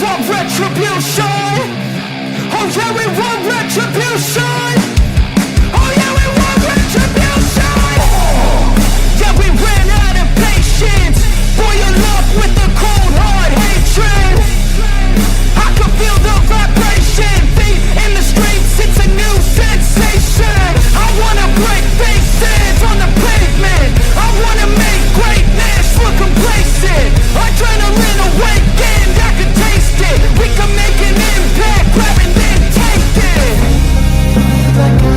want retribution. Oh yeah, we want retribution. Oh yeah, we want retribution. Yeah, we ran out of patience. Boil up with the cold hard hatred. I can feel the vibration. Feet in the streets, it's a new sensation. I wanna break faces on the pavement. I wanna make greatness look complacent. Adrenaline awakened, I can taste it. We can make an impact, grab and then take it. Like a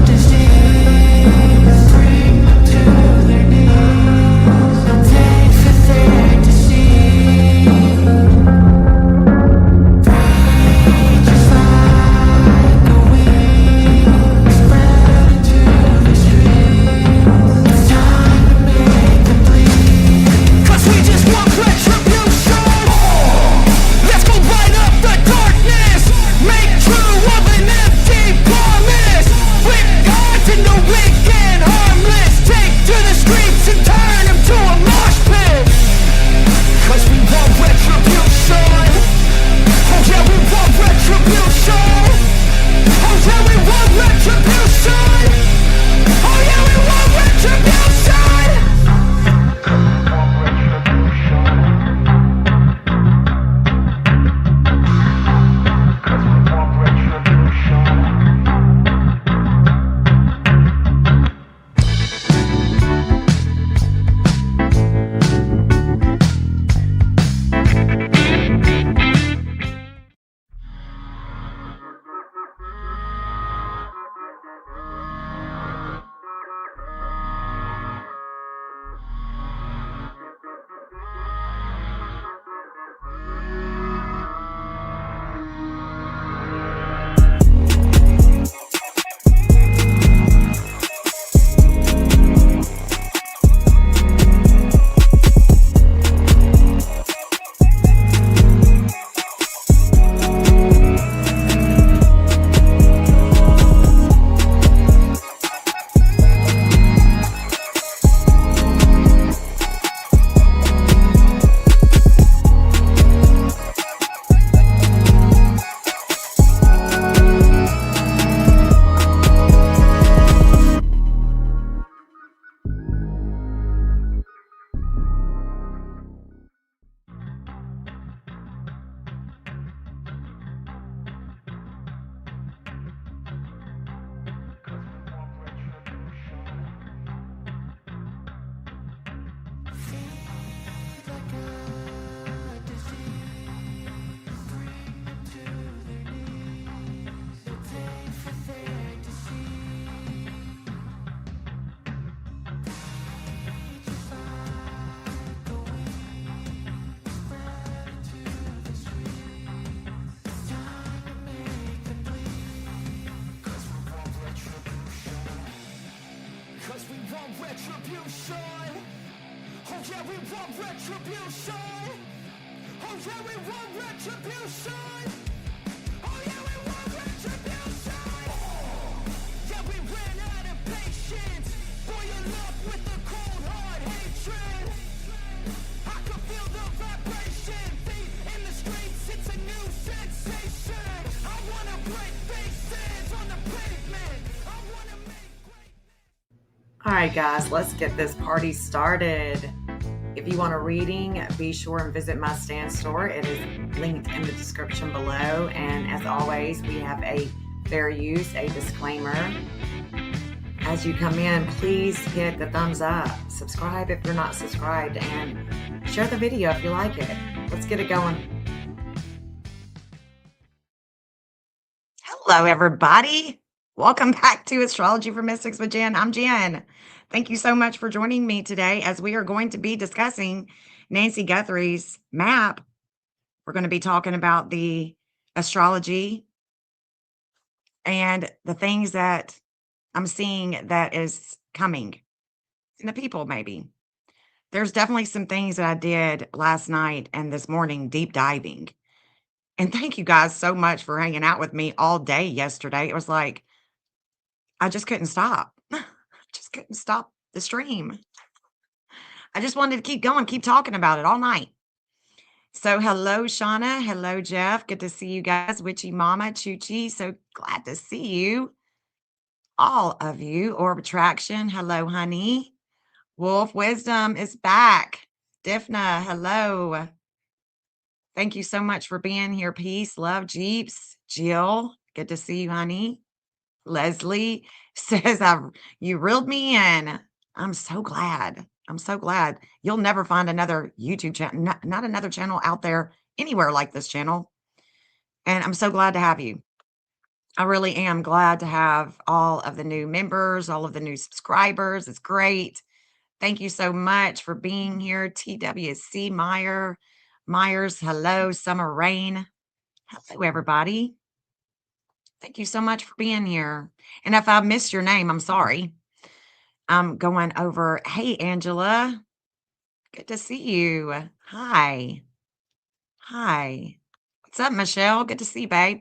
disease, bring them to their knees. It takes a thing to see. Just like a wing, spread into the streets. It's time to make them bleed. 'Cause we just want retribution. Let's go light up the darkness. Make true of an empty promise. Flip gods into weak and harmless. Take to the streets and turn them to a mosh pit. 'Cause we want retribution. Oh yeah, we want retribution. Oh yeah, we want retribution. Oh yeah, we want retribution. Retribution. Oh yeah, we want retribution. Oh yeah, we want retribution. Oh yeah, we want retribution. Yeah, we ran out of patience. Boil up with the cold hard hatred. I can feel the vibration. Feet in the streets, it's a new sensation. I wanna break faces on the pavement. I wanna make great. All right, guys, let's get this party started. If you want a reading, be sure and visit my stand store. It is linked in the description below. And as always, we have a fair use, a disclaimer. As you come in, please hit the thumbs up. Subscribe if you're not subscribed, and share the video if you like it. Let's get it going. Hello, everybody. Welcome back to Astrology for Mystics with Jenn. I'm Jenn. Thank you so much for joining me today as we are going to be discussing Nancy Guthrie's map. We're going to be talking about the astrology and the things that I'm seeing that is coming in the people, maybe. There's definitely some things that I did last night and this morning, deep diving. And thank you guys so much for hanging out with me all day yesterday. It was like, I just couldn't stop. Just couldn't stop the stream. I just wanted to keep going, keep talking about it all night. So hello, Shauna. Hello, Jeff. Good to see you guys. Witchy Mama, Choochie. So glad to see you. All of you. Orb Attraction. Hello, honey. Wolf Wisdom is back. Difna, hello. Thank you so much for being here. Peace, love, Jeeps. Jill, good to see you, honey. Leslie says, you reeled me in. I'm so glad. I'm so glad. You'll never find another YouTube channel, not another channel out there anywhere like this channel. And I'm so glad to have you. I really am glad to have all of the new members, all of the new subscribers. It's great. Thank you so much for being here. TWC Myers, hello. Summer Rain, hello, everybody. Thank you so much for being here. And if I missed your name, I'm sorry. I'm going over. Hey, Angela. Good to see you. Hi. Hi. What's up, Michelle? Good to see you, babe.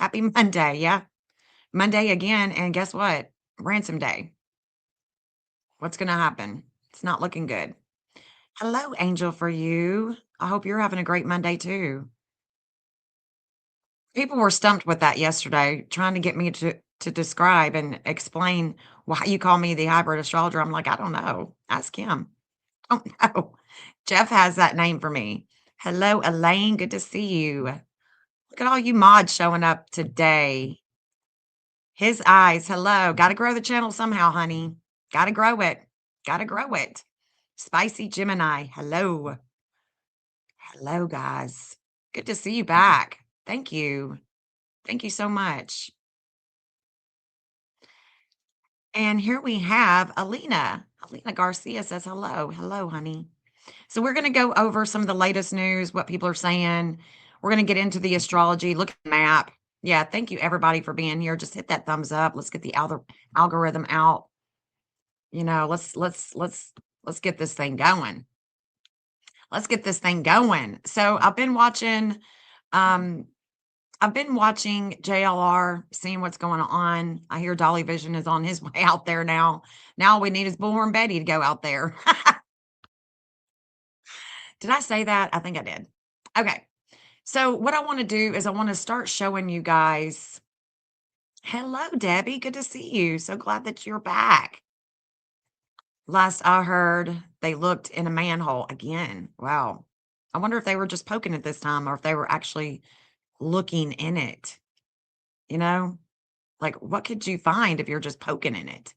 Happy Monday. Yeah. Monday again. And guess what? Ransom Day. What's going to happen? It's not looking good. Hello, Angel, for you. I hope you're having a great Monday too. People were stumped with that yesterday, trying to get me to describe and explain why you call me the hybrid astrologer. I'm like, I don't know. Ask him. I don't know. Jeff has that name for me. Hello, Elaine. Good to see you. Look at all you mods showing up today. His eyes. Hello. Got to grow the channel somehow, honey. Got to grow it. Got to grow it. Spicy Gemini. Hello. Hello, guys. Good to see you back. Thank you. Thank you so much. And here we have Alina. Alina Garcia says hello. Hello, honey. So we're going to go over some of the latest news, what people are saying. We're going to get into the astrology, look at the map. Yeah, thank you everybody for being here. Just hit that thumbs up. Let's get the algorithm out. You know, let's get this thing going. Let's get this thing going. So I've been watching JLR, seeing what's going on. I hear Dolly Vision is on his way out there now. Now all we need is Bullhorn Betty to go out there. Did I say that? I think I did. Okay. So what I want to do is I want to start showing you guys. Hello, Debbie. Good to see you. So glad that you're back. Last I heard, they looked in a manhole again. Wow. I wonder if they were just poking it this time or if they were actually looking in it. You know, like what could you find if you're just poking in it?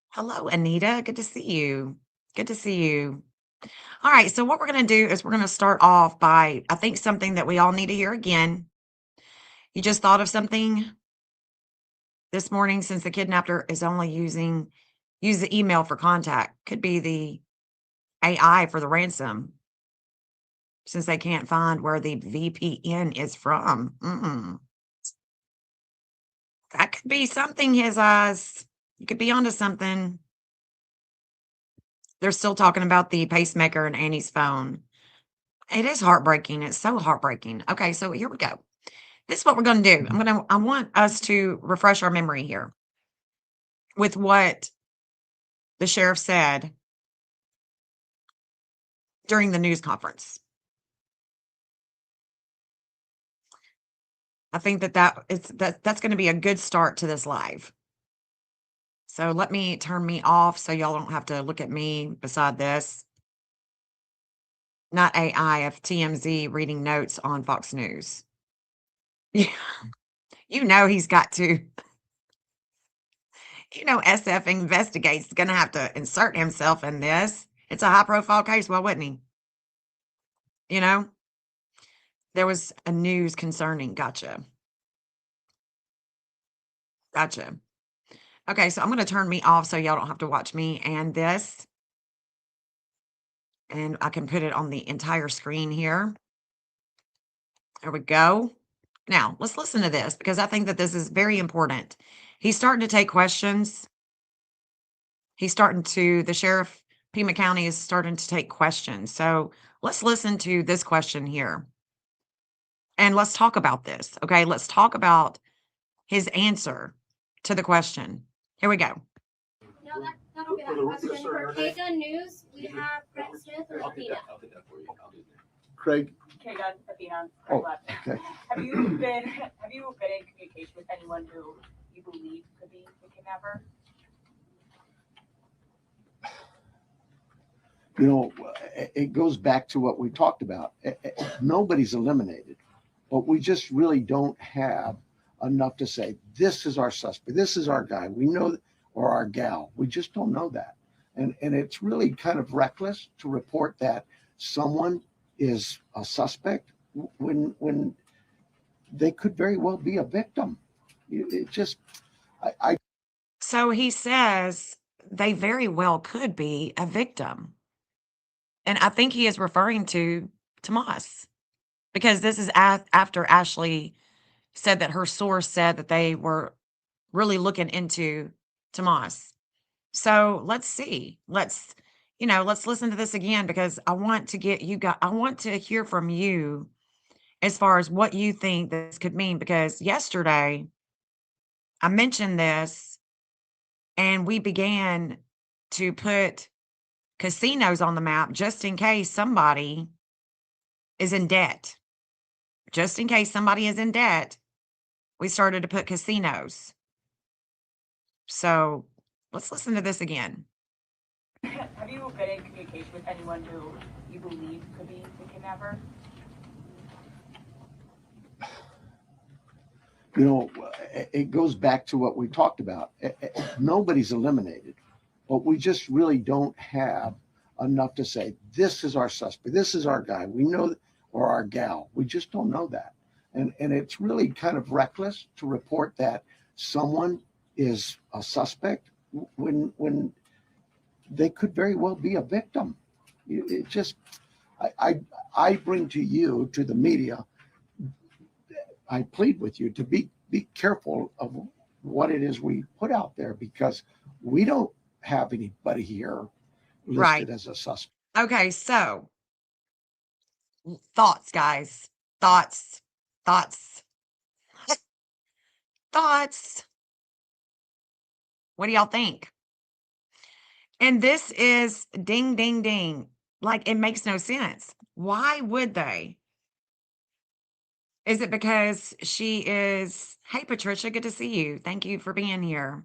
Hello, Anita. Good to see you. Good to see you. All right. So what we're going to do is we're going to start off by, I think, something that we all need to hear again. You just thought of something this morning since the kidnapper is only use the email for contact. Could be the AI for the ransom since they can't find where the VPN is from. That could be something, his eyes. You could be onto something. They're still talking about the pacemaker and Annie's phone. It is heartbreaking. It's so heartbreaking. Okay, so here we go. This is what we're going to do. I want us to refresh our memory here with what the sheriff said during the news conference. I think that's going to be a good start to this live. So let me turn me off so y'all don't have to look at me beside this. Not AI, of TMZ reading notes on Fox News. Yeah. You know he's got to. You know SF Investigates is going to have to insert himself in this. It's a high-profile case. Well, wouldn't he? You know? There was a news concerning. Gotcha. Gotcha. Okay, so I'm going to turn me off so y'all don't have to watch me and this. And I can put it on the entire screen here. There we go. Now, let's listen to this because I think that this is very important. He's starting to take questions. The sheriff, Pima County, is starting to take questions. So let's listen to this question here. And let's talk about this. Okay, let's talk about his answer to the question. Here we go. No, that'll be that question. For K-Gun News, we have Brett Smith and Lapita. I'll do that for you. I'll do that. Craig? Okay, done. Athena. Oh, Left. okay. Have you been in communication with anyone who you believe could be the kidnapper? You know, it goes back to what we talked about. Nobody's eliminated, but we just really don't have enough to say, this is our suspect, this is our guy, we know, or our gal. We just don't know that. And it's really kind of reckless to report that someone is a suspect when they could very well be a victim. It just, I So he says they very well could be a victim. And I think he is referring to Tomas, because this is after Ashley said that her source said that they were really looking into Tomas. So let's see. Let's listen to this again, because I want to get you guys, I want to hear from you as far as what you think this could mean, because yesterday I mentioned this and we began to put casinos on the map just in case somebody is in debt. Just in case somebody is in debt, we started to put casinos. So let's listen to this again. Have you been in communication with anyone who you believe could be the kidnapper? You know, it goes back to what we talked about. Nobody's eliminated, but we just really don't have enough to say, this is our suspect, this is our guy, we know, or our gal. We just don't know that. And it's really kind of reckless to report that someone is a suspect when they could very well be a victim. It just, I bring to you, to the media, I plead with you to be careful of what it is we put out there, because we don't have anybody here listed as a suspect. Okay, so thoughts, guys. Thoughts. Thoughts. What do y'all think? And this is ding, ding, ding. Like, it makes no sense. Why would they? Is it because she is, hey, Patricia, good to see you. Thank you for being here.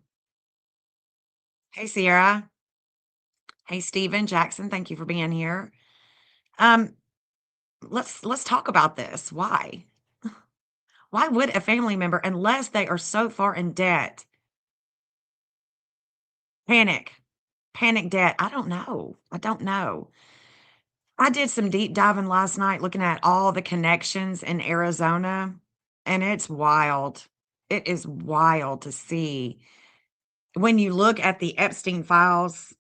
Hey, Sierra. Hey, Stephen Jackson. Thank you for being here. Let's talk about this. Why? Why would a family member, unless they are so far in debt, panic debt? I don't know. I did some deep diving last night looking at all the connections in Arizona, and it's wild. It is wild to see when you look at the Epstein files,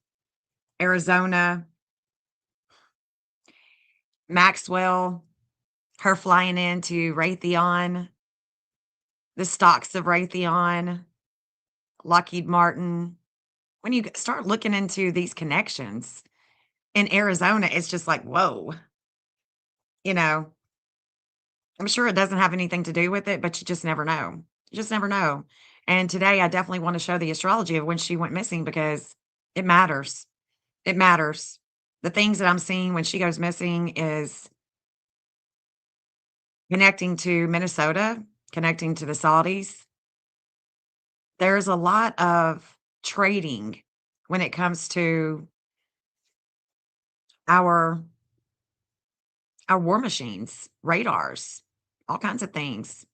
Arizona, Maxwell, her flying into Raytheon, the stocks of Raytheon, Lockheed Martin. When you start looking into these connections in Arizona, it's just like, whoa. I'm sure it doesn't have anything to do with it, but you just never know. You just never know. And today I definitely want to show the astrology of when she went missing, because it matters. It matters. The things that I'm seeing when she goes missing is connecting to Minnesota, connecting to the Saudis. There's a lot of trading when it comes to our war machines, radars, all kinds of things.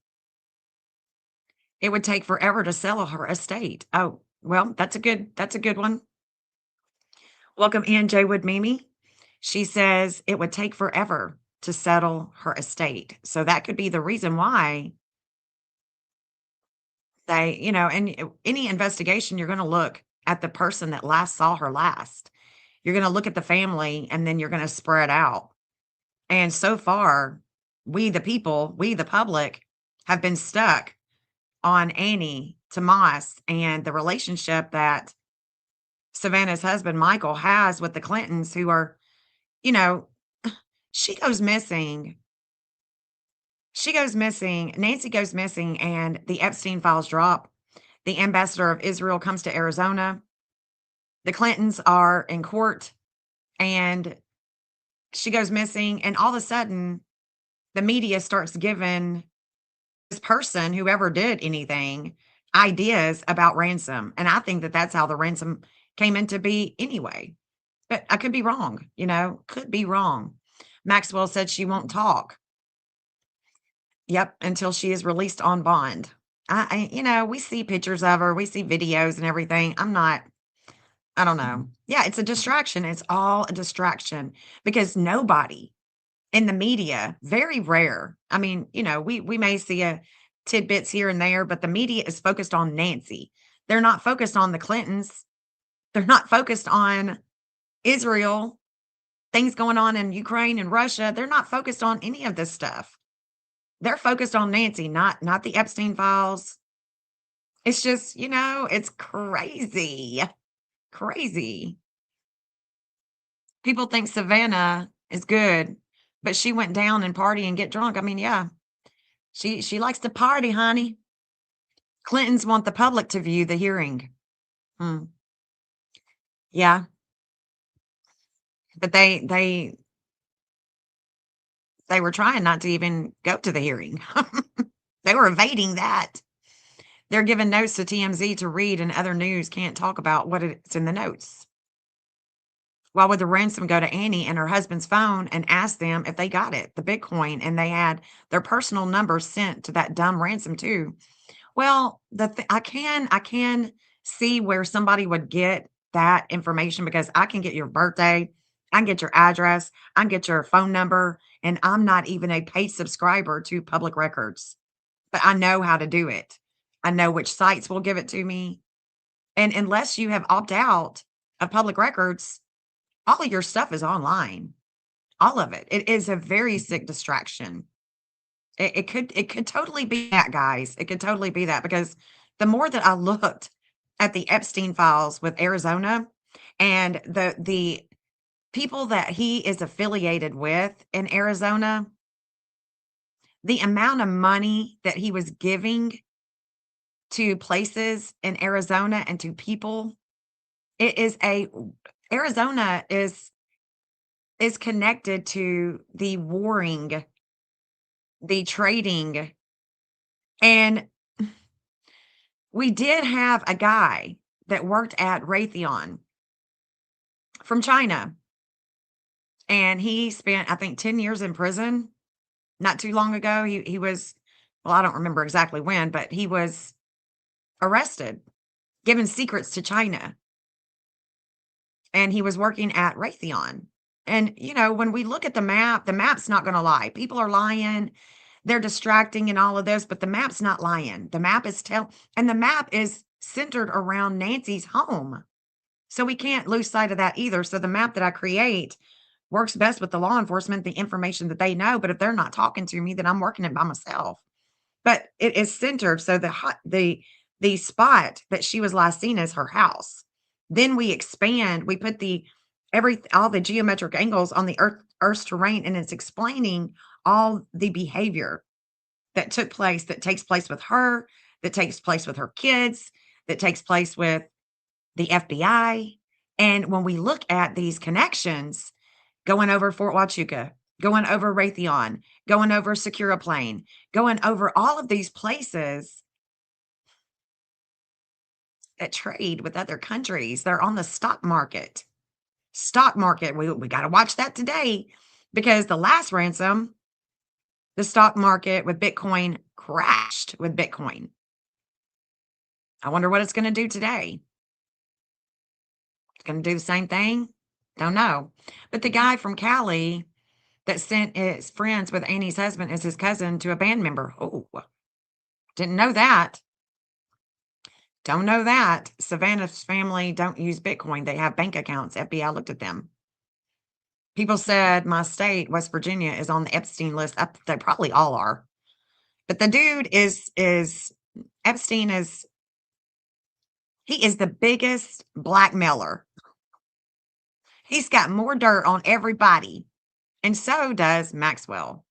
It would take forever to sell her estate. Oh, well, that's a good one. Welcome in, Jaywood Mimi. She says it would take forever to settle her estate. So that could be the reason why they, and any investigation, you're going to look at the person that last saw her last. You're going to look at the family, and then you're going to spread out. And so far, we, the people, we, the public, have been stuck on Annie, Tomas, and the relationship that Savannah's husband, Michael, has with the Clintons, who are, she goes missing. Nancy goes missing, and the Epstein files drop. The ambassador of Israel comes to Arizona. The Clintons are in court, and She goes missing, and all of a sudden, the media starts giving this person, whoever did anything, ideas about Ransom. And I think that that's how the ransom came into be anyway. But I could be wrong, could be wrong. Maxwell said she won't talk. Yep, until she is released on bond. We see pictures of her, we see videos and everything. I don't know. Yeah, it's a distraction. It's all a distraction because nobody in the media, very rare. I mean, we may see a tidbits here and there, but the media is focused on Nancy. They're not focused on the Clintons. They're not focused on Israel, things going on in Ukraine and Russia. They're not focused on any of this stuff. They're focused on Nancy, not the Epstein files. It's just, it's crazy. Crazy. People think Savannah is good, but she went down and party and get drunk. I mean, yeah. She likes to party, honey. Clintons want the public to view the hearing. Yeah. But they were trying not to even go to the hearing. They were evading that. They're giving notes to TMZ to read, and other news can't talk about what it's in the notes. Why would the ransom go to Annie and her husband's phone and ask them if they got it, the Bitcoin, and they had their personal numbers sent to that dumb ransom too? Well, I can see where somebody would get that information because I can get your birthday, I can get your address, I can get your phone number, and I'm not even a paid subscriber to public records, but I know how to do it. I know which sites will give it to me. And unless you have opt out of public records, all of your stuff is online. All of it. It is a very sick distraction. It could totally be that, guys. It could totally be that because the more that I looked at the Epstein files with Arizona and the people that he is affiliated with in Arizona, the amount of money that he was giving to places in Arizona and to people, Arizona is connected to the warring, the trading, and we did have a guy that worked at Raytheon from China, and he spent, I think, 10 years in prison not too long ago. He was, well, I don't remember exactly when, but he was arrested, giving secrets to China, and he was working at Raytheon. And, when we look at the map's not going to lie. People are lying. They're distracting and all of this, but the map's not lying. The map is and the map is centered around Nancy's home. So we can't lose sight of that either. So the map that I create works best with the law enforcement, the information that they know. But if they're not talking to me, then I'm working it by myself. But it is centered. So the spot that she was last seen is her house. Then we expand, we put all the geometric angles on the Earth's terrain, and it's explaining all the behavior that takes place with her, that takes place with her kids, that takes place with the FBI. And when we look at these connections, going over Fort Huachuca, going over Raytheon, going over Secura Plane, going over all of these places that trade with other countries, they're on the stock market. We got to watch that today because the last ransom, the stock market with Bitcoin crashed with Bitcoin. I wonder what it's going to do today. It's going to do the same thing? Don't know. But the guy from Cali that sent his friends with Annie's husband as his cousin to a band member. Oh, didn't know that. Don't know that. Savannah's family don't use Bitcoin. They have bank accounts. FBI looked at them. People said my state, West Virginia, is on the Epstein list. They probably all are. But the dude Epstein is the biggest blackmailer. He's got more dirt on everybody. And so does Maxwell.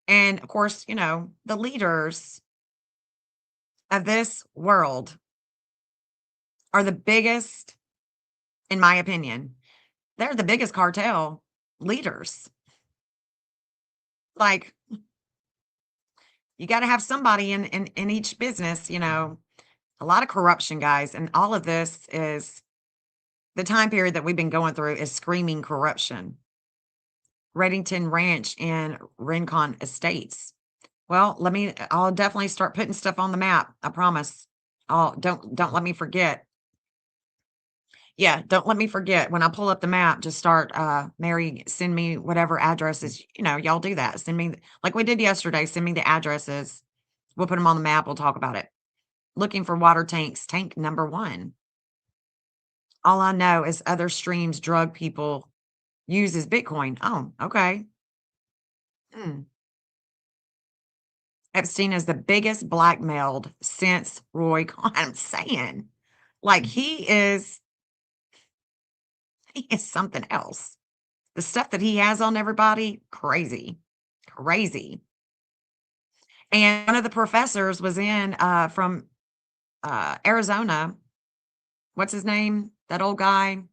And of course, the leaders of this world are the biggest, in my opinion. They're the biggest cartel leaders. Like, you got to have somebody in each business, a lot of corruption, guys. And all of this is the time period that we've been going through is screaming corruption. Reddington Ranch and Rincon Estates. Well, I'll definitely start putting stuff on the map. I promise. Don't let me forget. Yeah, don't let me forget. When I pull up the map, just start, Mary, send me whatever addresses, y'all do that. Send me, like we did yesterday, send me the addresses. We'll put them on the map. We'll talk about it. Looking for water tanks, tank number 1. All I know is other streams drug people use as Bitcoin. Oh, okay. Epstein is the biggest blackmailed since Roy Cohn. I'm saying, like, he is something else. The stuff that he has on everybody, crazy, crazy. And one of the professors was in from Arizona. What's his name? That old guy.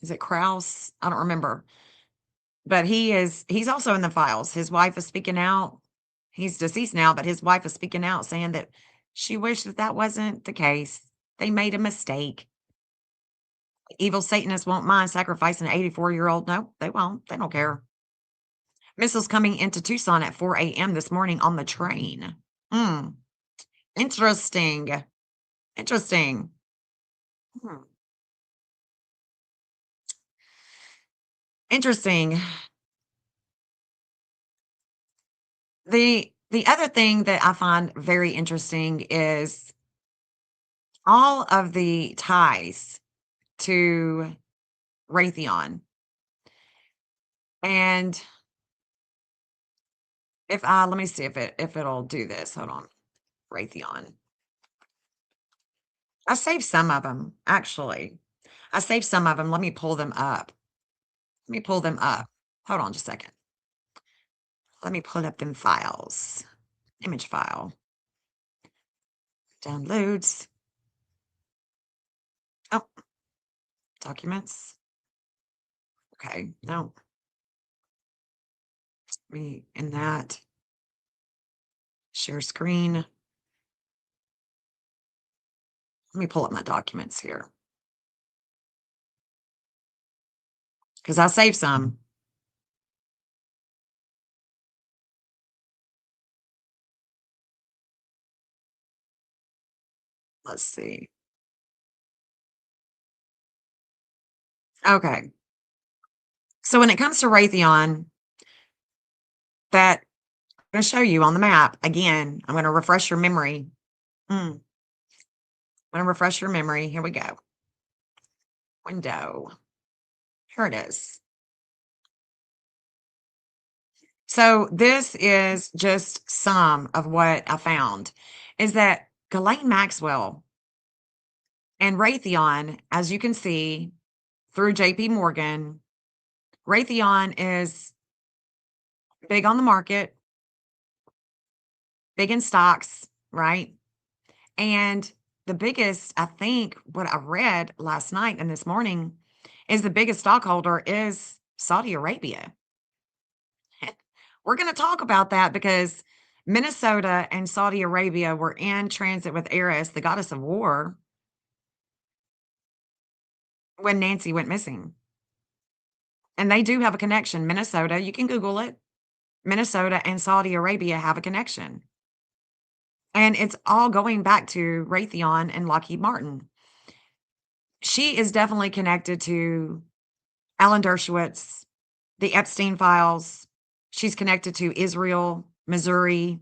Is it Kraus? I don't remember. But he's also in the files. His wife is speaking out. He's deceased now, but his wife is speaking out saying that she wished that wasn't the case. They made a mistake. Evil Satanists won't mind sacrificing an 84-year-old. No, they won't. They don't care. Missiles coming into Tucson at 4 a.m. this morning on the train. Interesting. Interesting. Interesting. The other thing that I find very interesting is all of the ties to Raytheon. And let me see if it'll do this. Hold on. Raytheon. I saved some of them, actually. I saved some of them. Let me pull them up. Hold on just a second. Let me pull up them files. Image file. Downloads. Oh, documents. Okay, no. Me in that. Share screen. Let me pull up my documents here. Because I saved some. Let's see. Okay. So when it comes to Raytheon, that I'm going to show you on the map again. I'm going to refresh your memory. I'm going to refresh your memory. Here we go. Window. Here it is. So this is just some of what I found, is that Ghislaine Maxwell and Raytheon, as you can see through JP Morgan, Raytheon is big on the market, big in stocks, right? And the biggest, I think, what I read last night and this morning is the biggest stockholder is Saudi Arabia. We're going to talk about that because Minnesota and Saudi Arabia were in transit with Eris, the goddess of war, when Nancy went missing. And they do have a connection. Minnesota, you can Google it. Minnesota and Saudi Arabia have a connection. And it's all going back to Raytheon and Lockheed Martin. She is definitely connected to Alan Dershowitz, the Epstein files. She's connected to Israel, Missouri.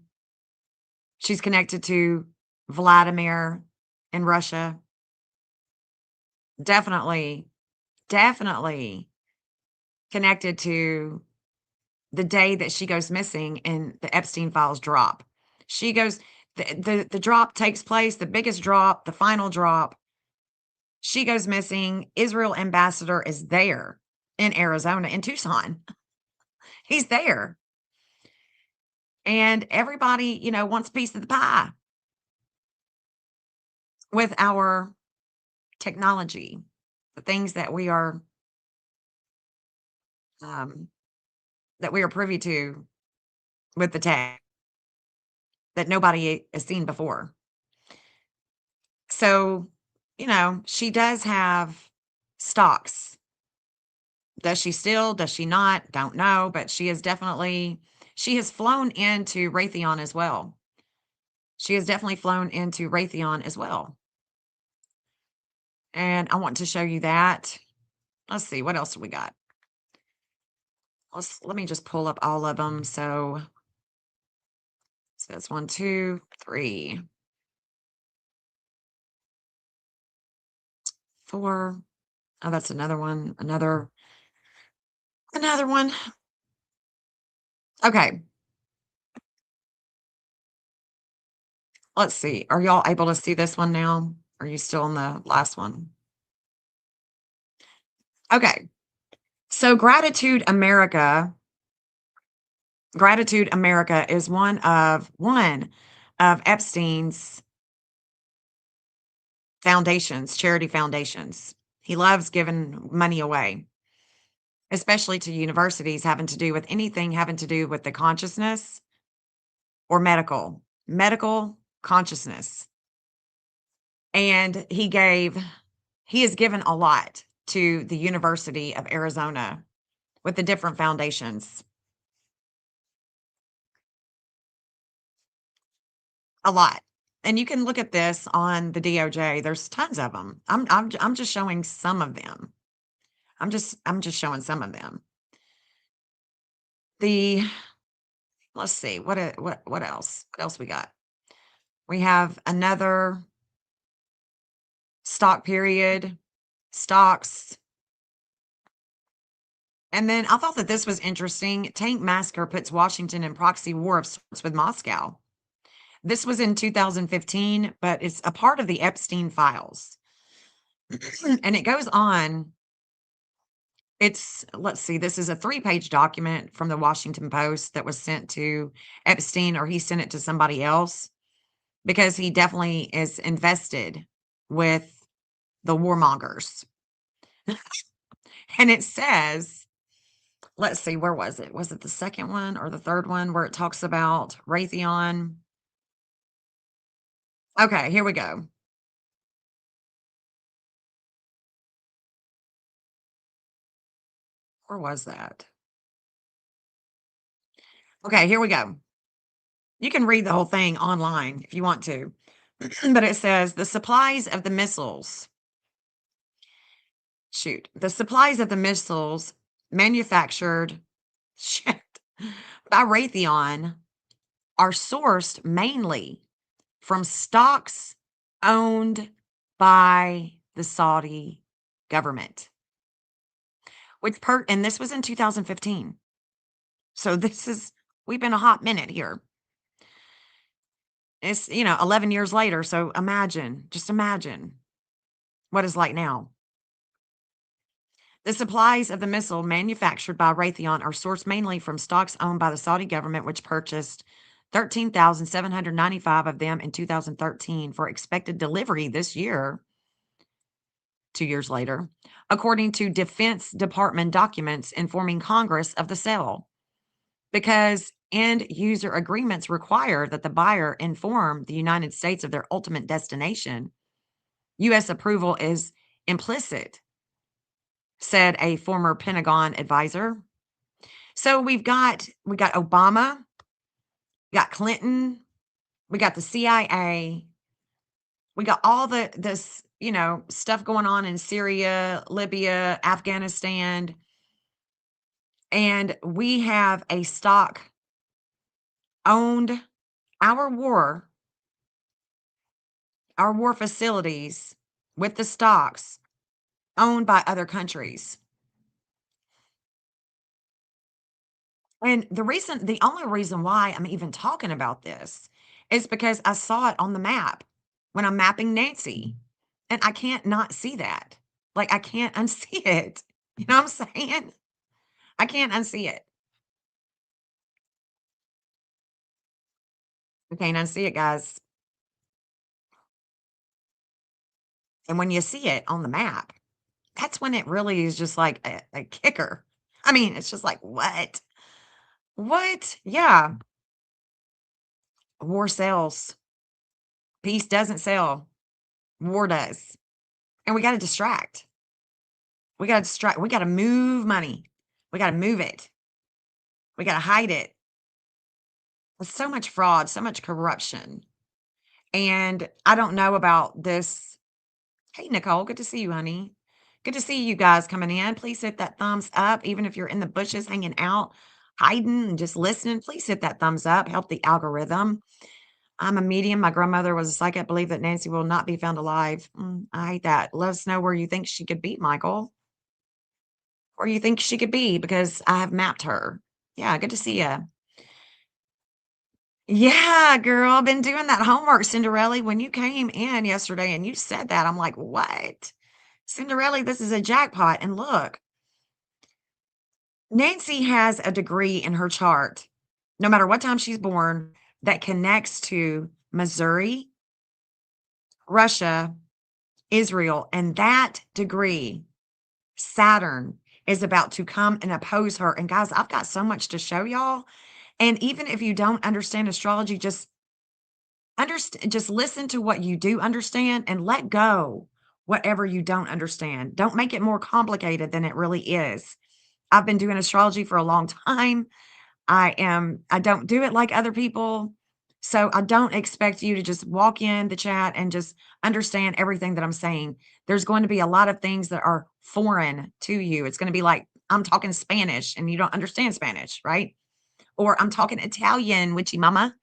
She's connected to Vladimir in Russia. Definitely connected to the day that she goes missing and the Epstein files drop. She goes, the drop takes place, the biggest drop, the final drop. She goes missing. Israel ambassador is there in Arizona, in Tucson. He's there. And everybody, wants a piece of the pie with our technology, the things that we are that we are privy to with the tech that nobody has seen before. So, she does have stocks. Does she still? Does she not? Don't know, but she has flown into Raytheon as well. She has definitely flown into Raytheon as well. And I want to show you that. Let's see, what else do we got? Let me just pull up all of them. So that's 1, 2, 3, 4. Oh, that's another one. Another one. Okay. Let's see. Are y'all able to see this one now? Are you still on the last one? Okay. So Gratitude America is one of Epstein's foundations, charity foundations. He loves giving money away, especially to universities having to do with anything having to do with the consciousness or medical consciousness. And he has given a lot to the University of Arizona with the different foundations. A lot. And you can look at this on the DOJ. There's tons of them. I'm just showing some of them. I'm just showing some of them. Let's see, what else? What else we got? We have another stock period, stocks. And then I thought that this was interesting. Tank massacre puts Washington in proxy war of sorts with Moscow. This was in 2015, but it's a part of the Epstein files. And it goes on. Let's see, this is a 3-page document from the Washington Post that was sent to Epstein, or he sent it to somebody else, because he definitely is invested with the warmongers. And it says, let's see, where was it? Was it the second one or the third one where it talks about Raytheon? Okay, here we go. Where was that? Okay, here we go. You can read the whole thing online if you want to. But it says the supplies of the missiles manufactured by Raytheon are sourced mainly from stocks owned by the Saudi government. And this was in 2015. So we've been a hot minute here. It's, 11 years later. So just imagine what it's like now. The supplies of the missile manufactured by Raytheon are sourced mainly from stocks owned by the Saudi government, which purchased 13,795 of them in 2013 for expected delivery this year, 2 years later, according to Defense Department documents informing Congress of the sale. Because end user agreements require that the buyer inform the United States of their ultimate destination, U.S. approval is implicit, said a former Pentagon advisor. So we got Obama, we got Clinton, we got the CIA, we got all this stuff going on in Syria, Libya, Afghanistan, and we have a stock owned our war facilities with the stocks owned by other countries. And the only reason why I'm even talking about this is because I saw it on the map when I'm mapping Nancy, and I can't not see that. Like, I can't unsee it. You know what I'm saying? I can't unsee it. I can't unsee it, guys. And when you see it on the map, that's when it really is just like a kicker. I mean, it's just like, what? What? Yeah. War sells. Peace doesn't sell. War does. And we got to distract. We got to distract. We got to move money. We got to move it. We got to hide it. There's so much fraud, so much corruption. And I don't know about this. Hey, Nicole, good to see you, honey. Good to see you guys coming in. Please hit that thumbs up. Even if you're in the bushes hanging out, hiding, and just listening, please hit that thumbs up. Help the algorithm. I'm a medium. My grandmother was a psychic. Believe that Nancy will not be found alive. I hate that. Let us know where you think she could be, Michael. Where you think she could be, because I have mapped her. Yeah, good to see you. Yeah, girl, I've been doing that homework, Cinderella. When you came in yesterday and you said that, I'm like, what? Cinderella, this is a jackpot. And look, Nancy has a degree in her chart, no matter what time she's born, that connects to Missouri, Russia, Israel. And that degree, Saturn, is about to come and oppose her. And guys, I've got so much to show y'all. And even if you don't understand astrology, just listen to what you do understand and let go whatever you don't understand. Don't make it more complicated than it really is. I've been doing astrology for a long time. I don't do it like other people. So I don't expect you to just walk in the chat and just understand everything that I'm saying. There's going to be a lot of things that are foreign to you. It's going to be like I'm talking Spanish and you don't understand Spanish, right? Or I'm talking Italian, witchy mama,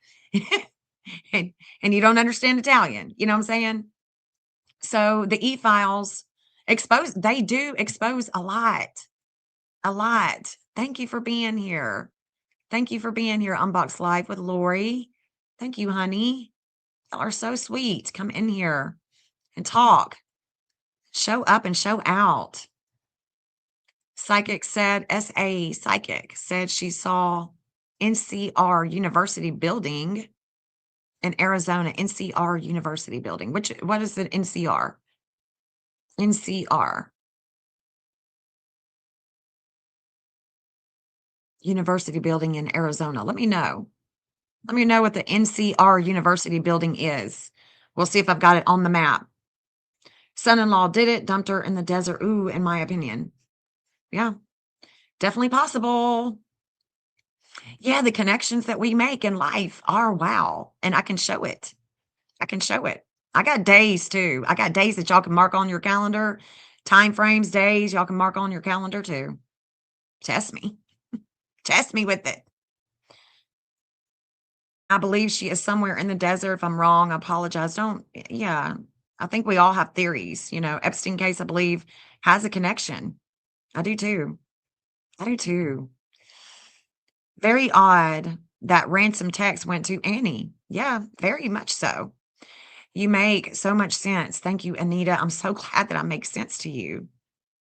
and, and you don't understand Italian. You know what I'm saying? So the e-files they do expose a lot. A lot. Thank you for being here. Thank you for being here. Unbox Live with Lori. Thank you, honey. Y'all are so sweet. Come in here and talk. Show up and show out. Psychic said she saw NCR University building in Arizona. NCR University building. What is it? NCR. NCR. University building in Arizona. Let me know. Let me know what the NCR University building is. We'll see if I've got it on the map. Son-in-law did it, dumped her in the desert. Ooh, in my opinion. Yeah, definitely possible. Yeah, the connections that we make in life are wow. And I can show it. I can show it. I got days too. I got days that y'all can mark on your calendar. Time frames, days, y'all can mark on your calendar too. Test me. Test me with it. I believe she is somewhere in the desert. If I'm wrong, I apologize. Yeah. I think we all have theories. Epstein case, I believe, has a connection. I do too. I do too. Very odd that ransom text went to Annie. Yeah, very much so. You make so much sense. Thank you, Anita. I'm so glad that I make sense to you.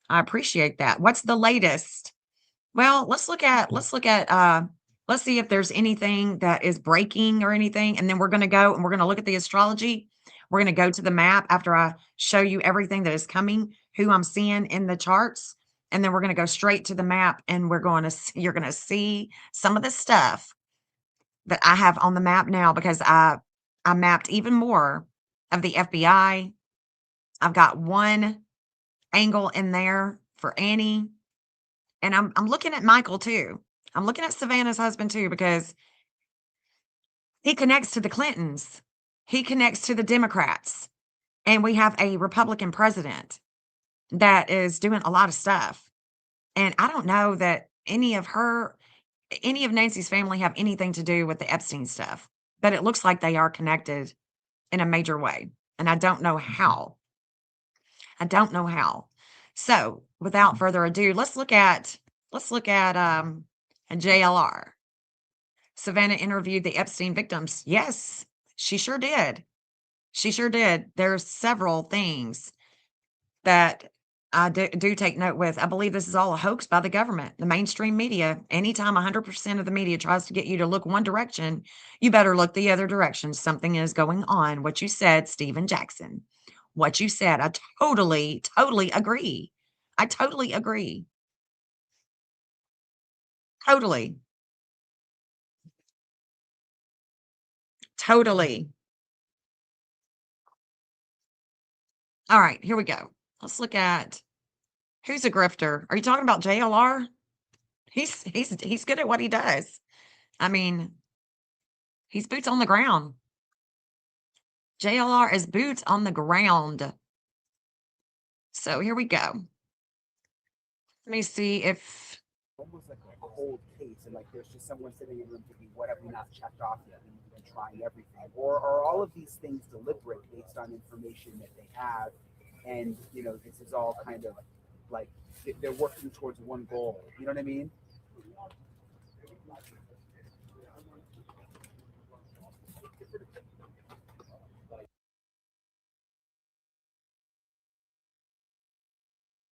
I appreciate that. What's the latest? Well, let's see if there's anything that is breaking or anything. And then we're going to go and we're going to look at the astrology. We're going to go to the map after I show you everything that is coming, who I'm seeing in the charts. And then we're going to go straight to the map and you're going to see some of the stuff that I have on the map now, because I mapped even more of the FBI. I've got one angle in there for Annie. And I'm looking at Michael too. I'm looking at Savannah's husband too, because he connects to the Clintons. He connects to the Democrats. And we have a Republican president that is doing a lot of stuff. And I don't know that any of Nancy's family have anything to do with the Epstein stuff, but it looks like they are connected in a major way. And I don't know how. So without further ado, let's look at a JLR. Savannah interviewed the Epstein victims. Yes, she sure did. There's several things that I do take note with. I believe this is all a hoax by the government, the mainstream media. Anytime 100% of the media tries to get you to look one direction, you better look the other direction. Something is going on. What you said, Stephen Jackson. What you said, I totally agree. Totally. Totally. All right, here we go. Let's look at who's a grifter. Are you talking about JLR? He's good at what he does. I mean, he's boots on the ground. JLR is boots on the ground. So here we go. Let me see if almost like a cold case, and like there's just someone sitting in the room thinking, "What have we not checked off yet?" And trying everything, or are all of these things deliberate based on information that they have, and this is all kind of like they're working towards one goal. You know what I mean?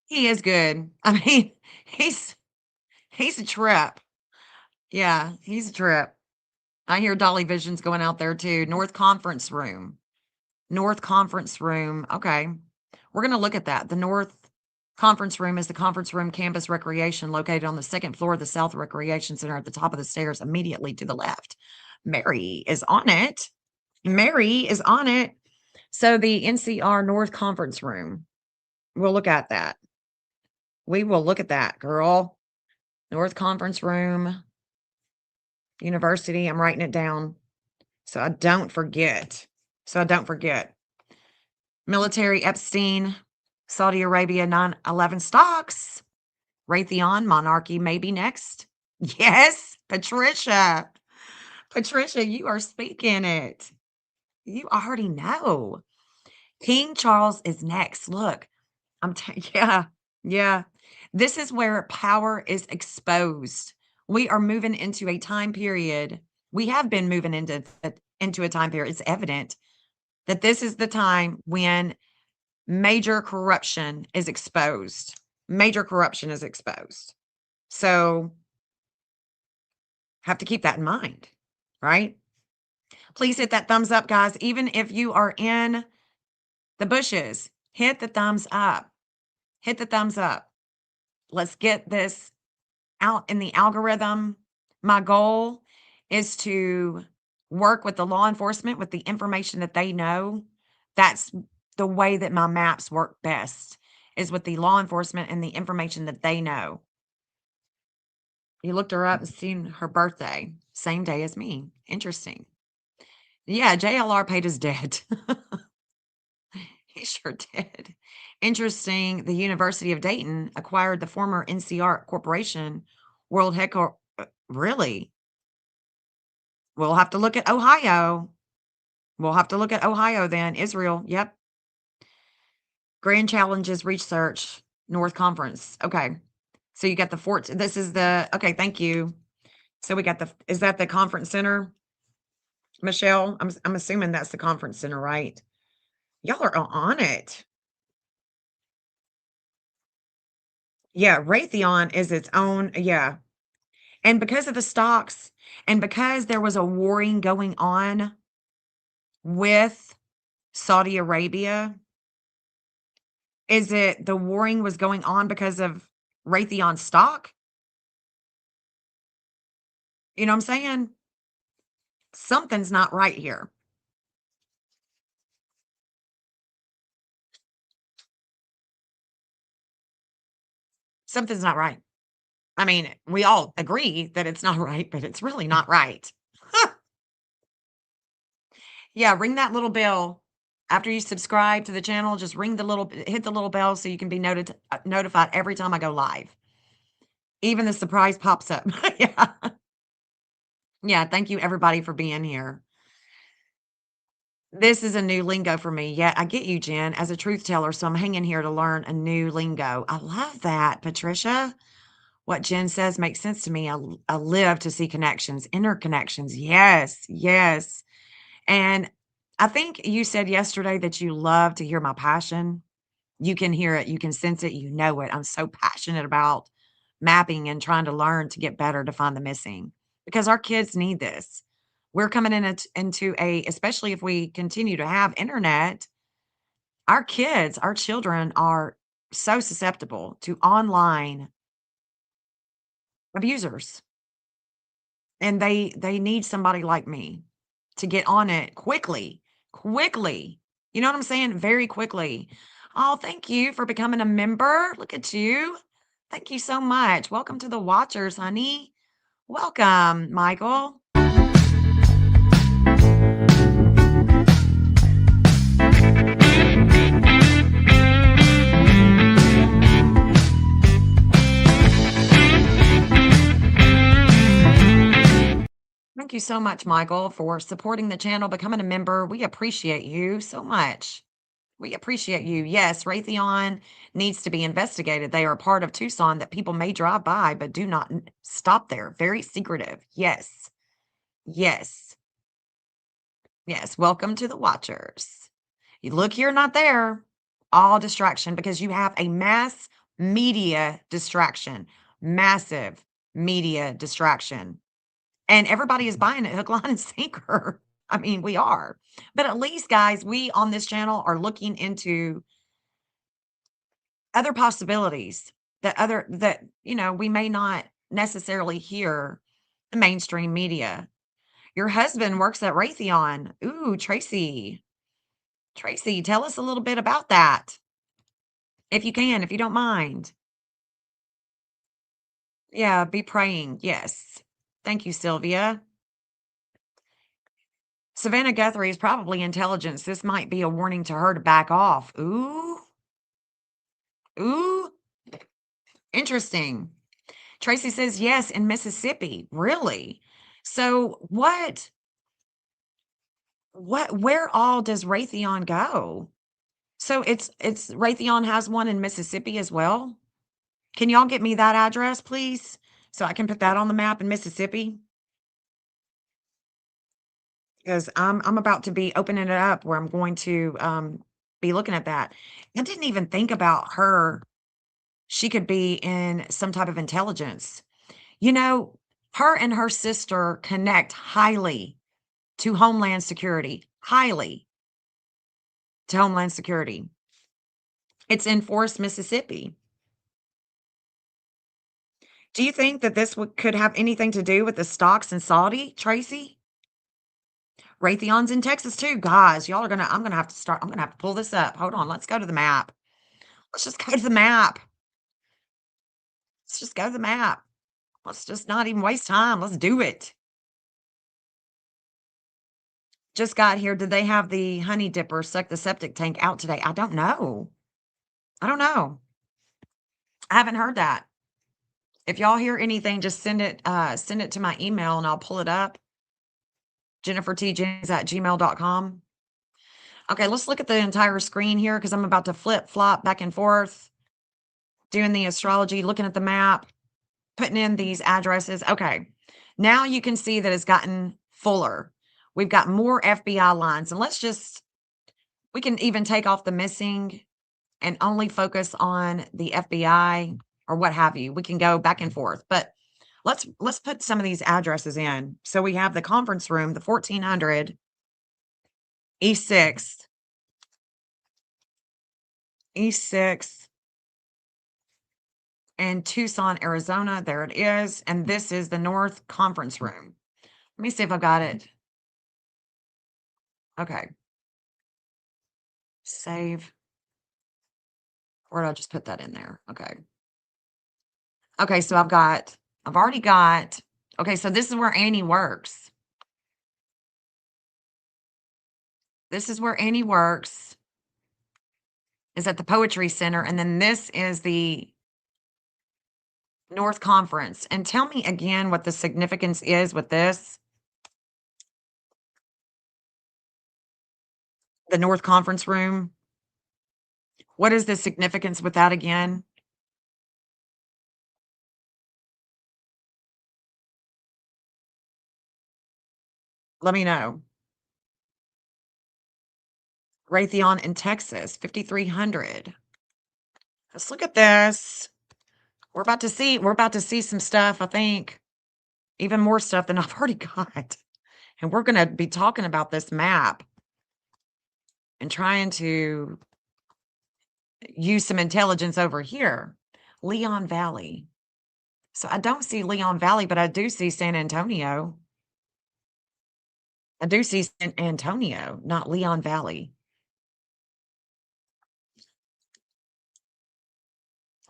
he is good. I mean, he's a trip. Yeah, he's a trip. I hear Dolly Vision's going out there too. North Conference Room. North Conference Room. Okay. We're going to look at that. The North Conference Room is the conference room campus recreation located on the second floor of the South Recreation Center at the top of the stairs immediately to the left. Mary is on it. Mary is on it. So the NCR North Conference Room. We'll look at that. We will look at that, girl. North Conference Room. University. I'm writing it down so I don't forget. Military Epstein, Saudi Arabia 9/11 stocks, Raytheon monarchy maybe next. Yes, Patricia. Patricia, you are speaking it. You already know. King Charles is next. Look, yeah. This is where power is exposed. We are moving into a time period. We have been moving into a time period. It's evident that this is the time when major corruption is exposed. Major corruption is exposed. So have to keep that in mind, right? Please hit that thumbs up, guys. Even if you are in the bushes, hit the thumbs up. Hit the thumbs up. Let's get this out in the algorithm. My goal is to work with the law enforcement with the information that they know. That's the way that my maps work best, is with the law enforcement and the information that they know. You looked her up and seen her birthday, same day as me. Interesting. Yeah, JLR paid his debt. He sure did. Interesting. The University of Dayton acquired the former NCR Corporation World Headquarters. Really? We'll have to look at Ohio. We'll have to look at Ohio then. Israel. Yep. Grand Challenges Research North Conference. Okay. So you got the fort. This is the, okay, thank you. So we got is that the conference center? Michelle, I'm assuming that's the conference center, right? Y'all are on it. Yeah, Raytheon is its own, yeah. And because of the stocks and because there was a warring going on with Saudi Arabia, is it the warring was going on because of Raytheon stock? You know what I'm saying? Something's not right here. Something's not right. I mean, we all agree that it's not right, but it's really not right. Yeah, ring that little bell. After you subscribe to the channel, just hit the little bell so you can be notified every time I go live. Even the surprise pops up. Yeah. Yeah, thank you everybody for being here. This is a new lingo for me. Yeah, I get you, Jen, as a truth teller, so I'm hanging here to learn a new lingo. I love that, Patricia. What Jen says makes sense to me. I live to see connections, interconnections. Yes. And I think you said yesterday that you love to hear my passion. You can hear it, you can sense it, you know it. I'm so passionate about mapping and trying to learn to get better to find the missing because our kids need this. We're coming into especially if we continue to have internet, our kids, our children are so susceptible to online abusers. And they need somebody like me to get on it quickly. You know what I'm saying? Very quickly. Oh, thank you for becoming a member. Look at you. Thank you so much. Welcome to the Watchers, honey. Welcome, Michael. Thank you so much, Michael, for supporting the channel, becoming a member. We appreciate you so much. We appreciate you. Yes, Raytheon needs to be investigated. They are a part of Tucson that people may drive by, but do not stop there. Very secretive. Yes. Yes. Yes. Welcome to the Watchers. You look here, not there. All distraction because you have a mass media distraction. Massive media distraction. And everybody is buying it hook, line, and sinker. I mean, we are. But at least, guys, we on this channel are looking into other possibilities that we may not necessarily hear the mainstream media. Your husband works at Raytheon. Ooh, Tracy. Tracy, tell us a little bit about that. If you can, if you don't mind. Yeah, be praying. Yes. Thank you, Sylvia. Savannah Guthrie is probably intelligence. This might be a warning to her to back off. Ooh. Ooh. Interesting. Tracy says yes in Mississippi. Really? So where all does Raytheon go? So it's Raytheon has one in Mississippi as well? Can y'all get me that address, please? So I can put that on the map in Mississippi? Because I'm about to be opening it up where I'm going to be looking at that. I didn't even think about her. She could be in some type of intelligence. You know, her and her sister connect highly to Homeland Security. Highly to Homeland Security. It's in Forest, Mississippi. Do you think that this could have anything to do with the stocks in Saudi, Tracy? Raytheon's in Texas too. Guys, I'm gonna have to pull this up. Hold on, let's go to the map. Let's just go to the map. Let's just go to the map. Let's just not even waste time. Let's do it. Just got here. Did they have the honey dipper suck the septic tank out today? I don't know. I don't know. I haven't heard that. If y'all hear anything, just send it to my email and I'll pull it up. JenniferTJennings@gmail.com. Okay, let's look at the entire screen here because I'm about to flip flop back and forth, doing the astrology, looking at the map, putting in these addresses. Okay, now you can see that it's gotten fuller. We've got more FBI lines, and we can even take off the missing and only focus on the FBI or what have you. We can go back and forth, but let's put some of these addresses in. So we have the conference room, the 1400 East 6th, East 6th, and Tucson, Arizona. There it is. And this is the North Conference Room. Let me see if I've got it. Okay. Save. Or did I just put that in there? Okay. Okay, so I've already got, okay, so this is where Annie works. This is where Annie works, is at the Poetry Center. And then this is the North Conference. And tell me again what the significance is with this. The North Conference Room. What is the significance with that again? Let me know. Raytheon in Texas, 5300. Let's look at this. We're about to see some stuff, I think. Even more stuff than I've already got. And we're going to be talking about this map and trying to use some intelligence over here. Leon Valley. So I don't see Leon Valley, but I do see San Antonio. I do see San Antonio, not Leon Valley.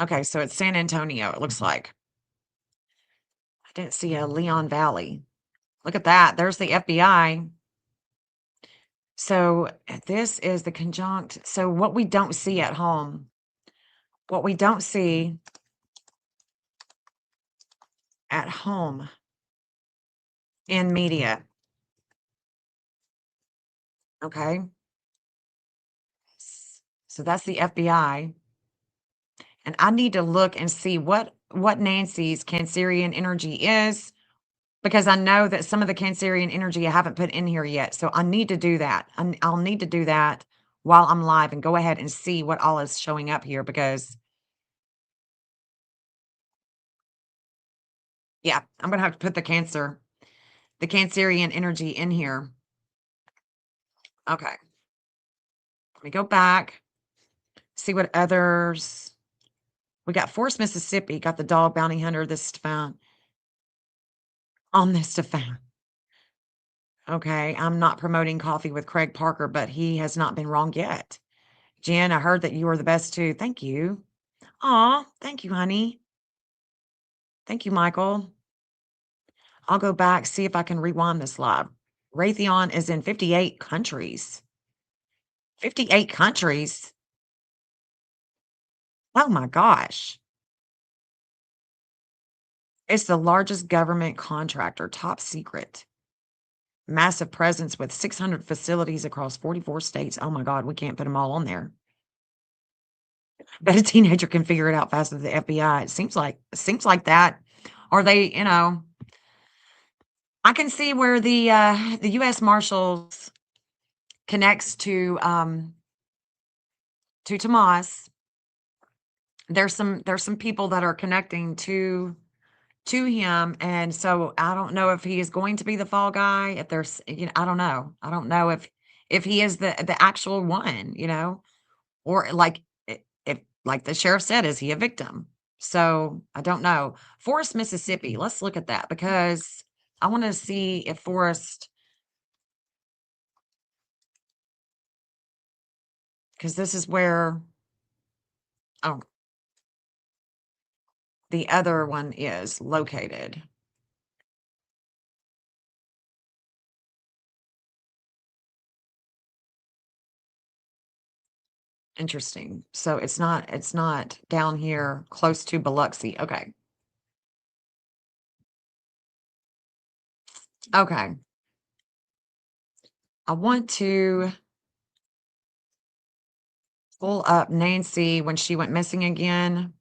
Okay, so it's San Antonio, it looks like. I didn't see a Leon Valley. Look at that. There's the FBI. So this is the conjunct. So what we don't see at home, what we don't see at home in media. Okay. So that's the FBI. And I need to look and see what Nancy's Cancerian energy is, because I know that some of the Cancerian energy I haven't put in here yet. So I need to do that. I'll need to do that while I'm live and go ahead and see what all is showing up here, because yeah, I'm gonna have to put the Cancerian energy in here. Okay. Let me go back, see what others. We got Forest, Mississippi, got the dog bounty hunter, this Stefan. On this Stefan. Okay, I'm not promoting coffee with Craig Parker, but he has not been wrong yet. Jen, I heard that you are the best too. Thank you. Aw, thank you, honey. Thank you, Michael. I'll go back, see if I can rewind this live. Raytheon is in 58 countries. 58 countries? Oh my gosh. It's the largest government contractor, top secret. Massive presence with 600 facilities across 44 states. Oh my God, we can't put them all on there. Bet a teenager can figure it out faster than the FBI. It seems like that. Or they, I can see where the U.S. Marshals connects to Tomas. There's some people that are connecting to him, and so I don't know if he is going to be the fall guy. If there's, I don't know. I don't know if he is the actual one, or like if like the sheriff said, is he a victim? So I don't know. Forest, Mississippi. Let's look at that, because I want to see if Forest, because this is where, oh, the other one is located. Interesting. So it's not down here close to Biloxi. Okay. Okay. I want to pull up Nancy when she went missing again.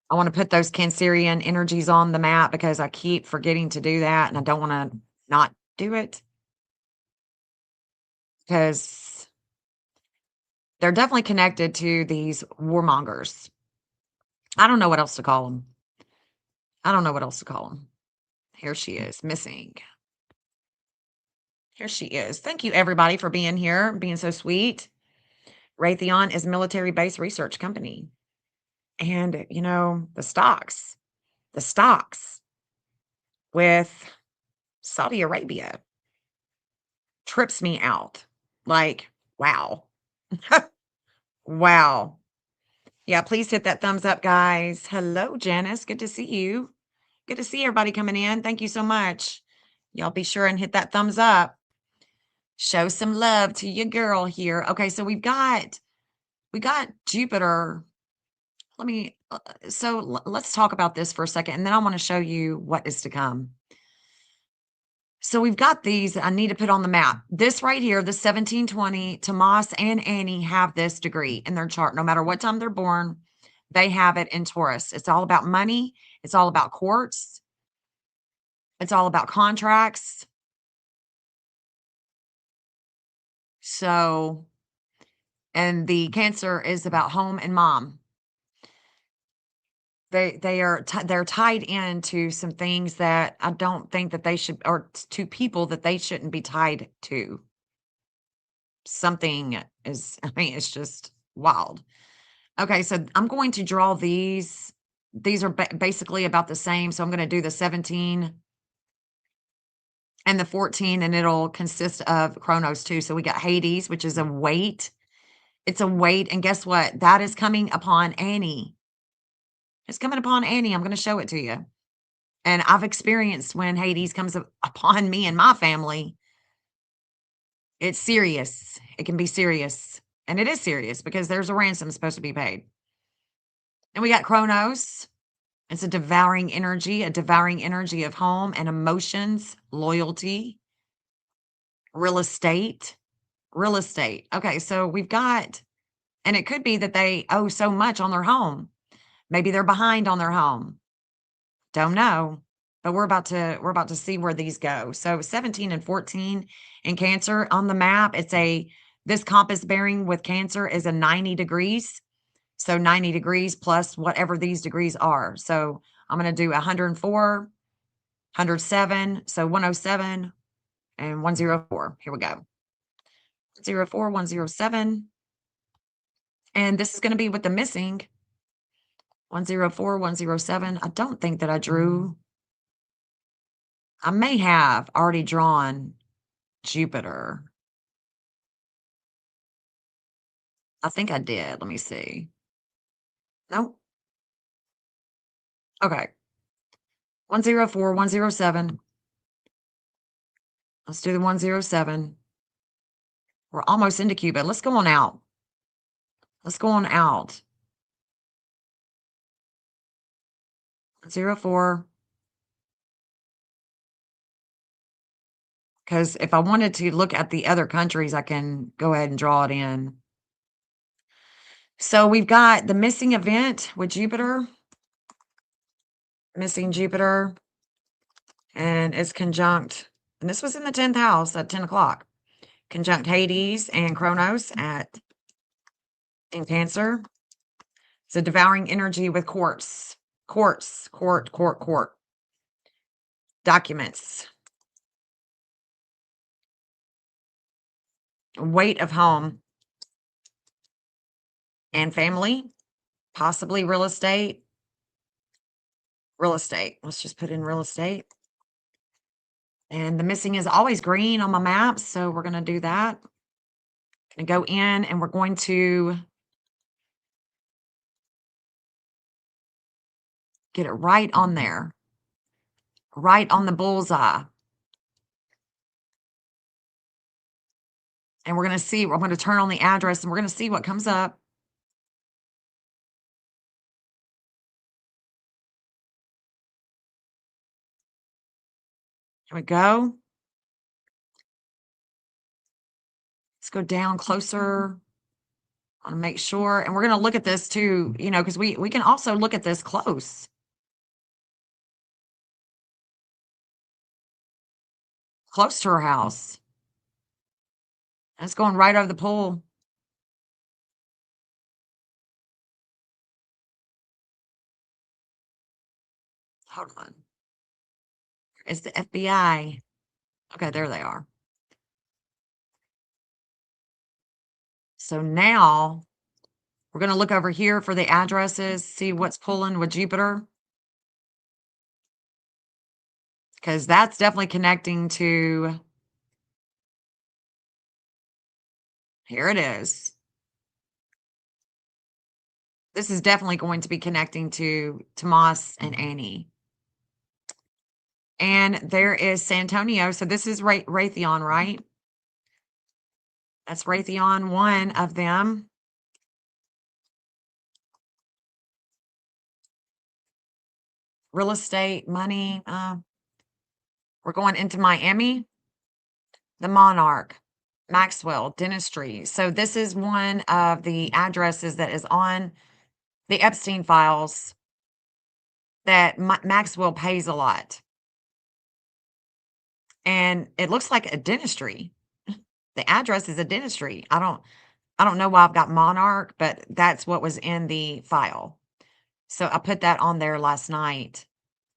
I want to put those Cancerian energies on the map, because I keep forgetting to do that, and I don't want to not do it, because they're definitely connected to these warmongers. I don't know what else to call them. I don't know what else to call them. Here she is, missing. Here she is. Thank you, everybody, for being here, being so sweet. Raytheon is a military base research company. And, the stocks with Saudi Arabia trips me out. Like, wow. Wow. Yeah, please hit that thumbs up, guys. Hello, Janice. Good to see you. Good to see everybody coming in. Thank you so much. Y'all be sure and hit that thumbs up. Show some love to your girl here. Okay, so we got Jupiter. Let's talk about this for a second, and then I want to show you what is to come. So we've got these that I need to put on the map. This right here, the 1720, Tomas and Annie have this degree in their chart. No matter what time they're born, they have it in Taurus. It's all about money. It's all about courts. It's all about contracts. So, and the Cancer is about home and mom. They're tied into some things that I don't think that they should, or to people that they shouldn't be tied to. Something is, it's just wild. Okay, so I'm going to draw these these are basically about the same. So I'm going to do the 17 and the 14, and it'll consist of Chronos too. So we got Hades, which is a weight. It's a weight. And guess what? That is coming upon Annie. It's coming upon Annie. I'm going to show it to you. And I've experienced when Hades comes upon me and my family. It's serious. It can be serious. And it is serious because there's a ransom supposed to be paid. And we got Chronos. It's a devouring energy of home and emotions, loyalty, real estate. Okay, so we've got, and it could be that they owe so much on their home. Maybe they're behind on their home. Don't know, but we're about to see where these go. So 17 and 14 in Cancer on the map, this compass bearing with Cancer is a 90 degrees. So 90 degrees plus whatever these degrees are. So I'm going to do 104, 107, so 107 and 104. Here we go. 104, 107. And this is going to be with the missing 104, 107. I don't think that I drew. I may have already drawn Jupiter. I think I did. Let me see. Nope. Okay. 104, 107. Let's do the 107. We're almost into Cupid. Let's go on out. Let's go on out. 04. Because if I wanted to look at the other countries, I can go ahead and draw it in. So we've got the missing event with Jupiter. Missing Jupiter. And it's conjunct. And this was in the 10th house at 10 o'clock. Conjunct Hades and Chronos in Cancer. It's a devouring energy with court. Documents. Weight of home and family, possibly real estate. Let's just put in real estate. And the missing is always green on my maps, so we're going to do that. And go in and we're going to get it right on there. Right on the bullseye. And we're going to see, I'm going to turn on the address and we're going to see what comes up. Here we go. Let's go down closer. I want to make sure. And we're going to look at this too, because we can also look at this close. Close to her house. It's going right over the pool. Hold on. It's the FBI. Okay, there they are. So now we're going to look over here for the addresses, see what's pulling with Jupiter. Because that's definitely connecting to, here it is. This is definitely going to be connecting to Tomas and Annie. And there is Santonio. So this is Raytheon, right? That's Raytheon, one of them. Real estate, money. We're going into Miami. The Monarch, Maxwell, dentistry. So this is one of the addresses that is on the Epstein files that Maxwell pays a lot. And it looks like a dentistry. The address is a dentistry. I don't know why I've got Monarch, but that's what was in the file. So I put that on there last night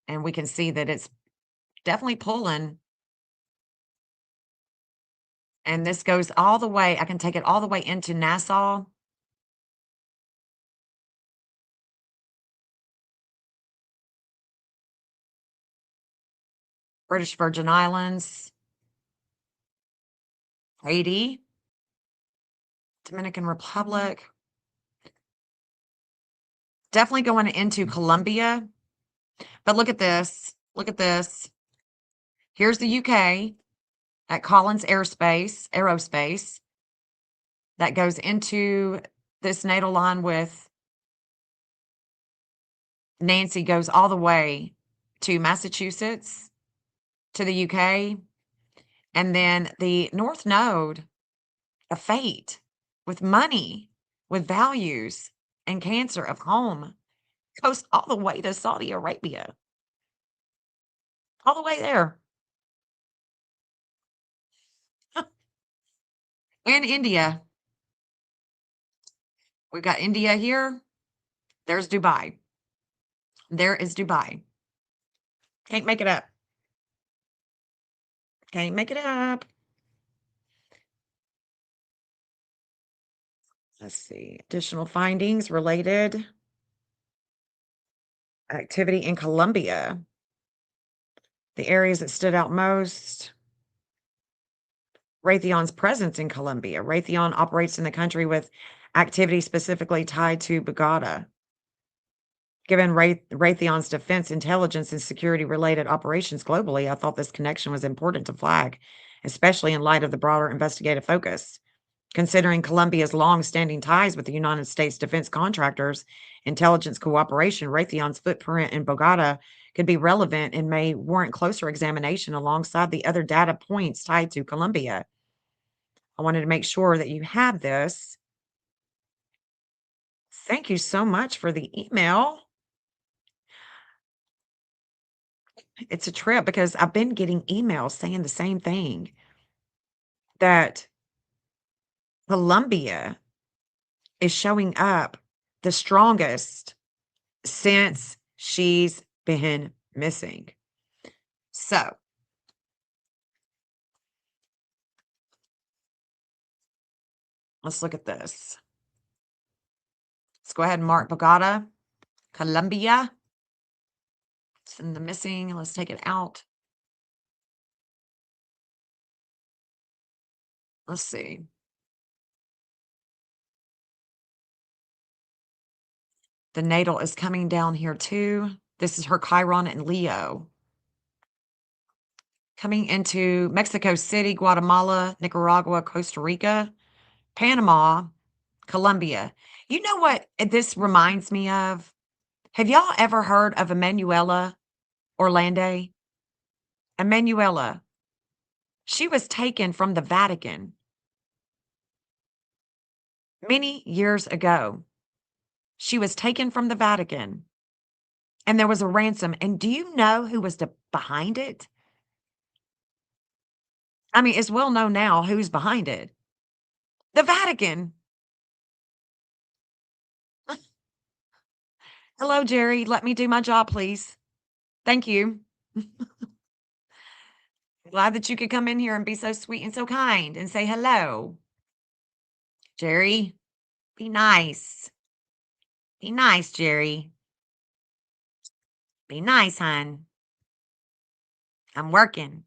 and we can see that it's definitely pulling. And this goes all the way. I can take it all the way into Nassau. British Virgin Islands, Haiti, Dominican Republic. Definitely going into Colombia. But look at this. Look at this. Here's the UK at Collins Aerospace. That goes into this natal line with Nancy, goes all the way to Massachusetts, to the UK. And then the North Node of fate with money, with values and Cancer of home goes all the way to Saudi Arabia. All the way there. And India. We've got India here. There's Dubai. There is Dubai. Can't make it up. Can't make it up. Let's see. Additional findings related. Activity in Colombia. The areas that stood out most. Raytheon's presence in Colombia. Raytheon operates in the country with activity specifically tied to Bogota. Given Raytheon's defense, intelligence, and security-related operations globally, I thought this connection was important to flag, especially in light of the broader investigative focus. Considering Colombia's long-standing ties with the United States defense contractors, intelligence cooperation, Raytheon's footprint in Bogota could be relevant and may warrant closer examination alongside the other data points tied to Colombia. I wanted to make sure that you have this. Thank you so much for the email. It's a trip because I've been getting emails saying the same thing, that Colombia is showing up the strongest since she's been missing. So let's look at this. Let's go ahead and mark Bogota, Colombia. Send the missing. Let's take it out. Let's see. The natal is coming down here too. This is her Chiron and Leo. Coming into Mexico City, Guatemala, Nicaragua, Costa Rica, Panama, Colombia. You know what this reminds me of? Have y'all ever heard of Emanuela Orlando? Emanuela. She was taken from the Vatican many years ago. She was taken from the Vatican, and there was a ransom. And do you know who was behind it? I mean, it's well known now who's behind it. The Vatican. Hello, Jerry. Let me do my job, please. Thank you. Glad that you could come in here and be so sweet and so kind and say hello. Jerry, be nice. Be nice, Jerry. Be nice, hon. I'm working.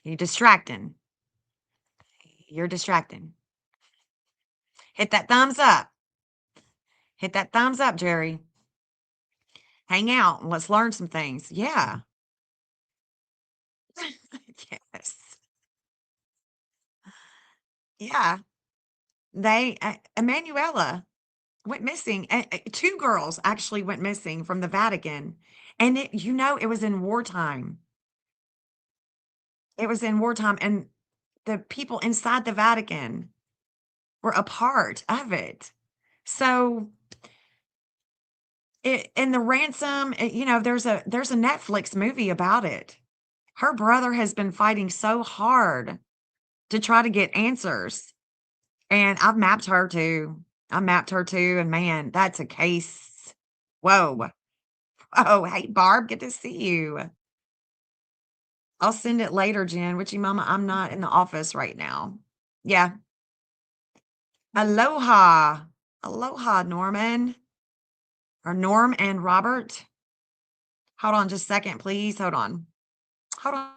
You're distracting. You're distracting. Hit that thumbs up. Hit that thumbs up, Jerry. Hang out and let's learn some things. Yeah. Yes. Yeah. Emanuela went missing. Two girls actually went missing from the Vatican. And it was in wartime. It was in wartime. And the people inside the Vatican were a part of it. So in the ransom, there's a Netflix movie about it. Her brother has been fighting so hard to try to get answers. And I've mapped her too. And man, that's a case. Whoa. Oh, hey, Barb, good to see you. I'll send it later, Jen. Witchy Mama, I'm not in the office right now. Yeah. Aloha. Aloha, Norman. Or Norm and Robert. Hold on just a second, please. Hold on. Hold on.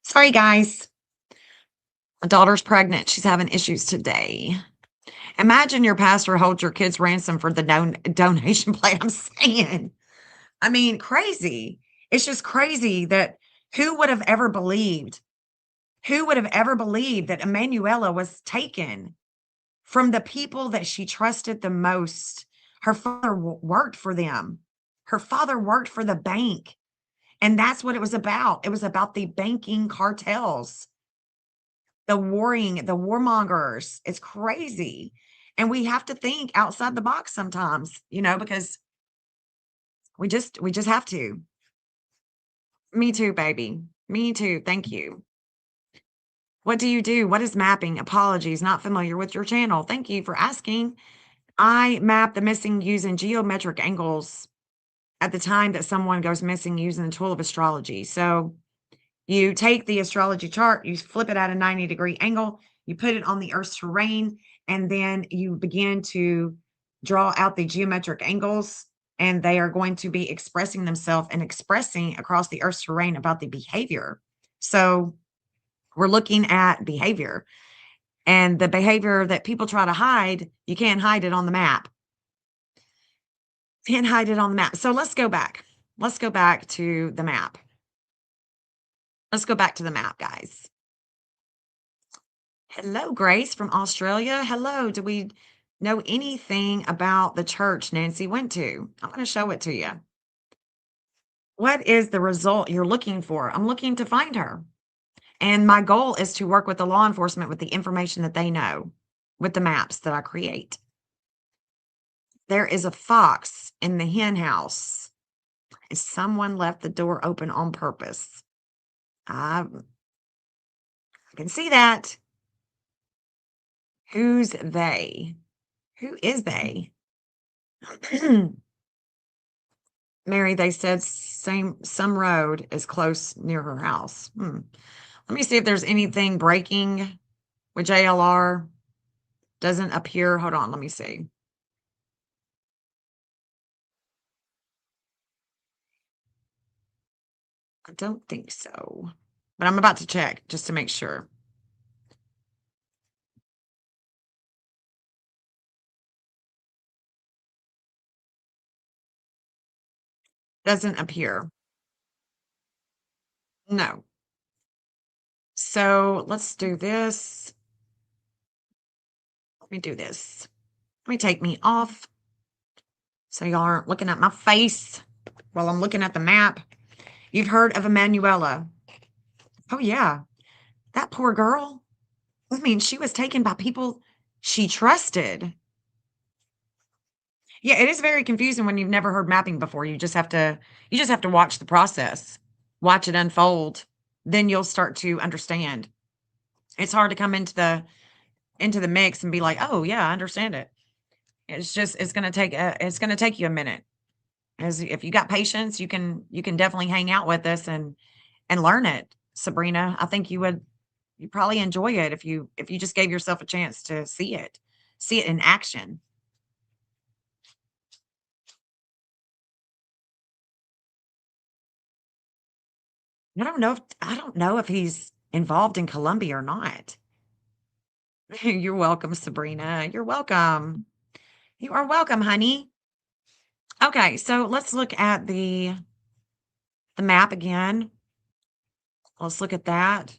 Sorry, guys. My daughter's pregnant. She's having issues today. Imagine your pastor holds your kids ransom for the donation plate. I'm saying, I mean, crazy. It's just crazy that who would have ever believed? Who would have ever believed that Emanuela was taken from the people that she trusted the most? Her father worked for them. Her father worked for the bank. And that's what it was about. It was about the banking cartels, the warmongers. It's crazy. And we have to think outside the box sometimes, because we just have to. Me too, baby. Me too. Thank you. What do you do? What is mapping? Apologies, not familiar with your channel. Thank you for asking. I map the missing using geometric angles at the time that someone goes missing using the tool of astrology. So you take the astrology chart, you flip it at a 90-degree angle, you put it on the Earth's terrain, and then you begin to draw out the geometric angles, and they are going to be expressing themselves and expressing across the Earth's terrain about the behavior. So we're looking at behavior, and the behavior that people try to hide, you can't hide it on the map. Can't hide it on the map. So let's go back. Let's go back to the map. Let's go back to the map, guys. Hello, Grace from Australia. Hello. Do we know anything about the church Nancy went to? I'm going to show it to you. What is the result you're looking for? I'm looking to find her. And my goal is to work with the law enforcement with the information that they know, with the maps that I create. There is a fox in the hen house. Someone left the door open on purpose. I can see that. Who's they? Who is they? Mary, they said some road is close near her house. Let me see if there's anything breaking with JLR. Doesn't appear. Hold on, let me see. I don't think so, but I'm about to check just to make sure. Doesn't appear. No. So let's do this. Let me do this. Let me take me off so y'all aren't looking at my face while I'm looking at the map. You've heard of Emanuela. Oh, yeah. That poor girl. I mean, she was taken by people she trusted. Yeah, it is very confusing when you've never heard mapping before. You just have to watch the process, watch it unfold. Then you'll start to understand. It's hard to come into the mix and be like, "Oh, yeah, I understand it." It's going to take you a minute. As if you got patience, you can definitely hang out with us and learn it. Sabrina, I think you probably enjoy it if you just gave yourself a chance to see it in action. I don't know if he's involved in Colombia or not. You're welcome, Sabrina. You're welcome. You are welcome, honey. Okay, so let's look at the map again. Let's look at that.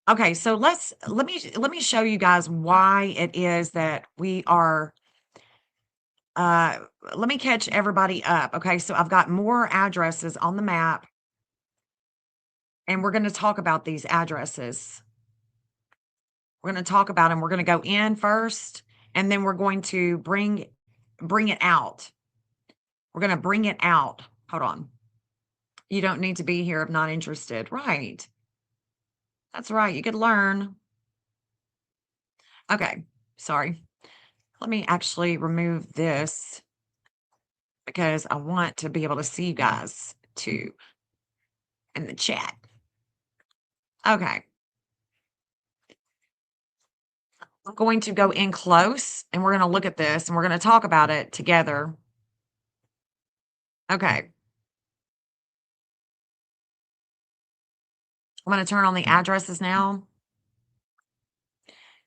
Okay, so let me show you guys why it is that we are let me catch everybody up. Okay, so I've got more addresses on the map, and we're going to talk about these addresses. We're going to talk about them. We're going to go in first, and then we're going to bring it out. We're going to bring it out. Hold on. You don't need to be here if not interested. Right. That's right. You could learn. Okay. Sorry. Let me actually remove this because I want to be able to see you guys too in the chat. Okay. I'm going to go in close and we're going to look at this and we're going to talk about it together. Okay. I'm going to turn on the addresses now.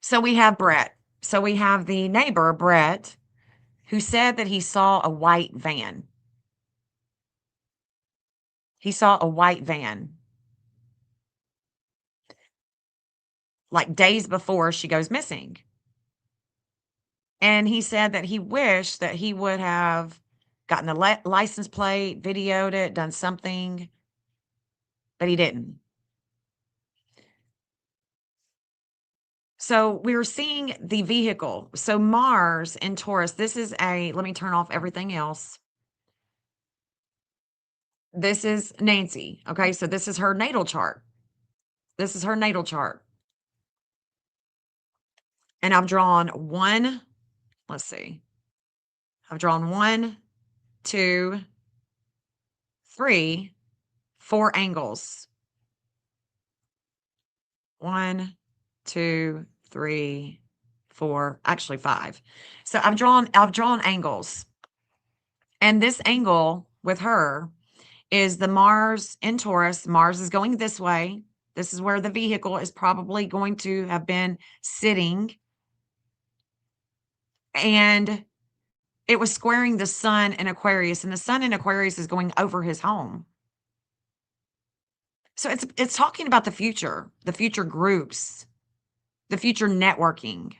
So we have Brett. So we have the neighbor, Brett, who said that he saw a white van. He saw a white van. Like days before she goes missing. And he said that he wished that he would have gotten the license plate, videoed it, done something, but he didn't. So we're seeing the vehicle. So Mars in Taurus, this is let me turn off everything else. This is Nancy. Okay, so this is her natal chart. This is her natal chart. And I've drawn let's see. I've drawn 1, 2, 3, 4 angles. 1, 2, 3, 4, actually 5. So I've drawn angles. And this angle with her is the Mars in Taurus. Mars is going this way. This is where the vehicle is probably going to have been sitting. And it was squaring the sun in Aquarius, and the sun in Aquarius is going over his home. So it's talking about the future groups, the future networking.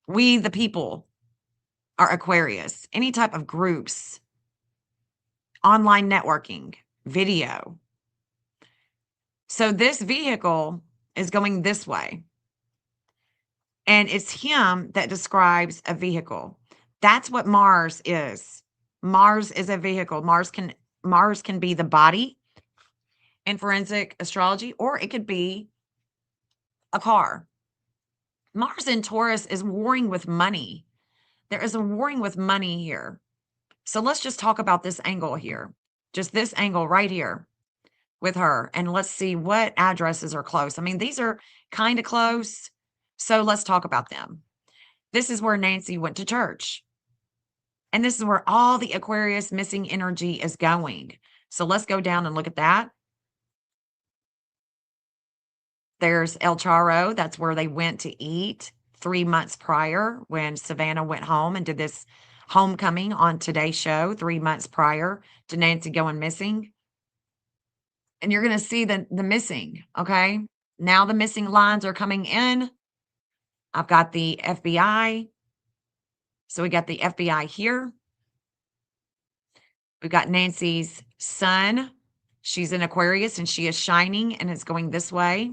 We, the people, are Aquarius. Any type of groups, online networking, video. So this vehicle is going this way. And it's him that describes a vehicle. That's what Mars is. Mars is a vehicle. Mars can be the body in forensic astrology, or it could be a car. Mars in Taurus is warring with money. There is a warring with money here. So let's just talk about this angle here. Just this angle right here with her. And let's see what addresses are close. I mean, these are kind of close. So let's talk about them. This is where Nancy went to church. And this is where all the Aquarius missing energy is going. So let's go down and look at that. There's El Charro. That's where they went to eat 3 months prior when Savannah went home and did this homecoming on Today's Show 3 months prior to Nancy going missing. And you're going to see the missing, okay? Now the missing lines are coming in. I've got the FBI. So we got the FBI here. We've got Nancy's sun. She's in Aquarius and she is shining and it's going this way.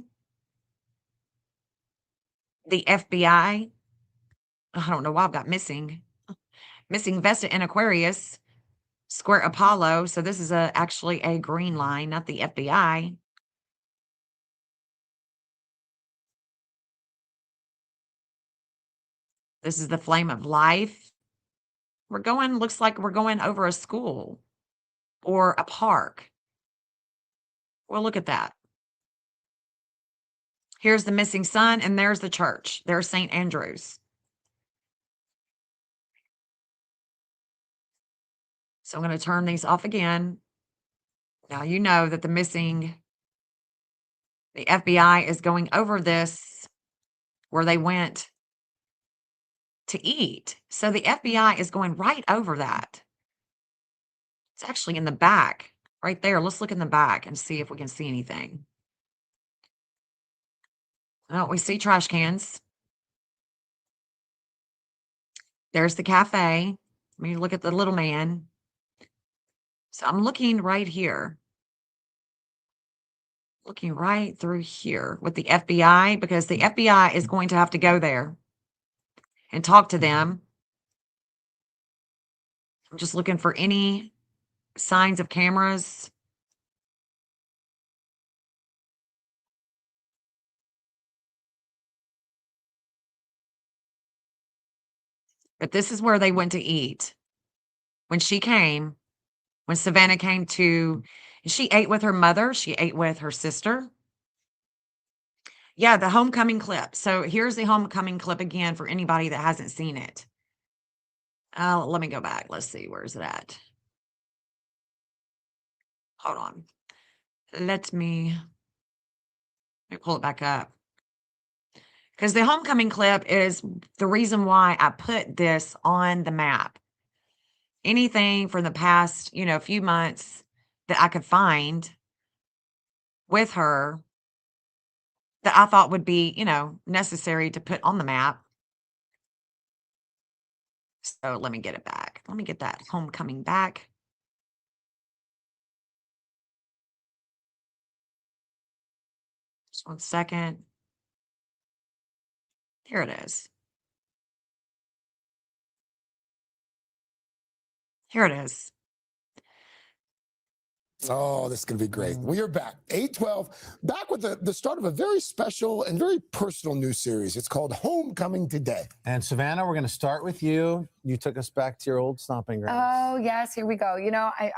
The FBI. I don't know why I've got missing Vesta in Aquarius, square Apollo. So this is actually a green line, not the FBI. This is the flame of life. Looks like we're going over a school or a park. Well, look at that. Here's the missing sun, and there's the church. There's St. Andrew's. So I'm going to turn these off again. Now you know that the FBI is going over this where they went to eat. So the FBI is going right over that. It's actually in the back right there. Let's look in the back and see if we can see anything. Oh, we see trash cans. There's the cafe. Let me look at the little man. So I'm looking right here. Looking right through here with the FBI, because the FBI is going to have to go there and talk to them. I'm just looking for any signs of cameras. But this is where they went to eat. When she came, when Savannah came to, she ate with her mother, she ate with her sister. Yeah, the homecoming clip. So here's the homecoming clip again for anybody that hasn't seen it. Let me go back. Let's see. Where's it at? Hold on. Let me pull it back up. Because the homecoming clip is the reason why I put this on the map. Anything from the past, few months that I could find with her that I thought would be, necessary to put on the map. So let me get it back. Let me get that homecoming back. Just 1 second. Here it is. Here it is. Oh, this is going to be great. We are back. 8/12, back with the start of a very special and very personal new series. It's called Homecoming Today. And Savannah, we're going to start with you. You took us back to your old stomping grounds. Oh, yes, here we go.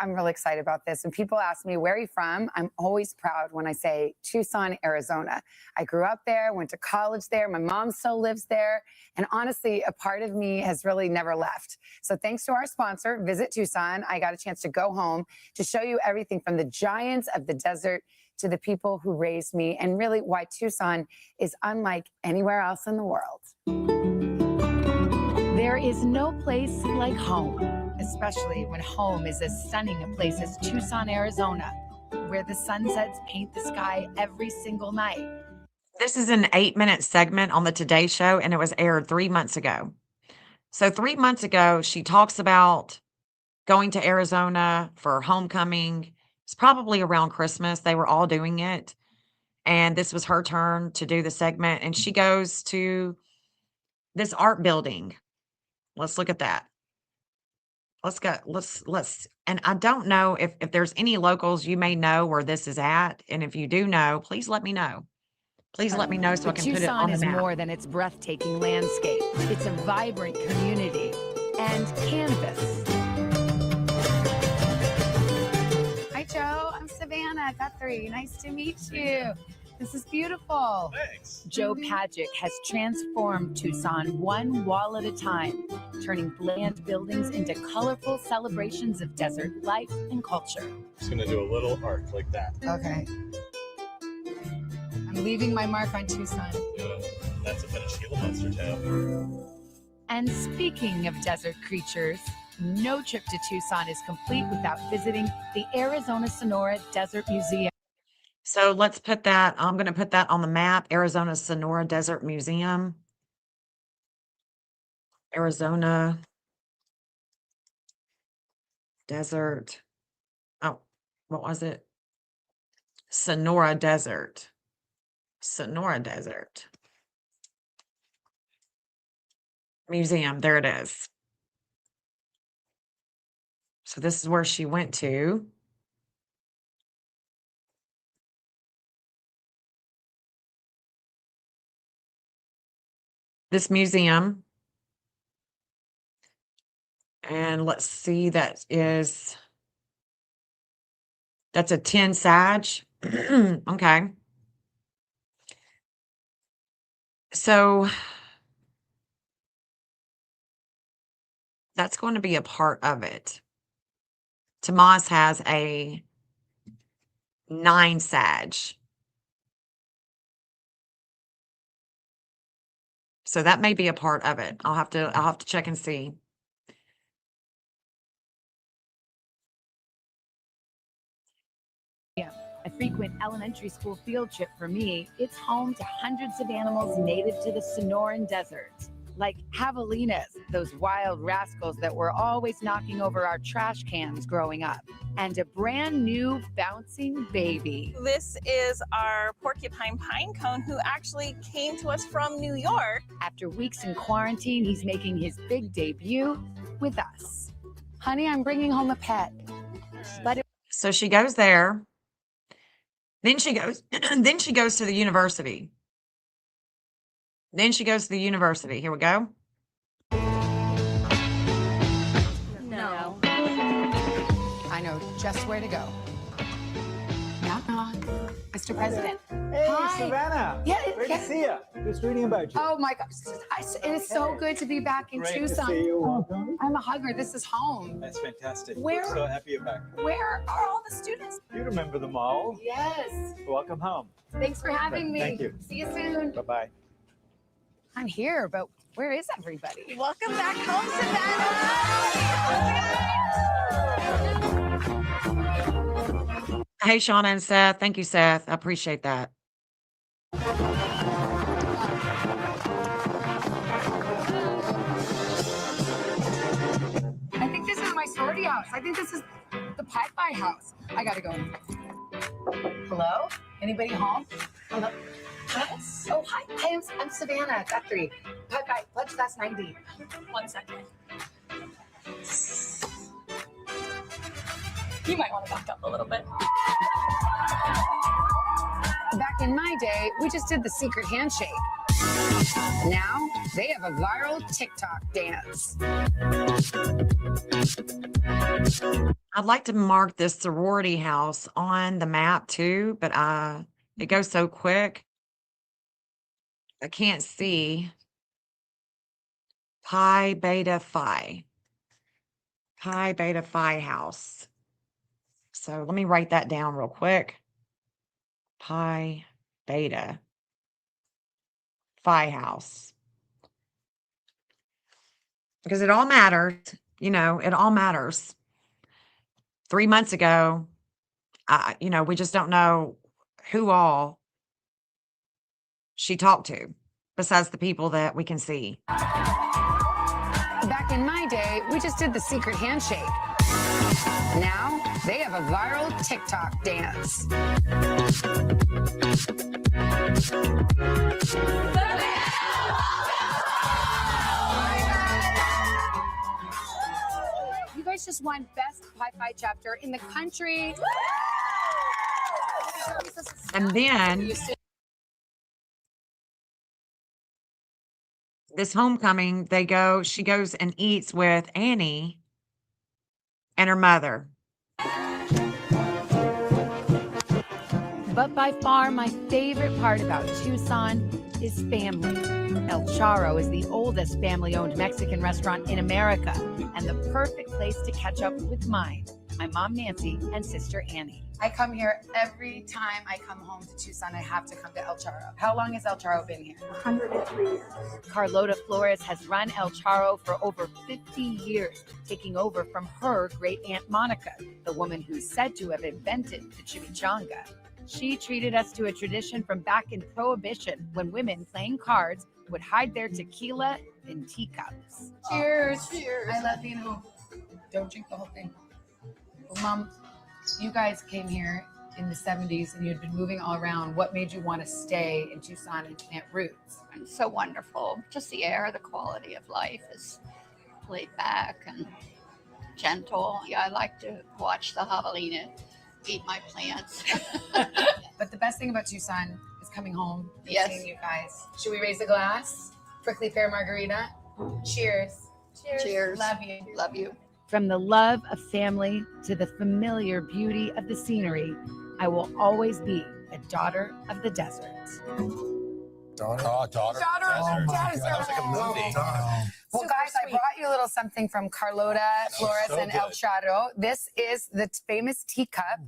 I'm really excited about this. When people ask me, where are you from? I'm always proud when I say Tucson, Arizona. I grew up there, went to college there. My mom still lives there. And honestly, a part of me has really never left. So thanks to our sponsor, Visit Tucson, I got a chance to go home to show you everything from the giants of the desert to the people who raised me, and really why Tucson is unlike anywhere else in the world. There is no place like home, especially when home is as stunning a place as Tucson, Arizona, where the sunsets paint the sky every single night. This is an 8-minute segment on the Today Show, and it was aired 3 months ago. So 3 months ago, she talks about going to Arizona for homecoming. It's probably around Christmas. They were all doing it. And this was her turn to do the segment. And she goes to this art building. Let's look at that. Let's go. Let's. And I don't know if there's any locals you may know where this is at. And if you do know, please let me know. Please let me know so I But can put it on Tucson the is map. more than its breathtaking landscape. It's a vibrant community and canvas. Hi, Joe. I'm Savannah Guthrie. Nice to meet you. This is beautiful. Thanks. Joe Pagic has transformed Tucson one wall at a time, turning bland buildings into colorful celebrations of desert life and culture. Just gonna do a little arc like that. Okay. I'm leaving my mark on Tucson. That's a finished Gila monster tail. And speaking of desert creatures, no trip to Tucson is complete without visiting the Arizona Sonora Desert Museum. So let's put that, I'm going to put that on the map, Arizona Sonora Desert Museum. Arizona Desert. Oh, what was it? Sonora Desert. Sonora Desert Museum. There it is. So this is where she went to. This museum. And let's see, that's a 10 Sag. Okay. So that's going to be a part of it. Tomas has a 9 Sag. So that may be a part of it. I'll have to check and see. A frequent elementary school field trip for me, it's home to hundreds of animals native to the Sonoran Desert. like javelinas, those wild rascals that were always knocking over our trash cans growing up, and a brand new bouncing baby. This is our porcupine pine cone who actually came to us from New York. After weeks in quarantine, he's making his big debut with us. Honey, I'm bringing home a pet. But So she goes there. Then she goes, then she goes to the university. Then she goes to the university. Here we go. No. I know just where to go. Knock, knock. Mr. President. Hey, Hi. Savannah. Yeah, Great yeah. to see you. Just reading about you. Oh my gosh, it is so good to be back in Great Tucson. to see you. Welcome. I'm a hugger. This is home. That's fantastic. Where- We're so happy you're back. Where are all the students? You remember them all. Yes. Welcome home. Thanks for having me. Thank you. See you soon. Bye-bye. I'm here, but where is everybody? Welcome back home, Savannah. Hey, Shauna and Seth. Thank you, Seth. I appreciate that. I think this is my sorority house. I think this is the Pi house. I gotta go. Hello? Anybody home? Hello? Yes. Oh, hi. Hi, I'm Savannah Guthrie. Pi, pledge class 90. 1 second. You might want to back up a little bit. Back in my day, we just did the secret handshake. Now they have a viral TikTok dance. I'd like to mark this sorority house on the map too, but it goes so quick. I can't see. Pi Beta Phi. Pi Beta Phi house. So let me write that down real quick. Pi Beta Phi house. Because it all matters, you know, it all matters. 3 months ago, we just don't know who all she talked to besides the people that we can see. Back in my day, we just did the secret handshake. Now they have a viral TikTok dance. You guys just won best Pi chapter in the country. And then this homecoming, she goes and eats with Annie and her mother. But by far, my favorite part about Tucson is family. El Charro is the oldest family-owned Mexican restaurant in America and the perfect place to catch up with mine, my mom Nancy and sister Annie. I come here every time I come home to Tucson. I have to come to El Charro. How long has El Charro been here? 103 years. Carlota Flores has run El Charro for over 50 years, taking over from her great aunt Monica, the woman who's said to have invented the chimichanga. She treated us to a tradition from back in Prohibition when women playing cards would hide their tequila in teacups. Cheers. Cheers. I love being home. Don't drink the whole thing. Well, Mom, you guys came here in the 70s and you'd been moving all around. What made you want to stay in Tucson and plant roots? It's so wonderful. Just the air, the quality of life is laid back and gentle. Yeah, I like to watch the javelina eat my plants. But the best thing about Tucson is coming home and Yes. seeing you guys. Should we raise a glass? Prickly pear margarita? Cheers. Cheers. Cheers. Love you. Love you. From the love of family to the familiar beauty of the scenery, I will always be a daughter of the desert. Daughter. Oh, daughter. Daughter of the desert. That was like a movie. Well, Super guys, I sweet. brought you a little something from Carlota Flores so and El good. Charro. This is the famous teacup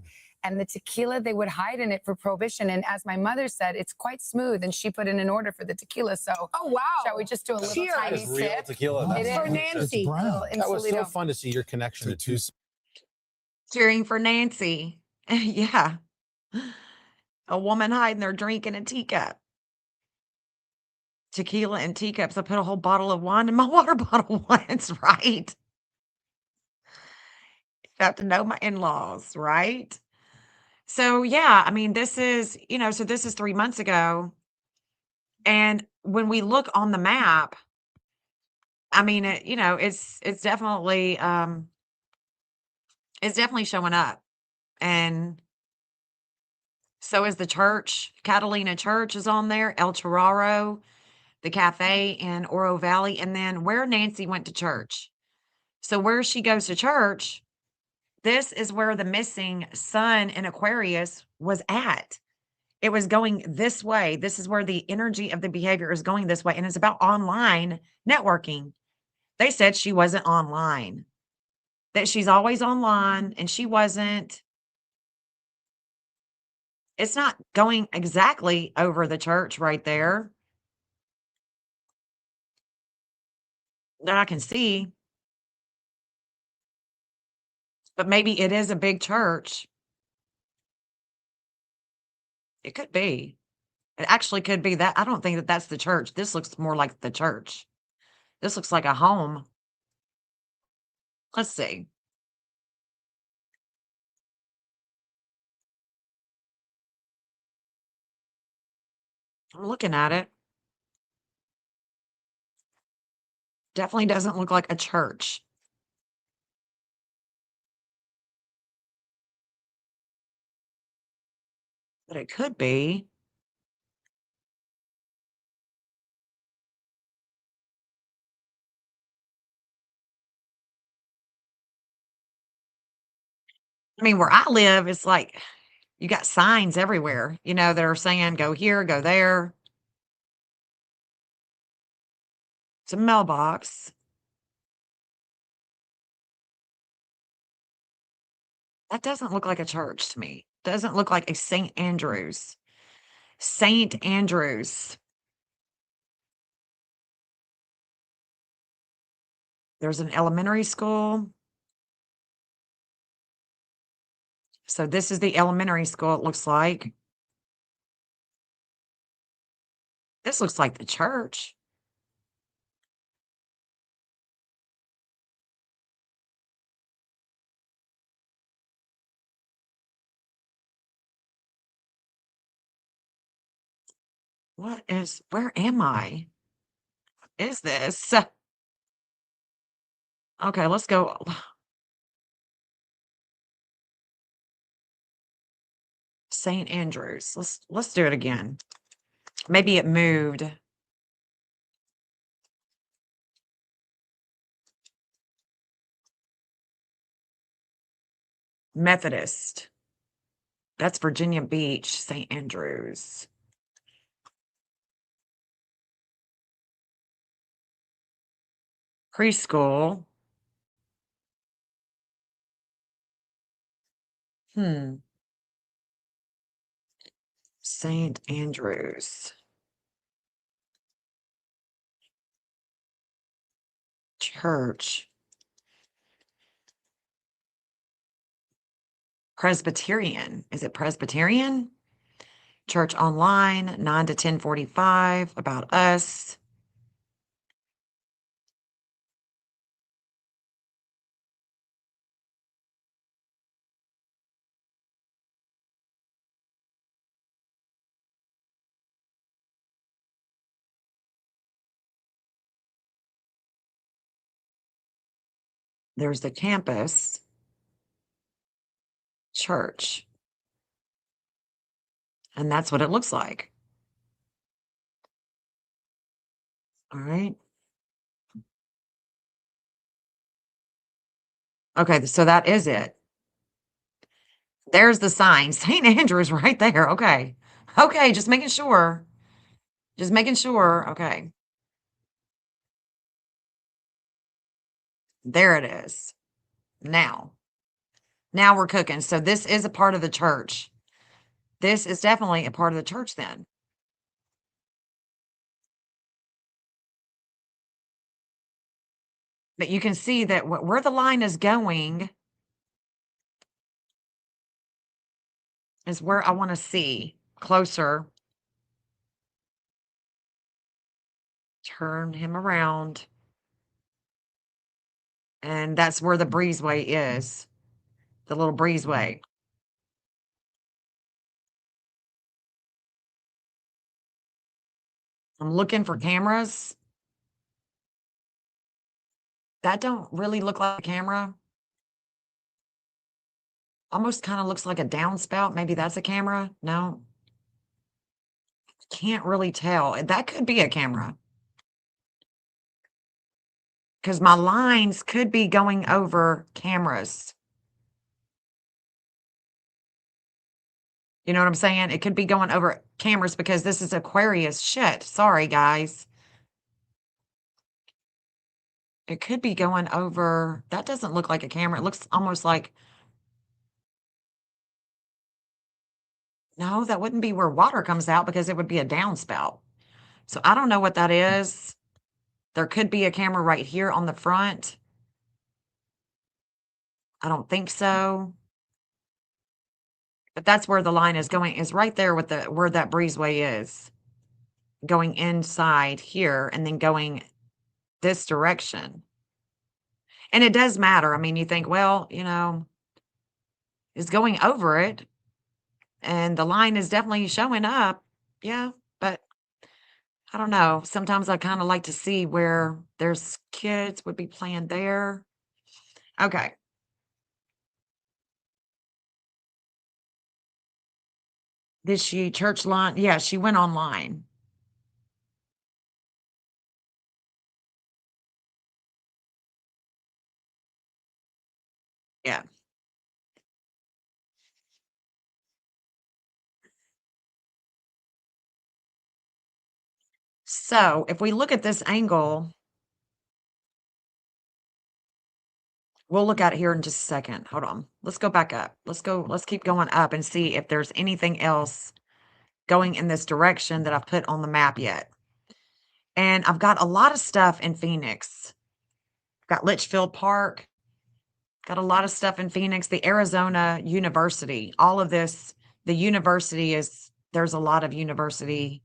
and the tequila. They would hide in it for Prohibition. And as my mother said, it's quite smooth. And she put in an order for the tequila. So, Oh, wow. shall we just do a little Cheers. tiny That is real sip? tequila. It For is. Nancy. Little That was so Insulito. fun to see your connection to Tucson. Cheering for Nancy. Yeah. A woman hiding their drink in a teacup. tequila and teacups. I put a whole bottle of wine in my water bottle once, right? You have to know my in-laws, right? So, yeah, I mean, this is, so this is 3 months ago, and when we look on the map, I mean, it's definitely showing up, and so is the church. Catalina Church is on there, El Choraro, the cafe in Oro Valley, and then where Nancy went to church. So where she goes to church, this is where the missing sun in Aquarius was at. It was going this way. This is where the energy of the behavior is going this way, and it's about online networking. They said she wasn't online, that she's always online, and she wasn't. It's not going exactly over the church right there that I can see, but maybe it is a big church. It could be. It actually could be that. I don't think that that's the church. This looks more like the church. This looks like a home. Let's see. I'm looking at it. Definitely doesn't look like a church. But it could be. I mean, where I live, it's like you got signs everywhere, that are saying go here, go there. It's a mailbox. That doesn't look like a church to me. Doesn't look like a St. Andrews. St. Andrews. There's an elementary school. So this is the elementary school, it looks like. This looks like the church. Where am I? What is this? Okay, let's go. St. Andrews. Let's do it again. Maybe it moved. Methodist. That's Virginia Beach, St. Andrews. Preschool. St. Andrews. Church. Presbyterian. Is it Presbyterian? Church online, 9 to 10:45. About us. There's the campus. Church. And that's what it looks like. All right. Okay, so that is it. There's the sign. St. Andrews right there. Okay. Okay, just making sure. Just making sure. Okay. There it is. Now. Now we're cooking. So this is a part of the church. This is definitely a part of the church then. But you can see that where the line is going is where I want to see closer. turn him around. And that's where the breezeway is. The little breezeway. I'm looking for cameras. That don't really look like a camera. Almost kind of looks like a downspout. Maybe that's a camera. No. Can't really tell. That could be a camera. Because my lines could be going over cameras. You know what I'm saying? It could be going over cameras because this is Aquarius shit. Sorry, guys. It could be going over. That doesn't look like a camera. It looks almost like. No, that wouldn't be where water comes out because it would be a downspout. So I don't know what that is. There could be a camera right here on the front. I don't think so. But that's where the line is going, is right there with the where that breezeway is. Going inside here and then going this direction. And it does matter. I mean, you think, well, you know, is going over it. And the line is definitely showing up. Yeah, but I don't know. Sometimes I kind of like to see where there's kids would be playing there. Okay. Did she church line? Yeah, she went online. Yeah. So if we look at this angle, we'll look at it here in just a second. Hold on. Let's go back up. Let's keep going up and see if there's anything else going in this direction that I've put on the map yet. And I've got a lot of stuff in Phoenix. Got Litchfield Park. Got a lot of stuff in Phoenix, the Arizona University. All of this, the university is, there's a lot of university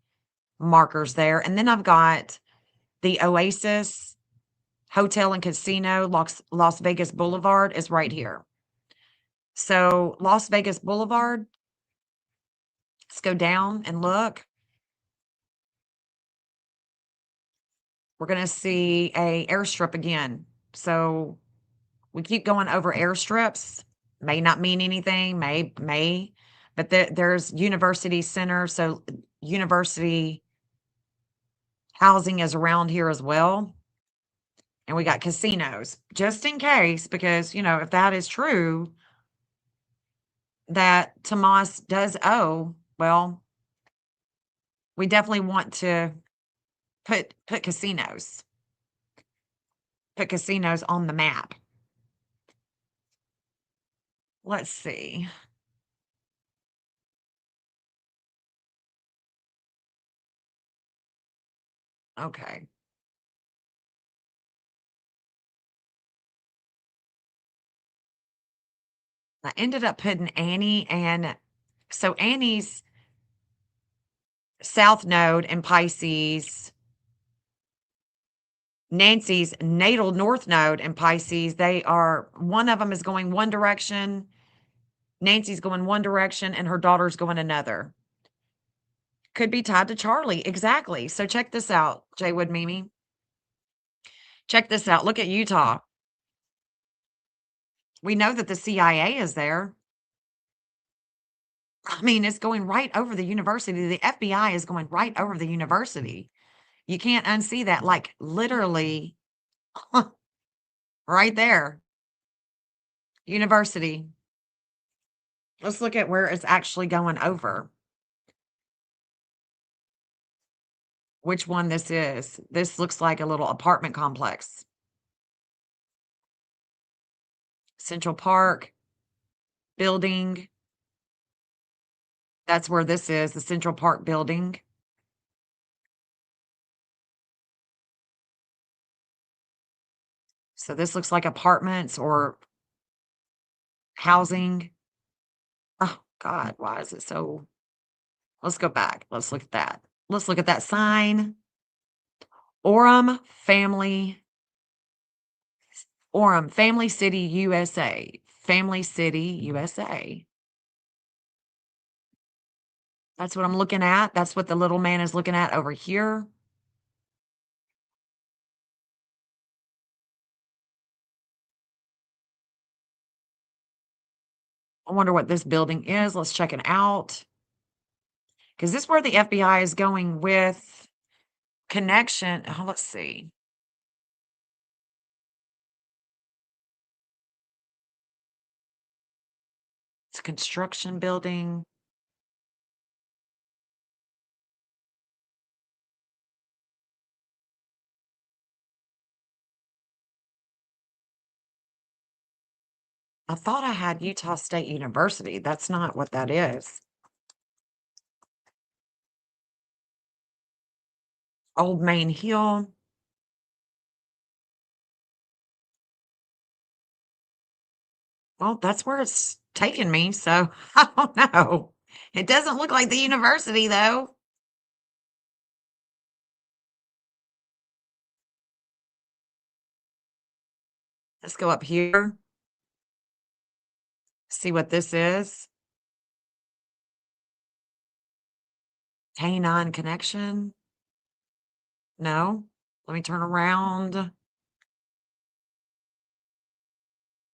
markers there. And then I've got the Oasis Hotel and Casino, Las Vegas Boulevard is right here. So Las Vegas Boulevard, let's go down and look. We're going to see a airstrip again. So we keep going over airstrips. May not mean anything, may, but there's University Center. So university housing is around here as well. And we got casinos, just in case, because, you know, if that is true, that Tomas does owe, well, we definitely want to put casinos. Put casinos on the map. Let's see. Okay. I ended up putting Annie, and so Annie's South Node in Pisces, Nancy's natal North Node in Pisces, they are, one of them is going one direction, Nancy's going one direction, and her daughter's going another. Could be tied to Charlie, exactly. So check this out, Jaywood Mimi. Check this out. Look at Utah. We know that the CIA is there. I mean, it's going right over the university. The FBI is going right over the university. You can't unsee that, like literally right there. University. Let's look at where it's actually going over. Which one this is. This looks like a little apartment complex. Central Park building. That's where this is, the Central Park building. So this looks like apartments or housing. Oh, God, why is it so? Let's go back. Let's look at that. Let's look at that sign. Orem Family City, USA. Family City, USA. That's what I'm looking at. That's what the little man is looking at over here. I wonder what this building is. Let's check it out. Because this is where the FBI is going with connection. Oh, let's see. It's a construction building. I thought I had Utah State University. That's not what that is. Old Main Hill. Well, that's where it's taking me, so I don't know. It doesn't look like the university, though. Let's go up here. See what this is. Canine connection. No. Let me turn around.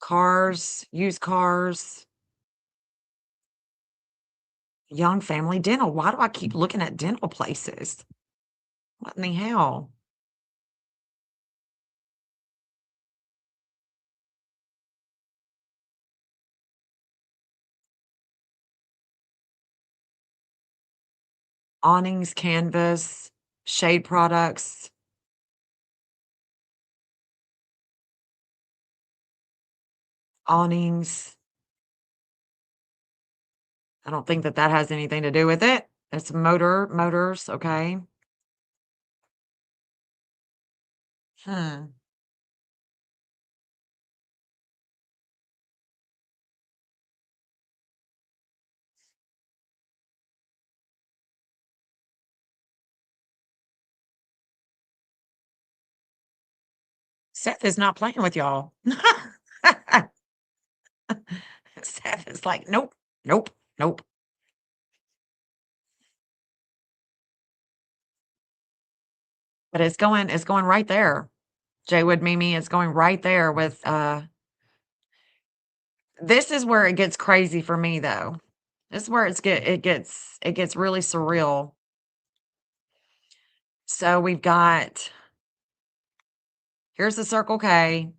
Cars, used cars. Young Family Dental. Why do I keep looking at dental places? What in the hell? Awnings, canvas, shade products. Awnings. I don't think that that has anything to do with it. It's motors, okay. Hmm. Seth is not playing with y'all. Seth is like, nope, nope, nope. But it's going right there. Jaywood Mimi is going right there with this is where it gets crazy for me though. This is where it gets really surreal. So we've got here's the Circle K.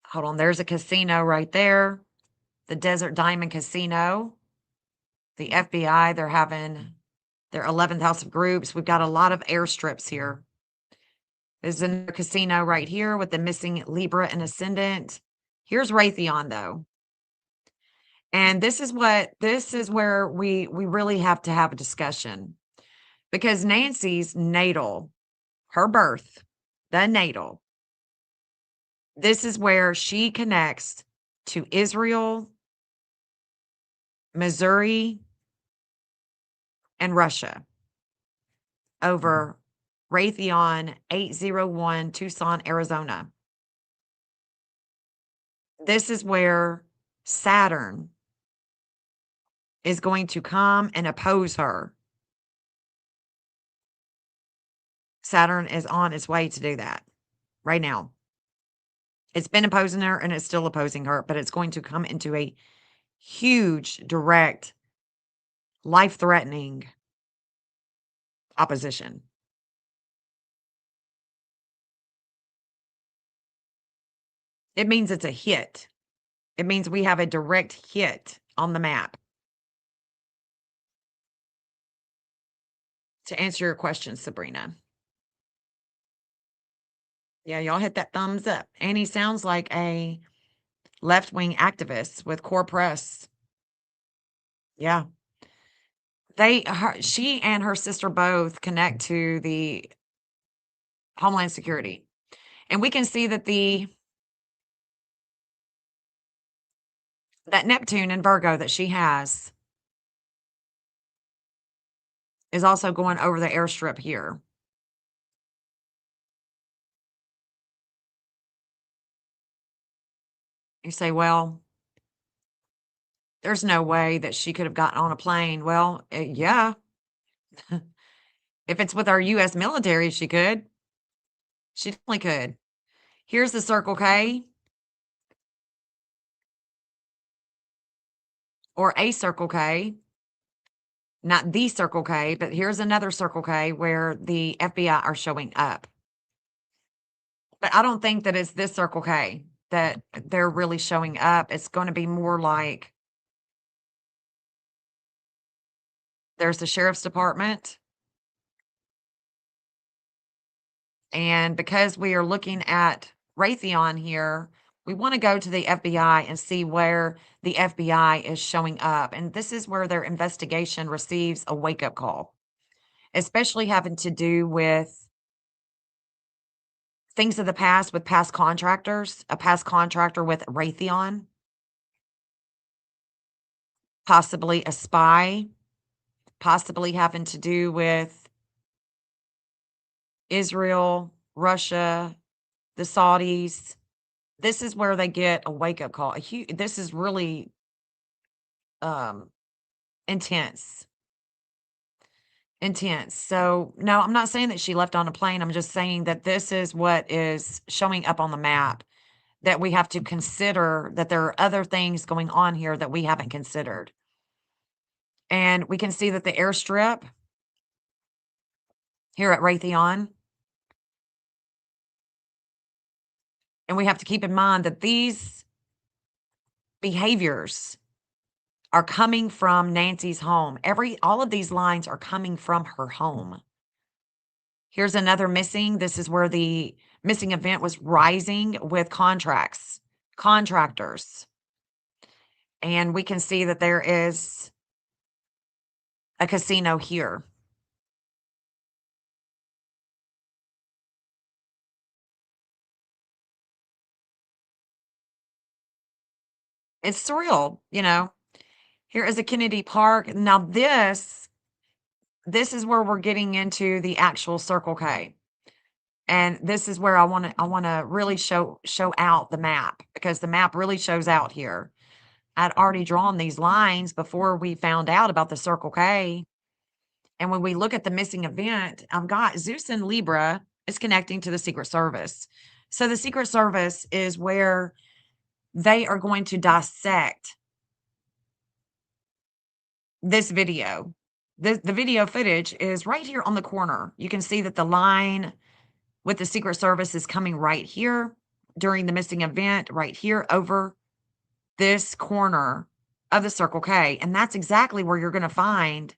Hold on, there's a casino right there. The Desert Diamond Casino. The FBI, they're having their 11th House of Groups. We've got a lot of airstrips here. There's a casino right here with the missing Libra and Ascendant. Here's Raytheon, though. And this is where we really have to have a discussion. Because Nancy's natal, her birth, the natal, this is where she connects to Israel, Missouri, and Russia over Raytheon 801 Tucson, Arizona. This is where Saturn is going to come and oppose her. Saturn is on its way to do that right now. It's been opposing her and it's still opposing her, but it's going to come into a huge, direct, life-threatening opposition. It means it's a hit. It means we have a direct hit on the map. To answer your question, Sabrina. Yeah, y'all hit that thumbs up. Annie sounds like a left-wing activist with Core Press. Yeah. She and her sister both connect to the Homeland Security. And we can see that that Neptune in Virgo that she has is also going over the airstrip here. You say, well, there's no way that she could have gotten on a plane. Well, yeah. If it's with our US military, she could. She definitely could. Here's the Circle K. Or a Circle K. Not the Circle K, but here's another Circle K where the FBI are showing up. But I don't think that it's this Circle K that they're really showing up. It's going to be more like there's the sheriff's department. And because we are looking at Raytheon here, we want to go to the FBI and see where the FBI is showing up. And this is where their investigation receives a wake-up call, especially having to do with things of the past with past contractors, a past contractor with Raytheon, possibly a spy, possibly having to do with Israel, Russia, the Saudis. This is where they get a wake-up call. This is really um, intense. Intense. So, no, I'm not saying that she left on a plane. I'm just saying that this is what is showing up on the map, that we have to consider that there are other things going on here that we haven't considered. And we can see that the airstrip here at Raytheon, and we have to keep in mind that these behaviors are coming from Nancy's home. All of these lines are coming from her home. Here's another missing. This is where the missing event was rising with contractors. And we can see that there is a casino here. It's surreal, you know. Here is a Kennedy Park. Now this is where we're getting into the actual Circle K. And this is where I want to really show out the map, because the map really shows out here. I'd already drawn these lines before we found out about the Circle K. And when we look at the missing event, I've got Zeus and Libra is connecting to the Secret Service. So the Secret Service is where they are going to dissect this video. The video footage is right here on the corner. You can see that the line with the Secret Service is coming right here during the missing event, right here over this corner of the Circle K. And that's exactly where you're going to find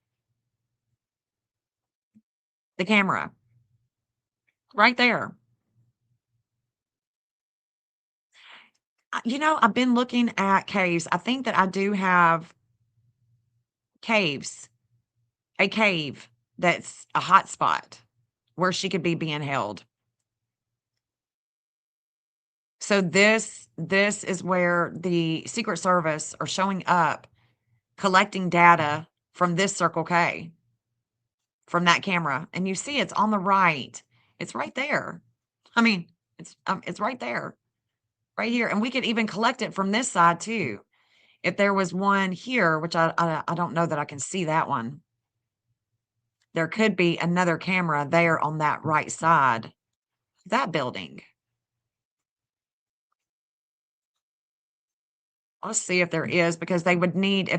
the camera. Right there. You know, I've been looking at caves. I think that I do have caves, a cave that's a hot spot where she could be being held. So this is where the Secret Service are showing up, collecting data from this Circle K, from that camera. And you see it's on the right. It's right there. I mean, it's right there, right here. And we could even collect it from this side too. If there was one here, which I don't know that I can see that one. There could be another camera there on that right side of that building. Let's see if there is, because they would need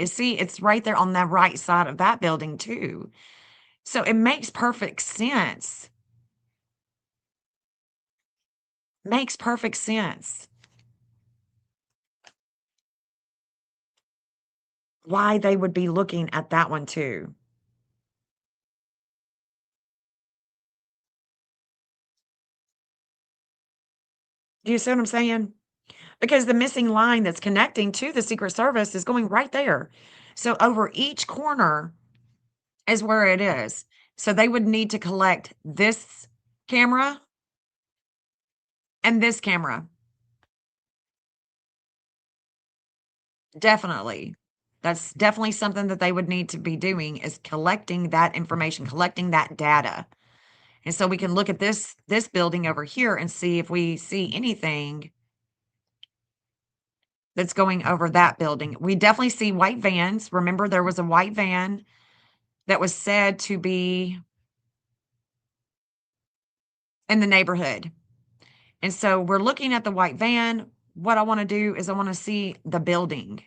see, it's right there on the right side of that building too. So it makes perfect sense. Makes perfect sense. Why they would be looking at that one too. Do you see what I'm saying? Because the missing line that's connecting to the Secret Service is going right there. So over each corner is where it is. So they would need to collect this camera and this camera. Definitely. That's definitely something that they would need to be doing, is collecting that information, collecting that data. And so we can look at this building over here and see if we see anything that's going over that building. We definitely see white vans. Remember, there was a white van that was said to be in the neighborhood. And so we're looking at the white van. What I want to do is I want to see the building.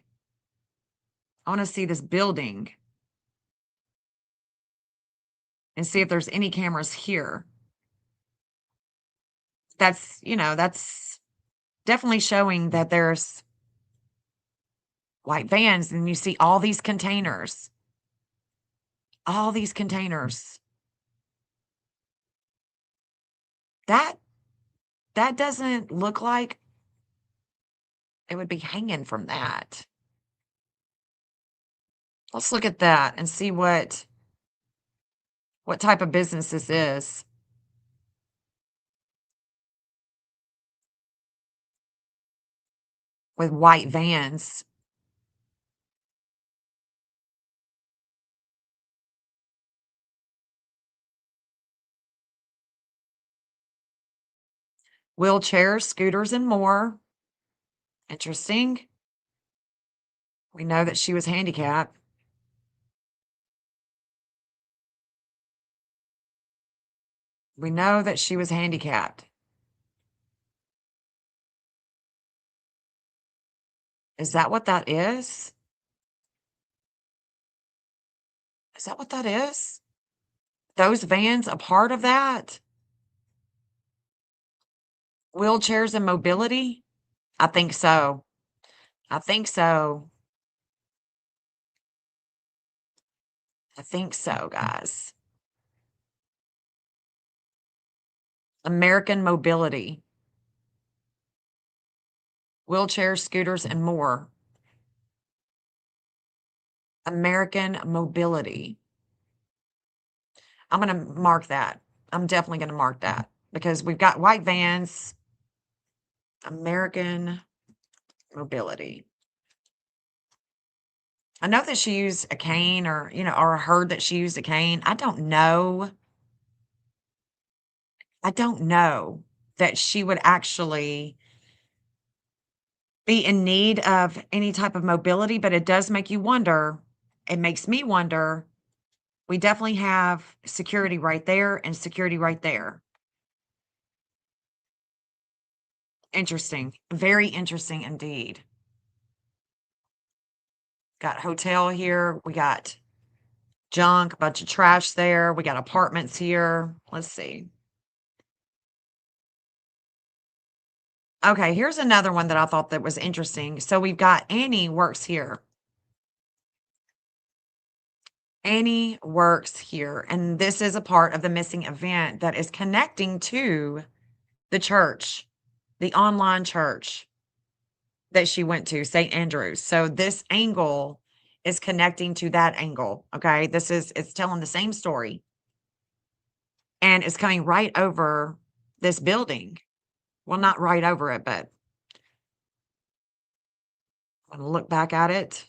I want to see this building and see if there's any cameras here. That's, that's definitely showing that there's white vans, and you see all these containers. All these containers. That doesn't look like it would be hanging from that. Let's look at that and see what type of business this is. With white vans. Wheelchairs, scooters, and more. Interesting. We know that she was handicapped. We know that she was handicapped. Is that what that is? Is that what that is? Those vans a part of that? Wheelchairs and mobility? I think so. I think so. I think so, guys. American mobility. Wheelchairs, scooters, and more. American mobility. I'm going to mark that. I'm definitely going to mark that because we've got white vans. American mobility. I know that she used a cane, or, or heard that she used a cane. I don't know. I don't know that she would actually be in need of any type of mobility, but it does make you wonder. It makes me wonder. We definitely have security right there and security right there. Interesting. Very interesting indeed. Got hotel here. We got junk, a bunch of trash there. We got apartments here. Let's see. Okay, here's another one that I thought that was interesting. So we've got Annie works here. Annie works here, and this is a part of the missing event that is connecting to the church, the online church that she went to, St. Andrews. So this angle is connecting to that angle. Okay, it's telling the same story, and it's coming right over this building. Well, not right over it, but I'm gonna look back at it,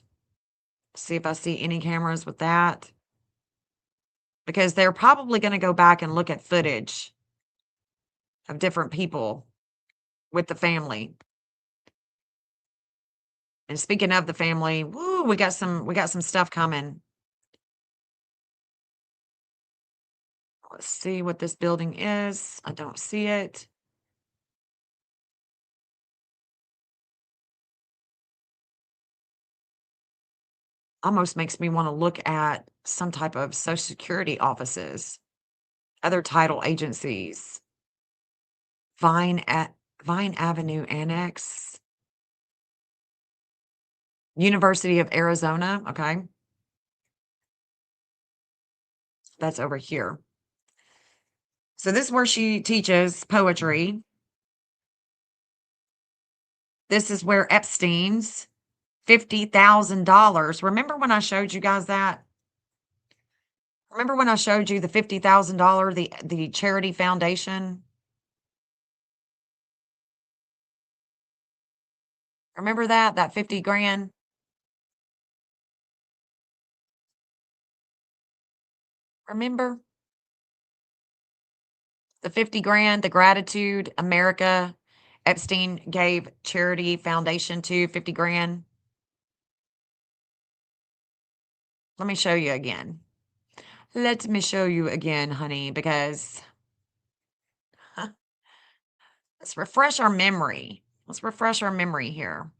see if I see any cameras with that, because they're probably going to go back and look at footage of different people with the family. And speaking of the family, woo, we got some stuff coming. Let's see what this building is. I don't see it. Almost makes me want to look at some type of Social Security offices, other title agencies. Vine Avenue Annex. University of Arizona, okay. That's over here. So this is where she teaches poetry. This is where Epstein's $50,000. Remember when I showed you guys that? Remember when I showed you the $50,000, the charity foundation? Remember that 50 grand? Remember? The 50 grand, the Gratitude America Epstein gave charity foundation to 50 grand. Let me show you again. Let me show you again, honey, because let's refresh our memory. Let's refresh our memory here.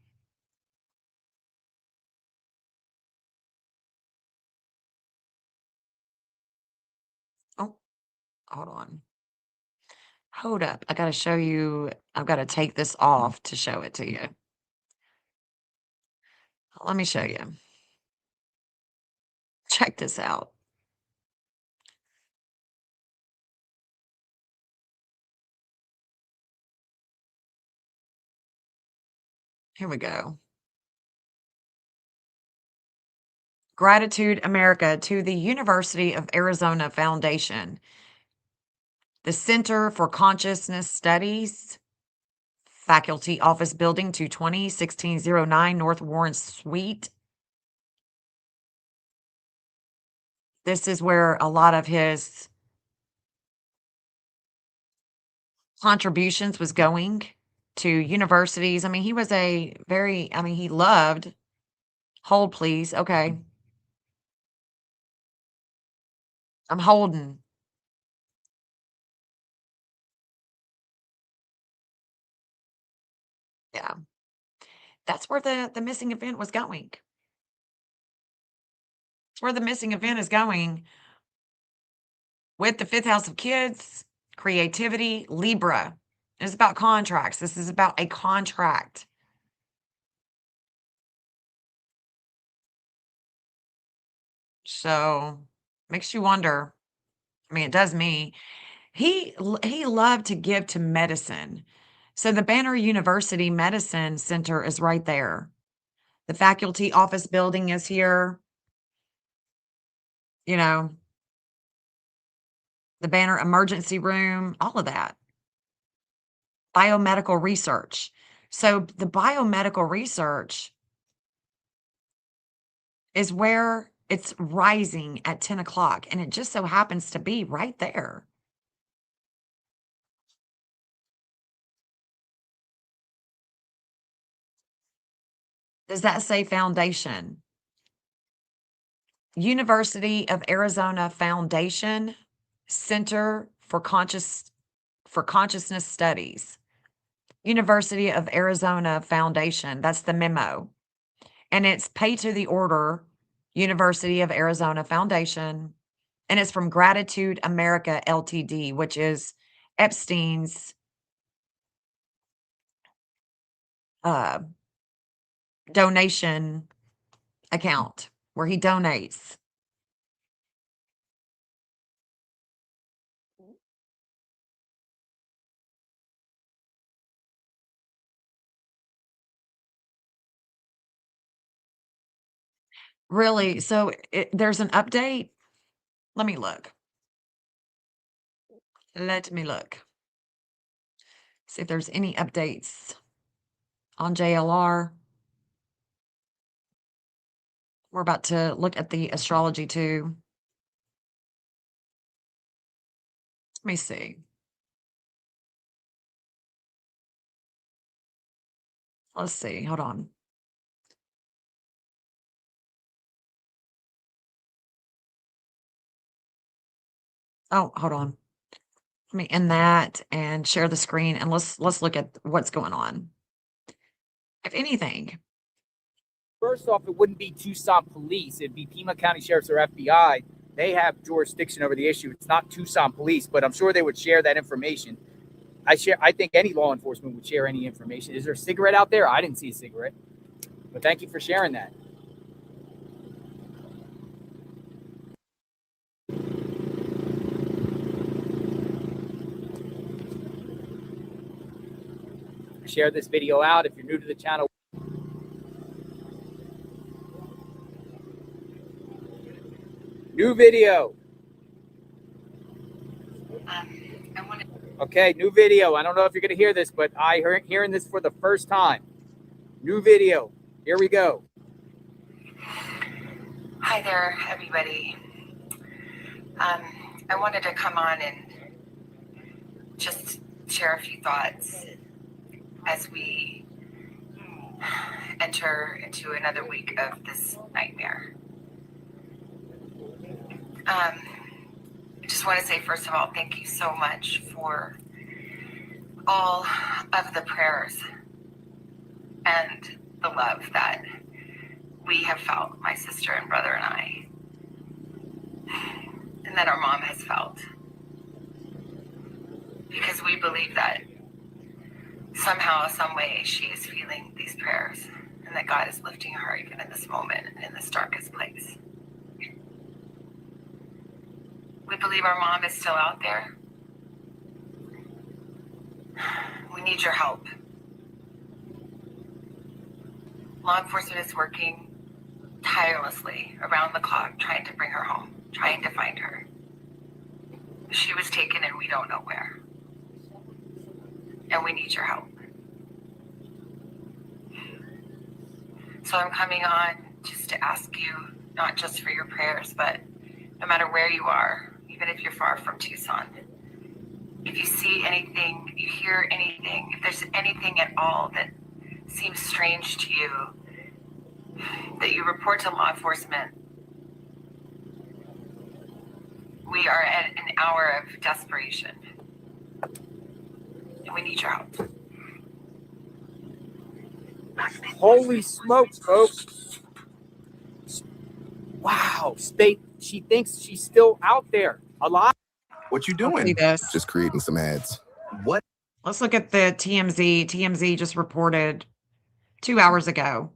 Oh, hold on. Hold up. I got to show you. I've got to take this off to show it to you. Let me show you. Check this out. Here we go. Gratitude America to the University of Arizona Foundation, the Center for Consciousness Studies, Faculty Office Building 220, 1609 North Warren Suite. This is where a lot of his contributions was going to universities. I mean, he was a very, I mean, he loved, hold please, okay. I'm holding. Yeah. That's where the missing event was going. It's where the missing event is going with the fifth house of kids, creativity, Libra. It's about contracts. This is about a contract. So makes you wonder. I mean, it does me. He loved to give to medicine. So the Banner University Medicine Center is right there. The faculty office building is here. You know, the Banner emergency room, all of that. Biomedical research. So the biomedical research is where it's rising at 10 o'clock, and it just so happens to be right there. Does that say foundation? University of Arizona Foundation Center for Consciousness Studies. University of Arizona Foundation. That's the memo. And it's pay to the order, University of Arizona Foundation. And it's from Gratitude America Ltd, which is Epstein's donation account where he donates. Really? So there's an update? Let me look. Let me look. See if there's any updates on JLR. We're about to look at the astrology too. Let me see. Let's see. Hold on. Oh, hold on. Let me end that and share the screen and let's look at what's going on. If anything. First off, it wouldn't be Tucson police. It'd be Pima County Sheriff's or FBI. They have jurisdiction over the issue. It's not Tucson police, but I'm sure they would share that information. I think any law enforcement would share any information. Is there a cigarette out there? I didn't see a cigarette. But thank you for sharing that. Share this video out if you're new to the channel. New video. Okay, new video. I don't know if you're going to hear this, but hearing this for the first time. New video. Here we go. Hi there, everybody. I wanted to come on and just share a few thoughts as we enter into another week of this nightmare. I just want to say, first of all, thank you so much for all of the prayers and the love that we have felt, my sister and brother and I, and that our mom has felt. Because we believe that somehow, some way, she is feeling these prayers, and that God is lifting her even in this moment, in this darkest place. We believe our mom is still out there. We need your help. Law enforcement is working tirelessly around the clock, trying to bring her home, trying to find her. She was taken and we don't know where. And we need your help. So I'm coming on just to ask you, not just for your prayers, but no matter where you are, even if you're far from Tucson, if you see anything, you hear anything, if there's anything at all that seems strange to you, that you report to law enforcement. We are at an hour of desperation, and we need your help. Holy smokes, folks. Wow. She thinks she's still out there, alive. What you Let's see this. Just creating some ads. What? Let's look at the TMZ. TMZ just reported 2 hours ago.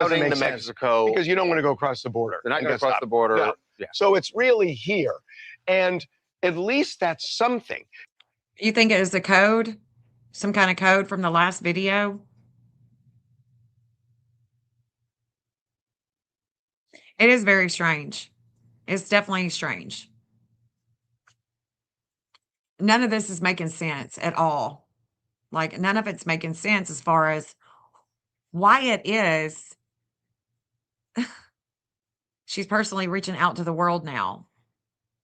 Outing to Mexico because you don't want to go across the border. They're not and going get to cross stopped. the border. No. Yeah. So it's really here, and at least that's something. You think it is a code? Some kind of code from the last video? It is very strange. It's definitely strange. None of this is making sense at all. Like, none of it's making sense as far as why it is she's personally reaching out to the world now.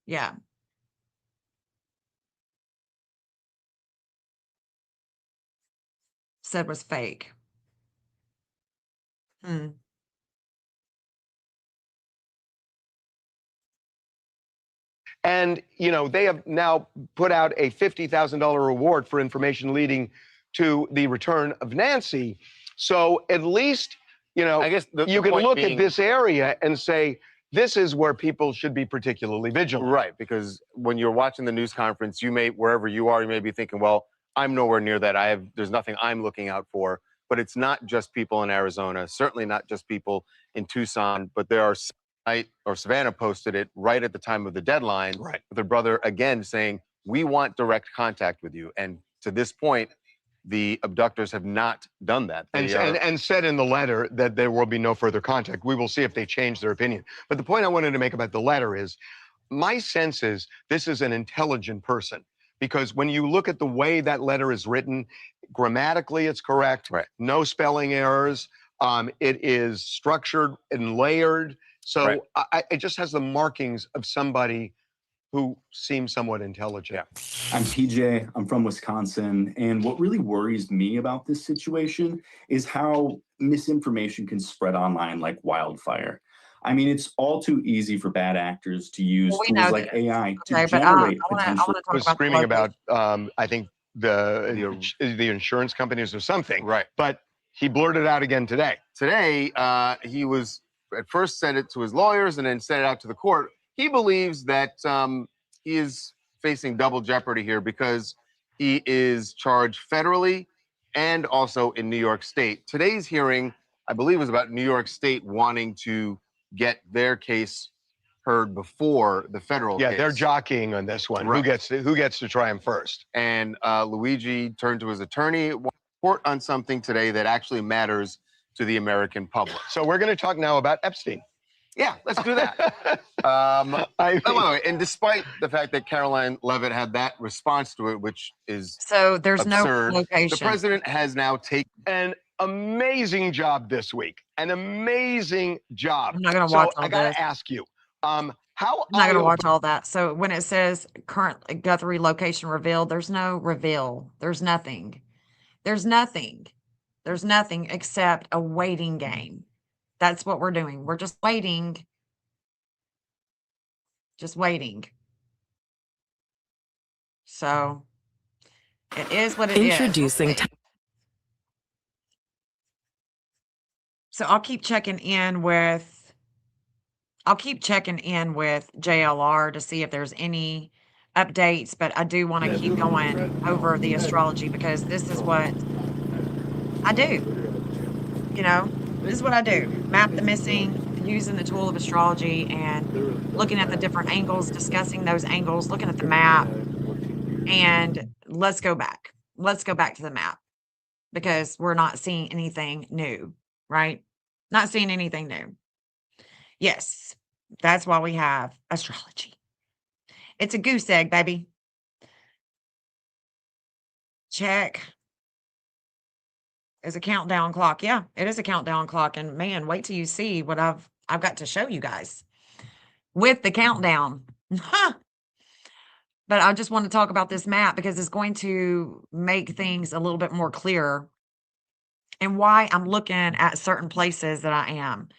Yeah. Said was fake. And, you know, they have now put out a $50,000 reward for information leading to the return of Nancy. So at least, you know, I guess you can look at this area and say, this is where people should be particularly vigilant. Right, because when you're watching the news conference, you may, wherever you are, you may be thinking, well, I'm nowhere near that. There's nothing I'm looking out for. But it's not just people in Arizona, certainly not just people in Tucson, but there are, Savannah posted it right at the time of the deadline, right, with her brother again saying, we want direct contact with you. And to this point, the abductors have not done that. And said in the letter that there will be no further contact. We will see if they change their opinion. But the point I wanted to make about the letter is, my sense is this is an intelligent person. Because when you look at the way that letter is written, grammatically it's correct, right, no spelling errors, it is structured and layered. So it just has the markings of somebody who seems somewhat intelligent. Yeah. I'm PJ, I'm from Wisconsin, and what really worries me about this situation is how misinformation can spread online like wildfire. I mean, it's all too easy for bad actors to use tools like AI to generate potential. I was screaming about, I think, the insurance companies or something. Right. But he blurted out again today. Today, he was at first said it to his lawyers and then said it out to the court. He believes that he is facing double jeopardy here because he is charged federally and also in New York State. Today's hearing, I believe, was about New York State wanting to get their case heard before the federal case. Yeah, they're jockeying on this one. Right. Who gets to try him first? And Luigi turned to his attorney, report on something today that actually matters to the American public. So we're going to talk now about Epstein. Yeah, let's do that. By the way, and despite the fact that Caroline Levitt had that response to it, which is So there's absurd, no location. the president has now taken an amazing job this week. An amazing job. I'm not gonna So watch all I got this. to ask you, how I'm not gonna eye-opening- watch all that. So when it says current Guthrie location revealed, there's no reveal. There's nothing. There's nothing. There's nothing except a waiting game. That's what we're doing. We're just waiting. Just waiting. So it is what it is. Introducing. So I'll keep checking in with JLR to see if there's any updates, but I do want to keep going over the astrology because this is what I do. You know, this is what I do. Map the missing, using the tool of astrology and looking at the different angles, discussing those angles, looking at the map. And let's go back. Let's go back to the map because we're not seeing anything new, right? Not seeing anything new. Yes, that's why we have astrology. It's a goose egg, baby. Check. Is a countdown clock. Yeah, it is a countdown clock. And man, wait till you see what I've got to show you guys with the countdown. But I just want to talk about this map because it's going to make things a little bit more clear and why I'm looking at certain places that I am.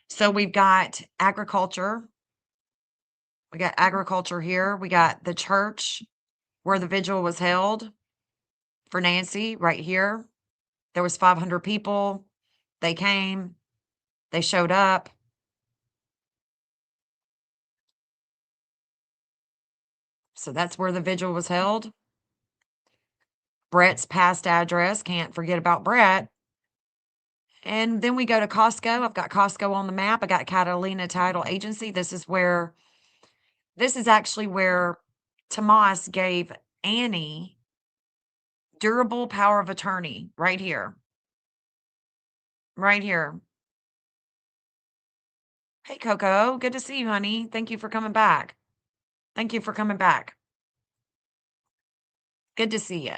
So we've got agriculture. We got agriculture here. We got the church where the vigil was held for Nancy right here. There was 500 people. They came. They showed up. So that's where the vigil was held. Brett's past address. Can't forget about Brett. And then we go to Costco. I've got Costco on the map. I got Catalina Title Agency. This is actually where Tomas gave Annie durable power of attorney right here. Right here. Hey, Coco. Good to see you, honey. Thank you for coming back. Thank you for coming back. Good to see you.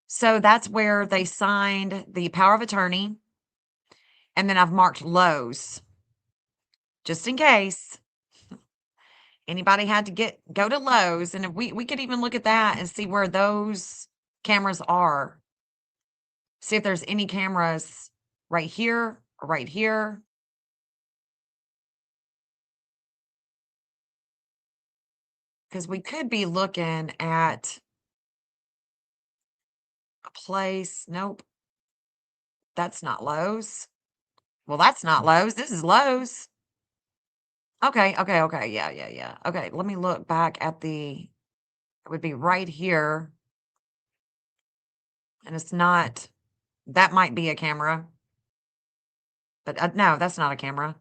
So that's where they signed the power of attorney. And then I've marked Lowe's just in case anybody had to go to Lowe's. And if we could even look at that and see where those cameras are. See if there's any cameras right here or right here. Because we could be looking at a place. Nope. That's not Lowe's. Well, that's not Lowe's. This is Lowe's. Okay. Yeah. Okay, let me look back at it would be right here. And it's not, that might be a camera. But no, that's not a camera.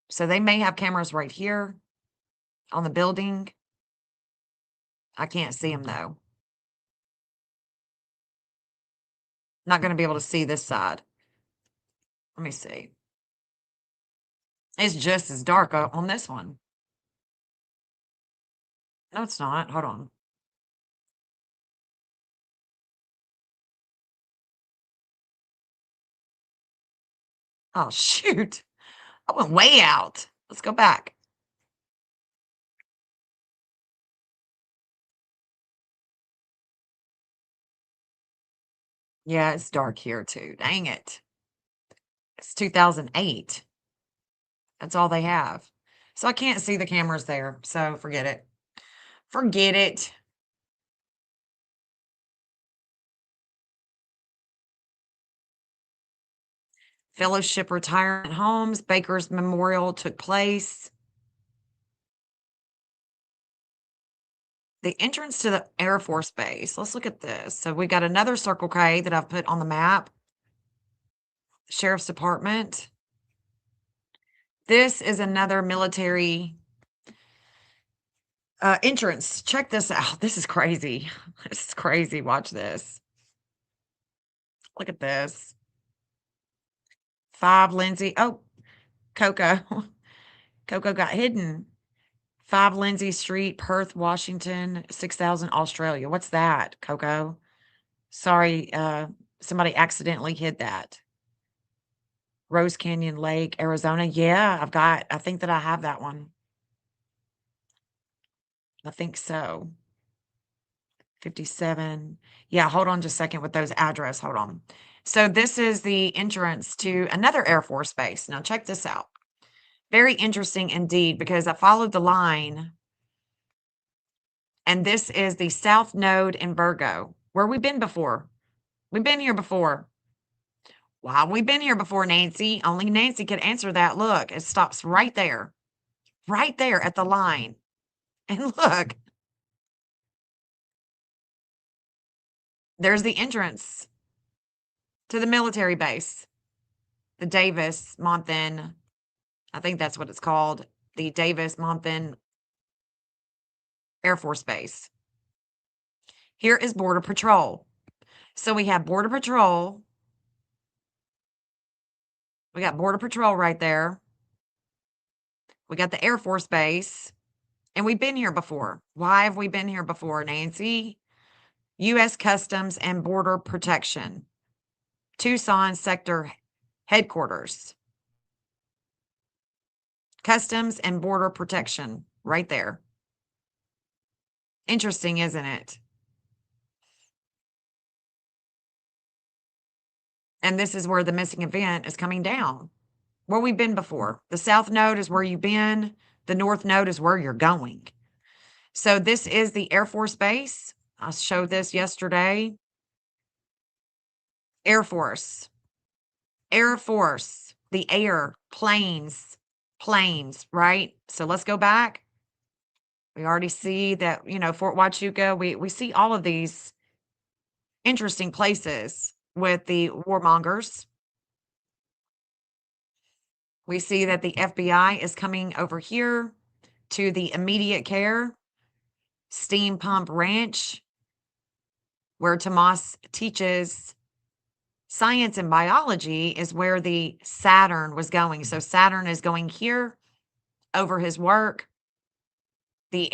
So they may have cameras right here on the building. I can't see them though. Not going to be able to see this side. Let me see. It's just as dark on this one. No, it's not. Hold on. Oh, shoot. I went way out. Let's go back. Yeah, it's dark here too. Dang it. It's 2008. That's all they have. So I can't see the cameras there. So forget it. Forget it. Fellowship Retirement Homes, Baker's Memorial took place. The entrance to the Air Force Base. Let's look at this. So we got another Circle K that I've put on the map. Sheriff's Department. This is another military entrance. Check this out. This is crazy. This is crazy. Watch this. Look at this. 5 Lindsay. Oh, Coco. Coco got hidden. 5 Lindsay Street, Perth, Washington, 6,000 Australia. What's that, Coco? Sorry, somebody accidentally hid that. Rose Canyon Lake, Arizona. Yeah, I think that I have that one. I think so. 57. Yeah, hold on just a second with those address. Hold on. So this is the entrance to another Air Force base. Now check this out. Very interesting indeed, because I followed the line, and this is the South Node in Virgo, where we've been before. We've been here before. Wow, we've been here before, Nancy. Only Nancy could answer that. Look, it stops right there at the line. And look, there's the entrance to the military base, the Davis Monthan. I think that's what it's called, the Davis Monthan Air Force Base. Here is Border Patrol. So we have Border Patrol. We got Border Patrol right there. We got the Air Force Base. And we've been here before. Why have we been here before, Nancy? U.S. Customs and Border Protection. Tucson Sector Headquarters. Customs and Border Protection. Right there. Interesting, isn't it? And this is where the missing event is coming down. Where we've been before. The South Node is where you've been. The North Node is where you're going. So this is the Air Force Base. I showed this yesterday. Air Force. Air Force. The air. Planes. Planes, right? So let's go back. We already see that, Fort Huachuca. We see all of these interesting places with the warmongers. We see that the FBI is coming over here to the immediate care, Steam Pump Ranch, where Tomas teaches science and biology, is where the Saturn was going. So Saturn is going here over his work. The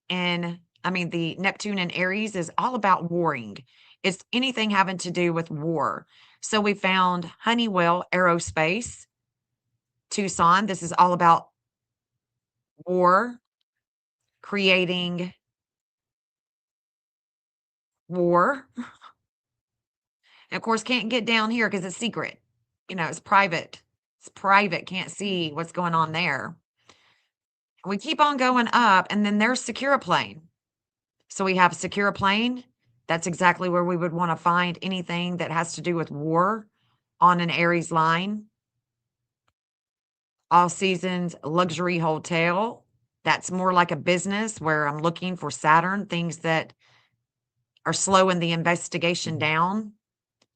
the Neptune in Aries is all about warring. It's anything having to do with war. So we found Honeywell Aerospace, Tucson. This is all about war, creating war. And of course, can't get down here because it's secret. It's private. It's private. Can't see what's going on there. We keep on going up, and then there's Secure Plane. So we have Secure Plane. That's exactly where we would want to find anything that has to do with war on an Aries line. All Seasons Luxury Hotel. That's more like a business where I'm looking for Saturn, things that are slowing the investigation down.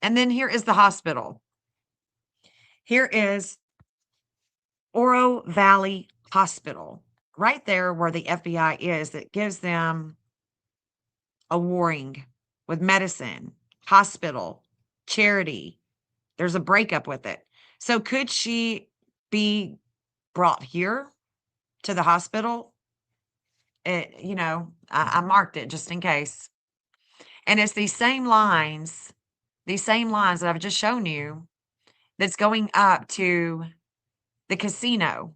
And then here is the hospital. Here is Oro Valley Hospital, right there where the FBI is, that gives them a warring with medicine, hospital, charity. There's a breakup with it. So could she be brought here to the hospital? I marked it just in case. And it's these same lines that I've just shown you, that's going up to the casino,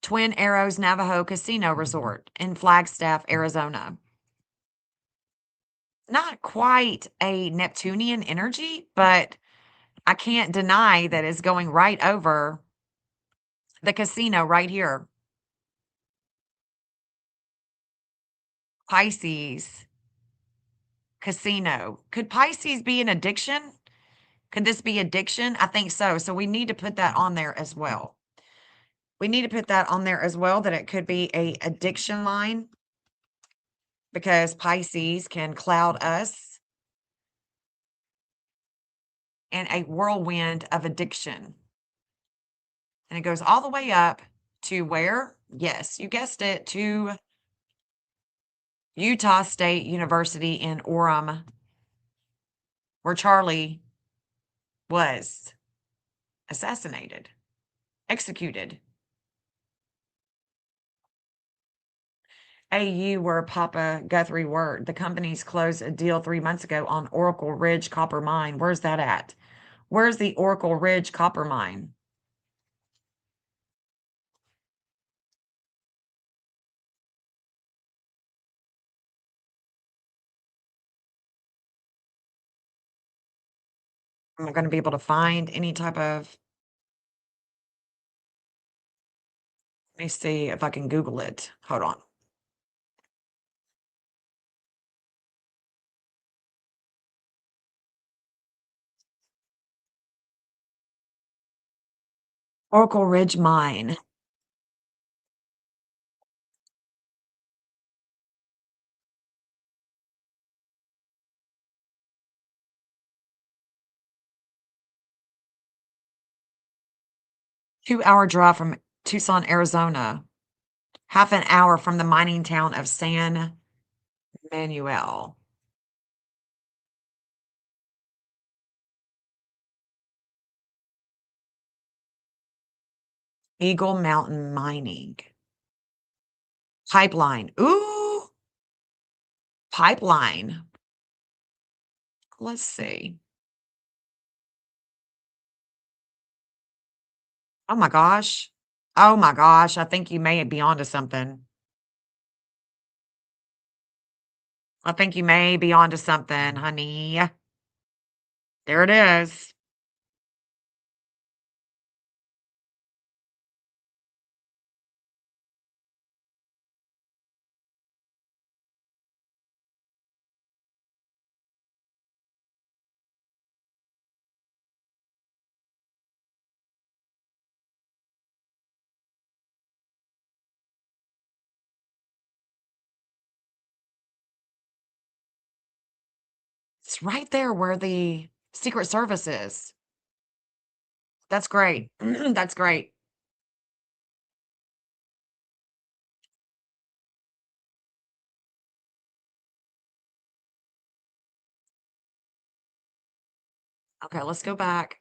Twin Arrows Navajo Casino Resort in Flagstaff, Arizona. Not quite a Neptunian energy, but I can't deny that it's going right over the casino right here. Pisces casino. Could Pisces be an addiction? Could this be addiction? I think so. So we need to put that on there as well. We need to put that on there as well, that it could be a addiction line, because Pisces can cloud us in a whirlwind of addiction. And it goes all the way up to where? Yes, you guessed it, to Utah State University in Orem, where Charlie was assassinated. executed. AU, where Papa Guthrie worked. The company's closed a deal 3 months ago on Oracle Ridge Copper Mine. Where's that at? Where's the Oracle Ridge Copper Mine? Am I going to be able to find any type of... Let me see if I can Google it. Hold on. Oracle Ridge Mine. Two-hour drive from Tucson, Arizona. Half an hour from the mining town of San Manuel. Eagle Mountain Mining. Pipeline. Ooh. Pipeline. Let's see. Oh my gosh. Oh my gosh. I think you may be onto something. I think you may be onto something, honey. There it is. It's right there where the Secret Service is. That's great. That's great. Okay, let's go back.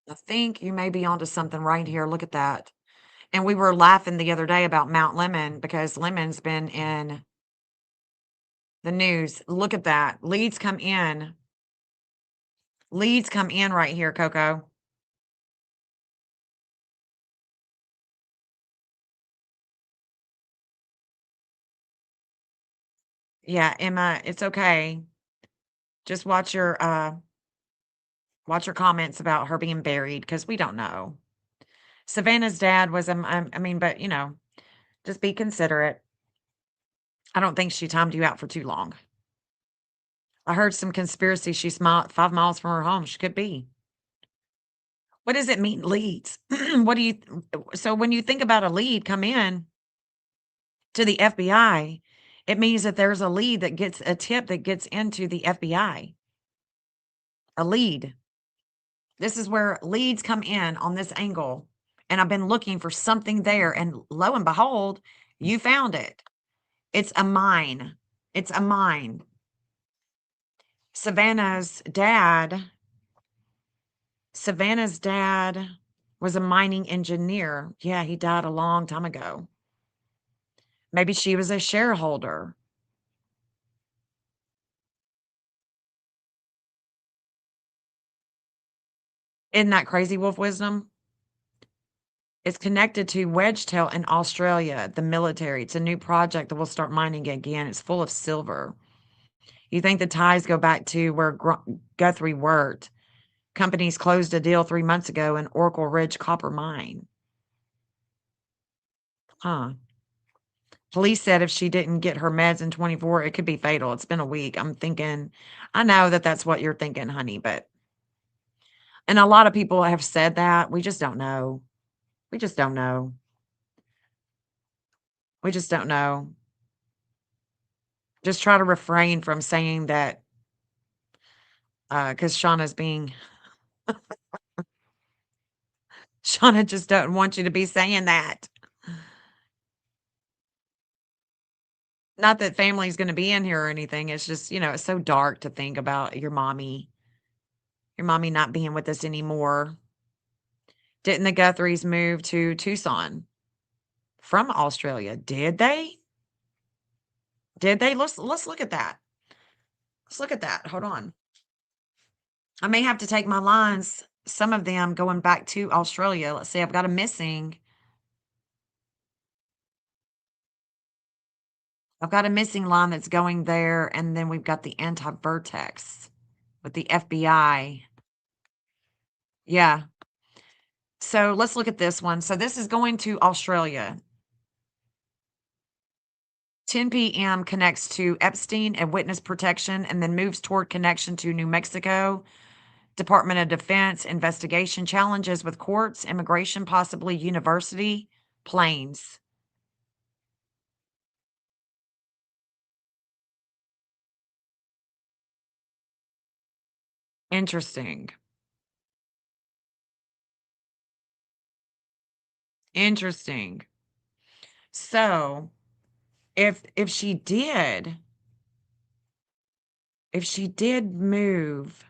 I think you may be onto something right here. Look at that. And we were laughing the other day about Mount Lemon because Lemon's been in the news. Look at that. Leads come in. Leads come in right here, Coco. Yeah, Emma, it's okay. Just watch your comments about her being buried because we don't know. Savannah's dad was I mean, but you know, just be considerate. I don't think she timed you out for too long. I heard some conspiracy. She's 5 miles from her home. She could be. What does it mean, leads? What do you? So when you think about a lead come in to the FBI, it means that there's a lead that gets a tip that gets into the FBI. A lead. This is where leads come in on this angle. And I've been looking for something there. And lo and behold, you found it. It's a mine. It's a mine. Savannah's dad was a mining engineer. Yeah, he died a long time ago. Maybe she was a shareholder. Isn't that crazy, Wolf Wisdom? It's connected to Wedgetail in Australia, the military. It's a new project that will start mining again. It's full of silver. You think the ties go back to where Guthrie worked? Companies closed a deal 3 months ago in Oracle Ridge Copper Mine. Huh. Police said if she didn't get her meds in 24, it could be fatal. It's been a week. I'm thinking, I know that that's what you're thinking, honey, but, and a lot of people have said that. We just don't know. We just don't know. We just don't know. Just try to refrain from saying that Because Shauna's being Shauna just doesn't want you to be saying that. Not that family's gonna be in here or anything. It's just, it's so dark to think about your mommy not being with us anymore. Didn't the Guthries move to Tucson from Australia? Did they? Did they? Let's look at that. Let's look at that. Hold on. I may have to take my lines, some of them going back to Australia. Let's see, I've got a missing. I've got a missing line that's going there, and then we've got the anti-vertex with the FBI. Yeah. So let's look at this one. So this is going to Australia. 10 p.m. connects to Epstein and witness protection, and then moves toward connection to New Mexico. Department of Defense investigation, challenges with courts, immigration, possibly university, planes. Interesting. Interesting. So, if she did move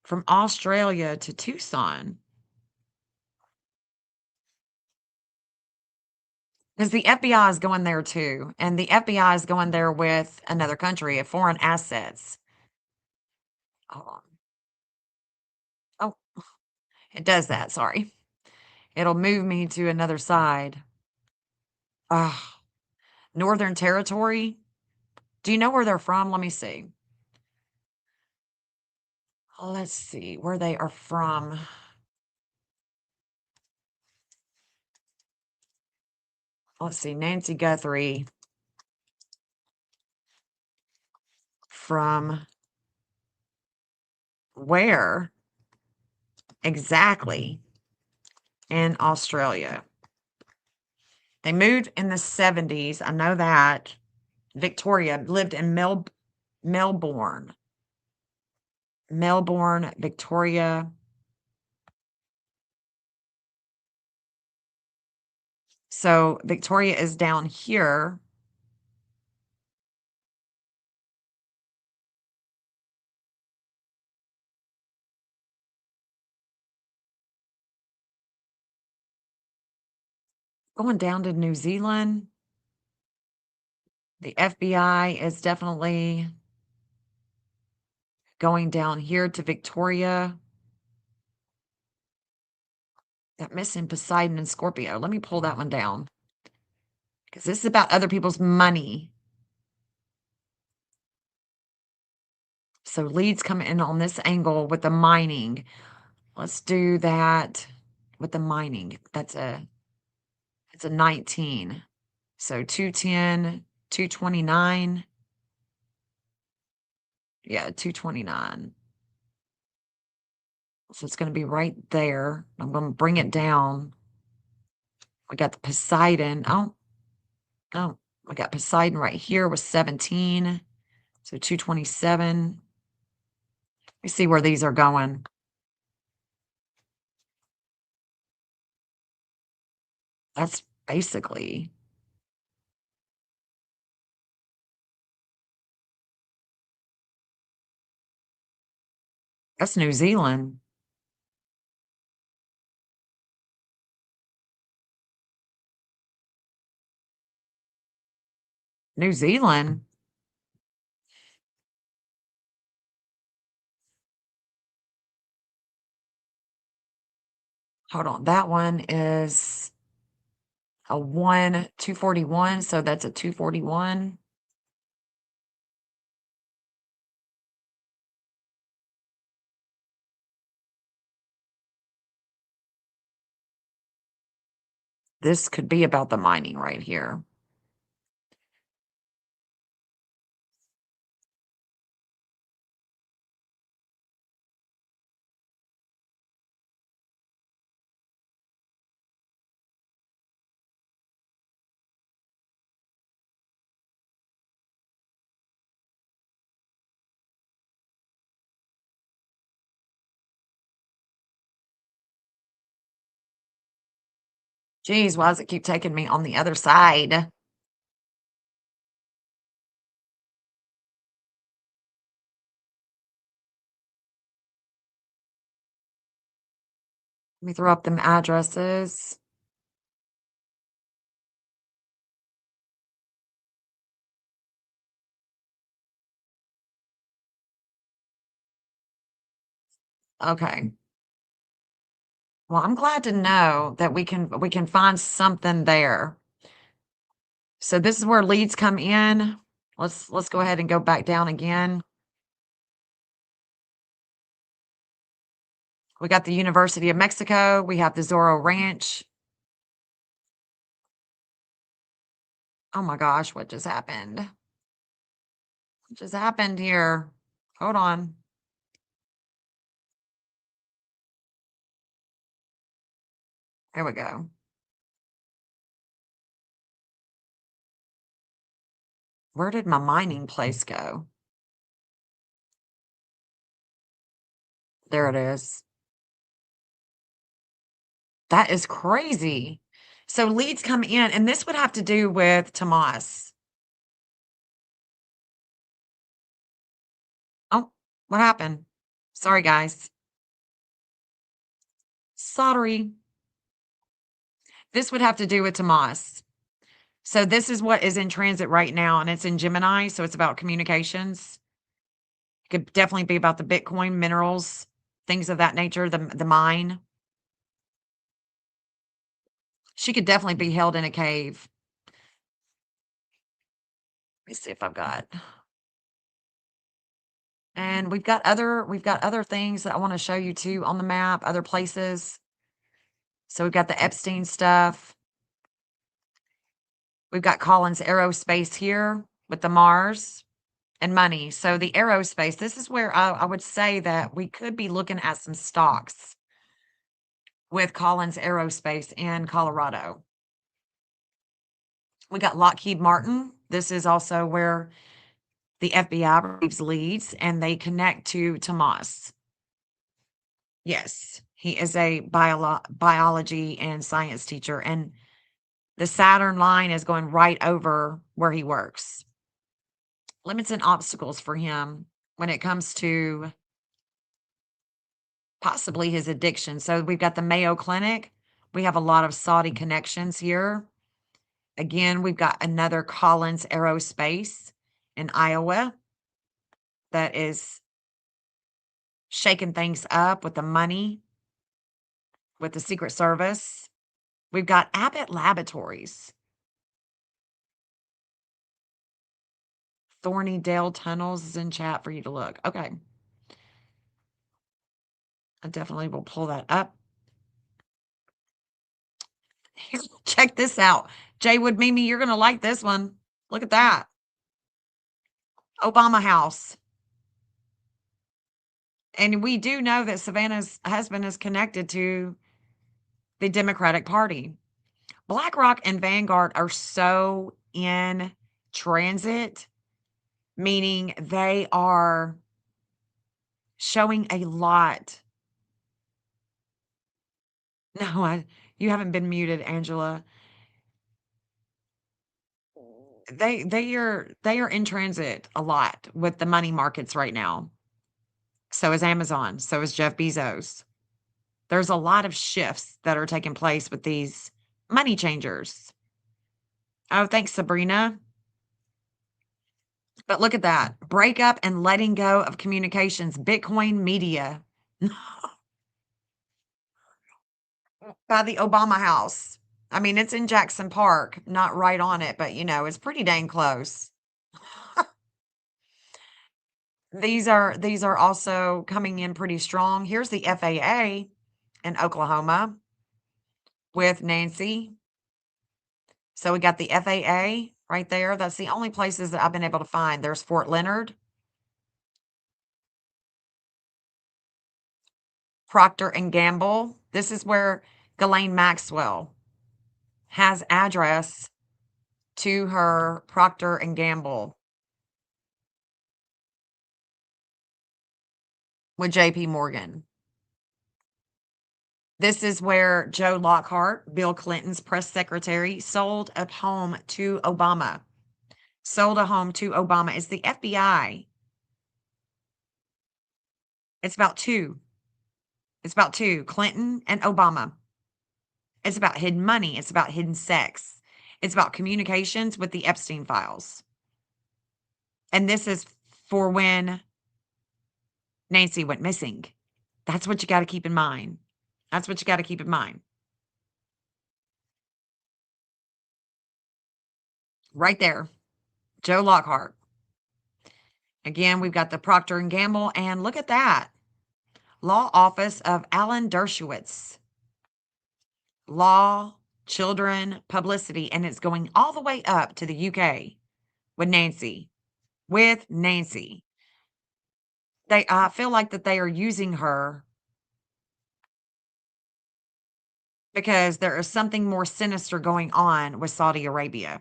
from Australia to Tucson, because the FBI is going there too, and the FBI is going there with another country, of foreign assets. Hold on. Oh, it does that. Sorry. It'll move me to another side. Ah, Northern Territory. Do you know where they're from? Let me see. Let's see where they are from. Let's see. Nancy Guthrie from where exactly in Australia? They moved in the 70s. I know that. Victoria lived in Melbourne. Melbourne, Victoria. So Victoria is down here. Going down to New Zealand. The FBI is definitely going down here to Victoria. That missing Poseidon and Scorpio. Let me pull that one down. Because this is about other people's money. So leads come in on this angle with the mining. Let's do that with the mining. It's a 19. So 210, 229. Yeah, 229. So it's going to be right there. I'm going to bring it down. We got the Poseidon. Oh, we got Poseidon right here with 17. So 227. We see where these are going. That's basically. That's New Zealand. New Zealand. Hold on. That one is a 241. So that's a 241. This could be about the mining right here. Geez, why does it keep taking me on the other side? Let me throw up them addresses. Okay. Well, I'm glad to know that we can find something there. So this is where leads come in. Let's go ahead and go back down again. We got the University of Mexico. We have the Zorro Ranch. Oh my gosh, what just happened? What just happened here? Hold on. There we go. Where did my mining place go? There it is. That is crazy. So leads come in, and this would have to do with Tomas. Oh, what happened? Sorry, guys. Sorry. This would have to do with Tomas. So this is what is in transit right now, and it's in Gemini, so it's about communications. It could definitely be about the Bitcoin, minerals, things of that nature, the mine. She could definitely be held in a cave. Let me see if I've got. And we've got other things that I want to show you too on the map, other places. So we've got the Epstein stuff. We've got Collins Aerospace here with the Mars and money. So the aerospace, this is where I would say that we could be looking at some stocks with Collins Aerospace in Colorado. We got Lockheed Martin. This is also where the FBI receives leads and they connect to Tomas. Yes, he is a biology and science teacher, and the Saturn line is going right over where he works. Limits and obstacles for him when it comes to possibly his addiction. So we've got the Mayo Clinic. We have a lot of Saudi connections here. Again, we've got another Collins Aerospace in Iowa that is shaking things up with the money, with the Secret Service. We've got Abbott Laboratories. Thorny Dale Tunnels is in chat for you to look. Okay. I definitely will pull that up. Here, check this out. Jaywood Mimi, you're going to like this one. Look at that. Obama House. And we do know that Savannah's husband is connected to the Democratic Party. BlackRock and Vanguard are so in transit, meaning they are showing a lot. No, you haven't been muted, Angela. They are in transit a lot with the money markets right now. So is Amazon. So is Jeff Bezos. There's a lot of shifts that are taking place with these money changers. Oh, thanks, Sabrina. But look at that. Breakup and letting go of communications. Bitcoin media. By the Obama House. I mean, it's in Jackson Park, not right on it, but it's pretty dang close. These are also coming in pretty strong. Here's the FAA in Oklahoma with Nancy. So we got the FAA right there. That's the only places that I've been able to find. There's Fort Leonard, Procter and Gamble. This is where Ghislaine Maxwell has address to her Procter and Gamble with JP Morgan. This is where Joe Lockhart, Bill Clinton's press secretary, sold a home to Obama. Sold a home to Obama. It's the FBI. It's about two. It's about two, Clinton and Obama. It's about hidden money. It's about hidden sex. It's about communications with the Epstein files. And this is for when Nancy went missing. That's what you got to keep in mind. That's what you got to keep in mind. Right there. Joe Lockhart. Again, we've got the Procter & Gamble, and look at that. Law Office of Alan Dershowitz. Law, children, publicity, and it's going all the way up to the UK with Nancy. With Nancy. I feel like that they are using her because there is something more sinister going on with Saudi Arabia.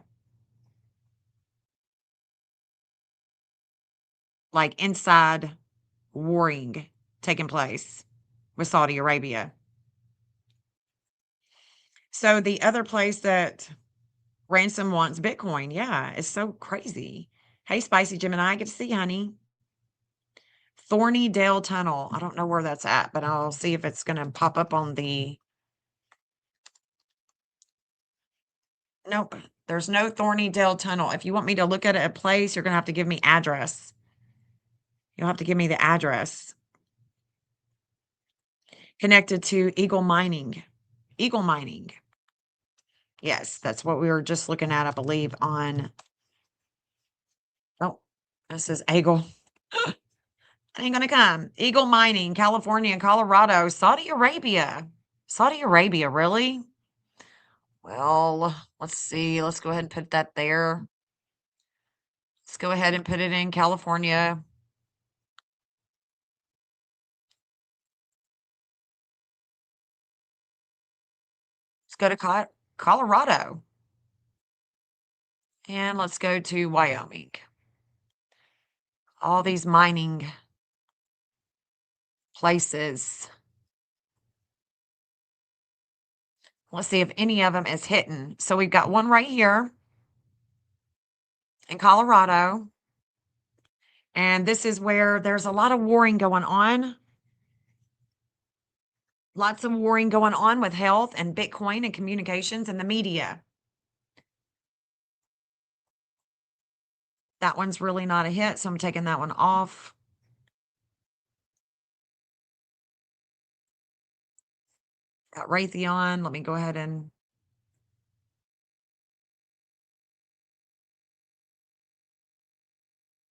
Like inside warring taking place with Saudi Arabia. So the other place that Ransom wants Bitcoin, yeah, it's so crazy. Hey, Spicy Gemini, good to see you, honey. Thorny Dale Tunnel. I don't know where that's at, but I'll see if it's going to pop up on the... Nope, there's no Thorny Dale Tunnel. If you want me to look at a place, you're going to have to give me address. You'll have to give me the address. Connected to Eagle Mining. Eagle Mining. Yes, that's what we were just looking at, I believe, on... Oh, this is Eagle. Ain't gonna come. Eagle Mining, California and Colorado, Saudi Arabia. Saudi Arabia, really? Well, let's see. Let's go ahead and put that there. Let's go ahead and put it in California. Let's go to Colorado. And let's go to Wyoming. All these mining places. Let's see if any of them is hitting. So we've got one right here in Colorado. And this is where there's a lot of warring going on. Lots of warring going on with health and Bitcoin and communications and the media. That one's really not a hit, so I'm taking that one off. Got Raytheon. Let me go ahead and...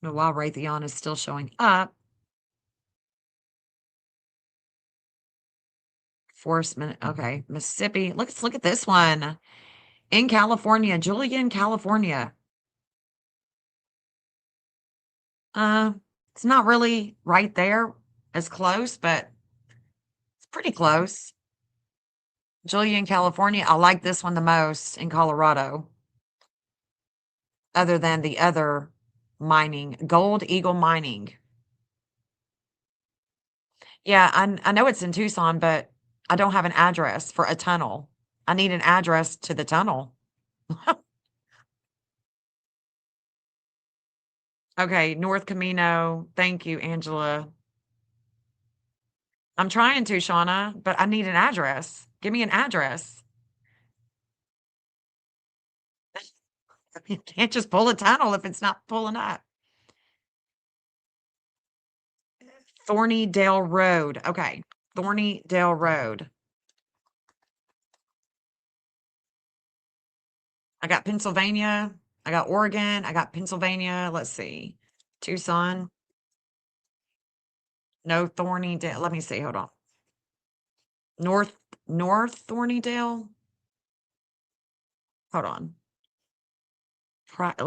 While Raytheon is still showing up. Forest Minute. Okay, Mississippi. Let's look at this one. In California, Julian, California. It's not really right there as close, but it's pretty close. Julian, California. I like this one the most in Colorado. Other than the other mining. Gold Eagle Mining. Yeah, I know it's in Tucson, but I don't have an address for a tunnel. I need an address to the tunnel. Okay, North Camino. Thank you, Angela. I'm trying to, Shauna, but I need an address. Give me an address. You can't just pull a tunnel if it's not pulling up. Thorny Dale Road. Okay, Thorny Dale Road. I got Pennsylvania. I got Oregon. I got Pennsylvania. Let's see. Tucson. No Thorny Dale. Let me see. Hold on. North Thornydale. Hold on.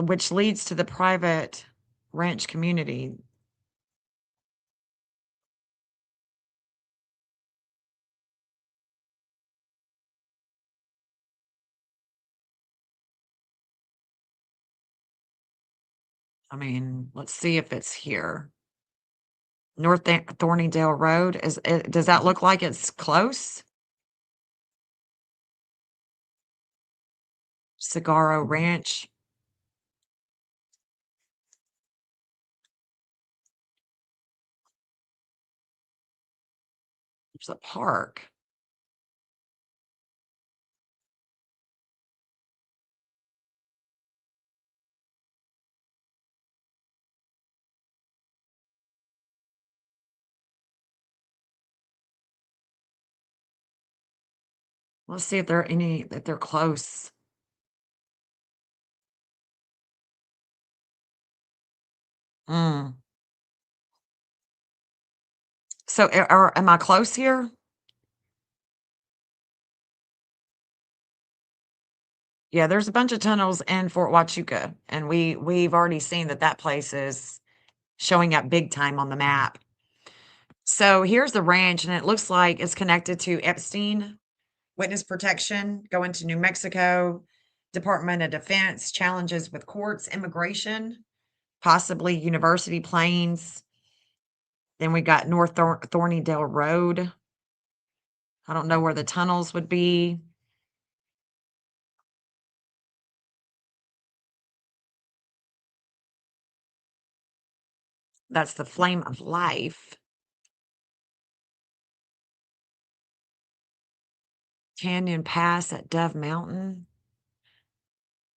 Which leads to the private ranch community. I mean, let's see if it's here. North Thornydale Road. Does that look like it's close? Cigarro Ranch. There's a park. Let's see if they're close. Mm. So, am I close here? Yeah, there's a bunch of tunnels in Fort Huachuca, and we've already seen that place is showing up big time on the map. So here's the ranch, and it looks like it's connected to Epstein Witness Protection, going to New Mexico, Department of Defense, challenges with courts, immigration, possibly University Plains. Then we got North Thornydale Road. I don't know where the tunnels would be. That's the Flame of Life. Canyon Pass at Dove Mountain.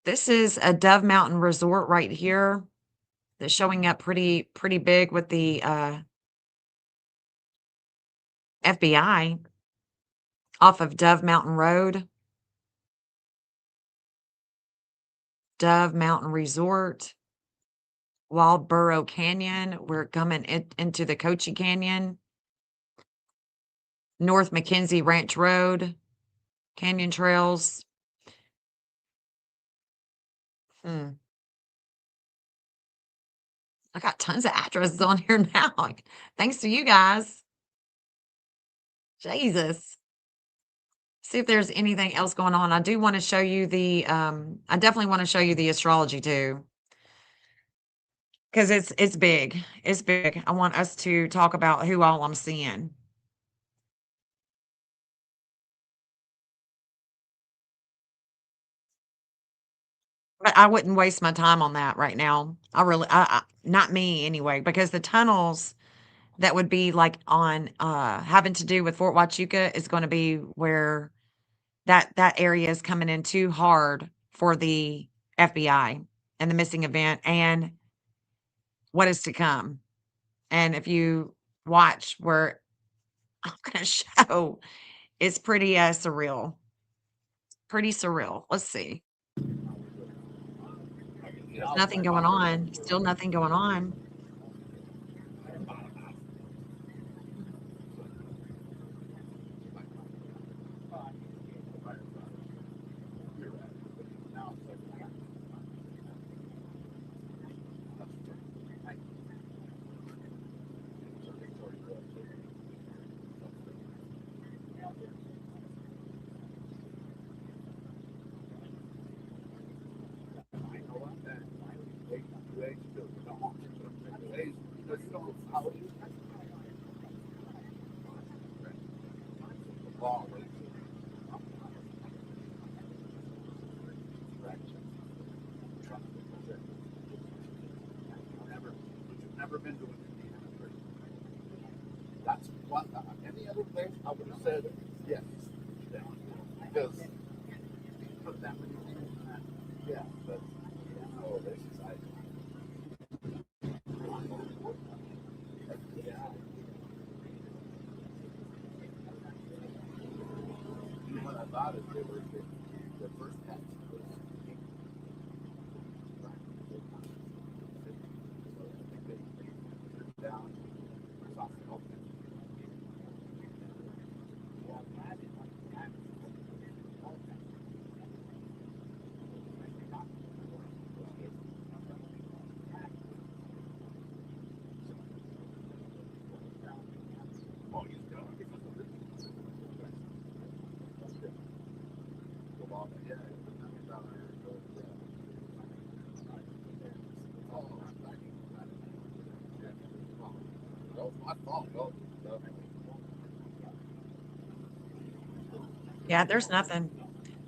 This is a Dove Mountain resort right here that's showing up pretty big with the FBI off of Dove Mountain Road. Dove Mountain Resort. Wildboro Canyon. We're coming into the Cochee Canyon. North McKenzie Ranch Road. Canyon Trails. I got tons of addresses on here now. Thanks to you guys. Jesus. See if there's anything else going on. I do want to show you I definitely want to show you the astrology too. Because it's big. It's big. I want us to talk about who all I'm seeing. But I wouldn't waste my time on that right now. Not me anyway, because the tunnels that would be like on having to do with Fort Huachuca is going to be where that area is coming in too hard for the FBI and the missing event and what is to come. And if you watch where I'm going to show, it's pretty surreal. Pretty surreal. Let's see. There's nothing going on. Still nothing going on. Never been to an Indiana trip. That's one. Any other place I would have said yes. Yeah. Because put that many things in that. Yeah, but oh, this is I. Yeah. You know what I thought is they were the first tax was down something open. Yeah, there's nothing.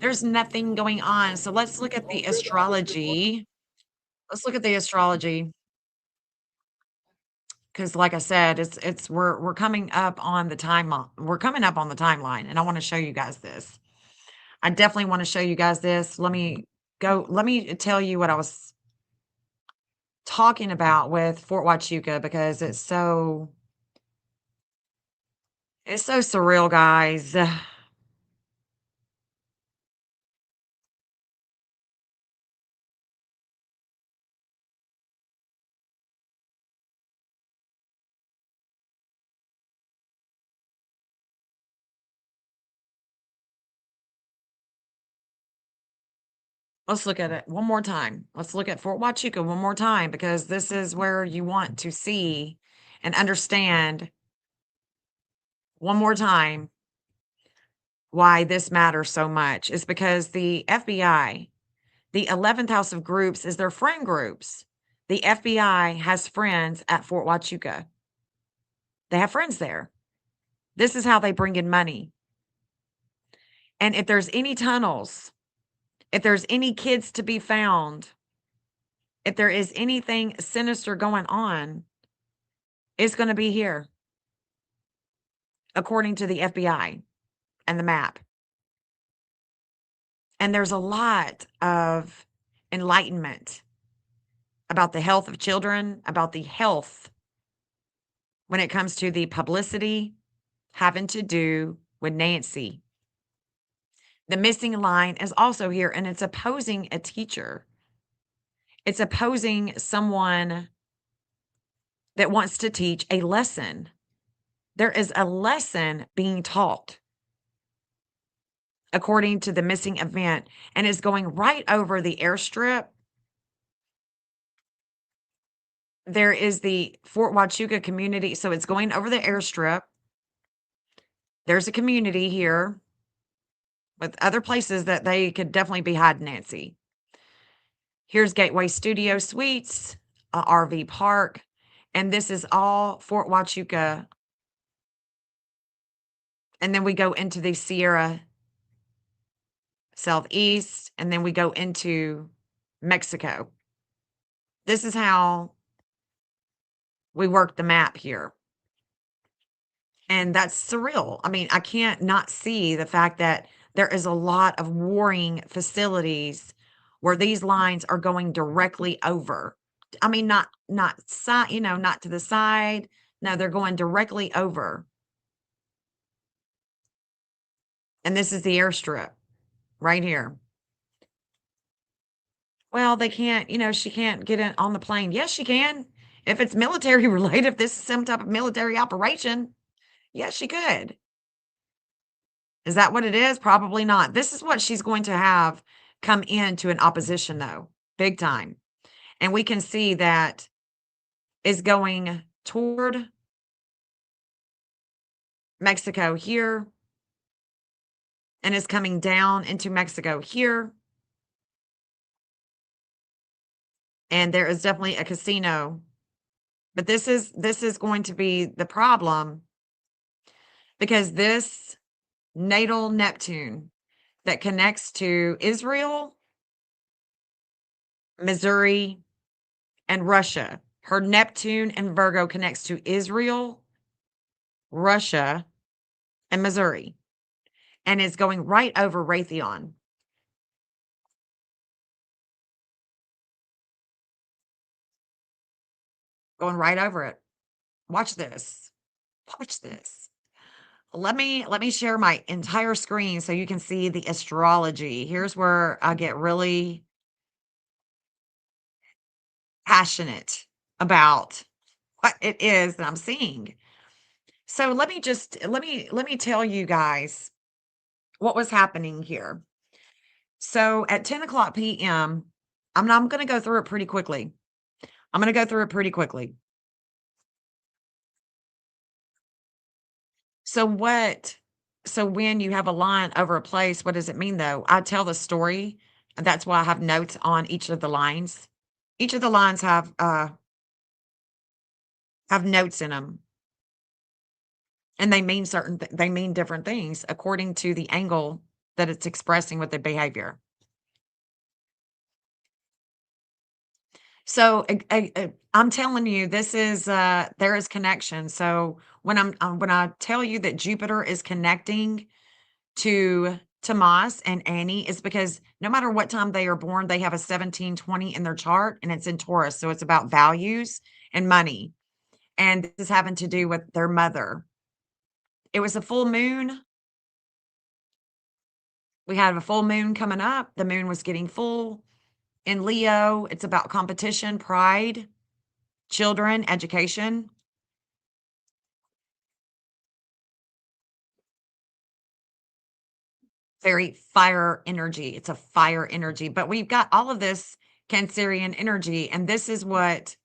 There's nothing going on. So let's look at the astrology. Let's look at the astrology. Because like I said, we're coming up on the timeline. We're coming up on the timeline, and I want to show you guys this. I definitely want to show you guys this. Let me tell you what I was talking about with Fort Huachuca, because it's so surreal, guys. Let's look at it one more time. Let's look at Fort Huachuca one more time, because this is where you want to see and understand one more time why this matters so much. Is because the FBI, the 11th house of groups, is their friend groups. The FBI has friends at Fort Huachuca. They have friends there. This is how they bring in money. And if there's any tunnels, if there's any kids to be found, if there is anything sinister going on, it's going to be here, according to the FBI and the map. And there's a lot of enlightenment about the health of children, about the health when it comes to the publicity having to do with Nancy. The missing line is also here, and it's opposing a teacher. It's opposing someone that wants to teach a lesson. There is a lesson being taught according to the missing event, and it's going right over the airstrip. There is the Fort Huachuca community, so it's going over the airstrip. There's a community here with other places that they could definitely be hiding Nancy. Here's Gateway Studio Suites, RV Park, and this is all Fort Huachuca. And then we go into the Sierra Southeast, and then we go into Mexico. This is how we work the map here. And that's surreal. I mean, I can't not see the fact that there is a lot of warring facilities where these lines are going directly over. I mean, not side, not to the side. No, they're going directly over. And this is the airstrip right here. Well, they can't, she can't get in on the plane. Yes, she can. If it's military related, if this is some type of military operation, yes, she could. Is that what it is? Probably not. This is what she's going to have come into an opposition, though, big time. And we can see that is going toward Mexico here, and is coming down into Mexico here. And there is definitely a casino. But this is going to be the problem, because this natal Neptune that connects to Israel, Missouri, and Russia. Her Neptune and Virgo connects to Israel, Russia, and Missouri. And is going right over Raytheon. Going right over it. Watch this. Watch this. Let me share my entire screen so you can see the astrology. Here's where I get really passionate about what it is that I'm seeing. So let me tell you guys what was happening here. So at 10 o'clock p.m., I'm going to go through it pretty quickly. So when you have a line over a place, what does it mean though? I tell the story. That's why I have notes on each of the lines. Each of the lines have notes in them. And they mean they mean different things according to the angle that it's expressing with the behavior. So I'm telling you, this is there is connection. So when when I tell you that Jupiter is connecting to Tomas and Annie, it's because no matter what time they are born, they have a 1720 in their chart, and it's in Taurus. So it's about values and money. And this is having to do with their mother. It was a full moon. We had a full moon coming up. The moon was getting full. In Leo, it's about competition, pride, children, education. Very fire energy. It's a fire energy, but we've got all of this Cancerian energy, and this is what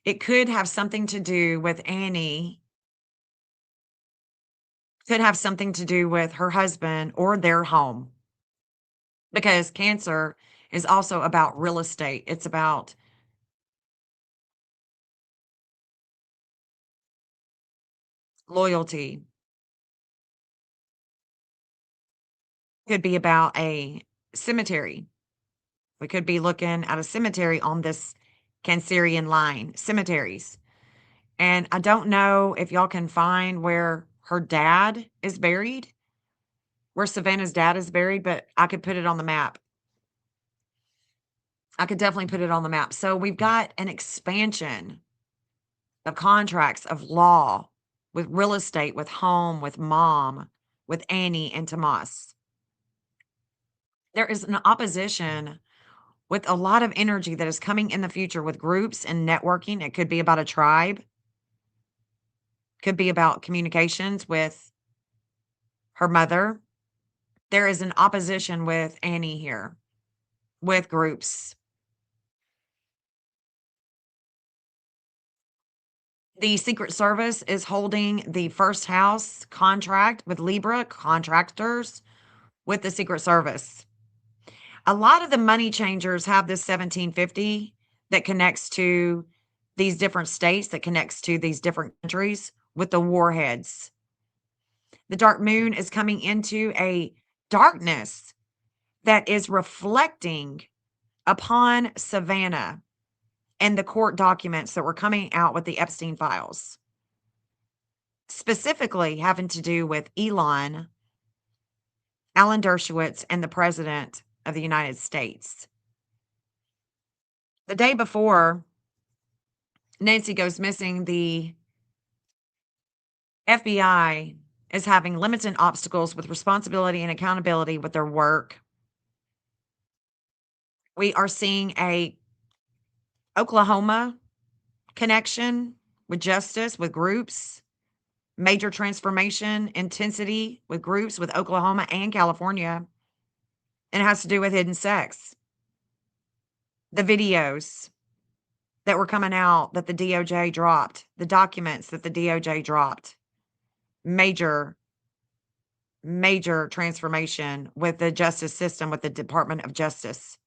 it could have something to do with Annie. Could have something to do with her husband or their home. Because Cancer is also about real estate. It's about loyalty. Could be about a cemetery. We could be looking at a cemetery on this Cancerian line, cemeteries. And I don't know if y'all can find where her dad is buried, where Savannah's dad is buried, but I could put it on the map. I could definitely put it on the map. So we've got an expansion of contracts, of law, with real estate, with home, with mom, with Annie and Tomas. There is an opposition with a lot of energy that is coming in the future with groups and networking. It could be about a tribe, could be about communications with her mother. There is an opposition with Annie here, with groups. The Secret Service is holding the first house contract with Libra contractors with the Secret Service. A lot of the money changers have this 1750 that connects to these different states, that connects to these different countries with the warheads. The dark moon is coming into a darkness that is reflecting upon Savannah and the court documents that were coming out with the Epstein files, specifically having to do with Alan Dershowitz, and the president of the United States. The day before Nancy goes missing, the FBI is having limits and obstacles with responsibility and accountability with their work. We are seeing a Oklahoma connection with justice, with groups, major transformation, intensity with groups with Oklahoma and California. And it has to do with hidden sex. The videos that were coming out that the DOJ dropped, the documents that the DOJ dropped. Major transformation with the justice system, with the Department of Justice.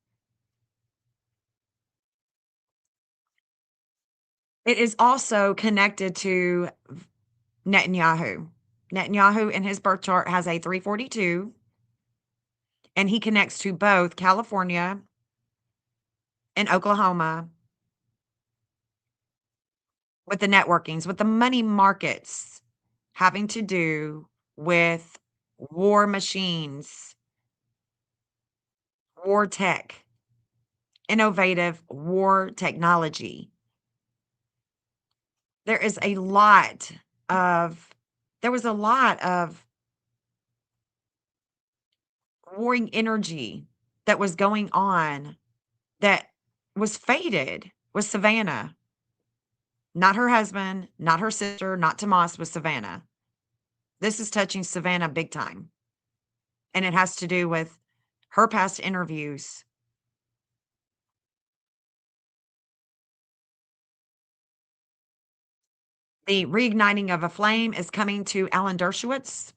It is also connected to Netanyahu. Netanyahu in his birth chart has a 342, and he connects to both California and Oklahoma with the networkings, with the money markets having to do with war machines, war tech, innovative war technology. There was a lot of warring energy that was going on that was faded with Savannah. Not her husband, not her sister, not Tomas, with Savannah. This is touching Savannah big time. And it has to do with her past interviews. The reigniting of a flame is coming to Alan Dershowitz.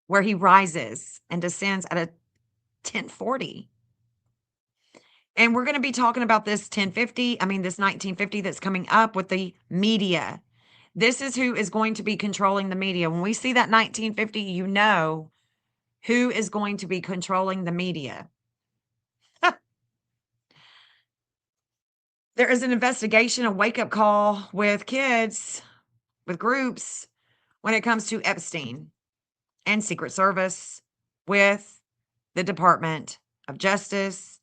Where he rises and descends at a 1040. And we're going to be talking about this 1950 that's coming up with the media. This is who is going to be controlling the media. When we see that 1950, you know who is going to be controlling the media. There is an investigation, a wake-up call with kids, with groups, when it comes to Epstein and Secret Service, with the Department of Justice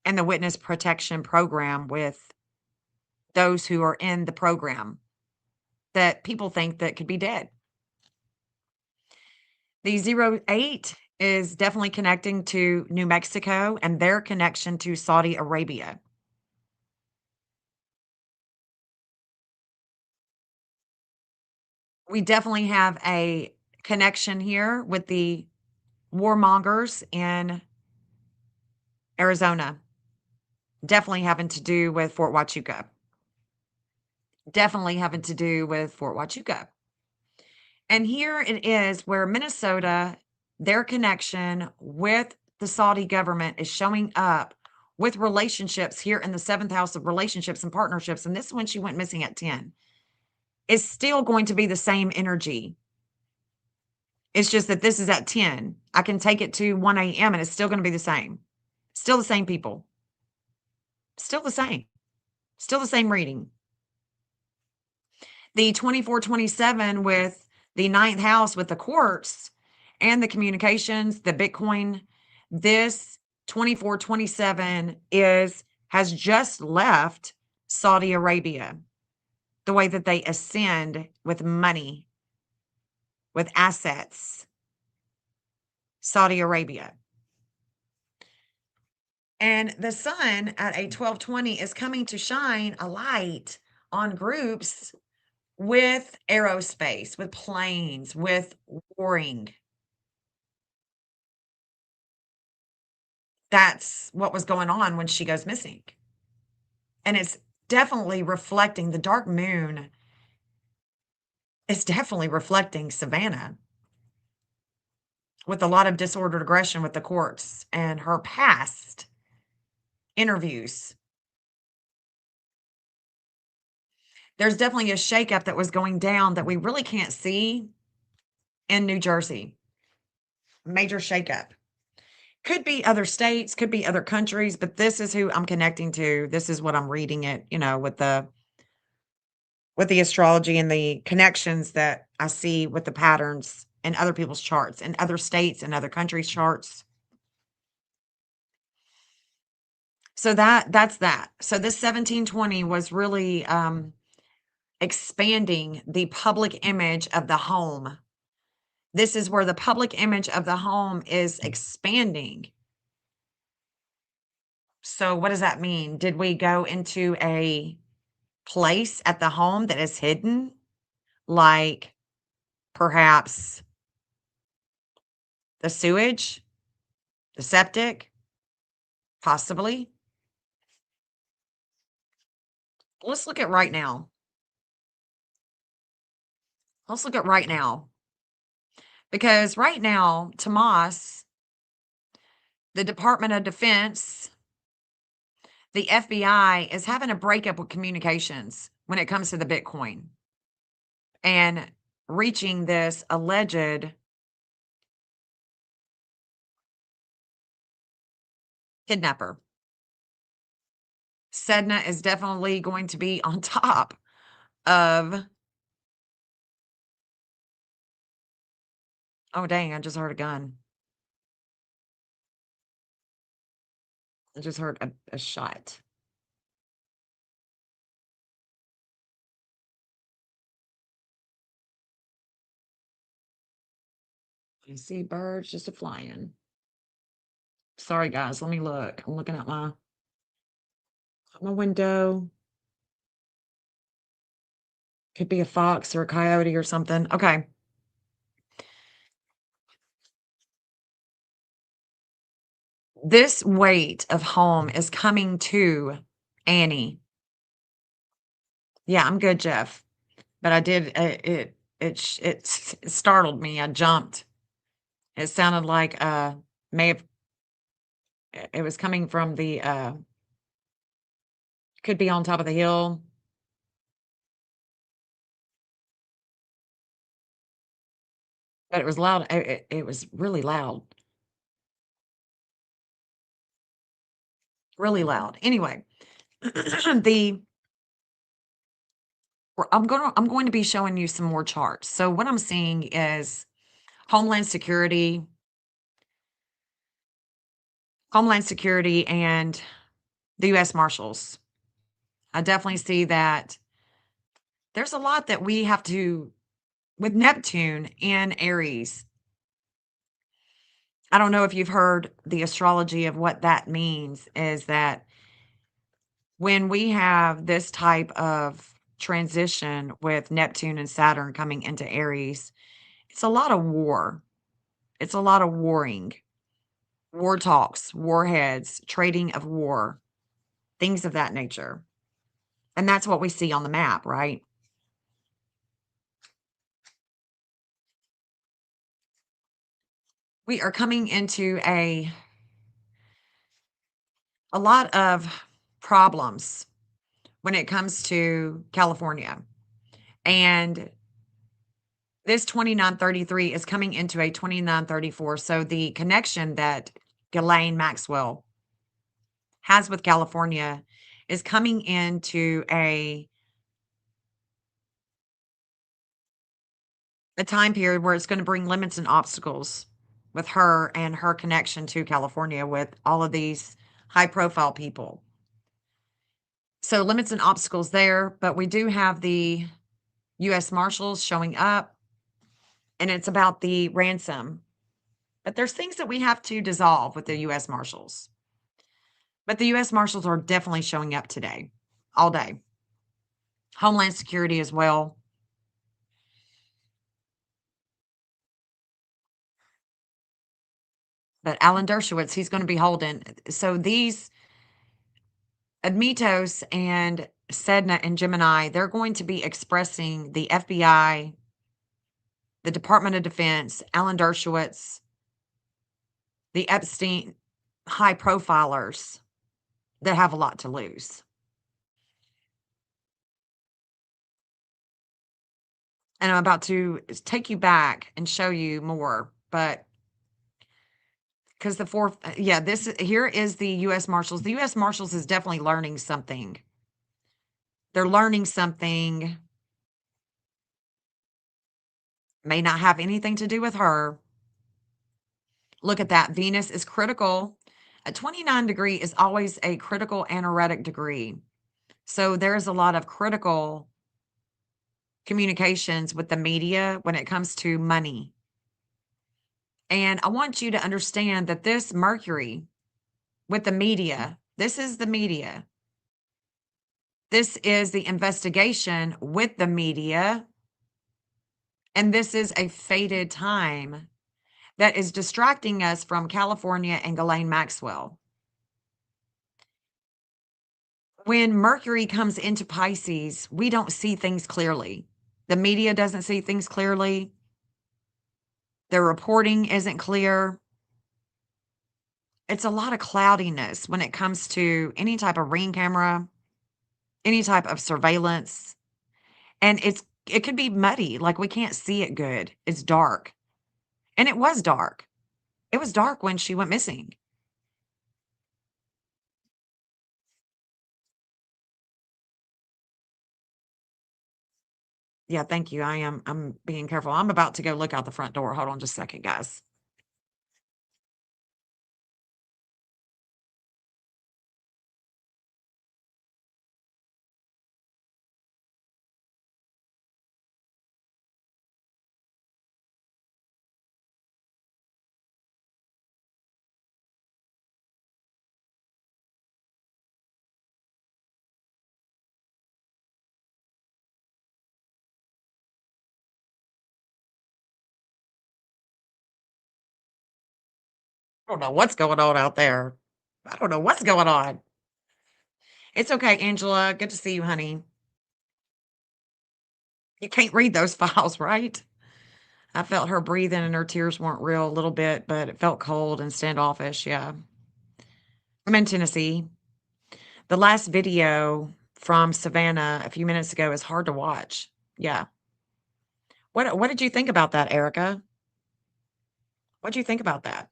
and the Witness Protection Program, with those who are in the program that people think that could be dead. The 08 is definitely connecting to New Mexico and their connection to Saudi Arabia. We definitely have a connection here with the warmongers in Arizona. Definitely having to do with Fort Huachuca. Definitely having to do with Fort Huachuca. And here it is where Minnesota, their connection with the Saudi government is showing up with relationships here in the 7th house of relationships and partnerships. And this is when she went missing at 10. It's still going to be the same energy. It's just that this is at 10. I can take it to 1 a.m. and it's still going to be the same. Still the same people. Still the same. Still the same reading. The 24-27 with the 9th house with the quartz and the communications, the Bitcoin, this 24-27 has just left Saudi Arabia. The way that they ascend with money, with assets. Saudi Arabia. And the sun at a 1220 is coming to shine a light on groups with aerospace, with planes, with warring. That's what was going on when she goes missing. And it's definitely reflecting the dark moon. It's definitely reflecting Savannah with a lot of disordered aggression with the courts and her past interviews. There's definitely a shakeup that was going down that we really can't see in New Jersey. Major shakeup. Could be other states, could be other countries, but this is who I'm connecting to. This is what I'm reading it, with the astrology and the connections that I see with the patterns in other people's charts, in other states and other countries' charts. So that's that. So this 1720 was really expanding the public image of the home. This is where the public image of the home is expanding. So what does that mean? Did we go into a place at the home that is hidden? Like perhaps the sewage, the septic, possibly. Let's look at right now. Let's look at right now. Because right now, Tomas, the Department of Defense, the FBI is having a breakup with communications when it comes to the Bitcoin and reaching this alleged kidnapper. Sedna is definitely going to be on top of. Oh, dang, I just heard a gun. I just heard a shot. I see birds just a-flying. Sorry, guys, let me look. I'm looking at my window. Could be a fox or a coyote or something. Okay. This weight of home is coming to Annie. Yeah, I'm good, Jeff. But I did, it startled me. I jumped. It sounded like, it was coming from the, could be on top of the hill. But it was loud. It was really loud. Really loud. Anyway, the I'm going to be showing you some more charts. So what I'm seeing is Homeland Security, and the U.S. Marshals. I definitely see that there's a lot that we have to, with Neptune in Aries. I don't know if you've heard the astrology of what that means, is that when we have this type of transition with Neptune and Saturn coming into Aries, it's a lot of war. It's a lot of warring, war talks, warheads, trading of war, things of that nature. And that's what we see on the map, right? We are coming into a lot of problems when it comes to California. And this 2933 is coming into a 2934. So the connection that Ghislaine Maxwell has with California is coming into a time period where it's going to bring limits and obstacles with her and her connection to California with all of these high profile people. So limits and obstacles there, but we do have the U.S. Marshals showing up, and it's about the ransom. But there's things that we have to dissolve with the U.S. Marshals. But the U.S. Marshals are definitely showing up today, all day. Homeland Security as well. But Alan Dershowitz, he's going to be holding. So these Admetos and Sedna and Gemini, they're going to be expressing the FBI, the Department of Defense, Alan Dershowitz, the Epstein high profilers that have a lot to lose. And I'm about to take you back and show you more, but because the fourth, yeah, here is the U.S. Marshals. The U.S. Marshals is definitely learning something. They're learning something. May not have anything to do with her. Look at that. Venus is critical. A 29 degree is always a critical anaretic degree. So there's a lot of critical communications with the media when it comes to money. And I want you to understand that this Mercury with the media, this is the media. This is the investigation with the media. And this is a fated time that is distracting us from California and Ghislaine Maxwell. When Mercury comes into Pisces, we don't see things clearly. The media doesn't see things clearly. Their reporting isn't clear. It's a lot of cloudiness when it comes to any type of ring camera, any type of surveillance. And it could be muddy, like we can't see it good. It's dark. And it was dark. It was dark when she went missing. Yeah, thank you. I'm being careful. I'm about to go look out the front door. Hold on just a second, guys. I don't know what's going on out there. I don't know what's going on. It's okay, Angela. Good to see you, honey. You can't read those files, right? I felt her breathing and her tears weren't real a little bit, but it felt cold and standoffish. Yeah. I'm in Tennessee. The last video from Savannah a few minutes ago is hard to watch. Yeah. What did you think about that, Erica? What do you think about that?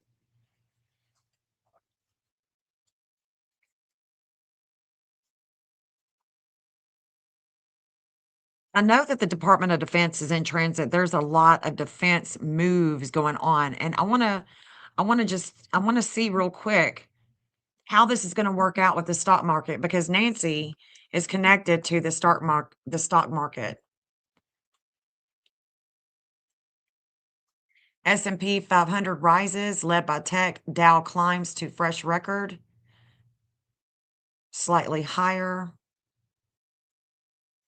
I know that the Department of Defense is in transit. There's a lot of defense moves going on, and I want to see real quick how this is going to work out with the stock market because Nancy is connected to the stock market. S&P 500 rises led by tech. Dow climbs to fresh record. Slightly higher.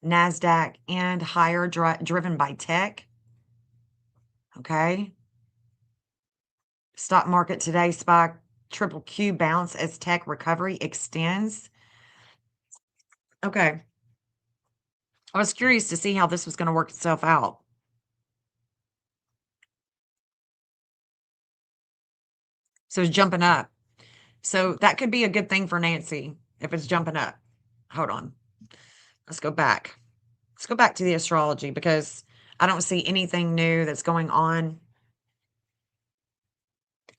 NASDAQ and higher driven by tech. Okay. Stock market today spike triple Q bounce as tech recovery extends. Okay. I was curious to see how this was going to work itself out. So it's jumping up. So that could be a good thing for Nancy if it's jumping up. Hold on. Let's go back. Let's go back to the astrology because I don't see anything new that's going on.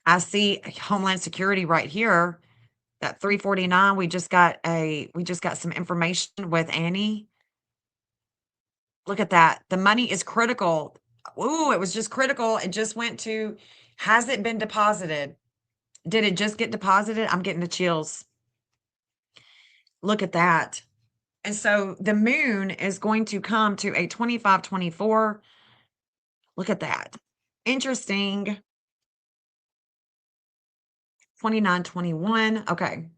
I see Homeland Security right here. That 349, we just got some information with Annie. Look at that. The money is critical. Ooh, it was just critical. It just went to, has it been deposited? Did it just get deposited? I'm getting the chills. Look at that. And so the moon is going to come to a 25-24. Look at that. Interesting. 29-21. Okay.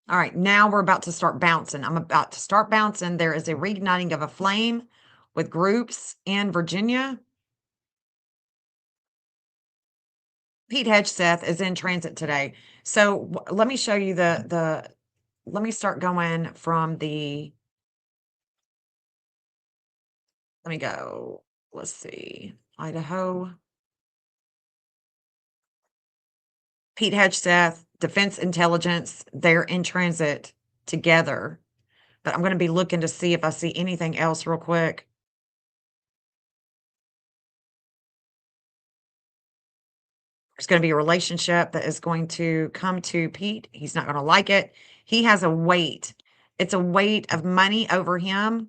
All right. Now we're about to start bouncing. I'm about to start bouncing. There is a reigniting of a flame with groups in Virginia. Pete Hedgeseth is in transit today. So let me show you let me start going from let me go. Let's see. Idaho. Pete Hedgeseth, Defense Intelligence, they're in transit together. But I'm going to be looking to see if I see anything else real quick. There's going to be a relationship that is going to come to Pete. He's not going to like it. He has a weight. It's a weight of money over him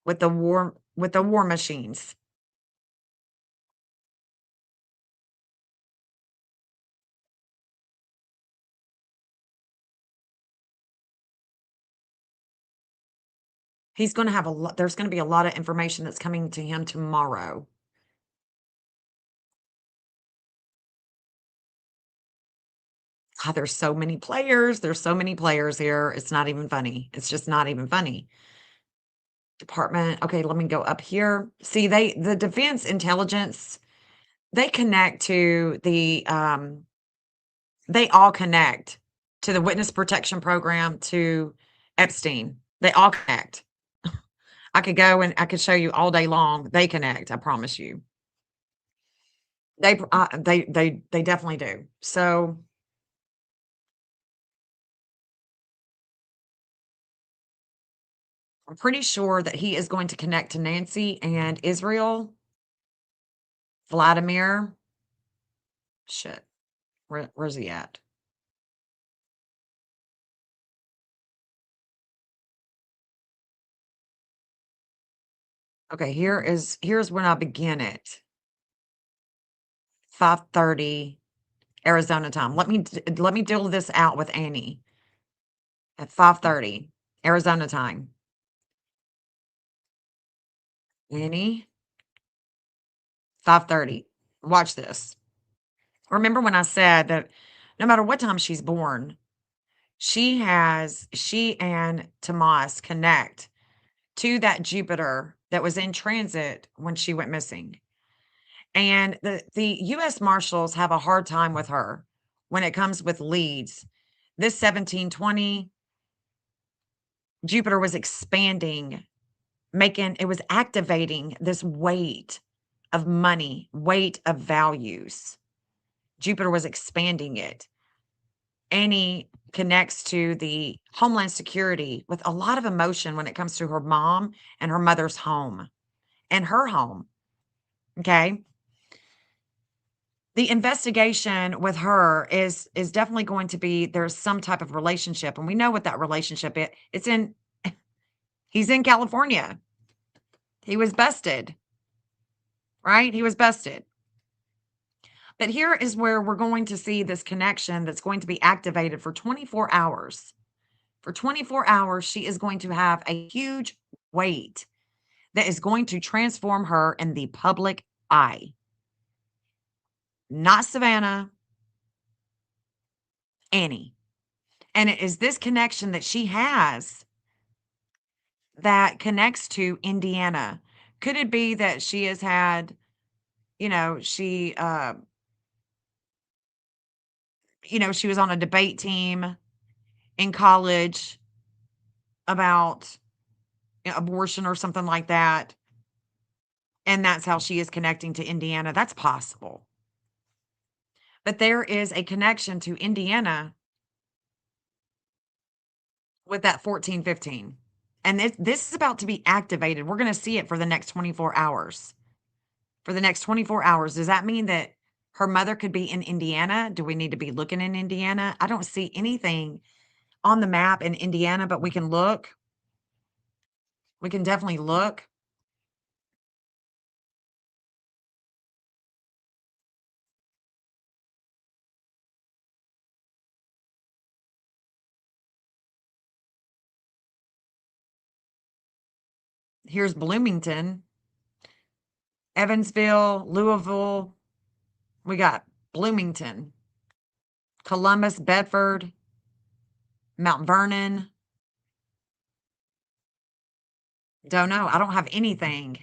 with the war machines. He's going to have there's going to be a lot of information that's coming to him tomorrow. God, there's so many players. There's so many players here. It's not even funny. It's just not even funny. Department. Okay, let me go up here. See, the Defense Intelligence, they connect to they all connect to the Witness Protection Program, to Epstein. They all connect. I could go and I could show you all day long. They connect. I promise you. They definitely do. So I'm pretty sure that he is going to connect to Nancy and Israel. Vladimir. Shit. Where's he at? Okay, here's when I begin it. 5:30 Arizona time. Let me deal this out with Annie at 5:30 Arizona time. Annie, 5:30. Watch this. Remember when I said that no matter what time she's born, she and Tomas connect to that Jupiter that was in transit when she went missing. And the US Marshals have a hard time with her when it comes with leads. This 1720 Jupiter was expanding, it was activating this weight of money, weight of values. Jupiter was expanding it. Annie connects to the Homeland Security with a lot of emotion when it comes to her mom and her mother's home and her home. Okay. the investigation with her is definitely going to be there's some type of relationship, and we know what that relationship is. It's in he's in California. He was busted, right? He was busted. But here is where we're going to see this connection that's going to be activated for 24 hours. For 24 hours, she is going to have a huge weight that is going to transform her in the public eye. Not Savannah, Annie. And it is this connection that she has that connects to Indiana. Could it be that she has had, she she was on a debate team in college about abortion or something like that, and that's how she is connecting to Indiana? That's possible. But there is a connection to Indiana with that 1415. And this is about to be activated. We're going to see it for the next 24 hours. For the next 24 hours. Does that mean that her mother could be in Indiana? Do we need to be looking in Indiana? I don't see anything on the map in Indiana, but we can look. We can definitely look. Here's Bloomington, Evansville, Louisville. We got Bloomington, Columbus, Bedford, Mount Vernon. Don't know. I don't have anything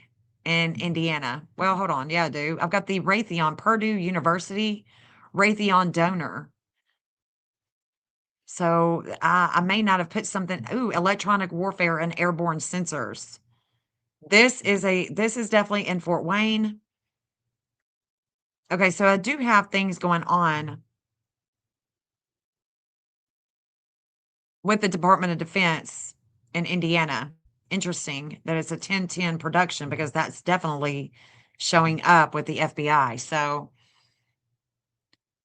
in Indiana. Well, hold on. Yeah, I do. I've got the Raytheon, Purdue University, Raytheon donor. So I may not have put something. Ooh, electronic warfare and airborne sensors. This is definitely in Fort Wayne. Okay, so I do have things going on with the Department of Defense in Indiana. Interesting that it's a 1010 production because that's definitely showing up with the FBI. So,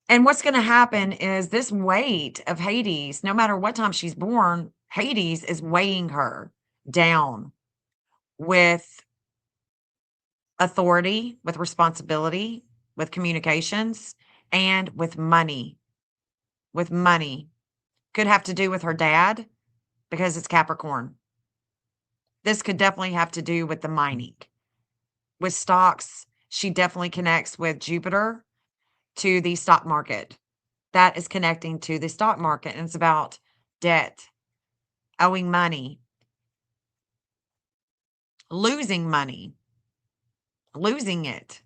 and what's going to happen is this weight of Hades, no matter what time she's born, Hades is weighing her down with authority, with responsibility, with communications, and with money. With money. Could have to do with her dad because it's Capricorn. This could definitely have to do with the mining. With stocks, she definitely connects with Jupiter to the stock market. That is connecting to the stock market, and it's about debt, owing money, losing money, losing it.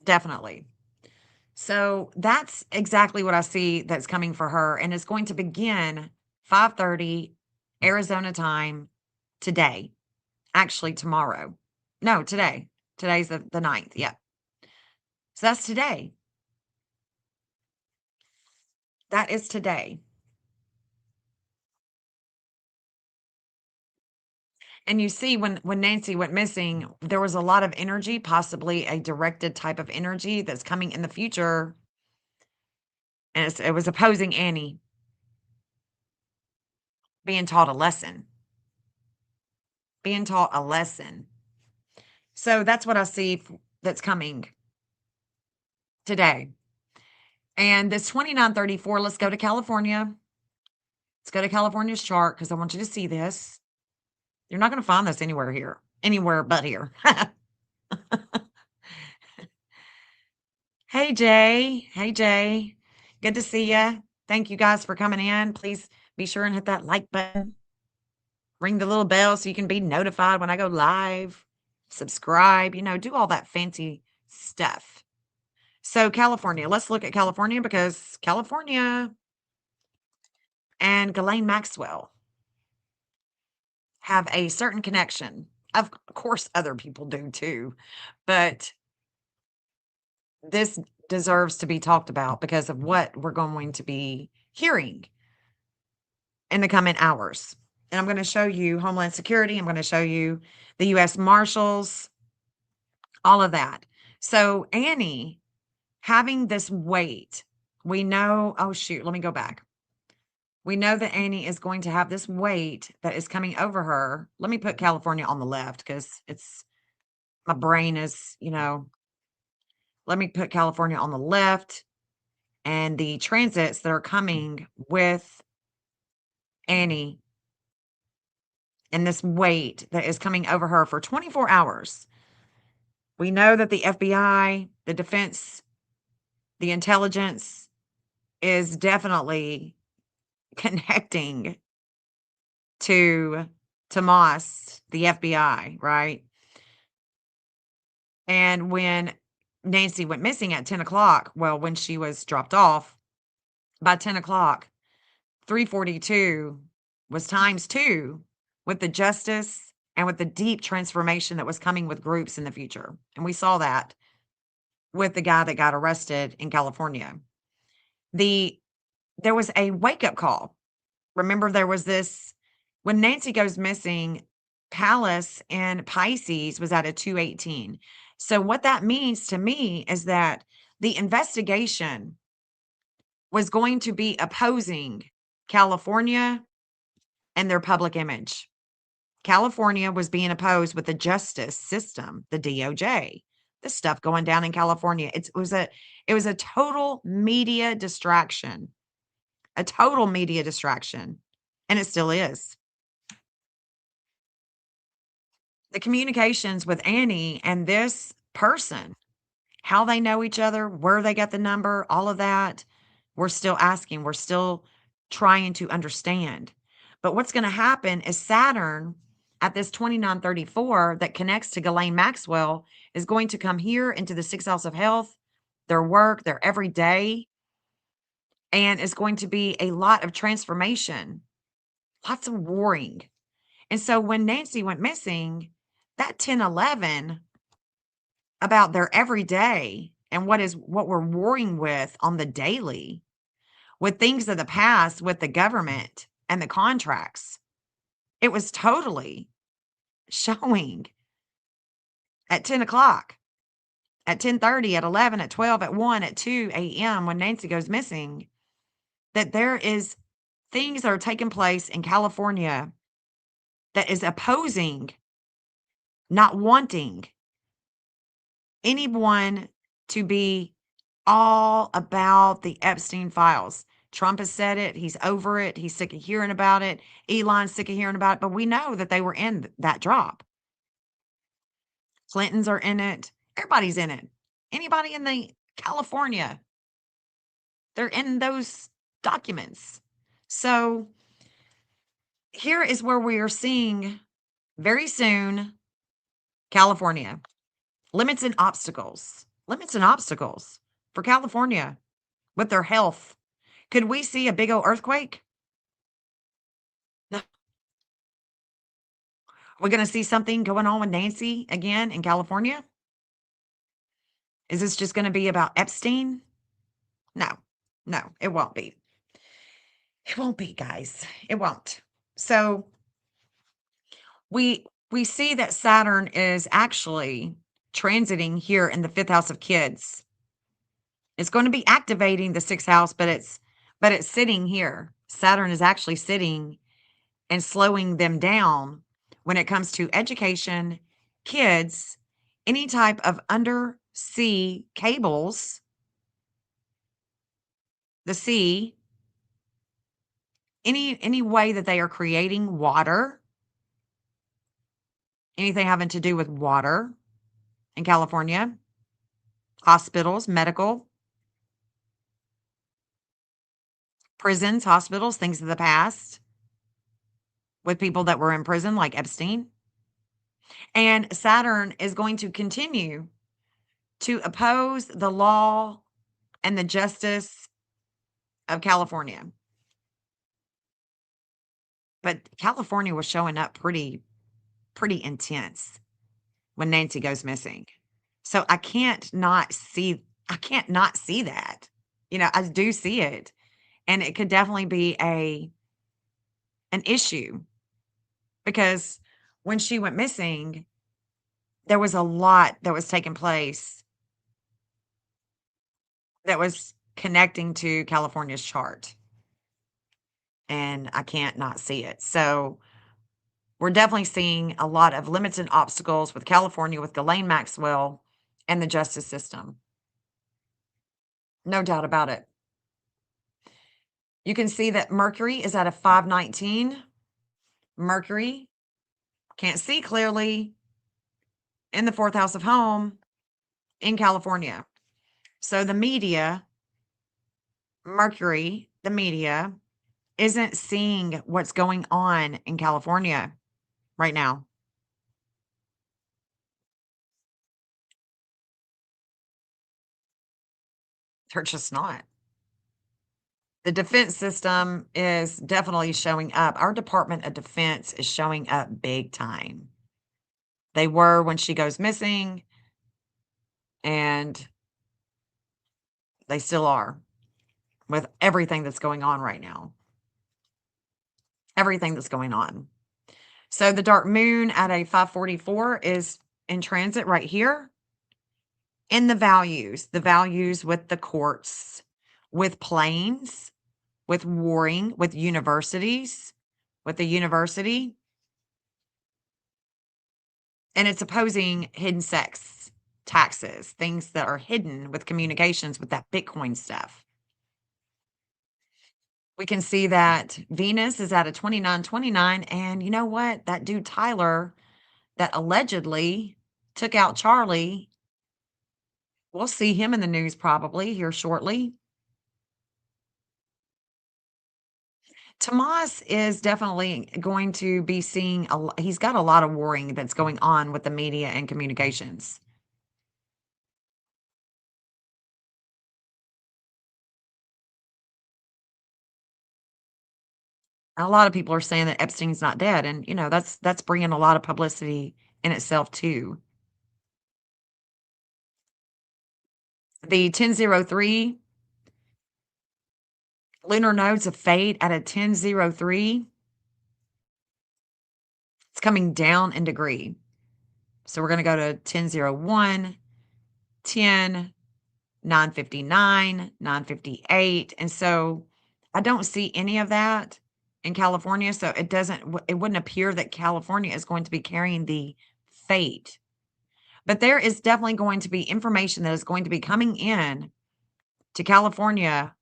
Definitely. So that's exactly what I see that's coming for her, and it's going to begin 5:30 Arizona time today. Actually, tomorrow. No, today. Today's the 9th. Yeah. So that's today. That is today. And you see when Nancy went missing, there was a lot of energy, possibly a directed type of energy that's coming in the future. And it was opposing Annie, being taught a lesson. Being taught a lesson. So that's what I see that's coming today. And this 2934, let's go to California. Let's go to California's chart because I want you to see this. You're not going to find this anywhere but here. Hey, Jay. Hey, Jay. Good to see you. Thank you guys for coming in. Please be sure and hit that like button. Ring the little bell so you can be notified when I go live. Subscribe, do all that fancy stuff. So California, let's look at California because California and Ghislaine Maxwell have a certain connection. Of course, other people do too, but this deserves to be talked about because of what we're going to be hearing in the coming hours. And I'm going to show you Homeland Security. I'm going to show you the U.S. Marshals, all of that. So Annie having this weight, we know, oh shoot, let me go back. We know that Annie is going to have this weight that is coming over her. Let me put California on the left because it's my brain is, let me put California on the left and the transits that are coming with Annie and this weight that is coming over her for 24 hours. We know that the FBI, the defense, the intelligence is definitely connecting to Tomas, the FBI, right? And when Nancy went missing at 10 o'clock, well, when she was dropped off, by 10 o'clock, 342 was times 2 with the justice and with the deep transformation that was coming with groups in the future. And we saw that with the guy that got arrested in California. There was a wake-up call. Remember, there was this when Nancy goes missing, Palace in Pisces was at a 218. So what that means to me is that the investigation was going to be opposing California and their public image. California was being opposed with the justice system, the DOJ, the stuff going down in California. It was a total media distraction, a total media distraction, and it still is. The communications with Annie and this person, how they know each other, where they got the number, all of that, we're still asking. We're still trying to understand. But what's going to happen is Saturn at this 2934 that connects to Ghislaine Maxwell is going to come here into the 6th house of health, their work, their everyday, and it's going to be a lot of transformation, lots of warring. And so when Nancy went missing, that 1011 about their everyday and what we're warring with on the daily, with things of the past, with the government and the contracts, it was totally showing at 10 o'clock, at 10:30, at 11, at 12, at 1, at 2 a.m. when Nancy goes missing, that there is things that are taking place in California that is opposing, not wanting anyone to be all about the Epstein files. Trump has said it. He's over it. He's sick of hearing about it. Elon's sick of hearing about it. But we know that they were in that drop. Clintons are in it. Everybody's in it. Anybody in the California, they're in those documents. So here is where we are seeing very soon California. Limits and obstacles for California with their health. Could we see a big old earthquake? No. We're going to see something going on with Nancy again in California? Is this just going to be about Epstein? No, it won't be. It won't be, guys. It won't. So we see that Saturn is actually transiting here in the 5th house of kids. It's going to be activating the 6th house, but it's sitting here. Saturn is actually sitting and slowing them down when it comes to education, kids, any type of undersea cables, the sea, any way that they are creating water, anything having to do with water in California, hospitals, medical, prisons, hospitals, things of the past with people that were in prison like Epstein. And Saturn is going to continue to oppose the law and the justice of California. But California was showing up pretty intense when Nancy goes missing. So I can't not see that. I do see it. And it could definitely be an issue because when she went missing, there was a lot that was taking place that was connecting to California's chart. And I can't not see it. So we're definitely seeing a lot of limits and obstacles with California, with Ghislaine Maxwell and the justice system. No doubt about it. You can see that Mercury is at a 519. Mercury can't see clearly in the fourth house of home in California. So the media, Mercury, the media, isn't seeing what's going on in California right now. They're just not. The defense system is definitely showing up. Our Department of Defense is showing up big time. They were when she goes missing, and they still are with everything that's going on right now. Everything that's going on. So the dark moon at a 544 is in transit right here in the values with the courts, with planes, with warring, with universities, with the university. And it's opposing hidden sex taxes, things that are hidden with communications with that Bitcoin stuff. We can see that Venus is at a 2929. And you know what? That dude Tyler that allegedly took out Charlie, we'll see him in the news probably here shortly. Tomas is definitely going to be seeing, he's got a lot of warring that's going on with the media and communications. A lot of people are saying that Epstein's not dead, and, you know, that's bringing a lot of publicity in itself too. The 1003 lunar nodes of fate at a 1003. It's coming down in degree. So we're going to go to 1001, 10, 959, 958. And so I don't see any of that in California. So it wouldn't appear that California is going to be carrying the fate. But there is definitely going to be information that is going to be coming in to California.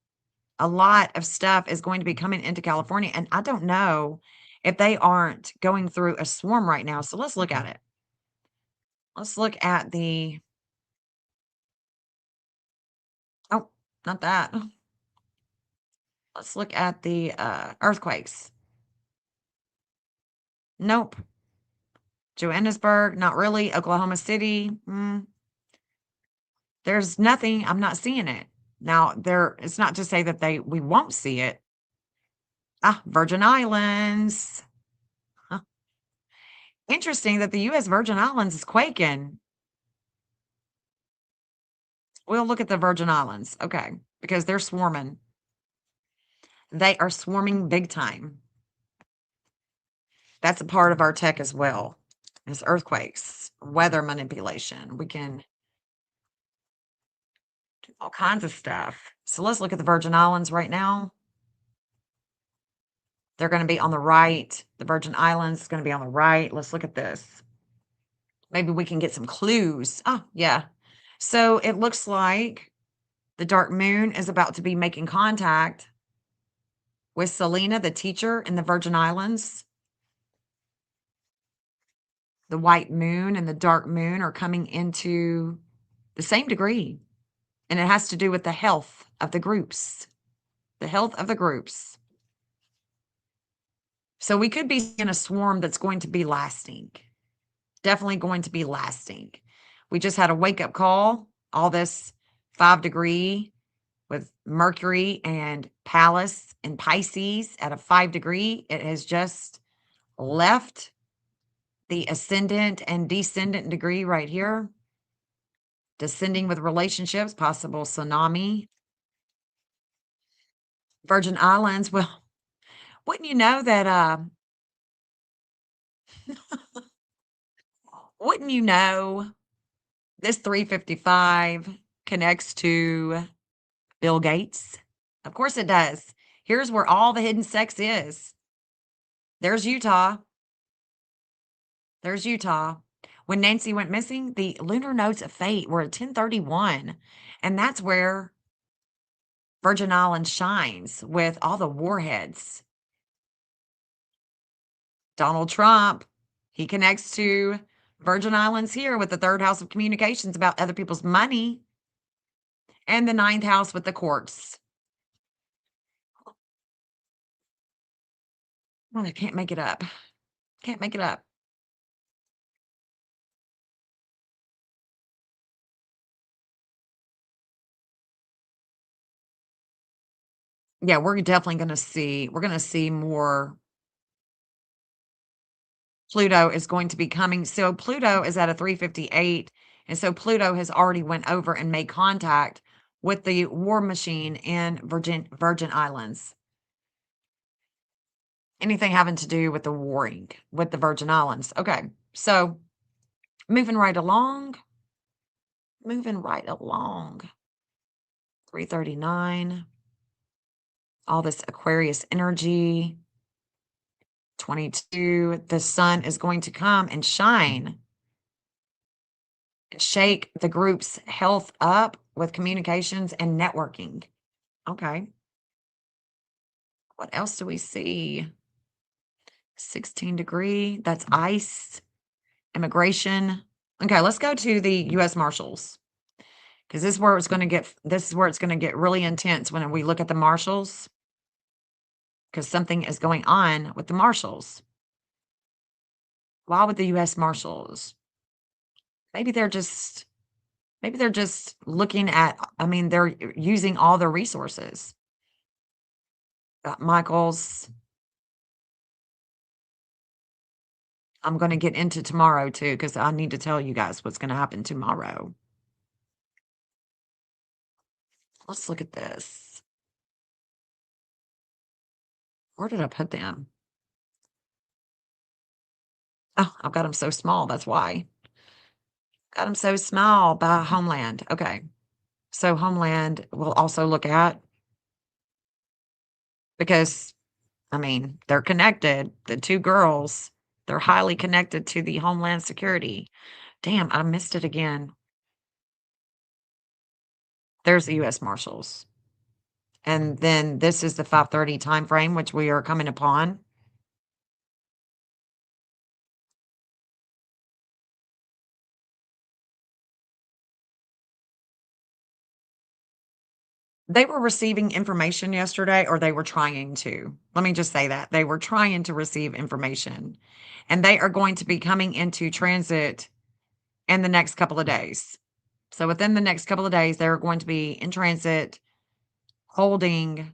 A lot of stuff is going to be coming into California. And I don't know if they aren't going through a swarm right now. So let's look at it. Let's look at the, oh, not that. Let's look at the earthquakes. Nope. Johannesburg, not really. Oklahoma City, there's nothing. I'm not seeing it. Now, it's not to say that we won't see it. Virgin Islands. Huh. Interesting that the U.S. Virgin Islands is quaking. We'll look at the Virgin Islands, okay, because they're swarming. They are swarming big time. That's a part of our tech as well. It's earthquakes, weather manipulation. We can do all kinds of stuff. So let's look at the Virgin Islands right now. They're going to be on the right. The Virgin Islands is going to be on the right. Let's look at this. Maybe we can get some clues. Oh, yeah. So it looks like the dark moon is about to be making contact with Selena, the teacher in the Virgin Islands. The white moon and the dark moon are coming into the same degree. And it has to do with the health of the groups. The health of the groups. So we could be in a swarm that's going to be lasting. Definitely going to be lasting. We just had a wake-up call. All this 5 degree with Mercury and Pallas and Pisces at a 5 degree. It has just left the ascendant and descendant degree right here. Descending with relationships, possible tsunami. Virgin Islands, well, wouldn't you know that, wouldn't you know this 355 connects to Bill Gates. Of course it does. Here's where all the hidden sex is. There's Utah. There's Utah. When Nancy went missing, the lunar nodes of fate were at 1031. And that's where Virgin Islands shines with all the warheads. Donald Trump, he connects to Virgin Islands here with the third house of communications about other people's money, and the ninth house with the courts. Well, I can't make it up. Can't make it up. Yeah, we're definitely going to see more. Pluto is going to be coming. So Pluto is at a 358. And so Pluto has already went over and made contact with the war machine in Virgin Islands. Anything having to do with the warring with the Virgin Islands. Okay. So moving right along. 339. All this Aquarius energy. 22. The sun is going to come and shine and shake the group's health up with communications and networking. Okay. What else do we see? 16-degree. That's ICE. Immigration. Okay, let's go to the U.S. Marshals. Because this is where it's going to get really intense when we look at the Marshals. Because something is going on with the Marshals. Why would the U.S. Marshals? Maybe they're just looking at, they're using all their resources. Got Michaels. I'm going to get into tomorrow too, because I need to tell you guys what's going to happen tomorrow. Let's look at this. Where did I put them? Oh, I've got them so small. That's why. Got them so small by Homeland. Okay. So Homeland we'll also look at, because, they're connected. The two girls, they're highly connected to the Homeland Security. Damn, I missed it again. There's the U.S. Marshals. And then this is the 5:30 time frame, which we are coming upon. They were receiving information yesterday, or they were trying to. Let me just say that. They were trying to receive information. And they are going to be coming into transit in the next couple of days. So within the next couple of days, they're going to be in transit holding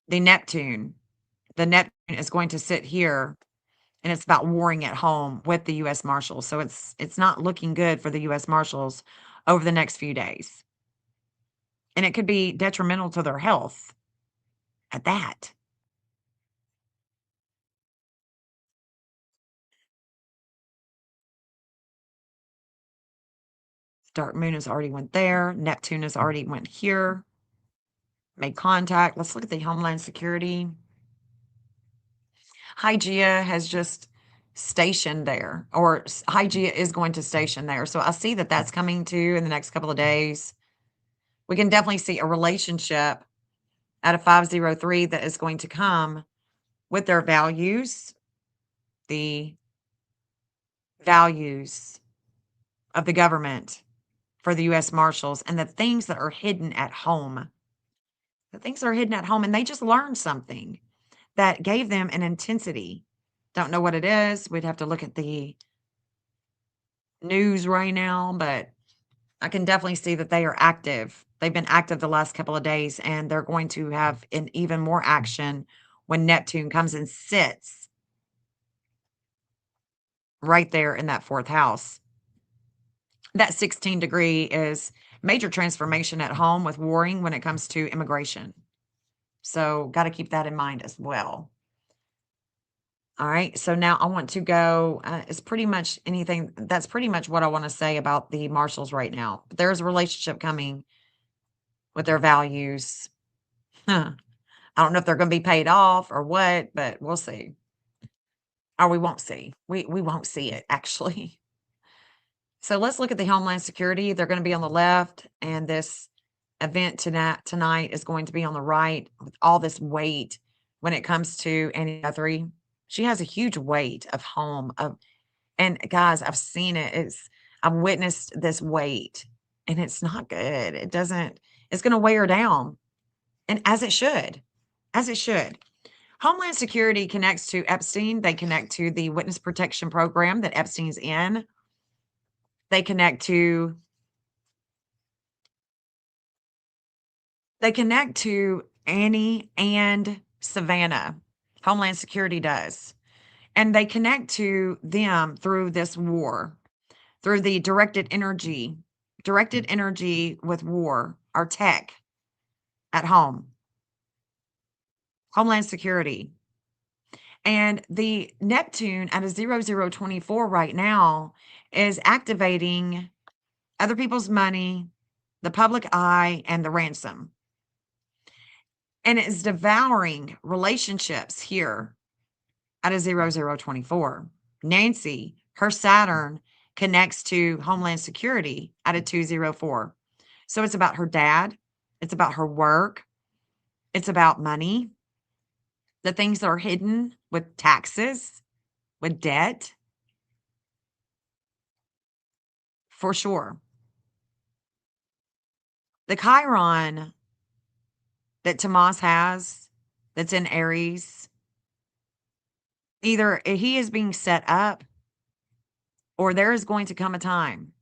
the Neptune. The Neptune is going to sit here, and it's about warring at home with the U.S. Marshals. So it's not looking good for the U.S. Marshals over the next few days. And it could be detrimental to their health at that. Dark Moon has already went there. Neptune has already went here. Made contact. Let's look at the Homeland Security. Hygeia has just stationed there, or Hygeia is going to station there. So I see that that's coming too in the next couple of days. We can definitely see a relationship at a 503 that is going to come with their values, the values of the government for the U.S. Marshals, and the things that are hidden at home. The things that are hidden at home, and they just learned something that gave them an intensity. Don't know what it is. We'd have to look at the news right now, but I can definitely see that they are active. They've been active the last couple of days, and they're going to have an even more action when Neptune comes and sits right there in that fourth house. That 16-degree is major transformation at home with warring when it comes to immigration. So got to keep that in mind as well. All right. So now I want to go, it's pretty much anything. That's pretty much what I want to say about the Marshals right now. There's a relationship coming with their values. Huh. I don't know if they're going to be paid off or what, but we'll see. Or we won't see. We won't see it, actually. So let's look at the Homeland Security. They're going to be on the left, and this event tonight is going to be on the right with all this weight when it comes to Annie Guthrie. She has a huge weight of home and guys, I've seen it. I've witnessed this weight, and it's not good. It's going to weigh her down, and as it should. As it should. Homeland Security connects to Epstein. They connect to the witness protection program that Epstein's in. They connect to Annie and Savannah. Homeland Security does. And they connect to them through this war, through the directed energy with war, our tech at home. Homeland Security. And the Neptune at a 0024 right now is activating other people's money, the public eye, and the ransom. And it is devouring relationships here at a 0024. Nancy, her Saturn connects to Homeland Security at a 204. So it's about her dad. It's about her work. It's about money. The things that are hidden with taxes, with debt. For sure. The Chiron that Tomas has that's in Aries, either he is being set up or there is going to come a time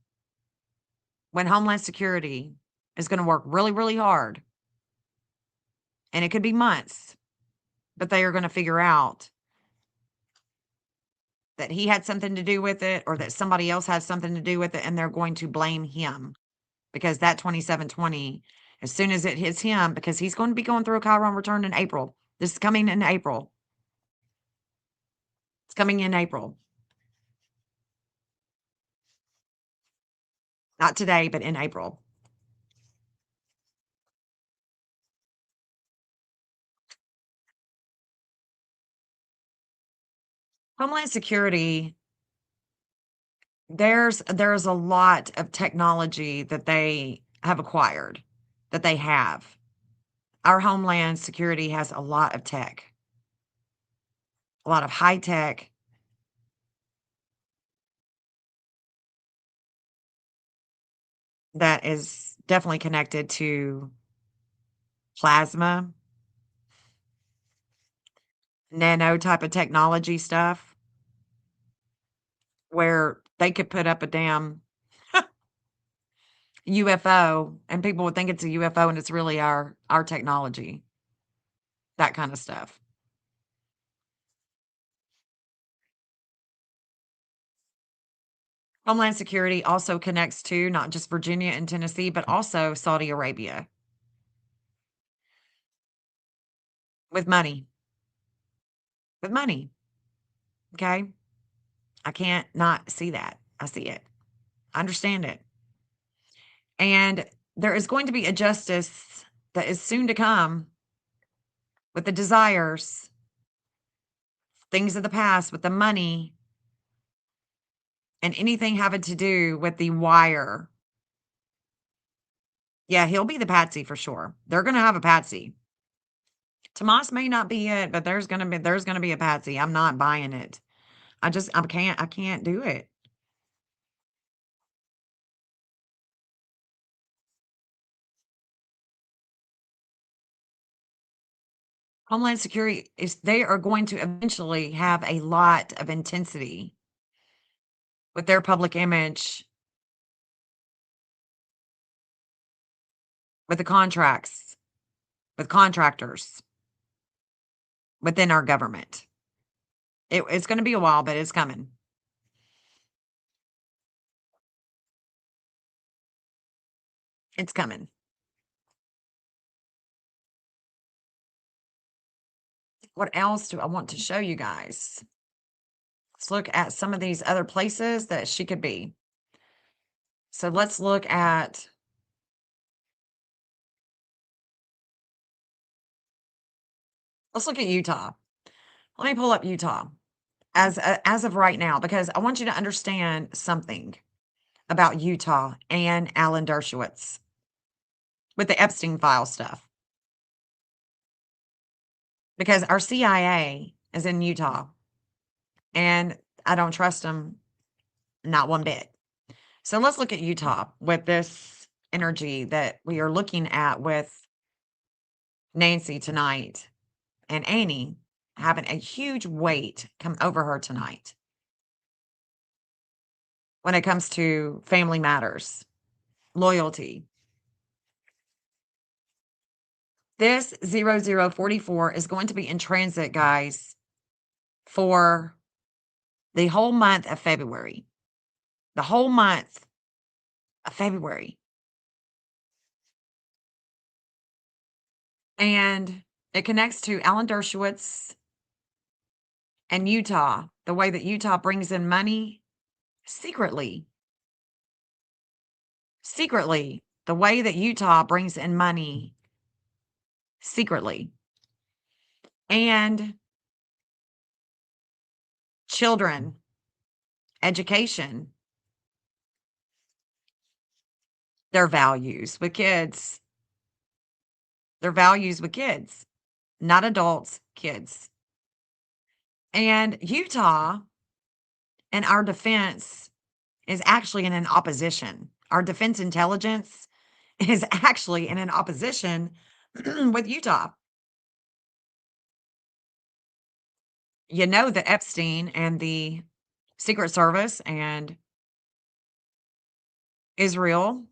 when Homeland Security is going to work really, really hard. And it could be months, but they are going to figure out that he had something to do with it or that somebody else had something to do with it, and they're going to blame him because that 2720, as soon as it hits him, because he's going to be going through a Chiron return in April. This is coming in April. It's coming in April. Not today, but in April. Homeland Security, there's a lot of technology that they have acquired, that they have. Our Homeland Security has a lot of tech, a lot of high tech. That is definitely connected to plasma, nano type of technology stuff, where they could put up a damn UFO and people would think it's a UFO and it's really our technology. That kind of stuff. Homeland Security also connects to not just Virginia and Tennessee, but also Saudi Arabia with money. With money. Okay. I can't not see that. I see it. I understand it. And there is going to be a justice that is soon to come with the desires, things of the past, with the money, and anything having to do with the wire. Yeah, he'll be the patsy for sure. They're going to have a patsy. Tomas may not be it, but there's going to be a patsy. I'm not buying it. I can't do it. Homeland Security they are going to eventually have a lot of intensity with their public image, with the contracts, with contractors within our government. It's going to be a while, but it's coming. It's coming. What else do I want to show you guys? Let's look at some of these other places that she could be. So let's look at Let's look at Utah. Let me pull up Utah as of right now, because I want you to understand something about Utah and Alan Dershowitz with the Epstein file stuff. Because our CIA is in Utah, and I don't trust them not one bit. So let's look at Utah with this energy that we are looking at with Nancy tonight and Annie having a huge weight come over her tonight when it comes to family matters, loyalty. This 0044 is going to be in transit, guys, for the whole month of February. The whole month of February. And it connects to Alan Dershowitz and Utah, the way that Utah brings in money secretly. Secretly, the way that Utah brings in money secretly. And children, education, their values with kids. Their values with kids, not adults, kids. And Utah and our defense is actually in an opposition. Our defense intelligence is actually in an opposition with Utah. You know that Epstein and the Secret Service and Israel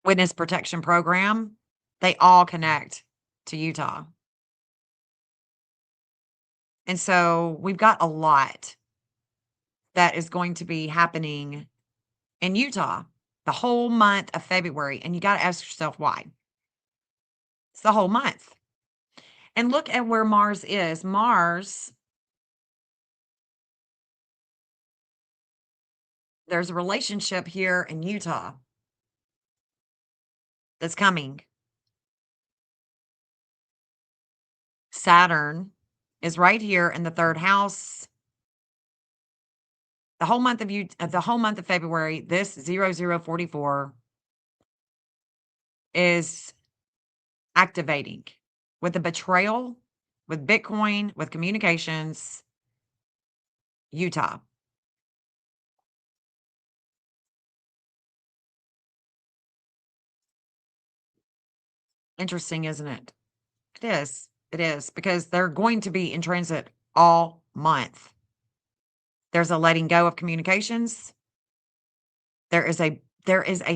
Witness Protection Program, they all connect to Utah. And so we've got a lot that is going to be happening in Utah the whole month of February. And you got to ask yourself why. It's the whole month. And look at where Mars is. Mars, there's a relationship here in Utah that's coming. Saturn is right here in the third house. The whole month of February, this 0044 is activating with the betrayal, with Bitcoin, with communications, Utah. Interesting, isn't it? It is. It is, because they're going to be in transit all month. There's a letting go of communications. There is a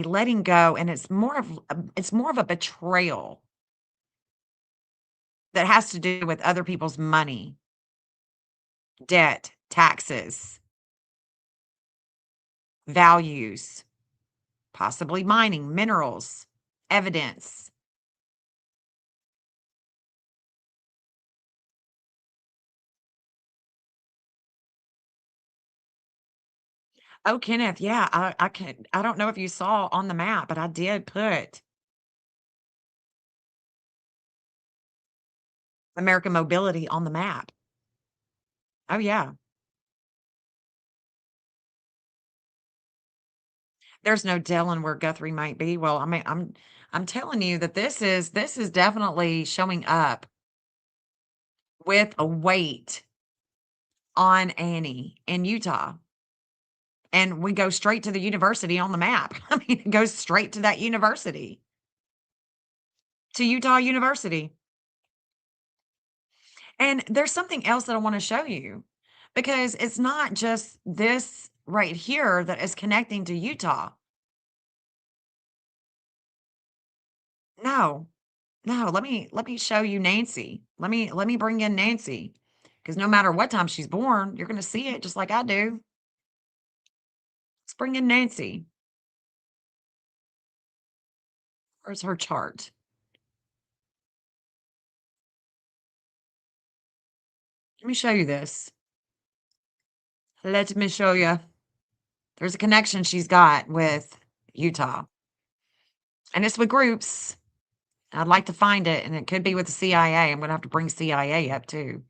letting go, and it's more of a betrayal that has to do with other people's money, debt, taxes, values, possibly mining, minerals, evidence. Oh, Kenneth, yeah, I don't know if you saw on the map, but I did put American mobility on the map. Oh, yeah. There's no telling where Guthrie might be. Well, I mean, I'm telling you that this is definitely showing up with a weight on Annie in Utah. And we go straight to the university on the map. I mean, it goes straight to that university. To Utah University. And there's something else that I want to show you, because it's not just this right here that is connecting to Utah. No. No, let me show you Nancy. Let me bring in Nancy, because no matter what time she's born, you're going to see it just like I do. Let's bring in Nancy. Where's her chart? Let me show you this. Let me show you. There's a connection she's got with Utah. And it's with groups. I'd like to find it, and it could be with the CIA. I'm going to have to bring CIA up too.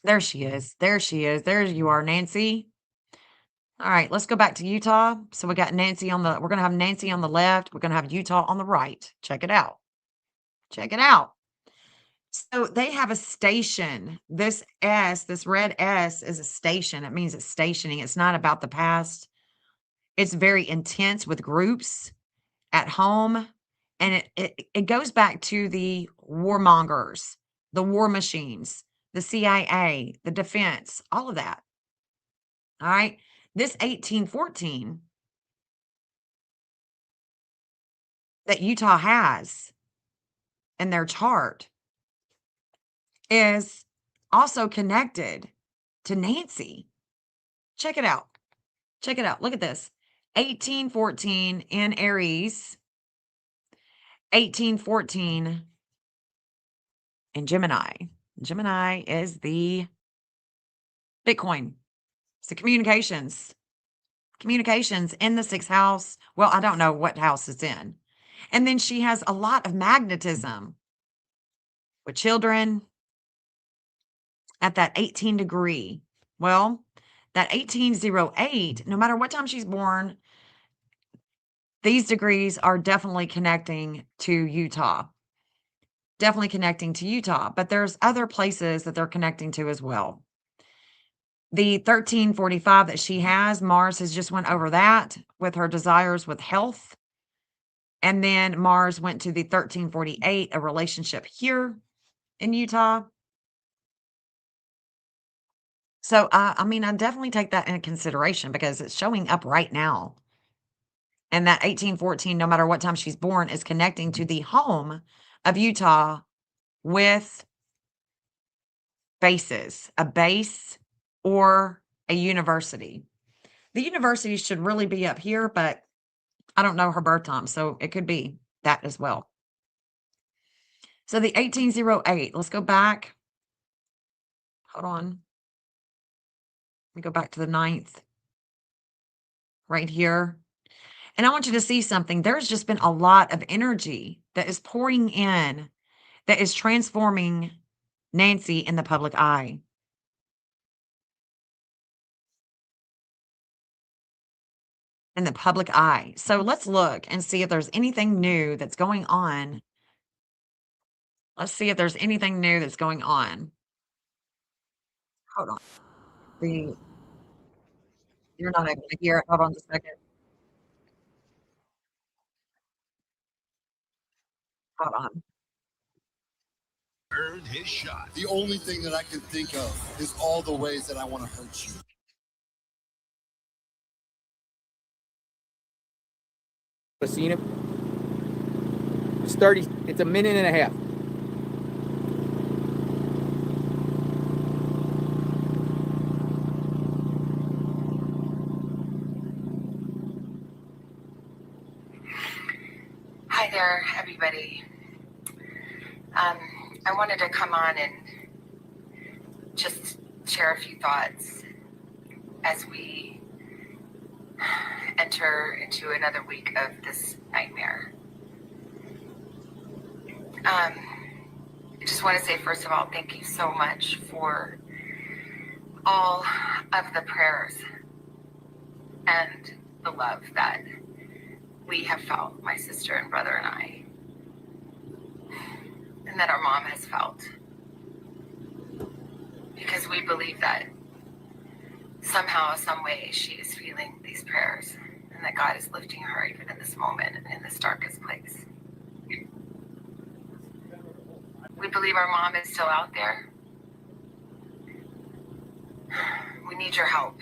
There she is. There she is. There you are, Nancy. All right, let's go back to Utah. So we got Nancy we're going to have Nancy on the left. We're going to have Utah on the right. Check it out. Check it out. So they have a station. This red S is a station. It means it's stationing. It's not about the past. It's very intense with groups at home. And it goes back to the warmongers, the war machines, the CIA, the defense, all of that. All right. This 1814 that Utah has in their chart is also connected to Nancy. Check it out. Check it out. Look at this. 1814 in Aries, 1814 in Gemini. Gemini is the Bitcoin. It's the communications. Communications in the 6th house. Well, I don't know what house it's in. And then she has a lot of magnetism with children at that 18 degree. Well, that 1808, no matter what time she's born, these degrees are definitely connecting to Utah. Definitely connecting to Utah, but there's other places that they're connecting to as well. The 1345 that she has, Mars has just went over that with her desires with health. And then Mars went to the 1348, a relationship here in Utah. So, I mean, I definitely take that into consideration because it's showing up right now. And that 1814, no matter what time she's born, is connecting to the home of Utah with bases, a base or a university. The university should really be up here, but I don't know her birth time, so it could be that as well. So the 1808, let's go back. Hold on. Let me go back to the 9th right here. And I want you to see something. There's just been a lot of energy that is pouring in, that is transforming Nancy in the public eye. In the public eye. So let's look and see if there's anything new that's going on. Let's see if there's anything new that's going on. Hold on. You're not able to hear it. Hold on just a second. Hold on. Earned his shot. The only thing that I can think of is all the ways that I want to hurt you. Seen him? It's 30, it's a minute and a half. Hi there, everybody. I wanted to come on and just share a few thoughts as we enter into another week of this nightmare. I just want to say, first of all, thank you so much for all of the prayers and the love that we have felt, my sister and brother and I, and that our mom has felt. Because we believe that somehow, some way, she is feeling these prayers and that God is lifting her even in this moment and in this darkest place. We believe our mom is still out there. We need your help.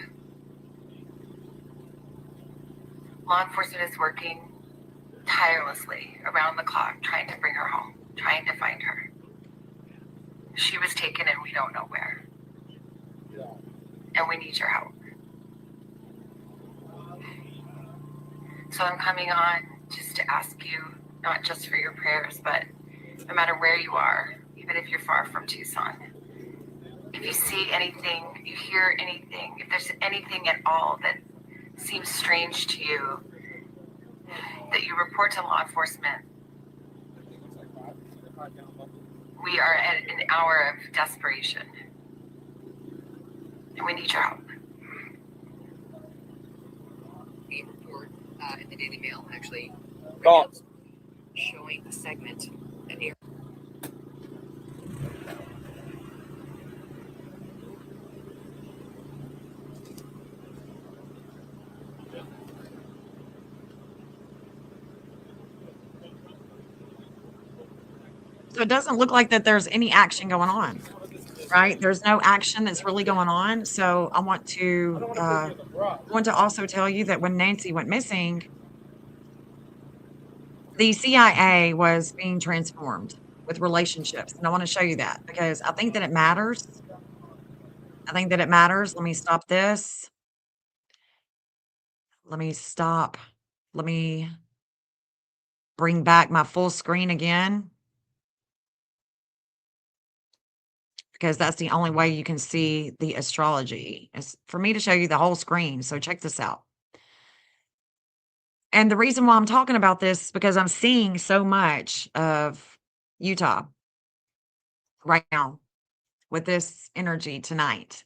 Law enforcement is working tirelessly around the clock trying to bring her home, trying to find her. She was taken and we don't know where. And we need your help. So I'm coming on just to ask you, not just for your prayers, but no matter where you are, even if you're far from Tucson, if you see anything, if you hear anything, if there's anything at all that seems strange to you, that you report to law enforcement We are at an hour of desperation. And we need your help. The report in the Daily Mail actually Call. showing the segment that aired. So it doesn't look like that there's any action going on, right? There's no action that's really going on. So I want to also tell you that when Nancy went missing, the CIA was being transformed with relationships. And I want to show you that because I think that it matters. I think that it matters. Let me stop this. Let me stop. Let me bring back my full screen again. Because that's the only way you can see the astrology is for me to show you the whole screen. So check this out. And the reason why I'm talking about this is because I'm seeing so much of Utah right now with this energy tonight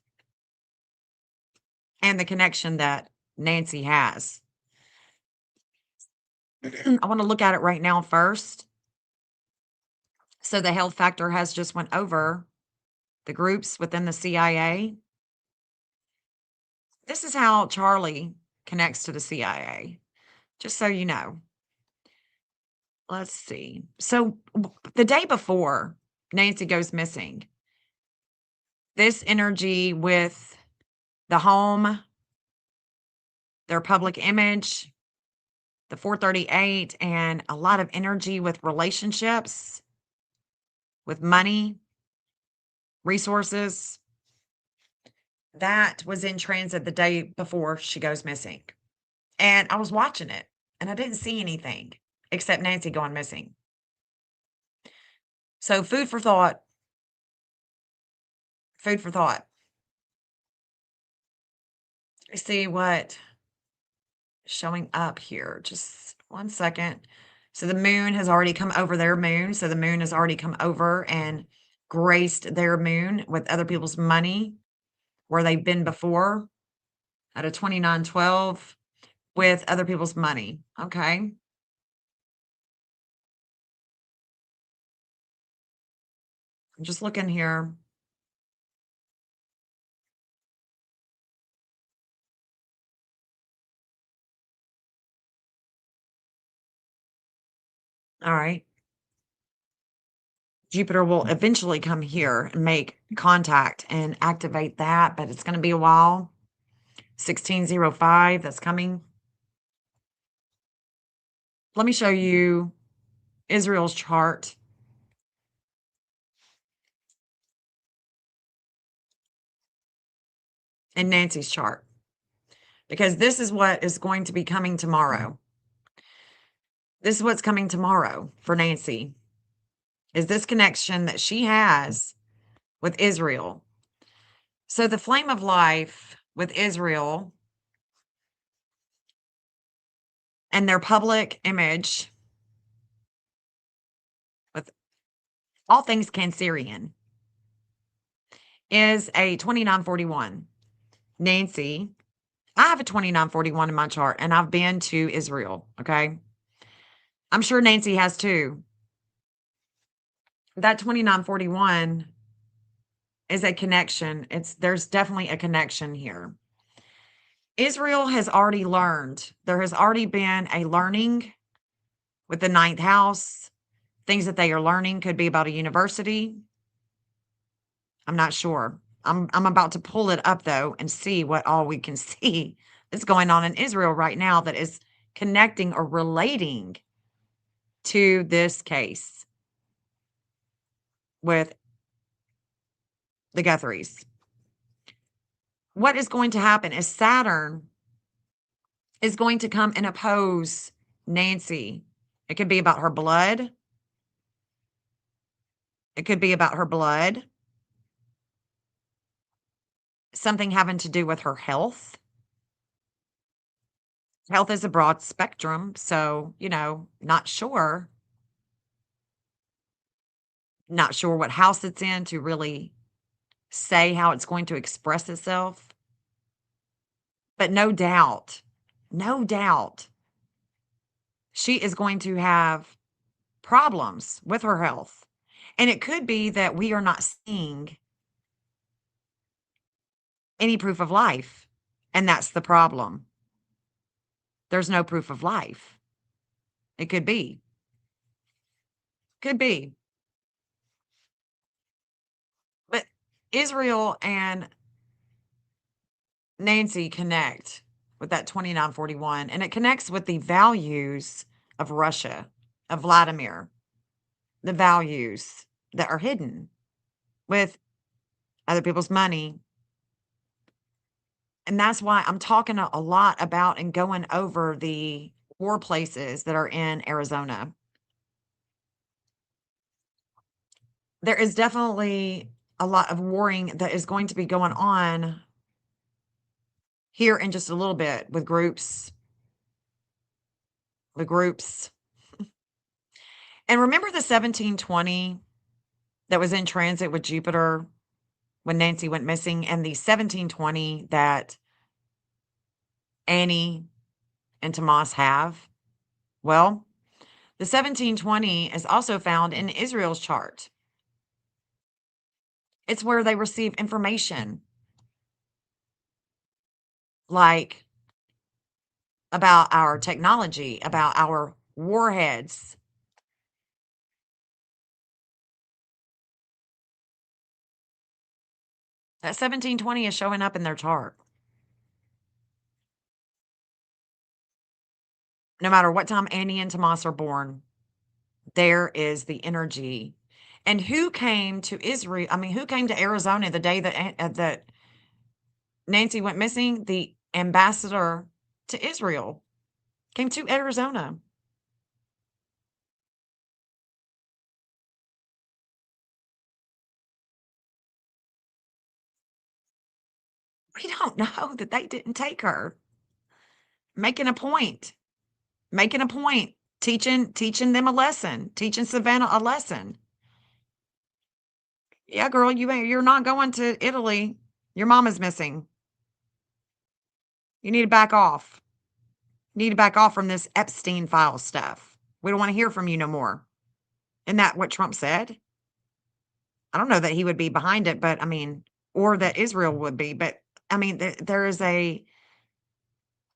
and the connection that Nancy has. I want to look at it right now first. So the health factor has just went over the groups within the CIA. This is how Charlie connects to the CIA, just so you know. Let's see. So the day before Nancy goes missing, this energy with the home, their public image, the 438, and a lot of energy with relationships, with money, resources, that was in transit the day before she goes missing. And I was watching it and I didn't see anything except Nancy going missing. So food for thought. Food for thought. Let's see what showing up here. Just 1 second. So the moon has already come over their moon. So the moon has already come over and graced their moon with other people's money where they've been before at a 2912 with other people's money. Okay. I'm just looking here. All right. Jupiter will eventually come here and make contact and activate that, but it's going to be a while. 1605, that's coming. Let me show you Israel's chart. And Nancy's chart. Because this is what is going to be coming tomorrow. This is what's coming tomorrow for Nancy. Is this connection that she has with Israel. So the flame of life with Israel and their public image with all things Cancerian is a 2941. Nancy, I have a 2941 in my chart and I've been to Israel, okay? I'm sure Nancy has too. That 2941 is a connection. There's definitely a connection here. Israel has already learned. There has already been a learning with the ninth house. Things that they are learning could be about a university. I'm not sure. I'm about to pull it up though and see what all we can see that's going on in Israel right now that is connecting or relating to this case with the Guthries. What is going to happen is Saturn is going to come and oppose Nancy. It could be about her blood. It could be about her blood. Something having to do with her health. Health is a broad spectrum, so, not sure. Not sure what house it's in to really say how it's going to express itself. But no doubt, she is going to have problems with her health. And it could be that we are not seeing any proof of life. And that's the problem. There's no proof of life. It could be. Could be. But Israel and Nancy connect with that 2941, and it connects with the values of Russia, of Vladimir, the values that are hidden with other people's money. And that's why I'm talking a lot about and going over the war places that are in Arizona. There is definitely a lot of warring that is going to be going on here in just a little bit with groups. The groups. And remember the 1720 that was in transit with Jupiter when Nancy went missing, and the 1720 that Annie and Tomas have? Well, the 1720 is also found in Israel's chart. It's where they receive information like about our technology, about our warheads. That 1720 is showing up in their chart. No matter what time Annie and Tomas are born, there is the energy. And who came to Israel? I mean, who came to Arizona the day that Nancy went missing? The ambassador to Israel came to Arizona. We don't know that they didn't take her. Making a point, teaching them a lesson, teaching Savannah a lesson. Yeah, girl, you're not going to Italy. Your mama's missing. You need to back off. You need to back off from this Epstein file stuff. We don't want to hear from you no more. Isn't that what Trump said? I don't know that he would be behind it, but I mean, or that Israel would be, but I mean, there is a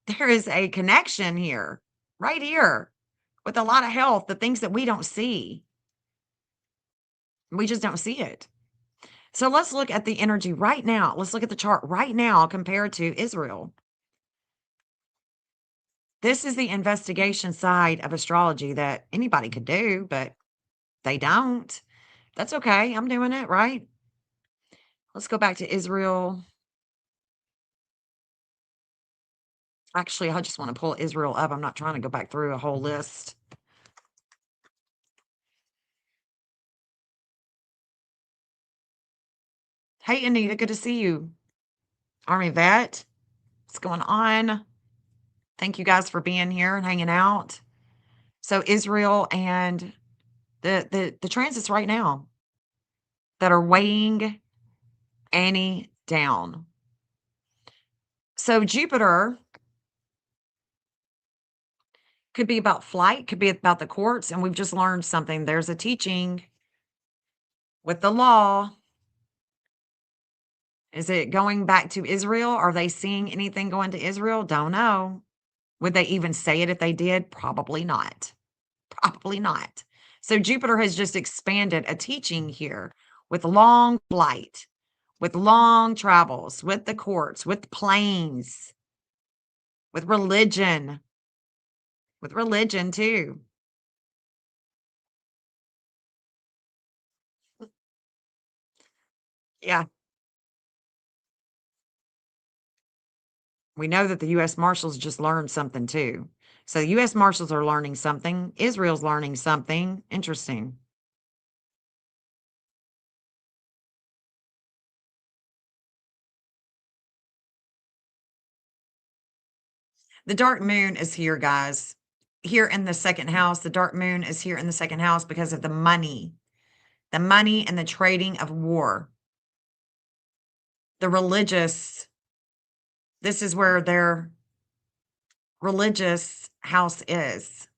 connection here, right here, with a lot of health, the things that we don't see. We just don't see it. So let's look at the energy right now. Let's look at the chart right now compared to Israel. This is the investigation side of astrology that anybody could do, but they don't. That's okay. I'm doing it, right? Let's go back to Israel. Actually, I just want to pull Israel up. I'm not trying to go back through a whole list. Hey, Anita, good to see you. Army vet, what's going on? Thank you guys for being here and hanging out. So Israel and the transits right now that are weighing Annie down. So Jupiter could be about flight, could be about the courts, and we've just learned something. There's a teaching with the law. Is it going back to Israel? Are they seeing anything going to Israel? Don't know. Would they even say it if they did? Probably not. Probably not. So Jupiter has just expanded a teaching here with long flight, with long travels, with the courts, with planes, with religion too. Yeah. We know that the U.S. Marshals just learned something too. So the U.S. Marshals are learning something. Israel's learning something. Interesting. The dark moon is here, guys. Here in the second house. The dark moon is here in the second house because of the money the money and the trading of war. The religious, this is where their religious house is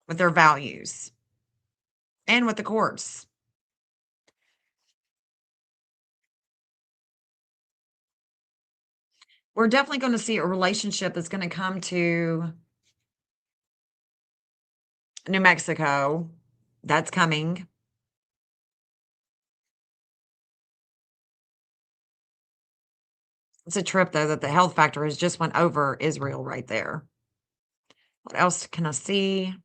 with their values and with the courts. We're definitely going to see a relationship that's going to come to New Mexico. That's coming. It's a trip, though, that the health factor has just went over Israel right there. What else can I see?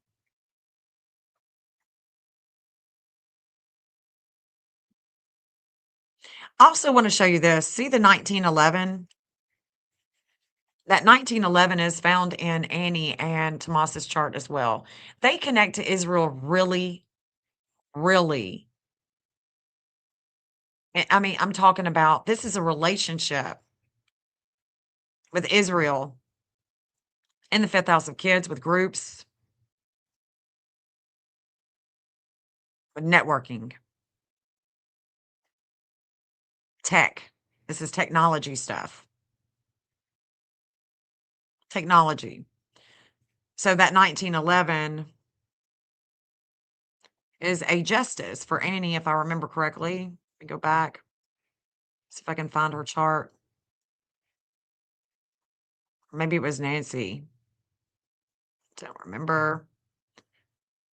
I also want to show you this. See the 1911? That 1911 is found in Annie and Tomas's chart as well. They connect to Israel really, really. I mean, I'm talking about this is a relationship with Israel in the 5th house of kids, with groups, with networking, tech. This is technology stuff. Technology. So that 1911 is a justice for Annie, if I remember correctly. Let me go back, see if I can find her chart. Maybe it was Nancy. Don't remember.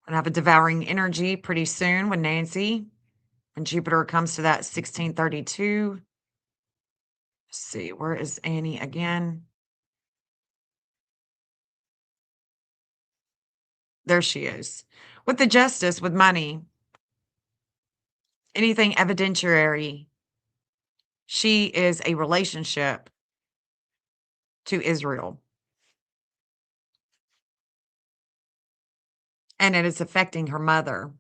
Gonna have a devouring energy pretty soon with Nancy. When Jupiter comes to that 1632. Let's see, where is Annie again? There she is. With the justice, with money, anything evidentiary. She is a relationship to Israel. And it is affecting her mother.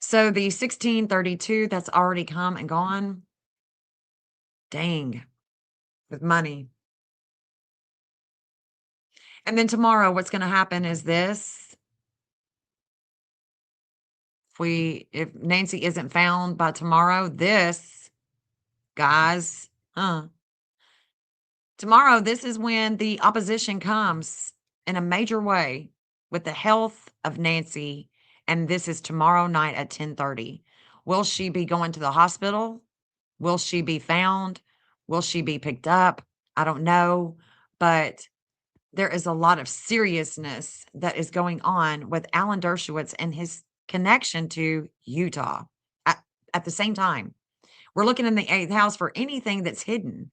So the 1632, that's already come and gone. Dang. With money. And then tomorrow, what's going to happen is this. If Nancy isn't found by tomorrow, this, guys, tomorrow, this is when the opposition comes in a major way with the health of Nancy. And this is tomorrow night at 10:30. Will she be going to the hospital? Will she be found? Will she be picked up? I don't know. But there is a lot of seriousness that is going on with Alan Dershowitz and his connection to Utah at the same time. We're looking in the 8th house for anything that's hidden.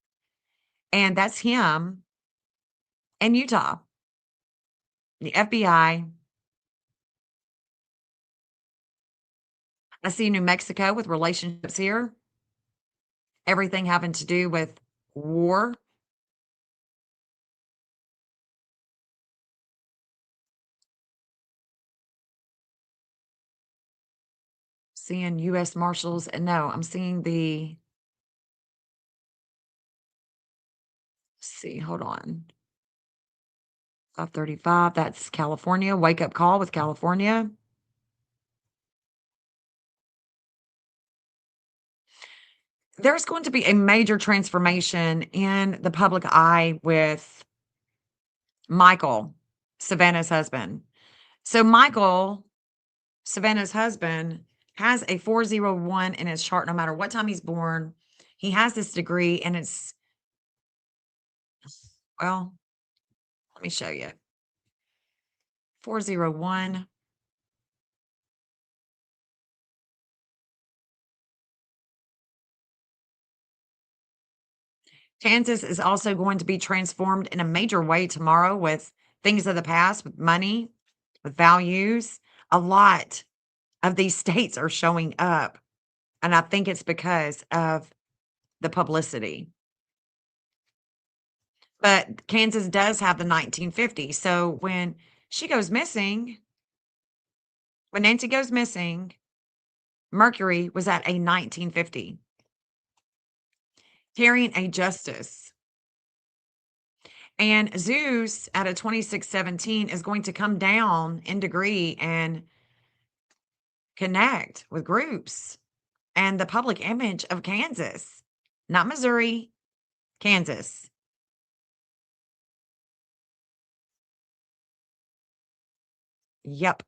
And that's him and Utah. The FBI. I see New Mexico with relationships here. Everything having to do with war. Seeing U.S. Marshals. And no, I'm seeing the. Let's see, hold on. 535. That's California. Wake up call with California. There's going to be a major transformation in the public eye with Michael, Savannah's husband. So Michael, Savannah's husband, has a 401 in his chart no matter what time he's born. He has this degree, and it's, well, let me show you. 401. Kansas is also going to be transformed in a major way tomorrow with things of the past, with money, with values. A lot of these states are showing up. And I think it's because of the publicity. But Kansas does have the 1950. So when she goes missing, when Nancy goes missing, Mercury was at a 1950. Carrying a justice. And Zeus at a 2617 is going to come down in degree and connect with groups and the public image of Kansas, not Missouri, Kansas. Yep.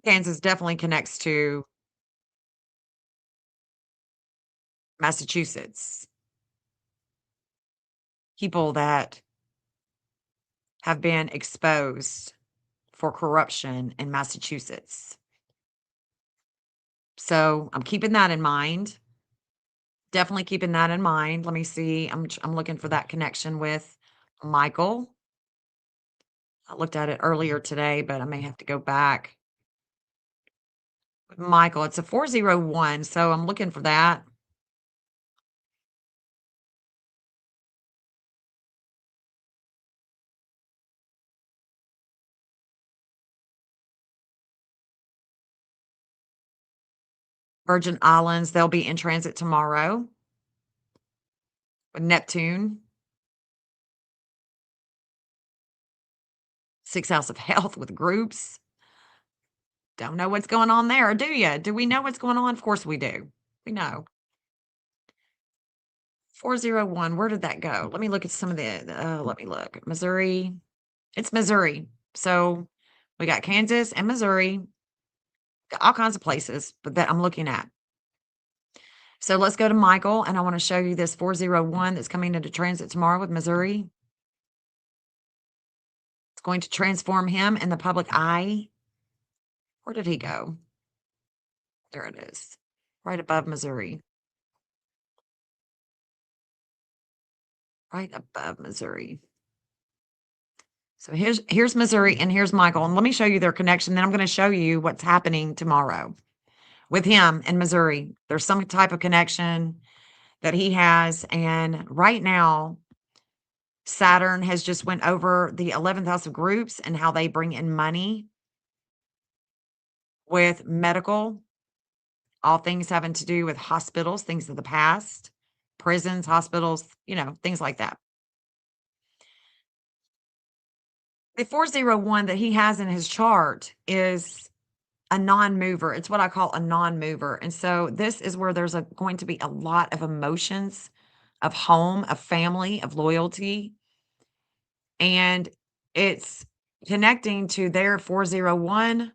Kansas definitely connects to Massachusetts. People that have been exposed for corruption in Massachusetts. So I'm keeping that in mind. Definitely keeping that in mind. Let me see. I'm looking for that connection with Michael. I looked at it earlier today, but I may have to go back. With Michael, it's a 401, so I'm looking for that. Virgin Islands, they'll be in transit tomorrow with Neptune. 6th house of health with groups. Don't know what's going on there, do you? Do we know what's going on? Of course we do. We know. 401, where did that go? Let me look at some of let me look. Missouri. It's Missouri. So we got Kansas and Missouri, got all kinds of places, but that I'm looking at. So let's go to Michael, and I want to show you this 401 that's coming into transit tomorrow with Missouri. It's going to transform him in the public eye. Where did he go? There it is, right above Missouri. Right above Missouri. So here's Missouri and here's Michael. And let me show you their connection. Then I'm going to show you what's happening tomorrow with him in Missouri. There's some type of connection that he has. And right now, Saturn has just went over the 11th house of groups and how they bring in money with medical, all things having to do with hospitals, things of the past, prisons, hospitals, things like that. The 401 that he has in his chart is a non-mover. It's what I call a non-mover. And so this is where there's going to be a lot of emotions of home, of family, of loyalty. And it's connecting to their 401,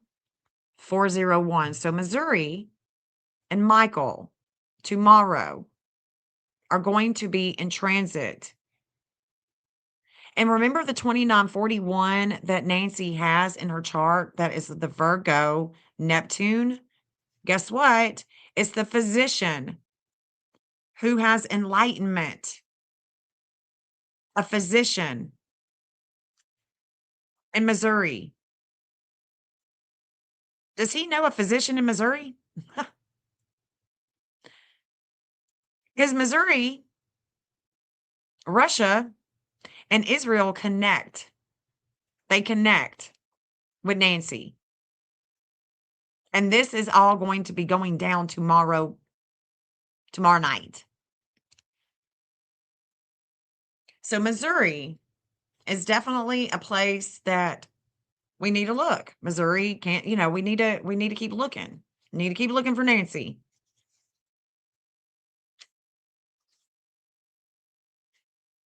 401. So Missouri and Michael tomorrow are going to be in transit. And remember the 2941 that Nancy has in her chart, that is the Virgo Neptune? Guess what? It's the physician who has enlightenment. A physician in Missouri. Does he know a physician in Missouri? Because Missouri, Russia, and Israel connect. They connect with Nancy. And this is all going to be going down tomorrow night. So Missouri is definitely a place that we need to look. Missouri can't, we need to keep looking. Need to keep looking for Nancy.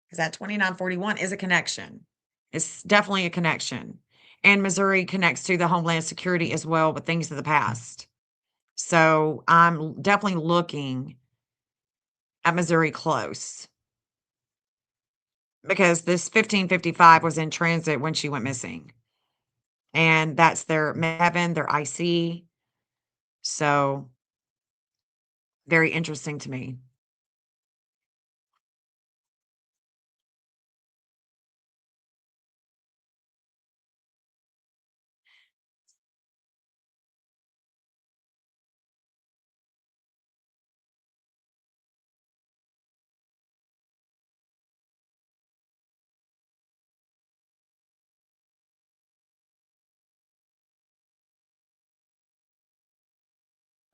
Because that 2941 is a connection. It's definitely a connection. And Missouri connects to the Homeland Security as well, with things of the past. So I'm definitely looking at Missouri close. Because this 1555 was in transit when she went missing. And that's their heaven, their IC. So very interesting to me.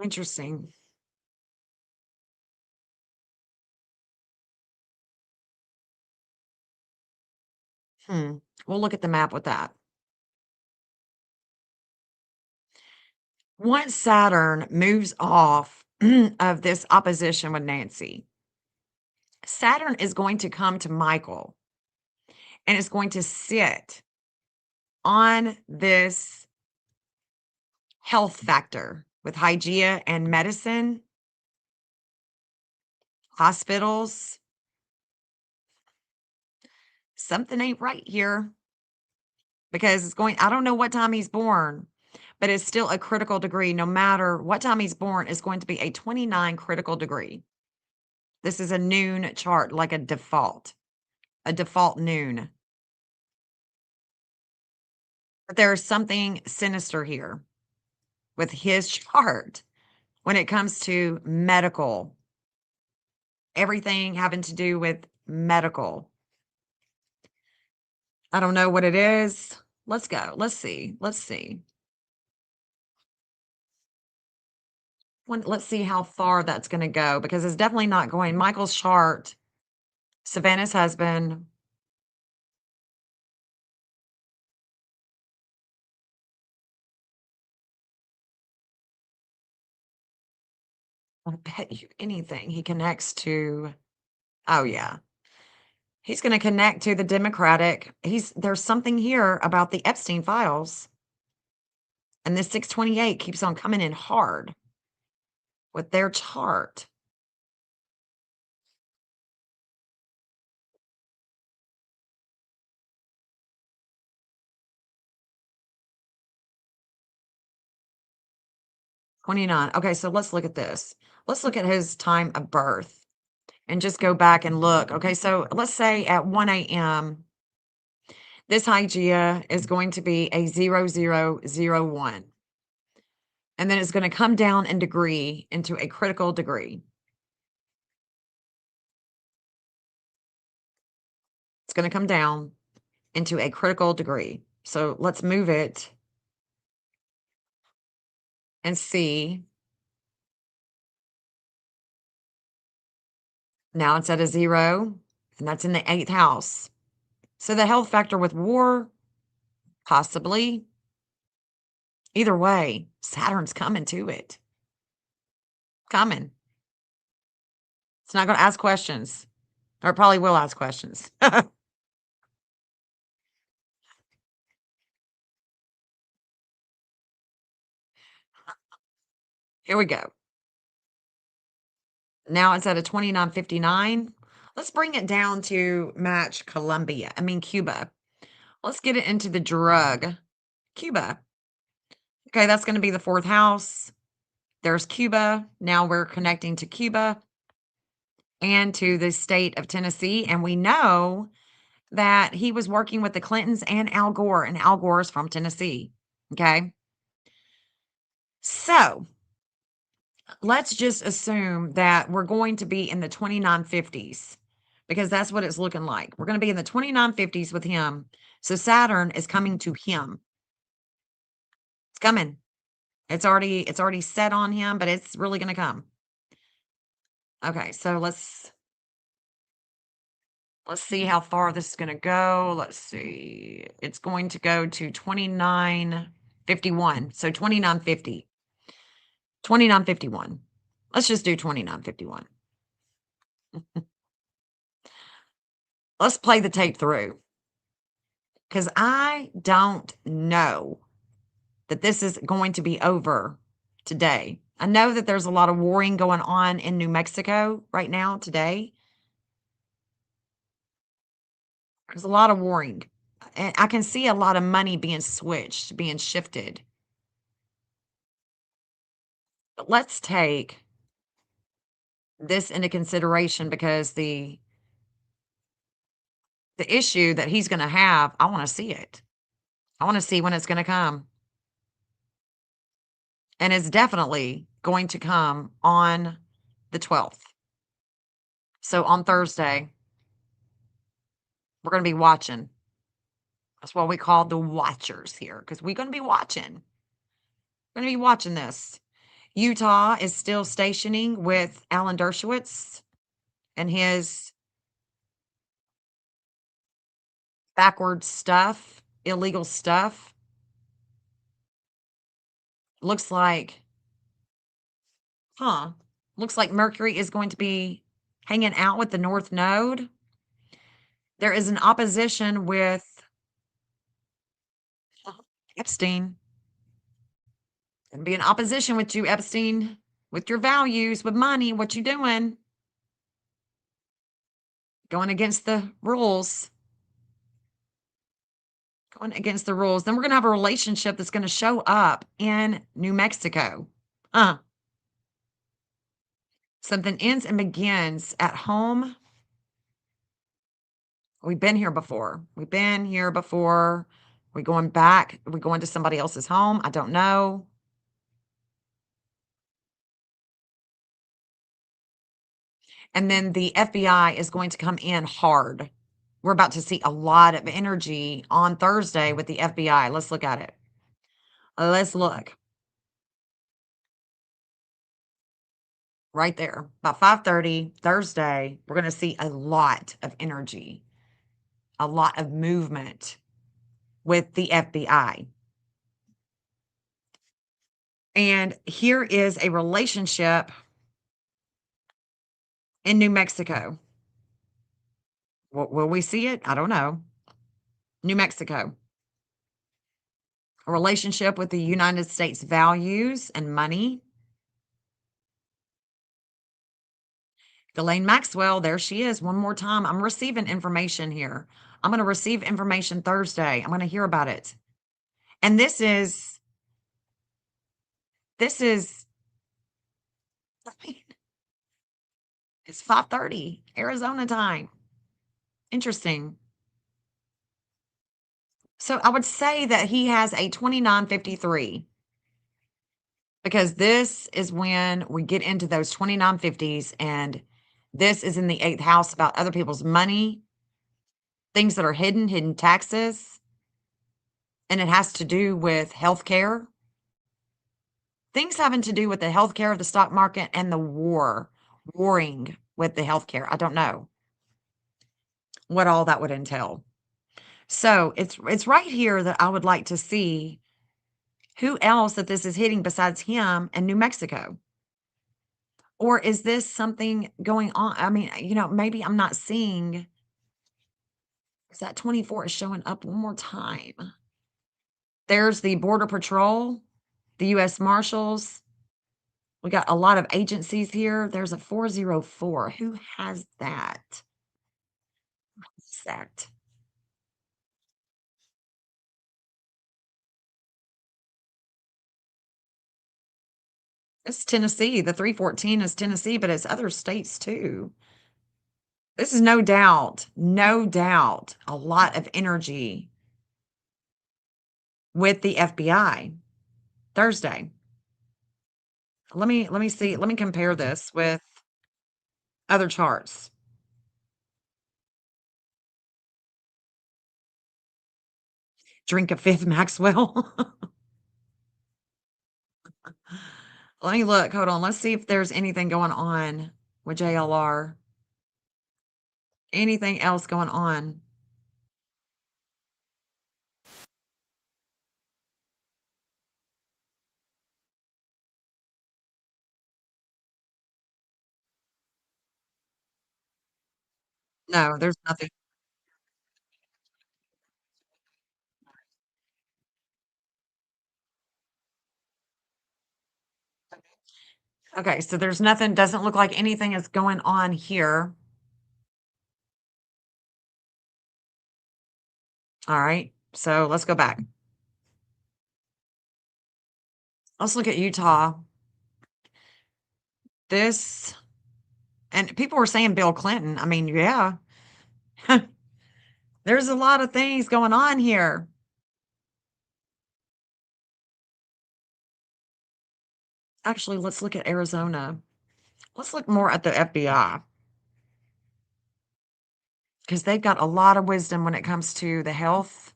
Interesting. We'll look at the map with that. Once Saturn moves off of this opposition with Nancy, Saturn is going to come to Michael and it's going to sit on this health factor with Hygeia and medicine, hospitals. Something ain't right here because it's going, I don't know what time he's born, but it's still a critical degree. No matter what time he's born, it's going to be a 29 critical degree. This is a noon chart, like a default noon. But there's something sinister here with his chart when it comes to medical, everything having to do with medical. I don't know what it is. Let's go. Let's see. Let's see. Let's see how far that's going to go because it's definitely not going. Michael's chart, Savannah's husband. I bet you anything he connects to. Oh, yeah. He's going to connect to the Democratic. There's something here about the Epstein files. And this 628 keeps on coming in hard with their chart. '29. Okay, so let's look at this. Let's look at his time of birth and just go back and look. Okay, so let's say at 1 a.m., this Hygeia is going to be a 0001. And then it's going to come down in degree into a critical degree. It's going to come down into a critical degree. So let's move it and see. Now it's at a 0, and that's in the 8th house. So the health factor with war, possibly. Either way, Saturn's coming to it. Coming. It's not going to ask questions, or it probably will ask questions. Here we go. Now it's at a 2959. Let's bring it down to match Cuba. Let's get it into the drug. Cuba. Okay, that's going to be the 4th house. There's Cuba. Now we're connecting to Cuba and to the state of Tennessee. And we know that he was working with the Clintons and Al Gore is from Tennessee. Okay. So let's just assume that we're going to be in the 2950s because that's what it's looking like. We're going to be in the 2950s with him. So Saturn is coming to him. It's coming. It's already set on him, but it's really going to come. Okay, so let's see how far this is going to go. Let's see. It's going to go to 2951. So 2950. 2951. Let's just do 2951. Let's play the tape through. Because I don't know that this is going to be over today. I know that there's a lot of warring going on in New Mexico right now today. There's a lot of warring. And I can see a lot of money being switched, being shifted. But let's take this into consideration because the issue that he's going to have, I want to see it. I want to see when it's going to come. And it's definitely going to come on the 12th. So on Thursday, we're going to be watching. That's what we call the watchers here because we're going to be watching. We're going to be watching this. Utah is still stationing with Alan Dershowitz and his backward stuff, illegal stuff. Looks like, looks like Mercury is going to be hanging out with the North Node. There is an opposition with Epstein. Gonna be an opposition with you, Epstein, with your values, with money, what you doing? Going against the rules. Going against the rules. Then we're gonna have a relationship that's gonna show up in New Mexico. Something ends and begins at home. We've been here before. We've been here before. We going back? We going to somebody else's home? I don't know. And then the FBI is going to come in hard. We're about to see a lot of energy on Thursday with the FBI. Let's look at it. Let's look. Right there. About 5:30 Thursday, we're going to see a lot of energy, a lot of movement with the FBI. And here is a relationship in New Mexico. Will we see it? I don't know. New Mexico. A relationship with the United States values and money. Ghislaine Maxwell, there she is one more time. I'm receiving information here. I'm going to receive information Thursday. I'm going to hear about it. And this is, it's 5:30 Arizona time. Interesting. So I would say that he has a 2953 because this is when we get into those 2950s, and this is in the 8th house about other people's money, things that are hidden taxes, and it has to do with healthcare. Things having to do with the healthcare of the stock market and the warring with the healthcare. I don't know what all that would entail. So it's right here that I would like to see who else that this is hitting besides him in New Mexico. Or is this something going on? I mean, maybe I'm not seeing, because that 24 is showing up one more time. There's the Border Patrol, the U.S. Marshals. We got a lot of agencies here. There's a 404. Who has that? What's that? It's Tennessee. The 314 is Tennessee, but it's other states too. This is no doubt, a lot of energy with the FBI Thursday. Let me see. Let me compare this with other charts. Drink a fifth, Maxwell. Let me look. Hold on. Let's see if there's anything going on with JLR. Anything else going on? No, there's nothing. Okay, so there's nothing, doesn't look like anything is going on here. All right, so let's go back. Let's look at Utah. This, and people were saying Bill Clinton. I mean, yeah. There's a lot of things going on here. Actually, let's look at Arizona. Let's look more at the FBI, because they've got a lot of wisdom when it comes to the health,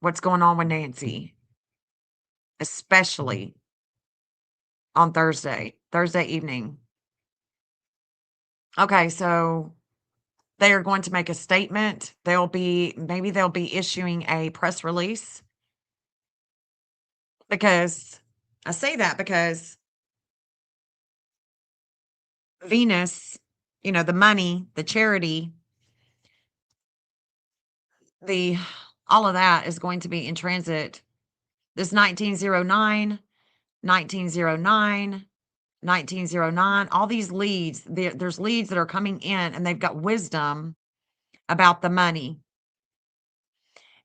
what's going on with Nancy, especially on Thursday evening. Okay, so They are going to make a statement. Maybe they'll be issuing a press release. Because I say that because Venus, the money, the charity, all of that is going to be in transit. This 1909, 1909, 1909, all these leads, there's leads that are coming in and they've got wisdom about the money.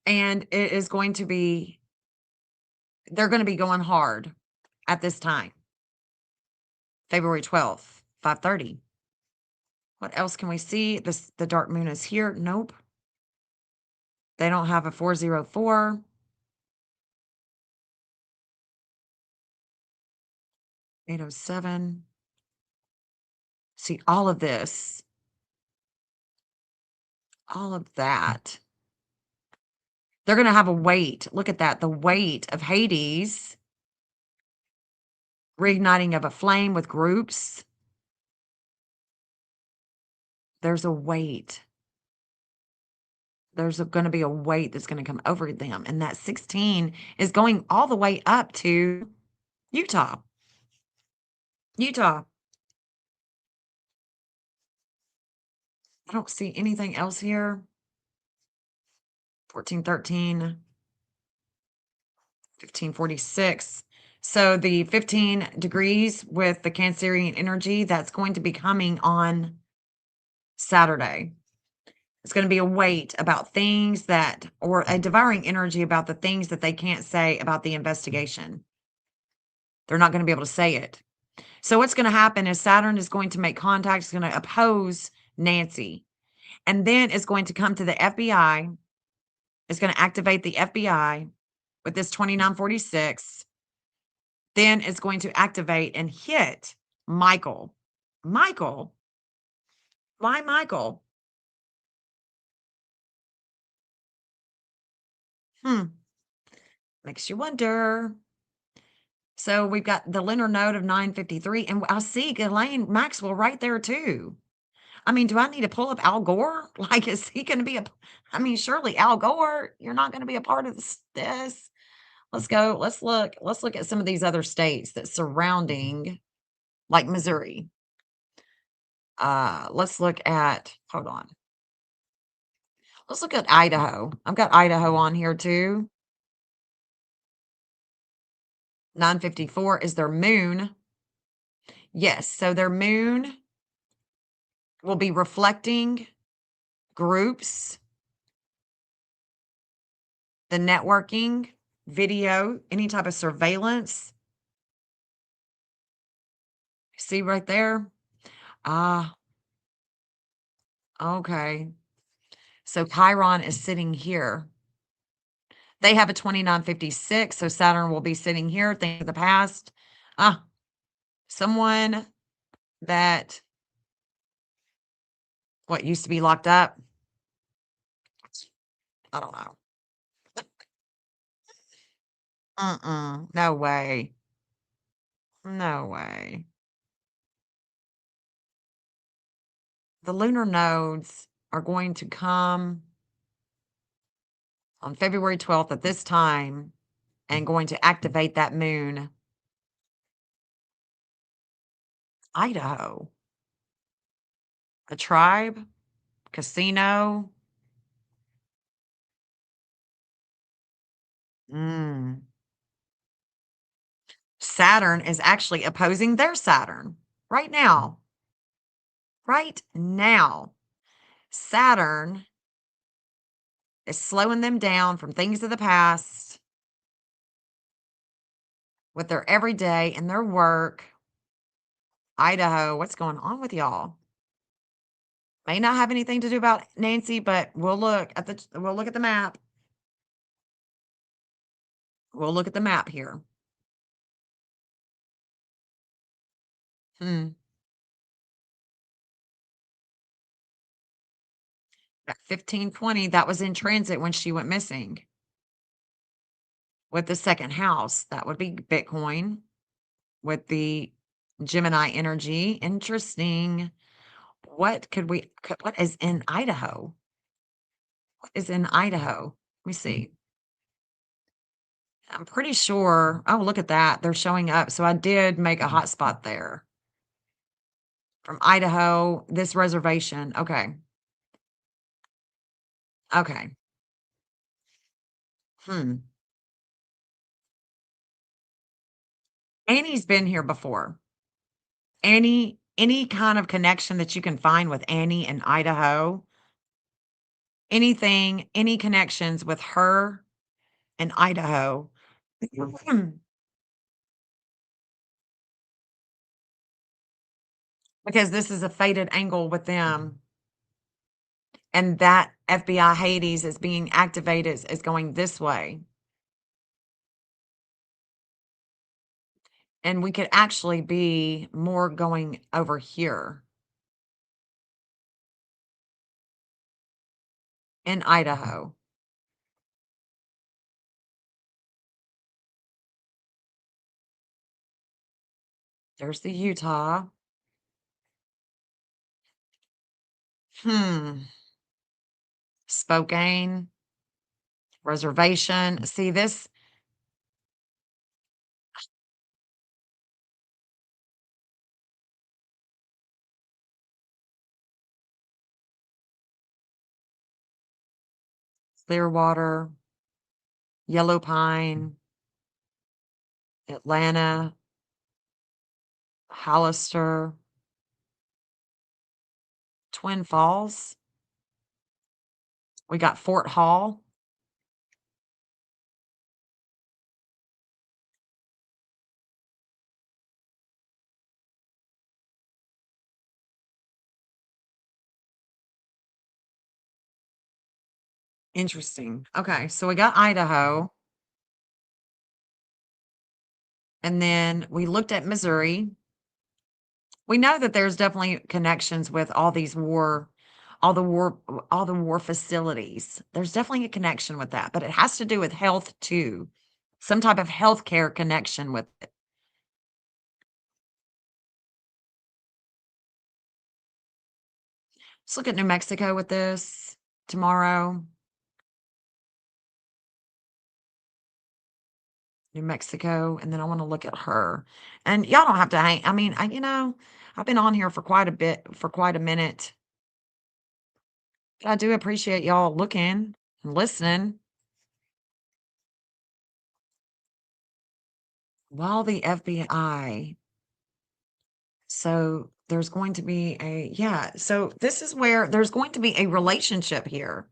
And it is going to be, they're going to be going hard at this time. February 12th, 5:30. What else can we see? The dark moon is here. Nope. They don't have a 404. $807. See, all of this, all of that. They're going to have a weight. Look at that. The weight of Hades. Reigniting of a flame with groups. There's a weight. There's going to be a weight that's going to come over them. And that 16 is going all the way up to Utah. Utah. I don't see anything else here. 1413. 1546. So the 15 degrees with the Cancerian energy, that's going to be coming on Saturday. It's going to be a weight about things or a devouring energy about the things that they can't say about the investigation. They're not going to be able to say it. So what's going to happen is Saturn is going to make contact, it's going to oppose Nancy. And then it's going to come to the FBI. It's going to activate the FBI with this 2946. Then it's going to activate and hit Michael. Michael? Why Michael? Makes you wonder. So we've got the lunar node of 953, and I see Ghislaine Maxwell right there too. I mean, do I need to pull up Al Gore? Like, is he going to be surely Al Gore, you're not going to be a part of this. Let's go. Let's look at some of these other states that surrounding, like Missouri. Let's look at, hold on. Let's look at Idaho. I've got Idaho on here too. 954 is their moon. Yes, so their moon will be reflecting groups, the networking, video, any type of surveillance. See right there? Okay. So Chiron is sitting here. They have a 2956, so Saturn will be sitting here. Think of the past. Someone that used to be locked up? I don't know. No way. No way. The lunar nodes are going to come on February 12th at this time and going to activate that moon. Idaho. A tribe, casino. Saturn is actually opposing their Saturn right now. Right now. Saturn is slowing them down from things of the past with their everyday and their work. Idaho, what's going on with y'all? May not have anything to do about Nancy, but we'll look at the map. We'll look at the map here. At 1520, that was in transit when she went missing. With the second house, that would be Bitcoin. With the Gemini energy, interesting. what is in Idaho? What is in Idaho? Let me see. I'm pretty sure. Oh, look at that. They're showing up. So I did make a hotspot there from Idaho, this reservation. Okay. Okay. Annie's been here before. Any kind of connection that you can find with Annie in Idaho, anything, any connections with her in Idaho. Because this is a fated angle with them. And that FBI Hades is being activated, is going this way. And we could actually be more going over here in Idaho. There's the Utah. Spokane. Reservation. See this? Clearwater. Yellow Pine. Atlanta. Hollister. Twin Falls. We got Fort Hall. Interesting. Okay, so we got Idaho. And then we looked at Missouri. We know that there's definitely connections with all the war facilities. There's definitely a connection with that, but it has to do with health too. Some type of healthcare connection with it. Let's look at New Mexico with this tomorrow. New Mexico, and then I want to look at her. And y'all don't have to hang. I mean, I've been on here for quite a minute. But I do appreciate y'all looking and listening. While the FBI. So there's going to be so this is where there's going to be a relationship here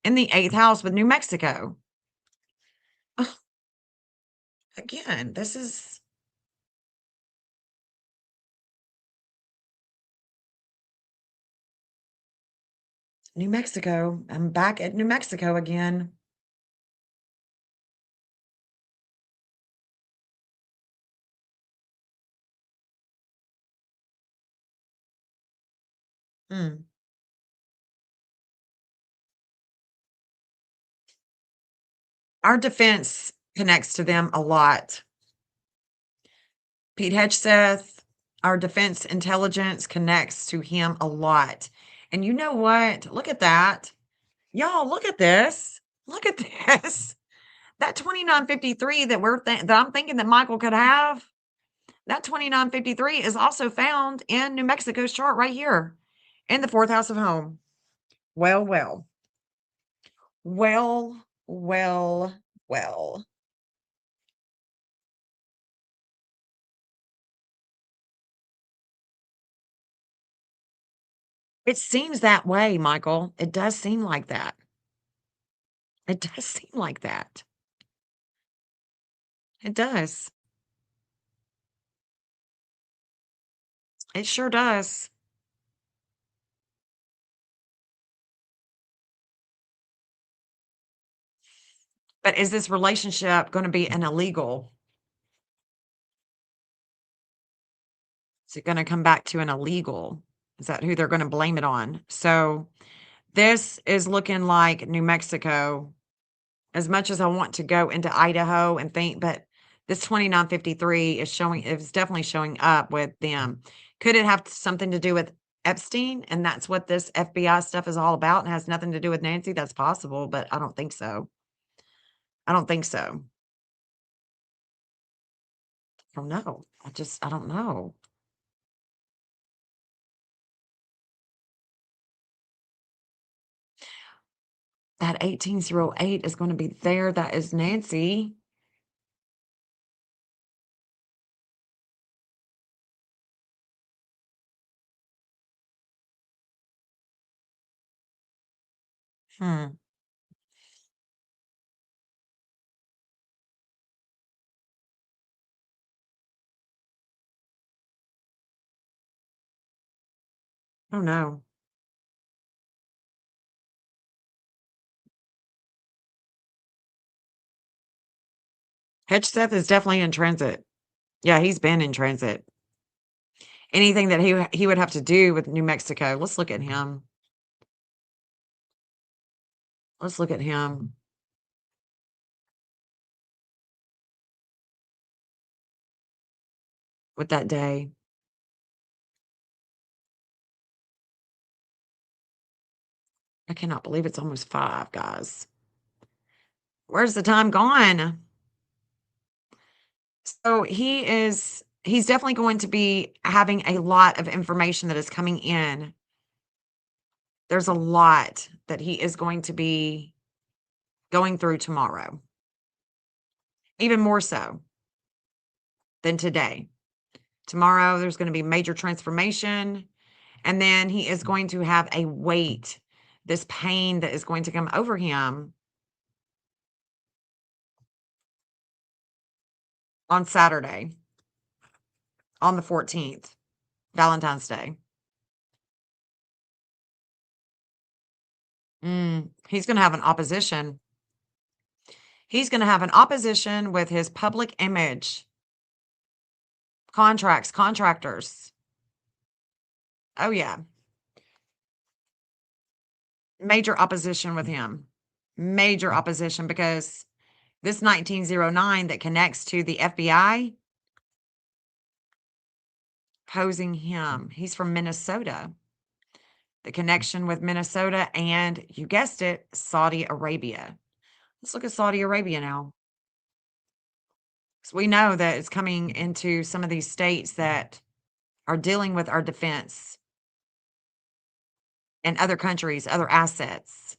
in the 8th house with New Mexico. Again, this is New Mexico. I'm back at New Mexico again. Our defense connects to them a lot. Pete Hedgeseth, our defense intelligence connects to him a lot. And you know what? Look at that. Y'all, look at this. Look at this. That 2953 that I'm thinking that Michael could have, that 2953 is also found in New Mexico's chart right here in the 4th house of home. Well, well. Well, well, well. It seems that way, Michael. It does seem like that. It does seem like that. It does. It sure does. But is this relationship going to be an illegal? Is it going to come back to an illegal? Is that who they're going to blame it on? So this is looking like New Mexico. As much as I want to go into Idaho and think, but this 2953 is definitely showing up with them. Could it have something to do with Epstein, and that's what this FBI stuff is all about and has nothing to do with Nancy, that's possible, but I don't think so. I don't think so. I don't know. I don't know. That 1808 is going to be there. That is Nancy. Hmm. Oh no. Hedgeseth is definitely in transit. Yeah, he's been in transit. Anything that he would have to do with New Mexico. Let's look at him. Let's look at him. With that day. I cannot believe it's almost 5, guys. Where's the time gone? So he's definitely going to be having a lot of information that is coming in. There's a lot that he is going to be going through tomorrow. Even more so than today. Tomorrow, there's going to be major transformation. And then he is going to have a weight, this pain that is going to come over him on Saturday, on the 14th, Valentine's Day. He's going to have an opposition. He's going to have an opposition with his public image. Contracts, contractors. Oh, yeah. Major opposition with him. Major opposition because this 1909 that connects to the FBI posing him. He's from Minnesota. The connection with Minnesota and, you guessed it, Saudi Arabia. Let's look at Saudi Arabia now. So we know that it's coming into some of these states that are dealing with our defense and other countries, other assets.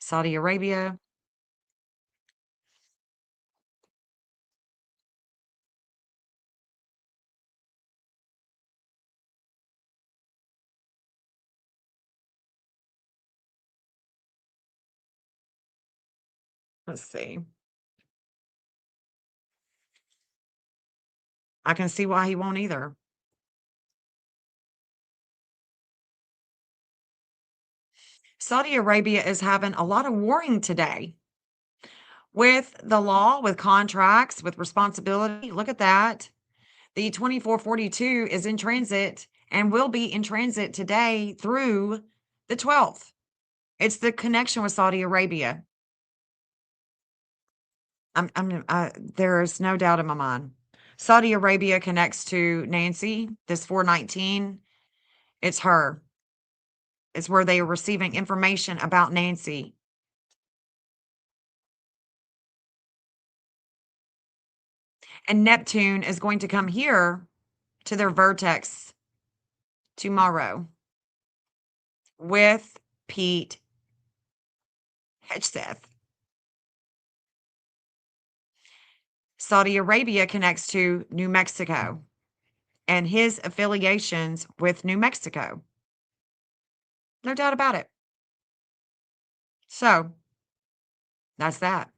Saudi Arabia. Let's see. I can see why he won't either. Saudi Arabia is having a lot of warring today with the law, with contracts, with responsibility. Look at that. The 2442 is in transit and will be in transit today through the 12th. It's the connection with Saudi Arabia. There is no doubt in my mind. Saudi Arabia connects to Nancy, this 419. It's her. It's where they are receiving information about Nancy. And Neptune is going to come here to their vertex tomorrow with Pete Hedgeseth. Saudi Arabia connects to New Mexico and his affiliations with New Mexico. No doubt about it. So, that's that.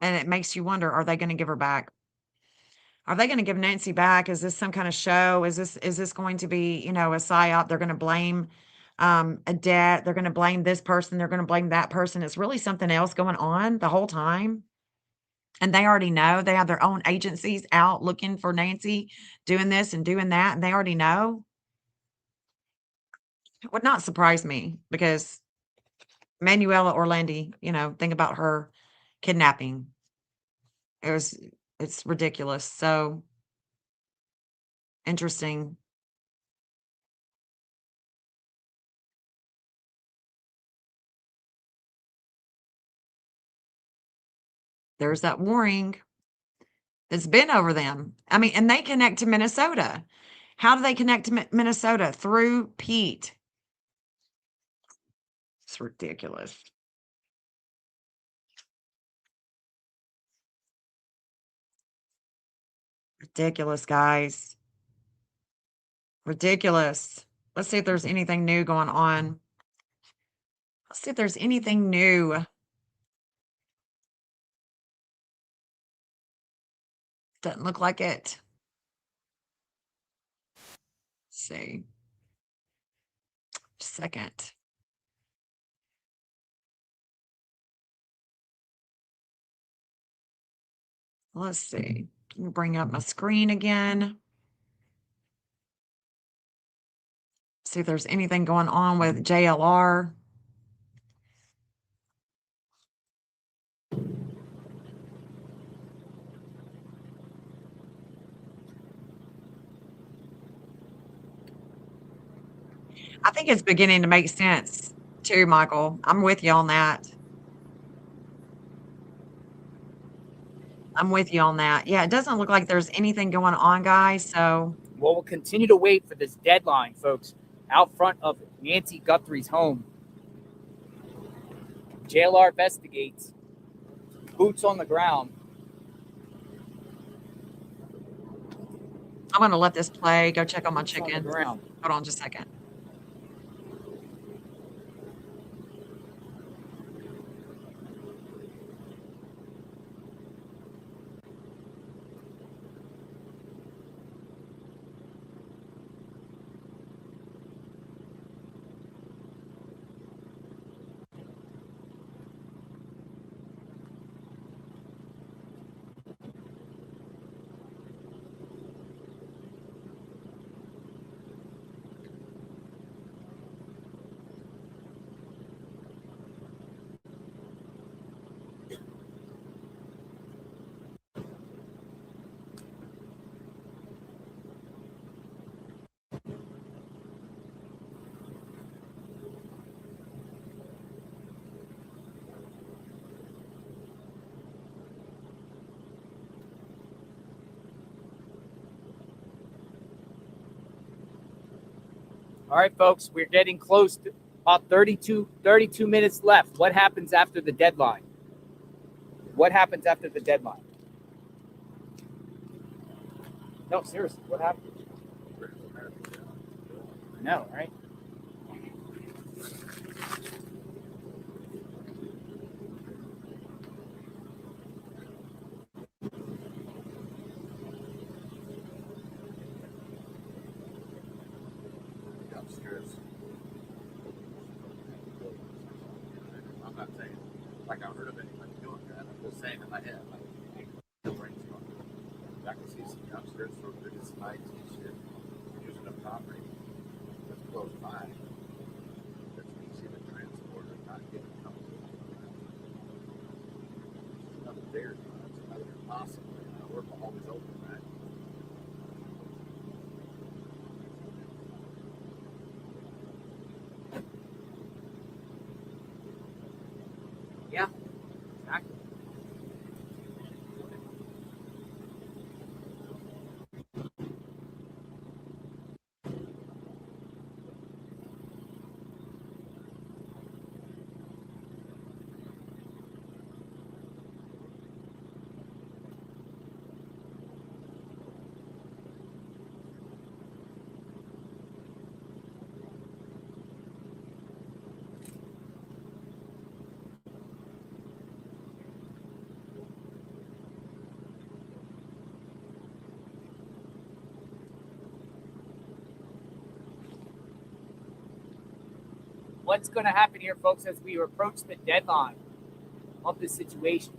And it makes you wonder, are they going to give her back? Are they going to give Nancy back? Is this some kind of show? Is this going to be, a psyop? They're going to blame a debt. They're going to blame this person. They're going to blame that person. It's really something else going on the whole time. And they already know. They have their own agencies out looking for Nancy, doing this and doing that. And they already know. It would not surprise me because Manuela Orlandi, think about her kidnapping. It was It's ridiculous. So interesting. There's that warring that's been over them. I mean, and they connect to Minnesota. How do they connect to Minnesota? Through Pete. It's ridiculous. Ridiculous, guys. Ridiculous. Let's see if there's anything new going on. Let's see if there's anything new. Doesn't look like it. Let's see. Second. Let's see. Let me bring up my screen again. See if there's anything going on with JLR. I think it's beginning to make sense too, Michael. I'm with you on that. I'm with you on that. Yeah, it doesn't look like there's anything going on, guys. So, well, we'll continue to wait for this deadline, folks, out front of Nancy Guthrie's home. JLR investigates. Boots on the ground. I'm going to let this play. Go check on my Boots on the chickens. ground. Hold on just a second. All right, folks, we're getting close to about 32 minutes left. What happens after the deadline? What happens after the deadline? No, seriously, what happens? I know, right? Upstairs. I'm not saying like I've heard of anybody doing that. I'm just saying in my head, like the brainstorm. I can see some upstairs for this IT shit using a property that's close by. That's easy to transport and not get it coming. It's another there, it's another impossible. We're always open, right? Yeah, exactly. What's going to happen here, folks, as we approach the deadline of this situation?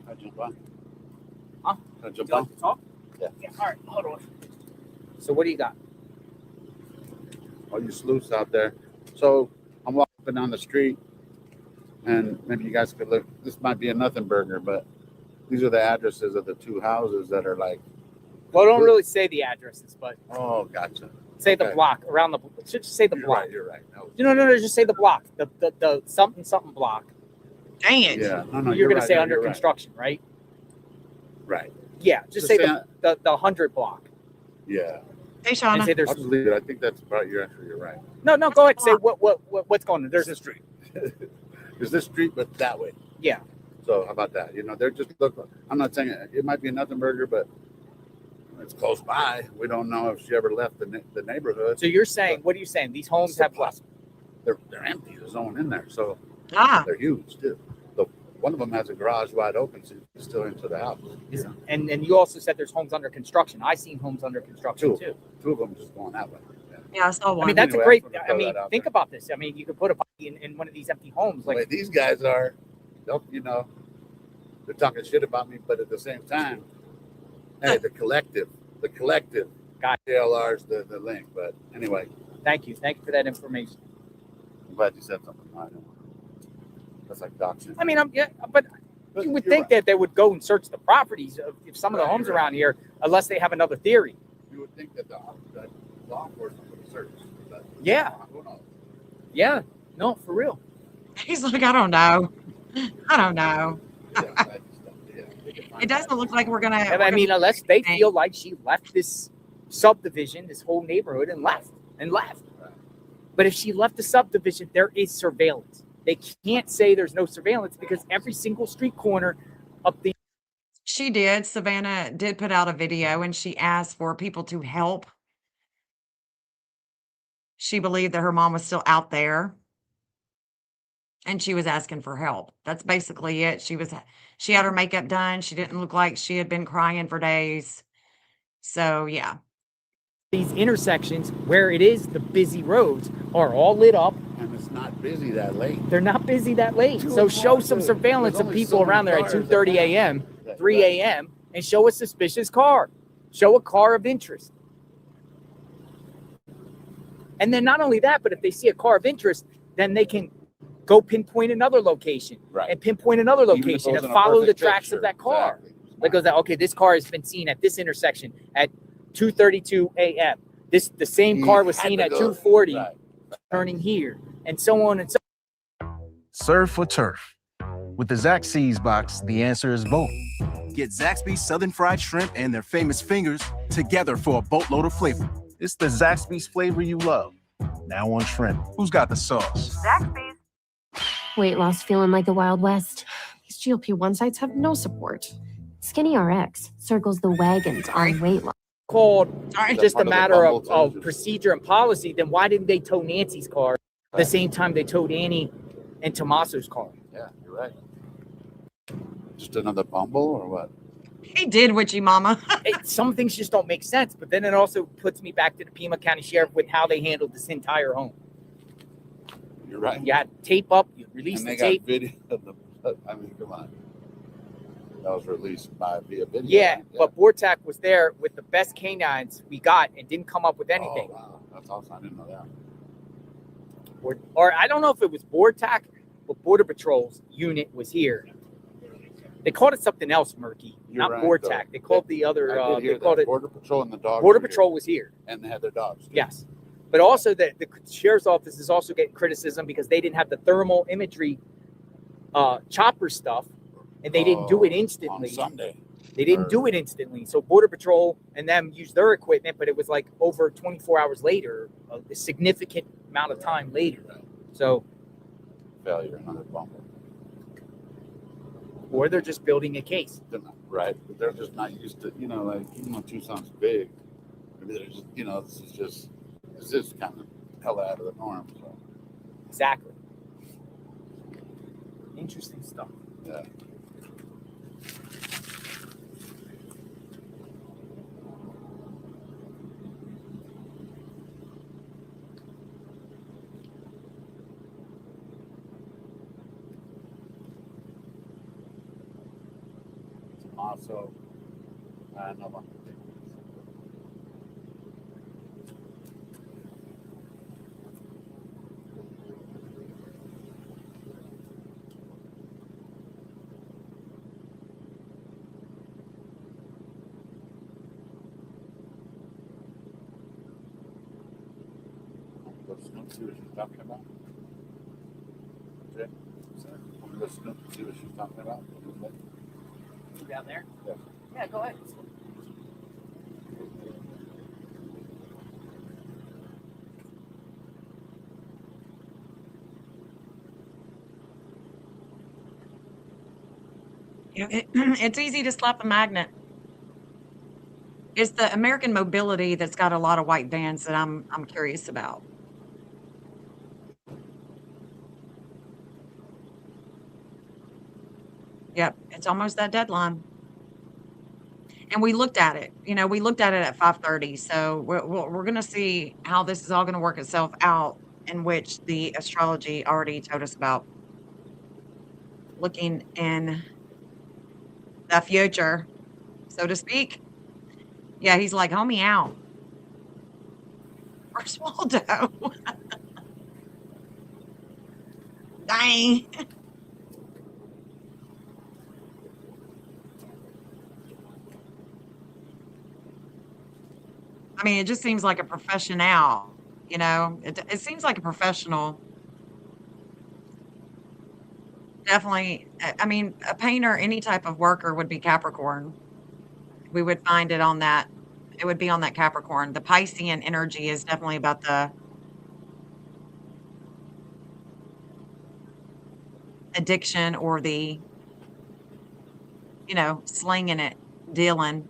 I jump on. Huh? I Would jump you like on. to talk? Yeah. All right, hold on. So what do you got? All you sleuths out there. So I'm walking down the street, and maybe you guys could look. This might be a nothing burger, but these are the addresses of the two houses that are like. Well, don't really say the addresses, but Oh, gotcha. say the Okay. block around the. Just say the You're block. right. You're right. No. No. Just say the block. The something block. Dang it. Yeah. No. You're gonna right. say No, under you're construction, right? Right. Yeah. Just say the 100 block. Yeah. Hey, And Shauna. say there's I'll just leave it. I think that's about your answer. You're right. no. Go ahead. Say what's going on. There's There's this street. There's this street, but that way. yeah. So how about that? You know, they're just look. I'm not saying it might be a nothing burger, but it's close by. We don't know if she ever left the neighborhood. So you're saying what are you saying? These homes have what? They're empty. There's no one in there, so they're huge too. One of them has a garage wide open, so it's still into the house. You know? And you also said there's homes under construction. I seen homes under construction too. Two of them just going that way. Yeah, I saw one. I mean, that's Anyway, a great. I'm gonna I throw mean, that out think there. about this. I mean, you could put a body in one of these empty homes. The way Like these guys are, you know, they're talking shit about me, but at the same time, hey, the collective, Got JLR's the link. But anyway, thank you for that information. I'm glad you said something. I know. That's like doxing. I mean, but you would think that they would go and search the properties of some of the homes around here, unless they have another theory. You would think that the law enforcement would search. But Yeah. who knows? Yeah. No, for real. He's like, I don't know. I don't know. Yeah, It doesn't look like we're gonna. I mean, unless they feel like she left this subdivision, this whole neighborhood, and left. But if she left the subdivision, there is surveillance. They can't say there's no surveillance because every single street corner up the. She did. Savannah did put out a video and she asked for people to help. She believed that her mom was still out there and she was asking for help. That's basically it. She had her makeup done. She didn't look like she had been crying for days. So, yeah. These intersections where it is the busy roads are all lit up. And it's not busy that late. They're not busy that late. So show some surveillance of people around there at 2:30 a.m., 3 a.m., and show a suspicious car. Show a car of interest. And then not only that, but if they see a car of interest, then they can go pinpoint another location and pinpoint another location and follow the tracks of that car. Like, goes, okay, this car has been seen at this intersection at 2:32 a.m. The same car was seen at 2:40 turning here, and so on and so on. Surf or turf? With the Zaxby's box, the answer is both. Get Zaxby's Southern Fried Shrimp and their famous fingers together for a boatload of flavor. It's the Zaxby's flavor you love. Now on shrimp. Who's got the sauce? Zaxby's. Weight loss feeling like the Wild West. These GLP-1 sites have no support. Skinny RX circles the wagons on weight loss. Called just a matter of procedure and policy, then why didn't they tow Nancy's car the same time they towed Annie and Tommaso's car? Yeah, you're right. Just another bumble or what? He did, witchy mama. Some things just don't make sense, but then it also puts me back to the Pima County Sheriff with how they handled this entire home. You're right. You had tape up, you released And the they got tape. video of the. I mean, come on. That was released via video. Yeah, but Bortak was there with the best canines we got and didn't come up with anything. Oh, wow. That's awesome. I didn't know that. Or I don't know if it was Bortak, but Border Patrol's unit was here. They called it something else, Murky, You're not right, Bortak. They called the other. I did hear They called that. it Border Patrol and the dogs. Border were here. Patrol was here. And they had their dogs. too. Yes, but also the sheriff's office is also getting criticism because they didn't have the thermal imagery chopper stuff, and they didn't do it instantly. On Sunday. They didn't do it instantly. So Border Patrol and them used their equipment, but it was like over 24 hours later, a significant amount of time later. So, Failure, another bumble. or they're just building a case. They're not, right. But they're just not used to, like, even though Tucson's big, maybe they're just, this is kind of hella out of the norm. So. Exactly. Interesting stuff. Yeah. Tommaso, Nova. Let's see what she's talking about. Okay. Let's see what she's talking about. Down there? Yes. Yeah, go ahead. It's easy to slap a magnet. It's the American mobility that's got a lot of white vans that I'm curious about. Yep, it's almost that deadline. And we looked at it. We looked at it at 5:30. So we're going to see how this is all going to work itself out, in which the astrology already told us about. Looking in the future, so to speak. Yeah, he's like, homie out. Where's Waldo? Dang. I mean, it just seems like a professional, it seems like a professional. Definitely. I mean, a painter, any type of worker would be Capricorn. We would find it on that. It would be on that Capricorn. The Piscean energy is definitely about the addiction or the, slinging it, dealing,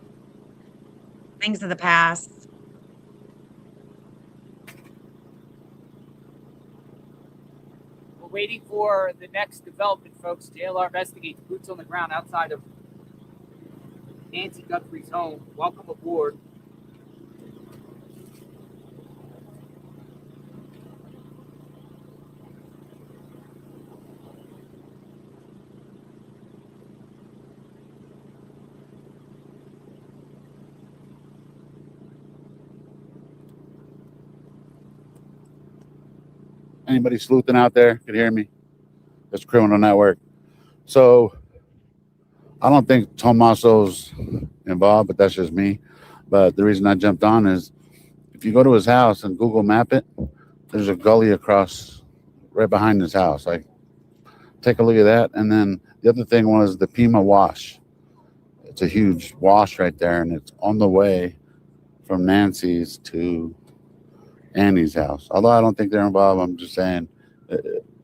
things of the past. We're waiting for the next development, folks. JLR investigates boots on the ground outside of Nancy Guthrie's home. Welcome aboard. Anybody sleuthing out there? Can you hear me? It's Criminal Network. So I don't think Tommaso's involved, but that's just me. But the reason I jumped on is if you go to his house and Google map it, there's a gully across right behind his house. Like, take a look at that. And then the other thing was the Pima Wash. It's a huge wash right there, and it's on the way from Nancy's to Annie's house. Although I don't think they're involved, I'm just saying,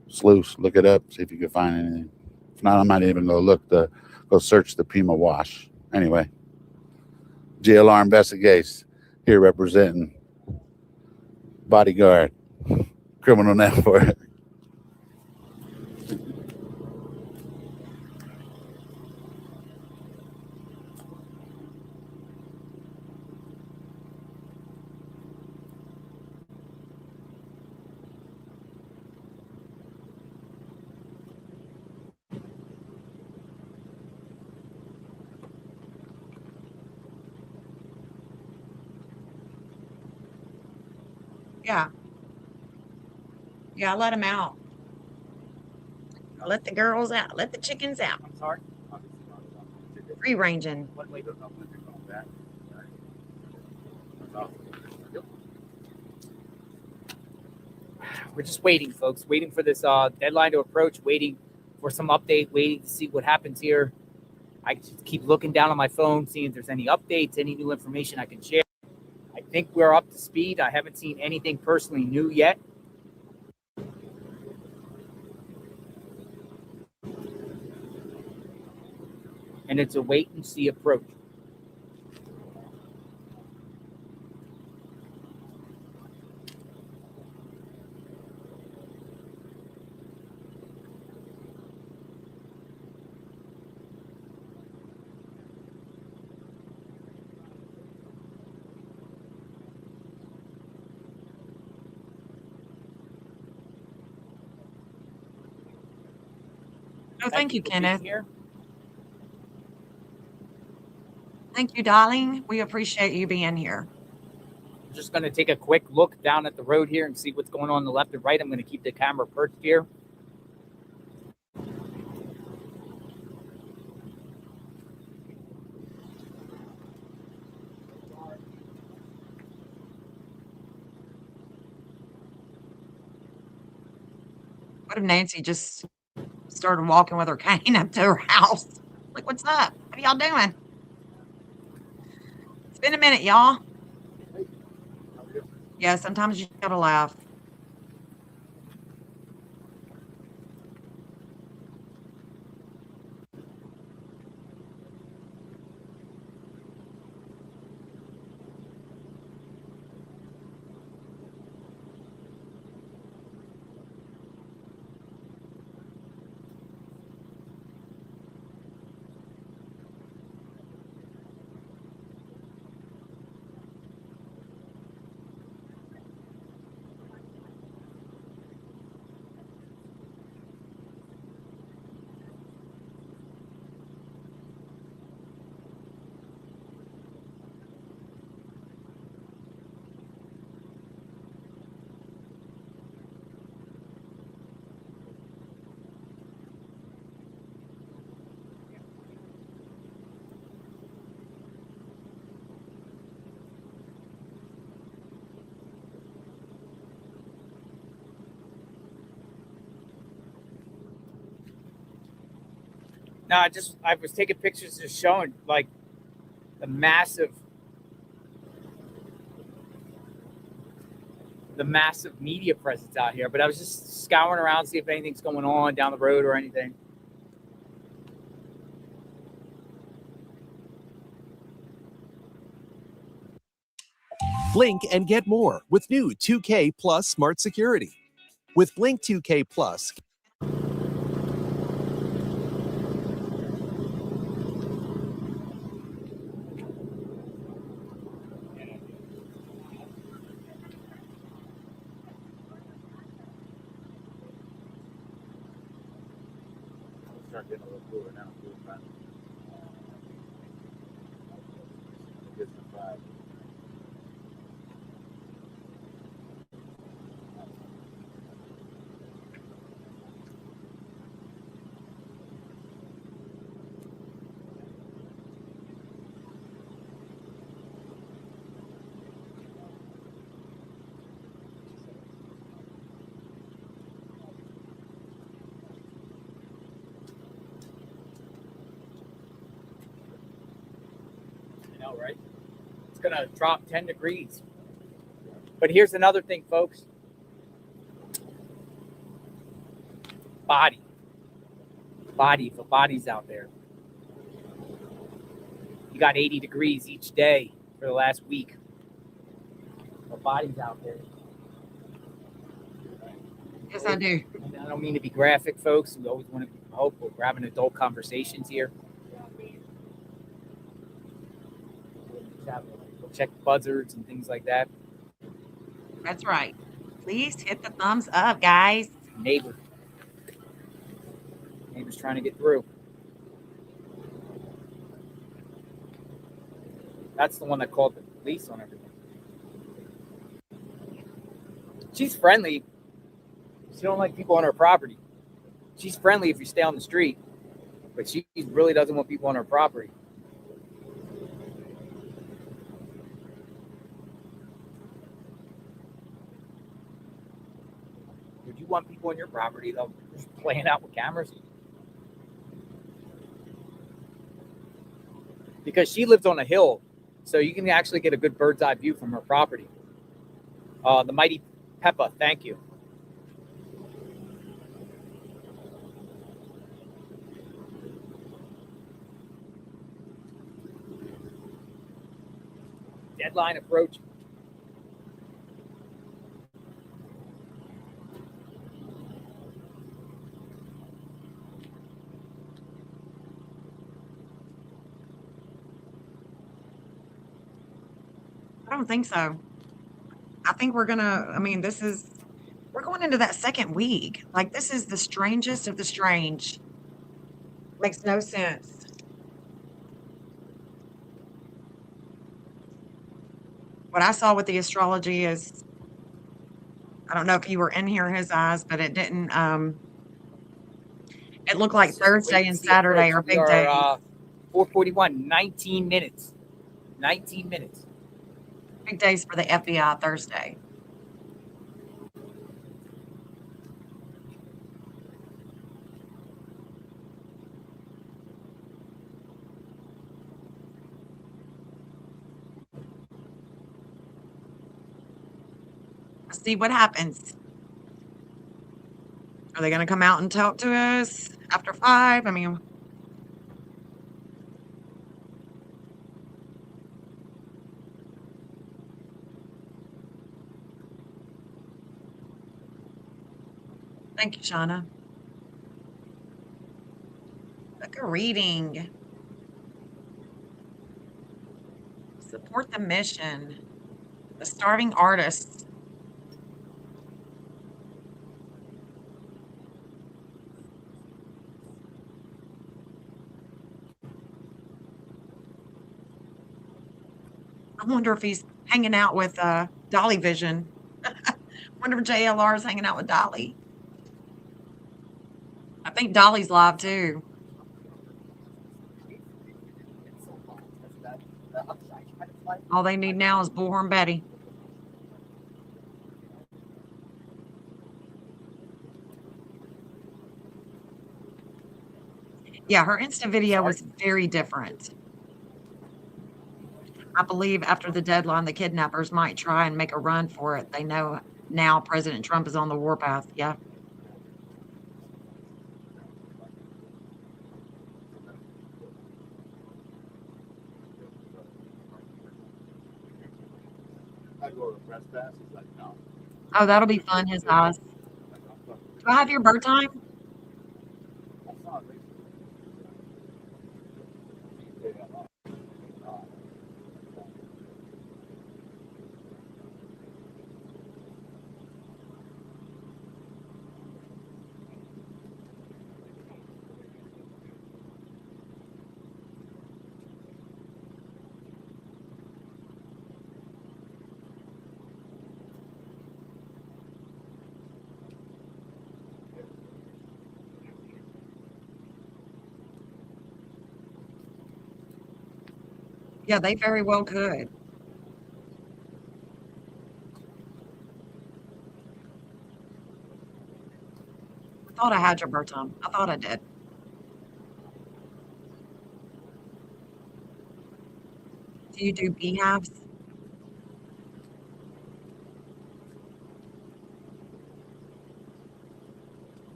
sleuth, look it up, see if you can find anything. If not, I might even go search the Pima Wash. Anyway, GLR Investigates here representing Bodyguard, Criminal Network. Yeah. Yeah, let them out. Let the girls out. Let the chickens out. I'm sorry? Free ranging. What way? We're just waiting, folks. Waiting for this deadline to approach. Waiting for some update. Waiting to see what happens here. I just keep looking down on my phone, seeing if there's any updates, any new information I can share. I think we're up to speed. I haven't seen anything personally new yet. And it's a wait and see approach. Oh, thank you, for being Kenneth. here. Thank you, darling. We appreciate you being here. I'm just going to take a quick look down at the road here and see what's going on the left and right. I'm going to keep the camera perched here. What if Nancy just started walking with her cane up to her house? Like, what's up? What are y'all doing? It's been a minute, y'all. Yeah, sometimes you gotta laugh. No, I was taking pictures just showing like the massive media presence out here. But I was just scouring around, see if anything's going on down the road or anything. Blink and get more with new 2K Plus Smart Security. With Blink 2K Plus, Start getting a little cooler now. Get some vibe. I know, right? It's going to drop 10 degrees. But here's another thing, folks. The body's out there. You got 80 degrees each day for the last week. The body's out there. Yes, I do. I don't mean to be graphic, folks. We always want to hope we're having adult conversations here. We'll check buzzards and things like that. That's right. Please hit the thumbs up, guys. Neighbor's trying to get through. That's the one that called the police on everything. She's friendly. She don't like people on her property. She's friendly if you stay on the street, but she really doesn't want people on her property. Would you want people on your property, though, just playing out with cameras? Because she lives on a hill, so you can actually get a good bird's eye view from her property. The mighty Peppa, thank you. Deadline approaching. I don't think so. I think we're going into that second week. Like, this is the strangest of the strange. Makes no sense. what I saw with the astrology is, I don't know if you were in here, his eyes, but it didn't. It looked like Thursday and Saturday are big days. 4:41, 19 minutes. 19 minutes. Big days for the FBI Thursday. Let's see what happens. Are they going to come out and talk to us after 5? I mean, thank you, Shauna. Book a reading. Support the mission. The starving artists. I wonder if he's hanging out with Dolly Vision. Wonder if JLR is hanging out with Dolly. I think Dolly's live too. All they need now is Bullhorn Betty. Yeah, her Insta video was very different. I believe after the deadline, the kidnappers might try and make a run for it. They know now President Trump is on the warpath. Yeah. Oh, that'll be fun, his eyes. Do I have your birth time? Yeah, they very well could. I thought I had your birth time. I thought I did. Do you do beehives?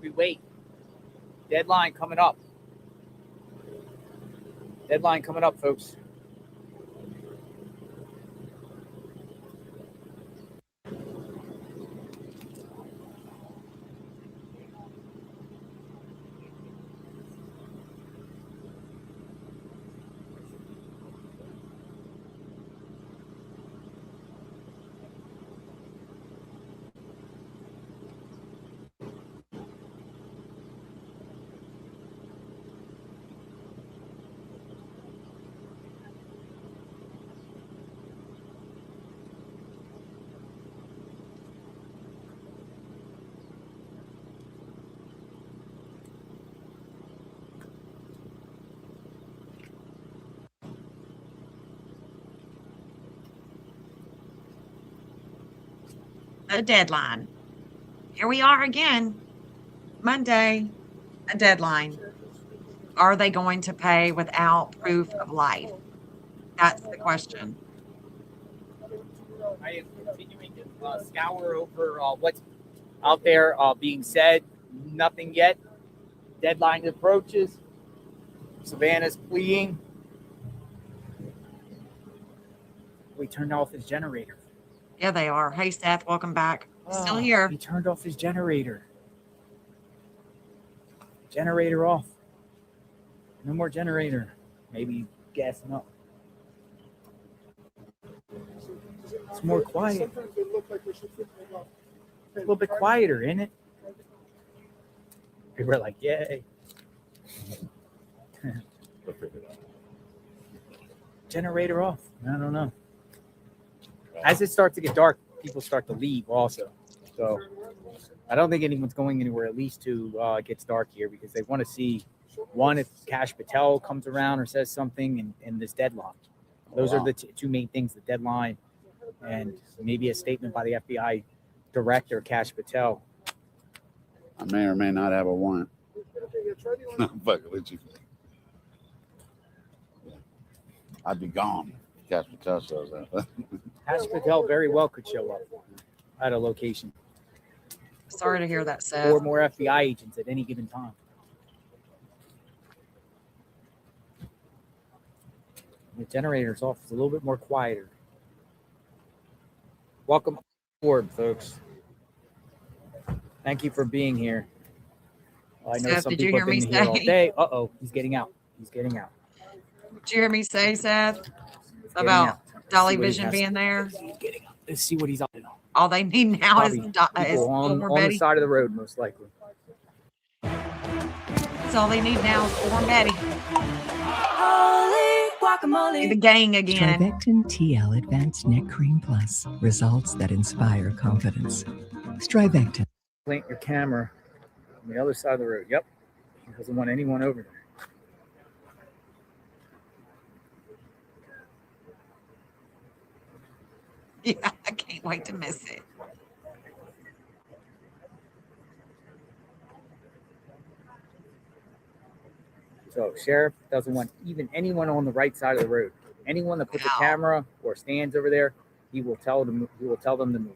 We wait. Deadline coming up. Deadline coming up, folks. The deadline. Here we are again. Monday, a deadline. Are they going to pay without proof of life? That's the question. I am continuing to scour over what's out there being said. Nothing yet. Deadline approaches. Savannah's pleading. We turned off his generator. Yeah, they are. Hey, Seth, welcome back. Still here. He turned off his generator. Generator off. No more generator. Maybe gassing up. It's more quiet. A little bit quieter, isn't it? We're like, yay. Generator off. I don't know. As it starts to get dark, people start to leave also. So I don't think anyone's going anywhere at least till it gets dark here, because they want to see, one, if Kash Patel comes around or says something, and this deadline. Those are the two main things, the deadline and maybe a statement by the FBI director, Kash Patel. I may or may not have a warrant. I'm fucking with you. I'd be gone if Cash Patel shows up. Kash Patel very well could show up at a location. Sorry to hear that, Seth. Or more FBI agents at any given time. The generator's off. It's a little bit more quieter. Welcome aboard, folks. Thank you for being here. I know Seth, some did you people hear have me been here all say? day. Uh-oh, he's getting out. He's getting out. Did you hear me say, Seth, Getting about out. Dolly See what he Vision has being to- there? He's getting out. Let's see what he's up to. All they need now is, Probably is people on Former the Betty. side of the road, most likely. That's all they need now is Former Betty. Holy guacamole. The gang again. Strivectin TL Advanced Neck Cream Plus. Results that inspire confidence. Strivectin. Plant your camera on the other side of the road. Yep. He doesn't want anyone over there. Yeah, I can't wait to miss it. So sheriff doesn't want even anyone on the right side of the road. Anyone that puts a camera or stands over there, he will tell them. He will tell them to move.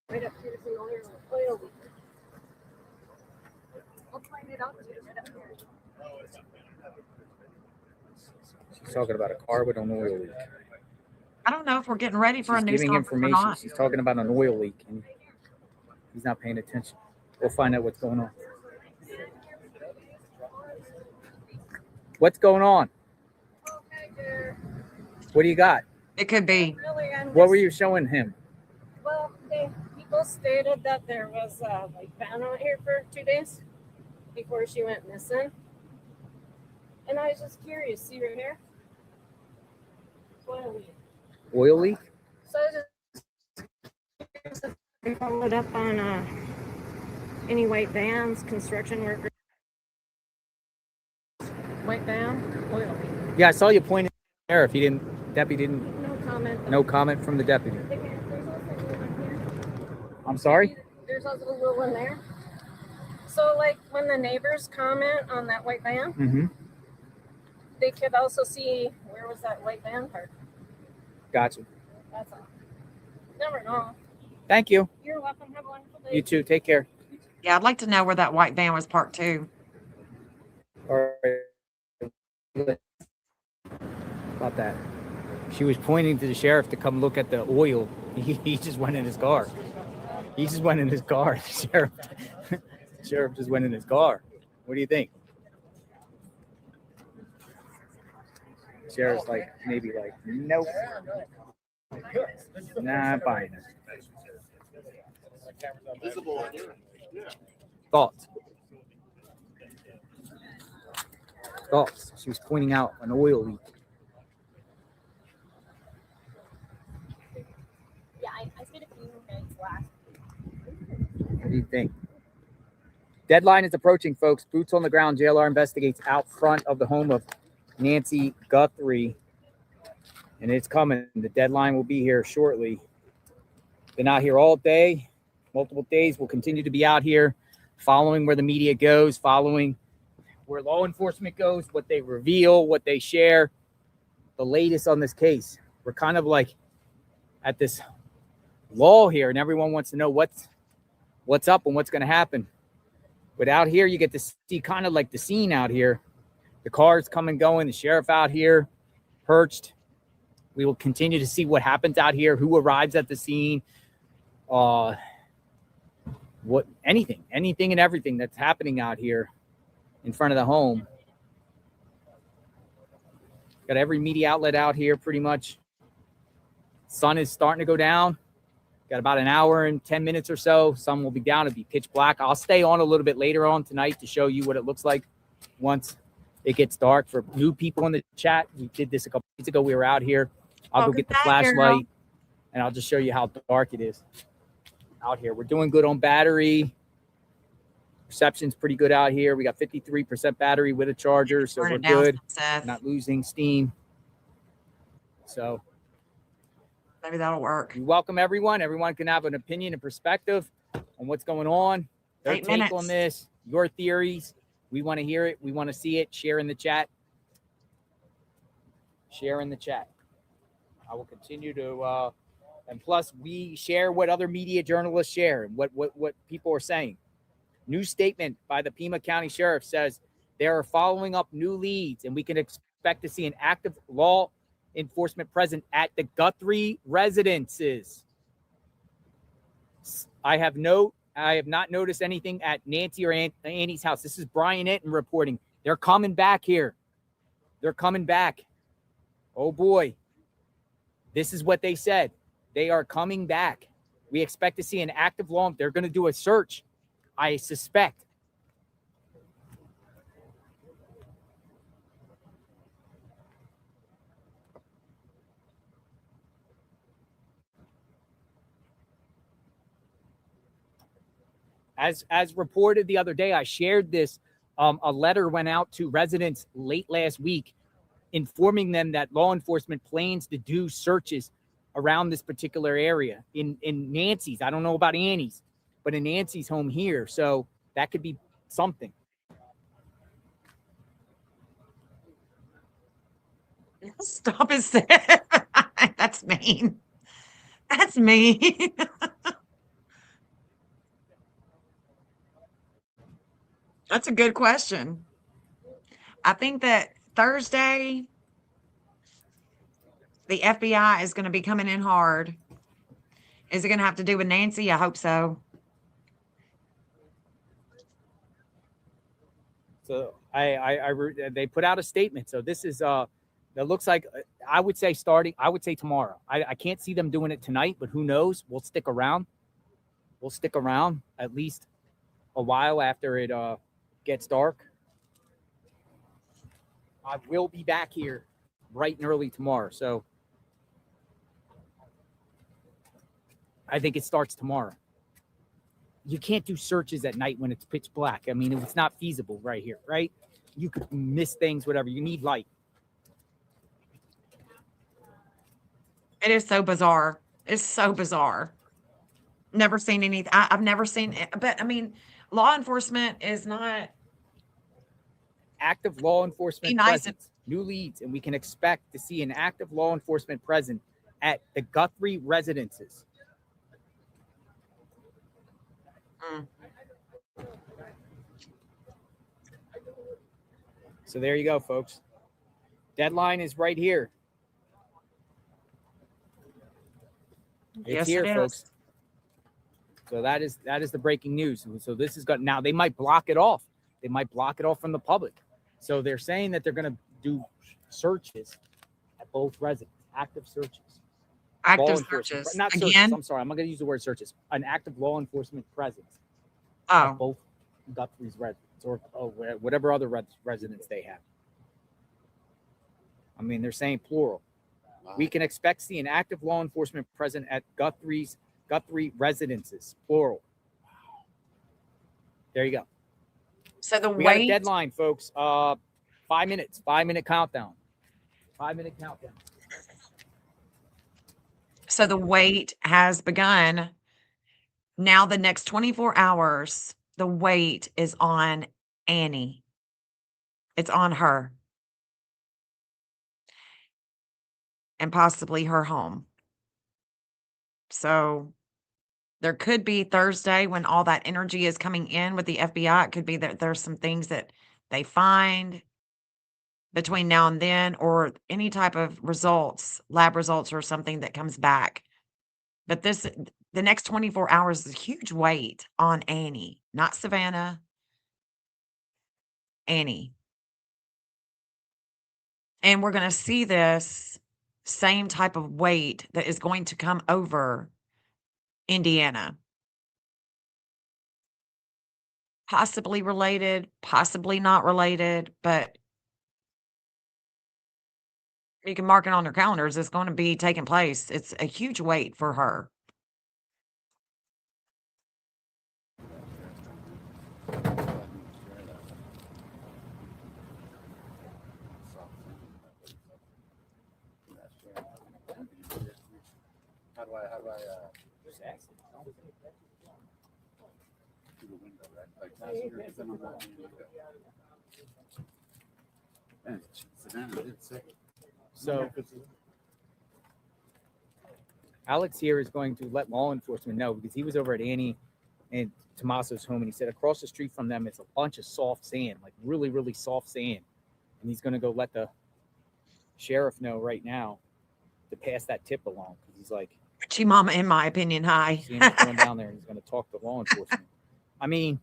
Right up here is an oil leak. I'll find it out right up here. She's talking about a car with an oil leak. I don't know if we're getting ready for She's a new giving song or information. not. She's talking about an oil leak, and he's not paying attention. We'll find out what's going on. What's going on? What do you got? It could be. Really, What were you showing him? Well, people stated that there was a van out here for 2 days before she went missing. And I was just curious. See right here? Oil leak. Oil leak? So I was just they followed up on any white vans, construction workers. White van, oil leak. Yeah, I saw you pointing there. If he didn't, deputy didn't. No comment. No comment from the deputy. There's also a little one here. I'm sorry? There's also a little one there. So, like, when the neighbors comment on that white van, Mm-hmm. they could also see where was that white van parked. Gotcha. That's all. Never know. Thank you. You're welcome. Have a wonderful day. You too. Take care. Yeah, I'd like to know where that white van was parked too. All right. About that. She was pointing to the sheriff to come look at the oil. He just went in his car. He just went in his car. The sheriff just went in his car. What do you think? Sheriff's like, maybe like, nope. Not buying it. Thoughts? Thoughts? She was pointing out an oil leak. Yeah, I stayed a few minutes last. What do you think? Deadline is approaching, folks. Boots on the ground. JLR investigates out front of the home of Nancy Guthrie. And it's coming. The deadline will be here shortly. Been out here all day, multiple days. We'll continue to be out here following where the media goes, following where law enforcement goes, what they reveal, what they share, the latest on this case. We're kind of like at this lull here, and everyone wants to know what's up and what's going to happen. But out here, you get to see kind of like the scene out here. The cars come and going, the sheriff out here, perched. We will continue to see what happens out here, who arrives at the scene, anything and everything that's happening out here in front of the home. Got every media outlet out here pretty much. Sun is starting to go down. Got about an hour and 10 minutes or so. Sun will be down. It'll be pitch black. I'll stay on a little bit later on tonight to show you what it looks like once it gets dark. For new people in the chat, we did this a couple days ago. We were out here. I'll go get the flashlight, and I'll just show you how dark it is out here. We're doing good on battery. Reception's pretty good out here. We got 53% battery with a charger, so we're good. Not losing steam. So maybe that'll work. We welcome everyone. Everyone can have an opinion and perspective on what's going on. Their 8 take minutes. on this, your theories. We want to hear it. We want to see it. Share in the chat. Share in the chat. I will continue to, and plus we share what other media journalists share and what people are saying. New statement by the Pima County Sheriff says they are following up new leads, and we can expect to see an active law enforcement present at the Guthrie residences. I have not noticed anything at Nancy or Annie's house. This is Brian Enton reporting. They're coming back here. They're coming back. Oh boy. This is what they said. They are coming back. We expect to see an active law. They're going to do a search, I suspect. As reported the other day, I shared this. A letter went out to residents late last week informing them that law enforcement plans to do searches around this particular area in Nancy's. I don't know about Annie's, but in Nancy's home here. So that could be something. Stop it, Steph. That's mean. That's mean. That's a good question. I think that Thursday, the FBI is going to be coming in hard. Is it going to have to do with Nancy? I hope so. So they put out a statement. So this is that looks like I would say tomorrow. I can't see them doing it tonight, but who knows? We'll stick around. We'll stick around at least a while after it gets dark. I will be back here bright and early tomorrow. So I think it starts tomorrow. You can't do searches at night when it's pitch black. I mean, it's not feasible right here, right? You could miss things, whatever. You need light. It is so bizarre. It's so bizarre. Never seen anything. I've never seen it. But I mean, law enforcement is not active law enforcement presence, new leads, and we can expect to see an active law enforcement present at the Guthrie residences. So there you go, folks. Deadline is right here. It's here, folks. So that is the breaking news. So this is got now they might block it off. They might block it off from the public. So they're saying that they're going to do searches at both residents, active searches. Active searches. Not Again? searches. I'm sorry. I'm not going to use the word searches. An active law enforcement presence. Oh. At both Guthrie's residents or whatever other residents they have. I mean, they're saying plural. Wow. We can expect to see an active law enforcement present at Guthrie residences, plural. Wow. There you go. So we got a deadline, folks. 5 minutes. 5-minute countdown. 5-minute countdown. So the wait has begun. Now the next 24 hours, the wait is on Annie. It's on her. And possibly her home. So there could be Thursday when all that energy is coming in with the FBI. It could be that there's some things that they find between now and then, or any type of results, lab results or something that comes back. But the next 24 hours is a huge weight on Annie, not Savannah, Annie. And we're going to see this same type of weight that is going to come over Indiana. possibly related, possibly not related, but you can mark it on their calendars. It's going to be taking place. It's a huge weight for her. How do I Just ask it. to the window, right? Like passenger, because then I'm not. Man, Savannah did say. So Alex here is going to let law enforcement know, because he was over at Annie and Tommaso's home, and he said across the street from them it's a bunch of soft sand, like really, really soft sand. And he's going to go let the sheriff know right now to pass that tip along, because he's like, Richie Mama, in my opinion, hi. seeing what's going down there, and he's going to talk to law enforcement. I mean,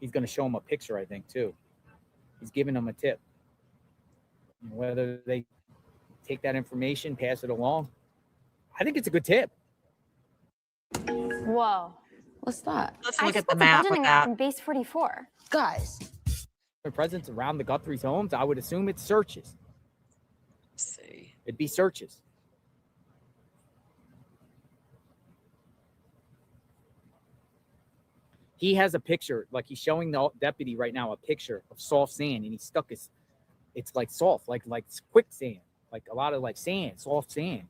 he's going to show him a picture, I think, too. He's giving them a tip. And whether they take that information, pass it along, I think it's a good tip. Whoa. What's that? Let's look at the map with that. From base 44. Guys. The presence around the Guthrie's homes, I would assume it's searches. Let's see. It'd be searches. He has a picture, like he's showing the deputy right now a picture of soft sand, and he stuck his, it's like soft, like quicksand, like a lot of like sand, soft sand.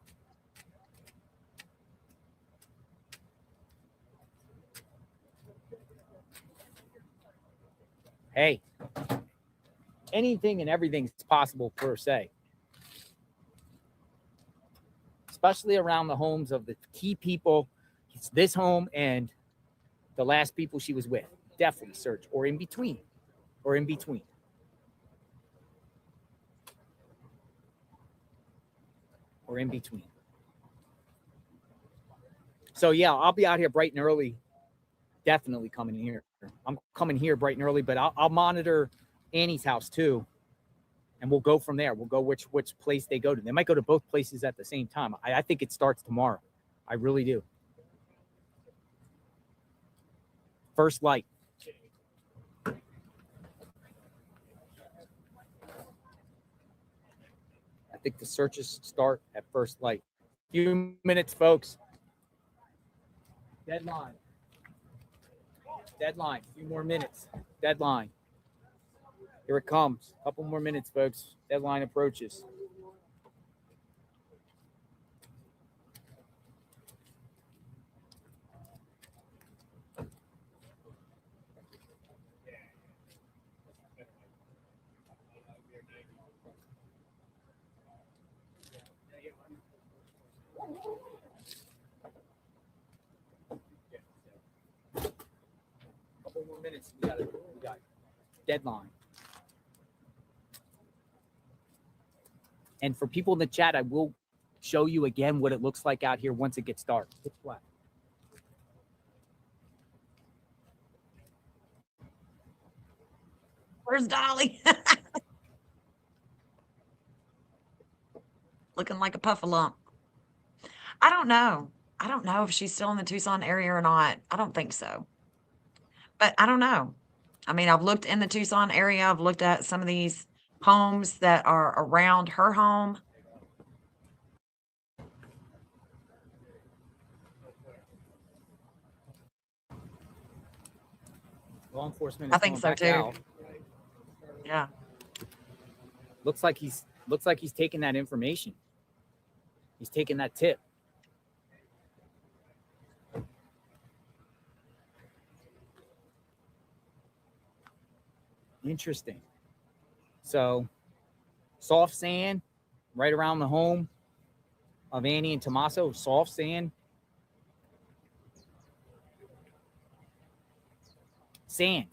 Hey, anything and everything is possible per se, especially around the homes of the key people. It's this home and the last people she was with. Definitely search, or in between, or in between. Or in between. So yeah, I'll be out here bright and early. Definitely coming here. I'm coming here bright and early, but I'll monitor Annie's house too, and we'll go from there. We'll go which place they go to. They might go to both places at the same time. I think it starts tomorrow. I really do. First light. I think the searches start at first light. Few minutes, folks. Deadline. Deadline. A few more minutes. Deadline. Here it comes. A couple more minutes, folks. Deadline approaches. Couple more minutes. We got deadline. And for people in the chat, I will show you again what it looks like out here once it gets dark. It's black. Where's Dolly? Looking like a puff of lump. I don't know. I don't know if she's still in the Tucson area or not. I don't think so. But I don't know. I mean, I've looked in the Tucson area. I've looked at some of these homes that are around her home. Law enforcement. I think so too. Out. Yeah. Looks like he's taking that information. He's taking that tip. Interesting. So, soft sand right around the home of Annie and Tommaso. Soft sand. Sand.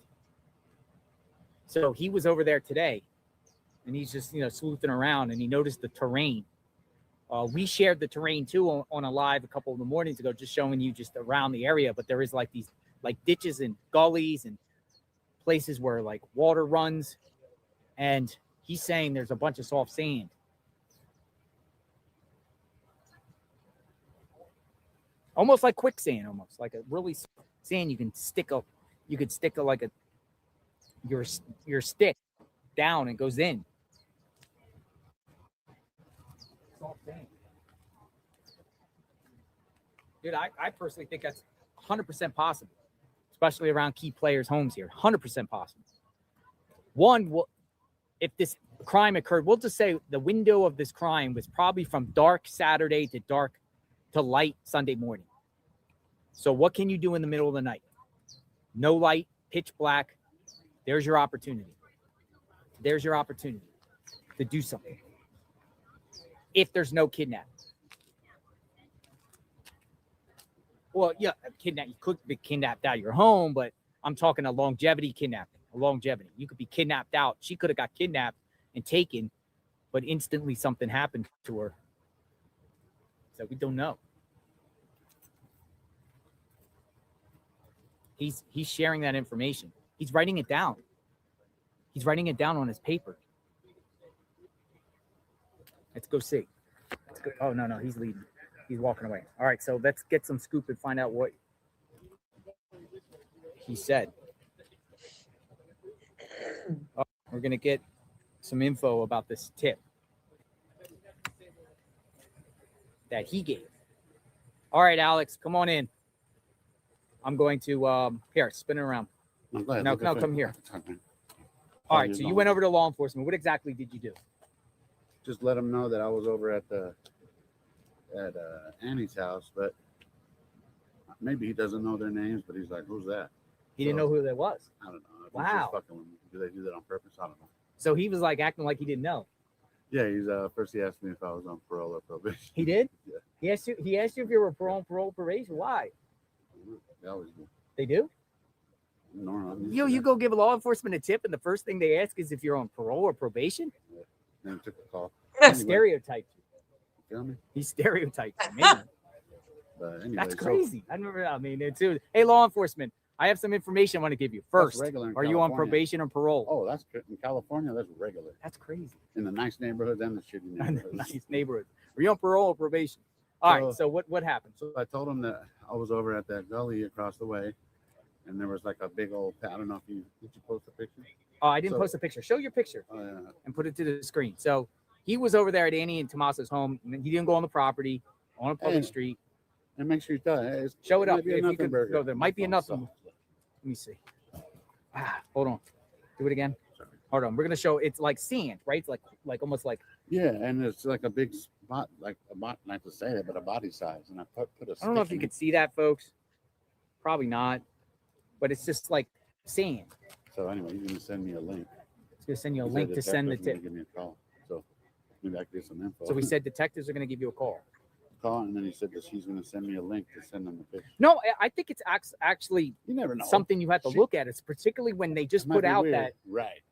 So he was over there today, and he's just, sleuthing around, and he noticed the terrain. We shared the terrain too on a live a couple of the mornings ago, just showing you just around the area. But there is like these like ditches and gullies and places where like water runs, and he's saying there's a bunch of soft sand. almost like quicksand, almost like a really sand. You could stick your stick down and goes in. It's all sand. Dude, I personally think that's 100% possible, especially around key players' homes here. 100% possible. One, if this crime occurred, we'll just say the window of this crime was probably from dark Saturday to light Sunday morning. So what can you do in the middle of the night? No light, pitch black. There's your opportunity. There's your opportunity to do something. If there's no kidnapping. Well, yeah, you could be kidnapped out of your home, but I'm talking a longevity kidnapping. A longevity. You could be kidnapped out. She could have got kidnapped and taken, but instantly something happened to her. So we don't know. He's sharing that information. He's writing it down. He's writing it down on his paper. Let's go see. Let's go. Oh, no, he's leaving. He's walking away. All right, so let's get some scoop and find out what he said. Oh, we're going to get some info about this tip that he gave. All right, Alex, come on in. I'm going to, here, spin it around. No, come here. All right, so you went over to law enforcement. What exactly did you do? Just let them know that I was over at Annie's house, but maybe he doesn't know their names, but he's like, who's that? He didn't know who that was. I don't know. Wow. Fucking with me. Do they do that on purpose? I don't know. So he was like acting like he didn't know. Yeah, he's first he asked me if I was on parole or probation. He did? Yeah. He asked you if you were parole probation. Why? They always do. They do? No. You go give law enforcement a tip, and the first thing they ask is if you're on parole or probation? Yeah. Then took a call. He stereotyped you. Feel me? He stereotyped you, man. But anyway, That's crazy. Hey, law enforcement, I have some information I want to give you. First, are you on probation or parole? Oh, that's in California. That's regular. That's crazy. In the nice neighborhoods and the shitty neighborhoods. Nice neighborhoods. Are you on parole or probation? All right. So what happened? So I told him that I was over at that gully across the way, and there was like a big old. I don't know if did you post a picture? Oh, I didn't post a picture. Show your picture and put it to the screen. So he was over there at Annie and Tommaso's home. He didn't go on the property on a public street. And make sure you tell it. Show it up if you could go there. Might be enough. Let me see. Hold on. Do it again. Hold on. We're gonna show. It's like sand, right? It's like almost like. Yeah, and it's like a big spot, like a body. Not to say that, but a body size. And I put a. I don't know if you could see that, folks. Probably not. But it's just like sand. So anyway, he's gonna send me a link. He's gonna send you a link to send the tip. Give me a call. So maybe I can get some info. So we said detectives are gonna give you a call. And then he said that she's going to send me a link to send them the picture. No, I think it's actually you never know. Something you have to look at. It's particularly when they just put out that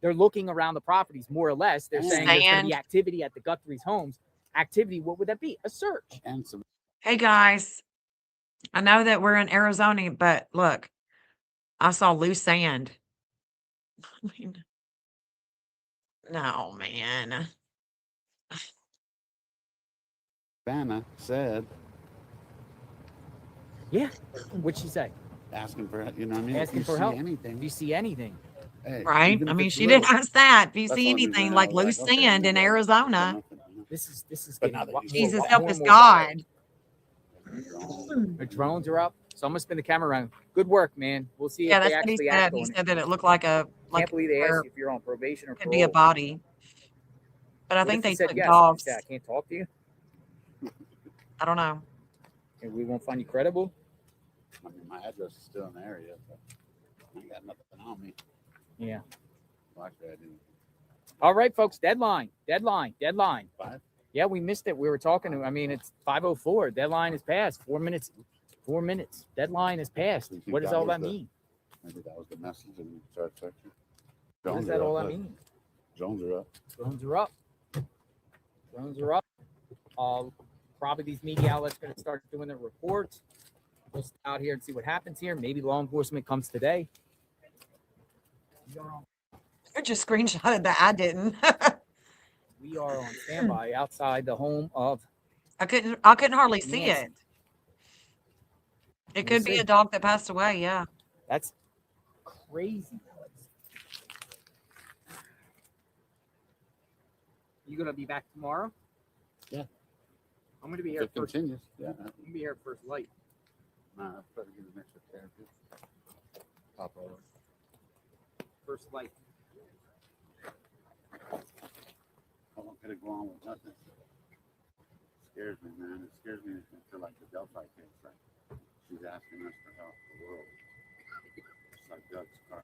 they're looking around the properties more or less. They're saying there's going to be activity at the Guthrie's homes. Activity, what would that be? A search. Hey guys, I know that we're in Arizona, but look, I saw loose sand. I mean, no, man. Vanna said, "Yeah, what'd she say? Asking for, you know what I mean? Asking for help. Anything? Do you see anything? Hey, Right? I mean, she didn't ask that. If you see anything like loose sand in Arizona, this is getting Jesus help us God. The drones are up, so I'm gonna spin the camera around. Good work, man. We'll see. Yeah, if that's they what he actually said. act He on said it. that it looked like a Can't believe they asked you if you're on probation or could be a parole. body. But I What think if they he said took yes? dogs. I can't talk to you. I don't know. And we won't find you credible. I mean, my address is still in the area, but I ain't got nothing on me. Yeah. Well, actually, I didn't. All right, folks. Deadline. 5? Yeah, we missed it. We were talking. I mean, it's 5:04. Deadline is passed. 4 minutes. 4 minutes. Deadline is passed. You think What does that all was that mean? Maybe that was the message in the chart section. What does that all that mean? Drones are up. Drones are up. Drones are up. Probably these media outlets are going to start doing their reports. We'll stay out here and see what happens here. Maybe law enforcement comes today. I just screenshotted that. I didn't. We are on standby outside the home of. I couldn't hardly see Nancy. it. It We'll could be see. a dog that passed away. Yeah. That's crazy. You gonna be back tomorrow? Yeah. I'm gonna be If here it first. continues, yeah. I'm gonna be here first light. Nah, I'll probably give an extra therapy. Pop over. First light. I won't get it go on with nothing. Scares me, man. It scares me until like the Delphi case, right? She's asking us for help, the world. It's like Doug's car.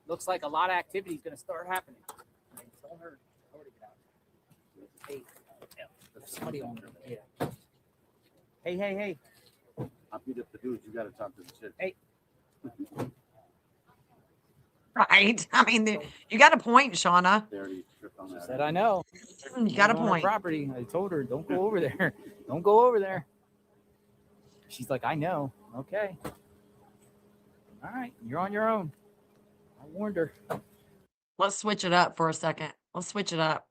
Looks like a lot of activity is gonna start happening. Tell her to get out. Hey, yeah, there's somebody on there. Yeah. Hey. I'll beat up the dudes. You got to talk to the chick. Hey. Right. I mean, you got a point, Shauna. They already tripped on that. Said I know. You got a On her point. property. I told her, don't go over there. Don't go over there. She's like, I know. Okay. All right, you're on your own. I warned her. Let's switch it up for a second. Let's switch it up.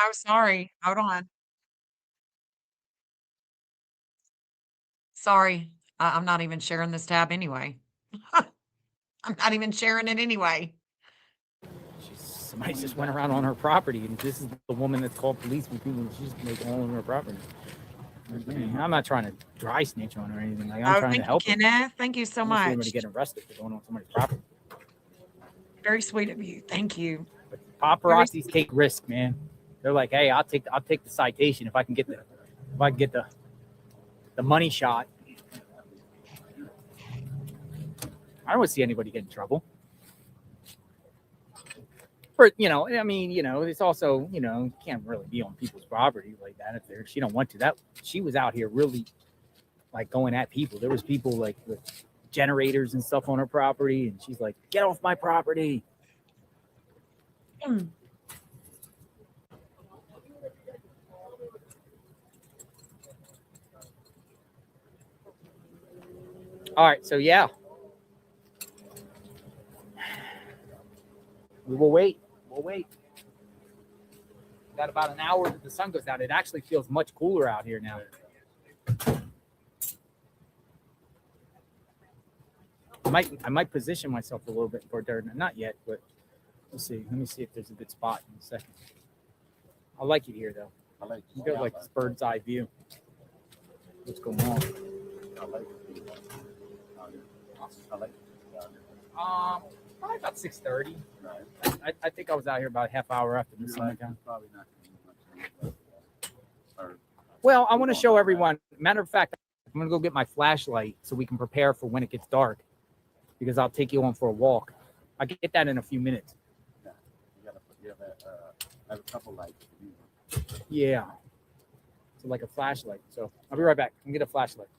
Oh, sorry. Hold on. Sorry. I'm not even sharing this tab anyway. I'm not even sharing it anyway. Somebody just went around on her property, and this is the woman that's called police when people she's making all over her property. I mean, I'm not trying to dry snitch on her or anything. Like, I'm Oh, trying to thank you, help her. Kenneth. Thank you so I don't see much. anybody getting arrested for going on somebody's property. Very sweet of you. Thank you. Paparazzis take risk, man. They're like, hey, I'll take the citation if I can get the money shot. I don't want to see anybody get in trouble. But I mean, it's also, you can't really be on people's property like that if she don't want to. That she was out here really like going at people. There was people like with generators and stuff on her property, and she's like, "Get off my property." All right, so yeah, we will wait. We'll wait. Got about an hour that the sun goes down. It actually feels much cooler out here now. I might position myself a little bit for dirt. Not yet, but we'll see. Let me see if there's a good spot in a second. I like it here though. I like you got like this bird's eye view. What's going on? I like it. I like it. Probably about 6:30. Right. I think I was out here about a half hour after the sun went down. Probably not going to be much. Well, I want to show everyone. Matter of fact, I'm going to go get my flashlight so we can prepare for when it gets dark, because I'll take you on for a walk. I'll get that in a few minutes. Yeah. You have a couple lights. Yeah. So like a flashlight. So I'll be right back. I'm going to get a flashlight.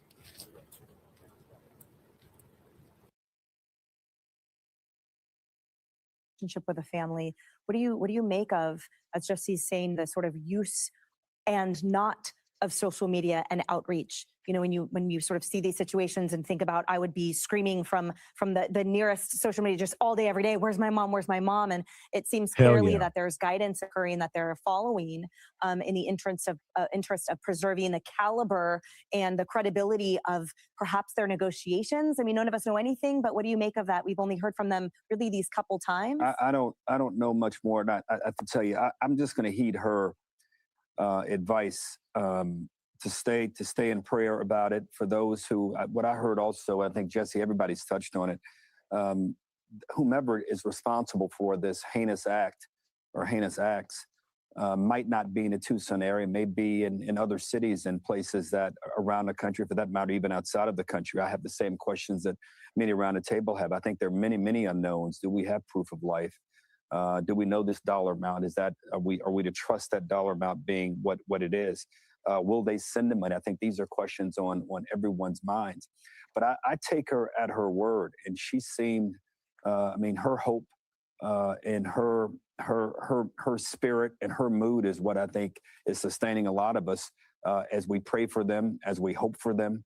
Relationship with a family. What do you make of, as Jesse's saying, the sort of use and not of social media and outreach? When you sort of see these situations and think about, I would be screaming from the nearest social media just all day, every day, where's my mom? Where's my mom? And it seems clearly that there's guidance occurring that they're following in the interest of preserving the caliber and the credibility of perhaps their negotiations. I mean, none of us know anything, but what do you make of that? We've only heard from them really these couple times. I don't know much more. And I have to tell you, I'm just going to heed her advice stay in prayer about it. For those who, what I heard also, I think Jesse, everybody's touched on it. Whomever is responsible for this heinous act or heinous acts might not be in the Tucson area, may be in other cities and places that around the country, for that matter, even outside of the country. I have the same questions that many around the table have. I think there are many, many unknowns. Do we have proof of life? Do we know this dollar amount? Are we to trust that dollar amount being what it is? Will they send the money? I think these are questions on everyone's minds. But I take her at her word, and she seemed, her hope and her spirit and her mood is what I think is sustaining a lot of us as we pray for them, as we hope for them.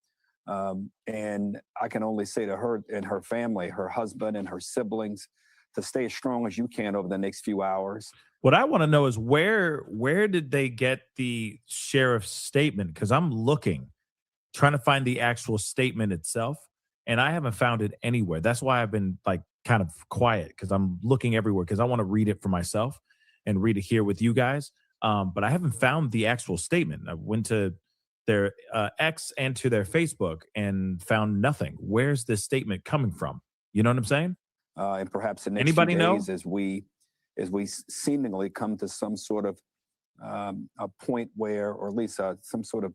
And I can only say to her and her family, her husband and her siblings, to stay as strong as you can over the next few hours. What I want to know is where did they get the sheriff's statement? Because I'm trying to find the actual statement itself, and I haven't found it anywhere. That's why I've been like kind of quiet, because I'm looking everywhere because I want to read it for myself and read it here with you guys. But I haven't found the actual statement. I went to their X and to their Facebook and found nothing. Where's this statement coming from? You know what I'm saying? And perhaps the next Anybody few know? days, as we seemingly come to some sort of a point where, or at least some sort of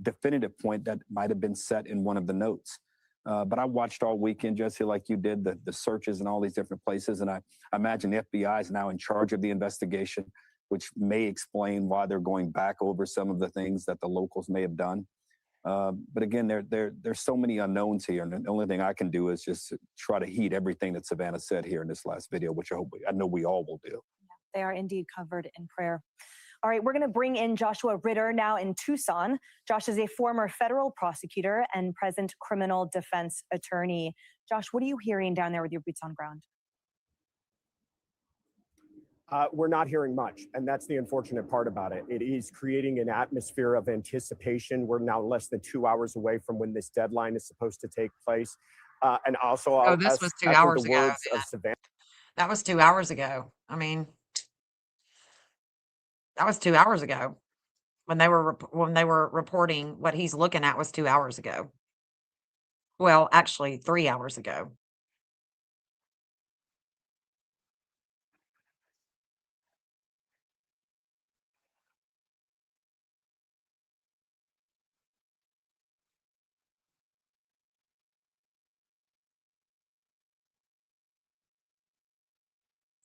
definitive point that might have been set in one of the notes. But I watched all weekend, Jesse, like you did, the searches in all these different places. And I imagine the FBI is now in charge of the investigation, which may explain why they're going back over some of the things that the locals may have done. But again, there's so many unknowns here. And the only thing I can do is just try to heed everything that Savannah said here in this last video, which I know we all will do. They are indeed covered in prayer. All right, we're going to bring in Joshua Ritter now in Tucson. Josh is a former federal prosecutor and present criminal defense attorney. Josh, what are you hearing down there with your boots on ground? We're not hearing much, and that's the unfortunate part about it. It is creating an atmosphere of anticipation. We're now less than 2 hours away from when this deadline is supposed to take place. And also, this was 2 hours ago. That was 2 hours ago. I mean, that was 2 hours ago when they were reporting what he's looking at was 2 hours ago. Well, actually 3 hours ago.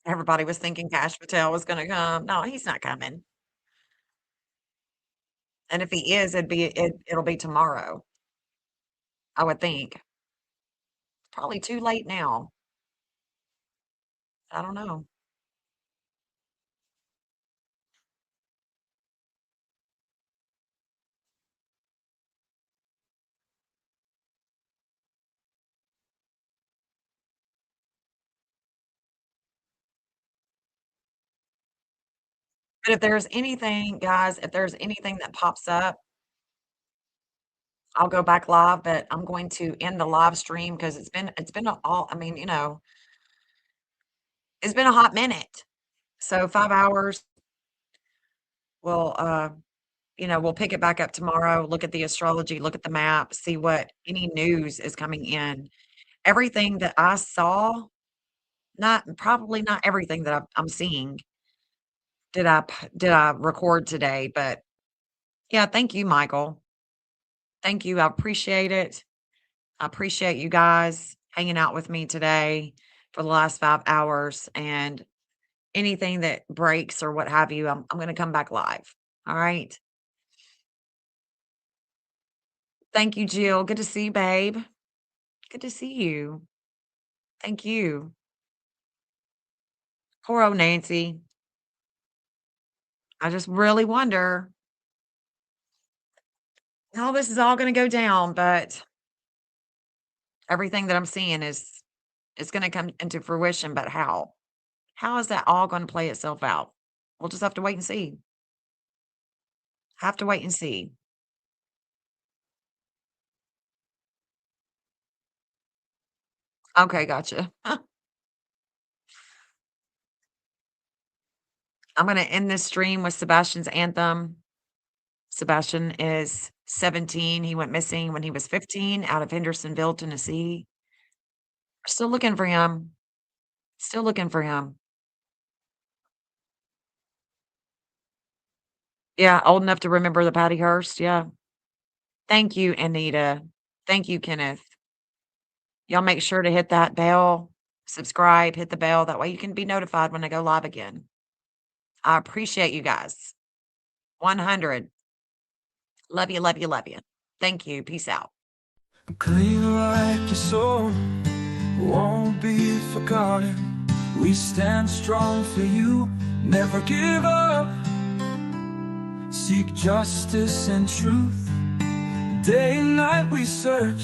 Everybody was thinking Cash Patel was going to come. No, he's not coming. And if he is, it'll be tomorrow, I would think. Probably too late now. I don't know. But if there's anything, guys, if there's anything that pops up, I'll go back live, but I'm going to end the live stream because it's been it's been a hot minute. So 5 hours. We'll we'll pick it back up tomorrow, look at the astrology, look at the map, see what any news is coming in. Everything that I saw, probably not everything that I'm seeing did I record today, but yeah, thank you, Michael. Thank you. I appreciate it. I appreciate you guys hanging out with me today for the last 5 hours, and anything that breaks or what have you, I'm going to come back live. All right. Thank you, Jill. Good to see you, babe. Good to see you. Thank you. Poor old Nancy. I just really wonder how this is all going to go down, but everything that I'm seeing is going to come into fruition. But how? How is that all going to play itself out? We'll just have to wait and see. Have to wait and see. Okay, gotcha. I'm going to end this stream with Sebastian's anthem. Sebastian is 17. He went missing when he was 15 out of Hendersonville, Tennessee. We're still looking for him. Still looking for him. Yeah, old enough to remember the Patty Hearst. Yeah. Thank you, Anita. Thank you, Kenneth. Y'all make sure to hit that bell, subscribe, hit the bell. That way you can be notified when I go live again. I appreciate you guys. 100. Love you, love you, love you. Thank you. Peace out. Clean like your soul, won't be forgotten. We stand strong for you, never give up. Seek justice and truth. Day and night we search.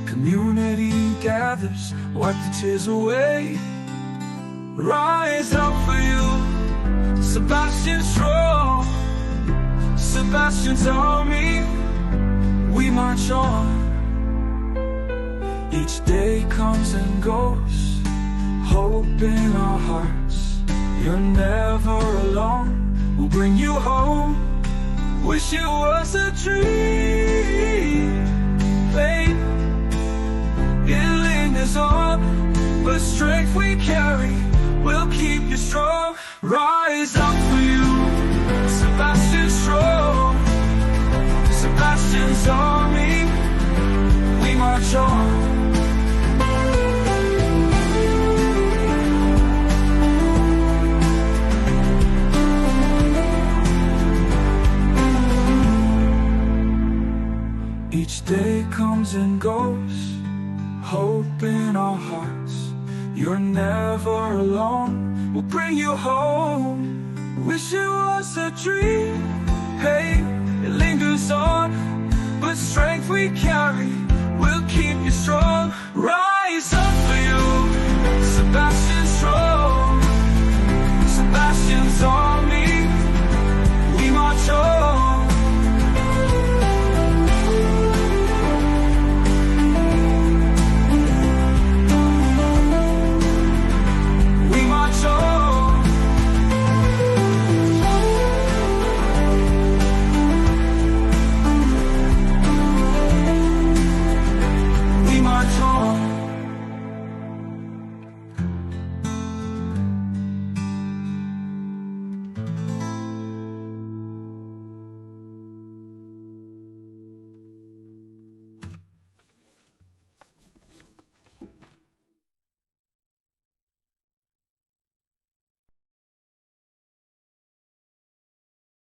Community gathers, wipe the tears away. Rise up for you, Sebastian strong. Sebastian's army, we march on. Each day comes and goes, hope in our hearts. You're never alone, we'll bring you home. Wish it was a dream, babe. It lingers on, but strength we carry will keep you strong. Rise up for you, Sebastian strong. Sebastian's army, we march on. Each day comes and goes, hope in our hearts. You're never alone, we'll bring you home. Wish it was a dream, hey, it lingers on, but strength we carry will keep you strong. Rise